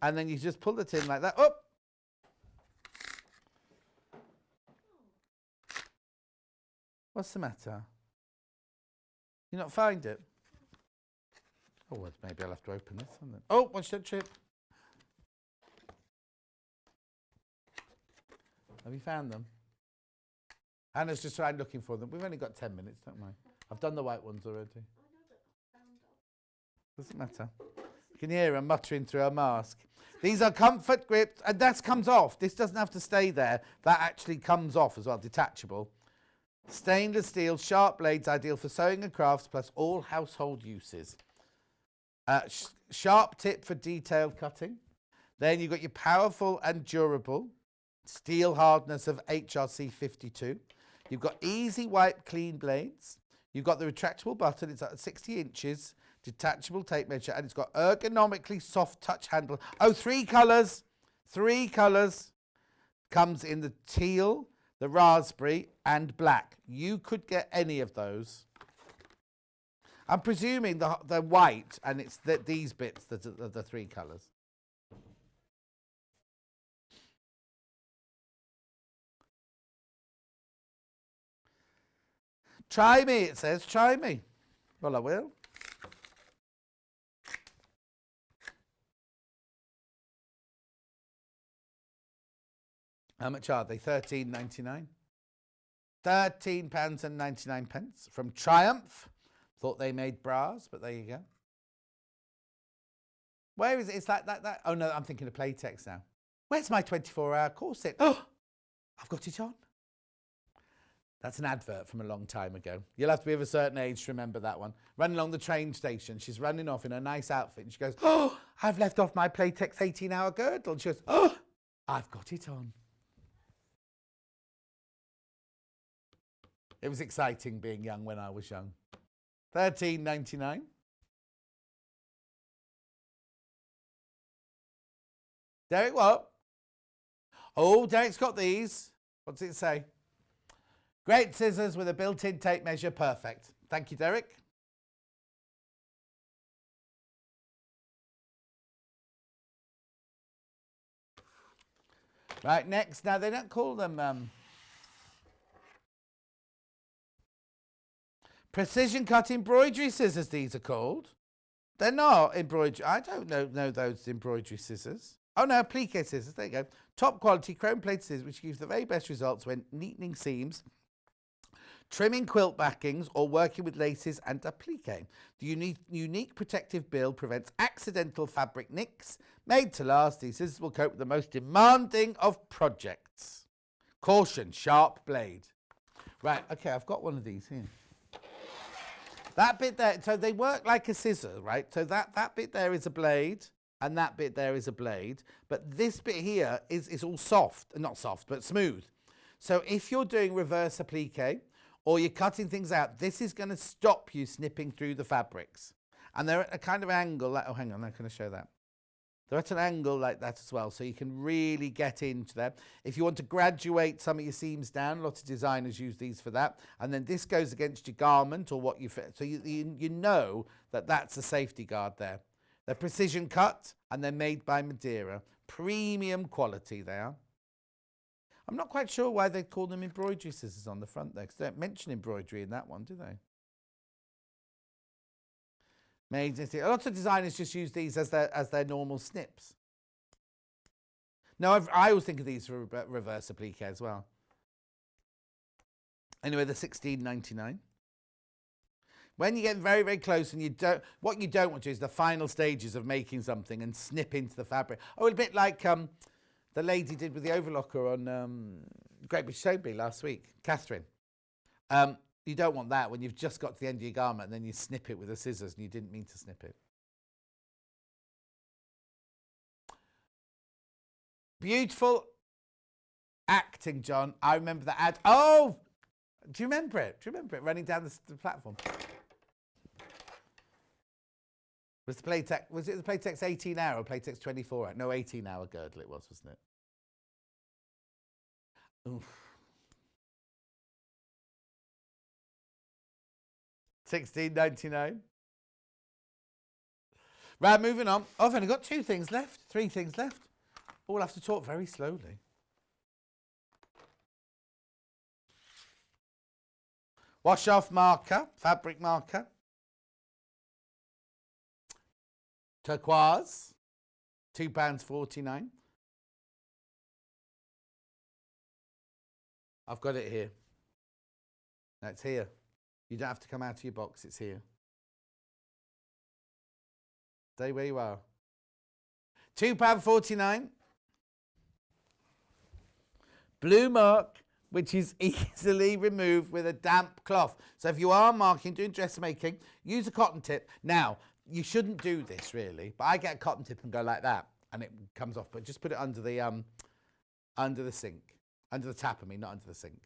And then you just pull it in like that. Oh! What's the matter? You not find it? Oh, well, maybe I'll have to open this. Oh, watch that trip. Have you found them? Anna's just trying looking for them. We've only got 10 minutes, don't we? I've done the white ones already. Doesn't matter. You can hear her muttering through her mask. These are comfort grips, and that comes off. This doesn't have to stay there. That actually comes off as well, detachable. Stainless steel, sharp blades, ideal for sewing and crafts, plus all household uses. Sharp tip for detailed cutting. Then you've got your powerful and durable steel hardness of HRC 52. You've got easy wipe clean blades. You've got the retractable button. It's at 60 inches. Detachable tape measure, and it's got ergonomically soft touch handle. Oh, 3 colours. 3 colours. Comes in the teal, the raspberry, and black. You could get any of those. I'm presuming the white, and it's these bits that are the 3 colours. Try me, it says. Try me. Well, I will. How much are they? £13.99. £13.99 from Triumph. Thought they made bras, but there you go. Where is it? It's like that. Oh, no, I'm thinking of Playtex now. Where's my 24-hour corset? Oh, I've got it on. That's an advert from a long time ago. You'll have to be of a certain age to remember that one. Running along the train station, she's running off in a nice outfit, and she goes, oh, I've left off my Playtex 18-hour girdle. And she goes, oh, I've got it on. It was exciting being young when I was young. £13.99. Derek, what? Oh, Derek's got these. What's it say? Great scissors with a built-in tape measure. Perfect. Thank you, Derek. Right, next. Now, they don't call them... precision cut embroidery scissors, these are called. They're not embroidery. I don't know those embroidery scissors. Oh no, applique scissors. There you go. Top quality chrome plated scissors, which gives the very best results when neatening seams, trimming quilt backings, or working with laces and applique. The unique protective build prevents accidental fabric nicks. Made to last, these scissors will cope with the most demanding of projects. Caution, sharp blade. Right, okay, I've got one of these here. That bit there, so they work like a scissor, right? So that bit there is a blade, and that bit there is a blade. But this bit here is all soft, not soft, but smooth. So if you're doing reverse applique, or you're cutting things out, this is going to stop you snipping through the fabrics. And they're at a kind of angle, like, oh, hang on, I'm going to show that. They're at an angle like that as well, so you can really get into them. If you want to graduate some of your seams down, lots of designers use these for that. And then this goes against your garment or what you fit. So you know that that's a safety guard there. They're precision cut, and they're made by Madeira. Premium quality they are. I'm not quite sure why they call them embroidery scissors on the front there, because they don't mention embroidery in that one, do they? A lot of designers just use these as their normal snips. No, I always think of these for reverse applique as well. Anyway, the £16.99. When you get very, very close and what you don't want to do is the final stages of making something and snip into the fabric. Oh, a bit like the lady did with the overlocker on Great British Soapy last week, Catherine. You don't want that when you've just got to the end of your garment and then you snip it with the scissors and you didn't mean to snip it. Beautiful acting, John. I remember the ad. Oh, do you remember it? Do you remember it running down the platform? Was it the Playtex 18 hour or Playtex 24 hour? No, 18 hour girdle it was, wasn't it? Oof. £16.99. Right, moving on. Oh, I've only got 3 things left. All have to talk very slowly. Wash off marker, fabric marker. Turquoise, £2.49. I've got it here. No, it's here. You don't have to come out of your box, it's here. Stay where you are. £2.49. Blue mark, which is easily removed with a damp cloth. So if you are marking, doing dressmaking, use a cotton tip. Now, you shouldn't do this really, but I get a cotton tip and go like that, and it comes off. But just put it under the sink, under the tap. I mean, not under the sink.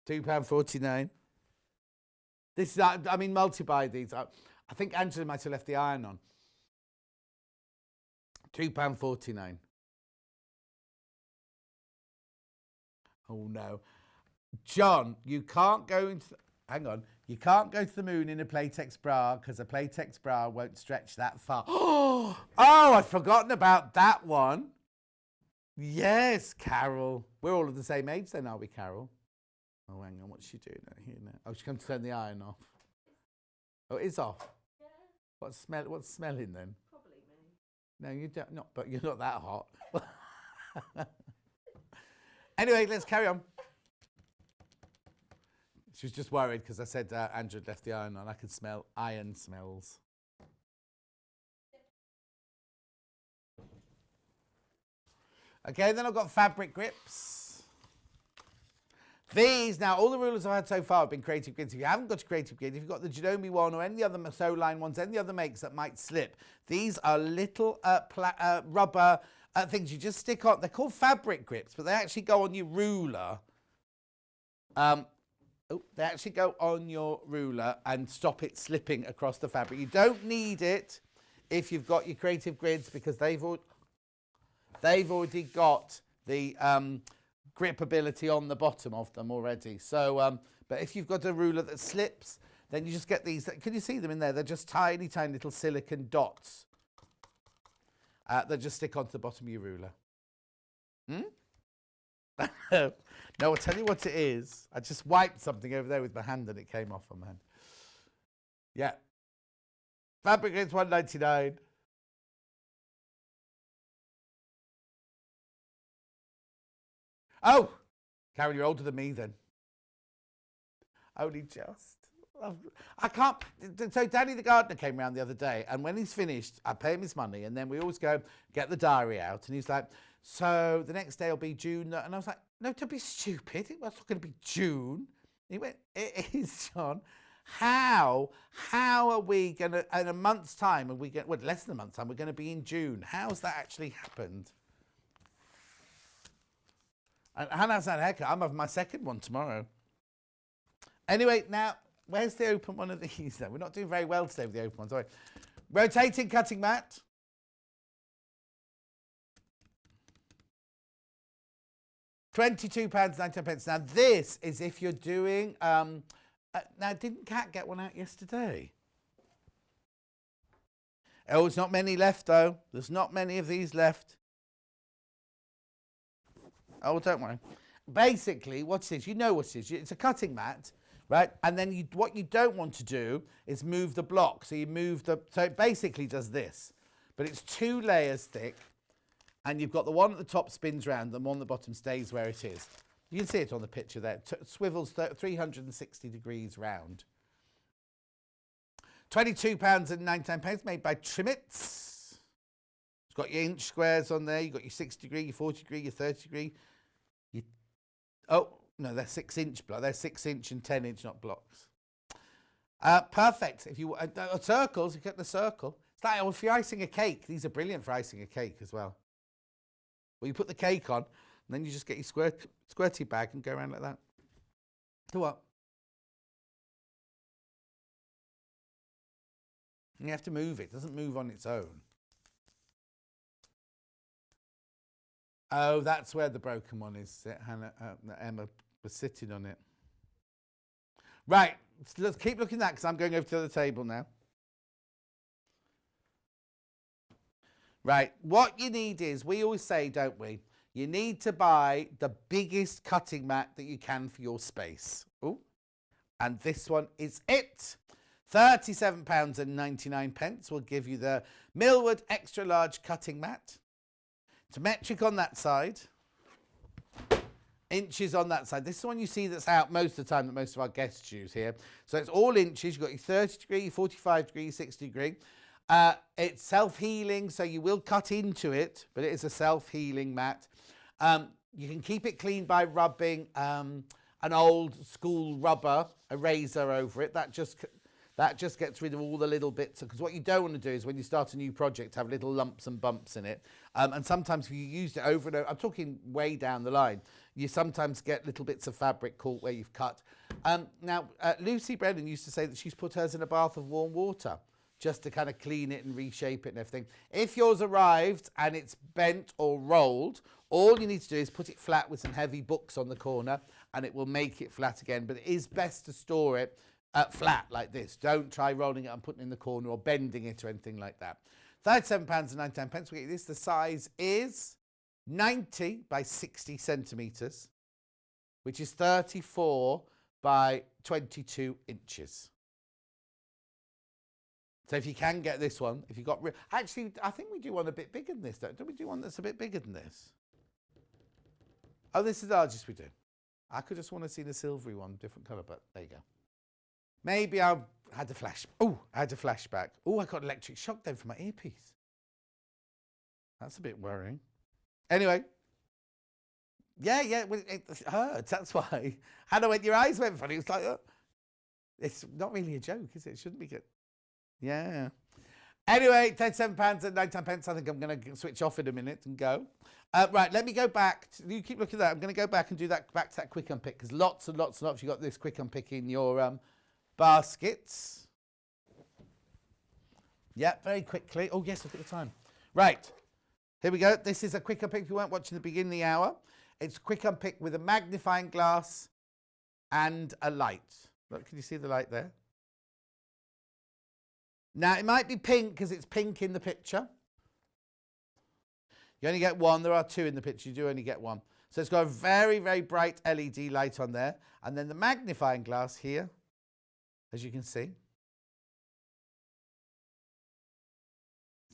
£2.49. This is, I mean, multi-buy these. I think Angela might have left the iron on. £2.49. Oh no, John, you can't go into. Hang on, you can't go to the moon in a Playtex bra because a Playtex bra won't stretch that far. Oh, I've forgotten about that one. Yes, Carol. We're all of the same age then, are we, Carol? Oh, hang on, what's she doing here now? Oh, she's going to turn the iron off. Oh, it is off. Yeah. What's smelling then? Probably me. No, you don't. Not, but you're not that hot. Anyway, let's carry on. She was just worried because I said Andrew had left the iron on. I could smell iron smells. Okay, then I've got fabric grips. These, now, all the rulers I've had so far have been creative grids. If you haven't got a creative grid, if you've got the Janome one or any other sew line ones, any other makes that might slip, these are little rubber things you just stick on. They're called fabric grips, but they actually go on your ruler. They actually go on your ruler and stop it slipping across the fabric. You don't need it if you've got your creative grids because they've already got the grip ability on the bottom of them already. So, but if you've got a ruler that slips, then you just get these. Can you see them in there? They're just tiny, tiny little silicone dots. They just stick onto the bottom of your ruler. No, I'll tell you what it is. I just wiped something over there with my hand and it came off on my hand. Yeah. Fabric is £1.99. Oh, Karen, you're older than me then. Only just. I can't. So Danny the gardener came round the other day, and when he's finished, I pay him his money, and then we always go get the diary out, and he's like, so the next day will be June, and I was like, no, don't be stupid. It was not going to be June. He went, it is, John. How are we going to, in a month's time, well, less than a month's time, we're going to be in June. How's that actually happened? And Hannah's had a haircut. I'm having my second one tomorrow. Anyway, now, where's the open one of these then? We're not doing very well today with the open ones, are we? Rotating cutting mat. £22.99. Now, this is if you're doing... now, didn't Kat get one out yesterday? Oh, there's not many left, though. There's not many of these left. Oh, don't worry. Basically, what it is, you know what it is. It's a cutting mat, right? And then what you don't want to do is move the block. So you move so it basically does this. But it's 2 layers thick. And you've got the one at the top spins round, the one at the bottom stays where it is. You can see it on the picture there. Swivels 360 degrees round. £22.99 made by Trimmets. It's got your inch squares on there. You've got your 60 degree, your 40 degree, your 30 degree. Oh, no, they're 6-inch blocks. They're 6-inch and 10-inch, not blocks. Perfect. If you circles, you get the circle. It's like, if you're icing a cake, these are brilliant for icing a cake as well. Well, you put the cake on, and then you just get your squirty bag and go around like that. Do what? And you have to move it. It doesn't move on its own. Oh, that's where the broken one is. Emma was sitting on it. Right, let's keep looking at that because I'm going over to the other table now. Right, what you need is, we always say, don't we, you need to buy the biggest cutting mat that you can for your space. Ooh, and this one is it. £37.99 will give you the Millwood extra large cutting mat. It's metric on that side, inches on that side. This is the one you see that's out most of the time that most of our guests use here. So it's all inches. You've got your 30 degree, 45 degree, 60 degree. It's self-healing, so you will cut into it, but it is a self-healing mat. You can keep it clean by rubbing an old school rubber eraser over it. That just gets rid of all the little bits, because what you don't want to do is when you start a new project have little lumps and bumps in it. And sometimes if you used it over and over, I'm talking way down the line, you sometimes get little bits of fabric caught where you've cut. Now, Lucy Brennan used to say that she's put hers in a bath of warm water just to kind of clean it and reshape it and everything. If yours arrived and it's bent or rolled, all you need to do is put it flat with some heavy books on the corner and it will make it flat again. But it is best to store it flat like this. Don't try rolling it and putting it in the corner or bending it or anything like that. £37.99. We get this. The size is 90 by 60 centimetres, which is 34 by 22 inches. So if you can get this one, if you've got... Actually, I think we do one a bit bigger than this, don't we do one that's a bit bigger than this? Oh, this is the largest we do. I could just want to see the silvery one, different colour, but there you go. Maybe I had a flash. Oh, I had a flashback. Oh, I got electric shock then from my earpiece. That's a bit worrying. Anyway. Yeah, well, it hurts, that's why. Hannah, when your eyes went funny, it was like, it's not really a joke, is it? It shouldn't be good. Yeah. Anyway, £37.99. I think I'm going to switch off in a minute and go. Right, let me go back. You keep looking at that. I'm going to go back and do that, back to that quick unpick, because lots and lots and lots. You've got this quick unpick in your baskets. Yeah, very quickly. Oh, yes, look at the time. Right, here we go. This is a quick unpick. If you weren't watching the beginning of the hour, it's a quick unpick with a magnifying glass and a light. Look, can you see the light there? Now, it might be pink because it's pink in the picture. You only get one. There are two in the picture. You do only get one. So it's got a very, very bright LED light on there. And then the magnifying glass here, as you can see.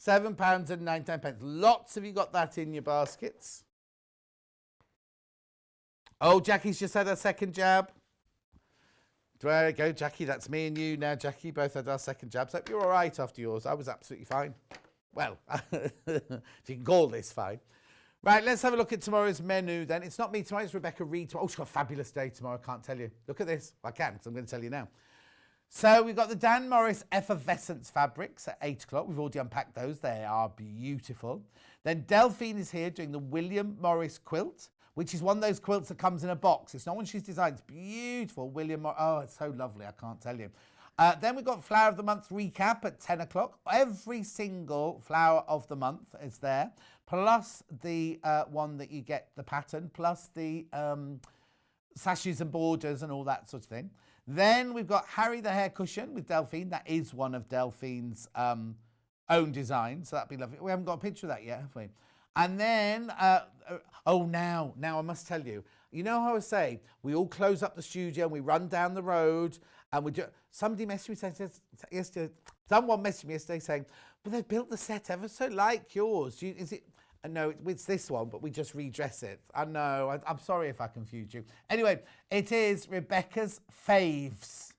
£7.99. Lots of you got that in your baskets. Oh, Jackie's just had her second jab. There you go, Jackie. That's me and you now, Jackie. Both had our second jabs. Hope you're all right after yours. I was absolutely fine. Well, if you can call this fine. Right, let's have a look at tomorrow's menu then. It's not me tomorrow, it's Rebecca Reed tomorrow. Oh, she's got a fabulous day tomorrow, I can't tell you. Look at this. I can, because I'm going to tell you now. So we've got the Dan Morris Effervescence fabrics at 8 o'clock. We've already unpacked those. They are beautiful. Then Delphine is here doing the William Morris quilt, which is one of those quilts that comes in a box. It's not one she's designed. It's beautiful. Oh, it's so lovely. I can't tell you. Then we've got Flower of the Month recap at 10 o'clock. Every single Flower of the Month is there, plus the one that you get the pattern, plus the sashes and borders and all that sort of thing. Then we've got Harry the Hair Cushion with Delphine. That is one of Delphine's own design, so that'd be lovely. We haven't got a picture of that yet, have we? And then, now I must tell you, you know how I say, we all close up the studio and we run down the road and we do, somebody messaged me yesterday, someone messaged me yesterday saying, well, they've built the set ever so like yours. Is it? No, it's this one, but we just redress it. I know, I'm sorry if I confused you. Anyway, it is Rebecca's Faves.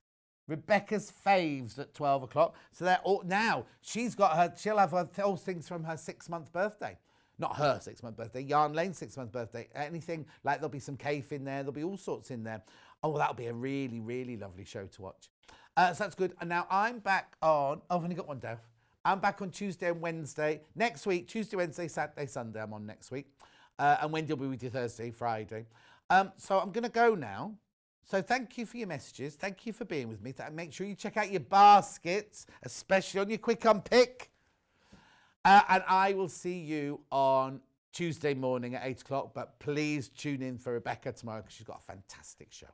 Rebecca's Faves at 12 o'clock. So they're all, now, she'll have all things from her 6-month birthday. Not her 6-month birthday, Yarn Lane's 6-month birthday. Anything, like there'll be some cave in there, there'll be all sorts in there. Oh, well, that'll be a really, really lovely show to watch. So that's good. And now I'm back on, I've only got one, Dev. I'm back on Tuesday and Wednesday. Next week, Tuesday, Wednesday, Saturday, Sunday, I'm on next week. And Wendy will be with you Thursday, Friday. So I'm going to go now. So thank you for your messages. Thank you for being with me. Make sure you check out your baskets, especially on your quick unpick. And I will see you on Tuesday morning at 8 o'clock. But please tune in for Rebecca tomorrow because she's got a fantastic show.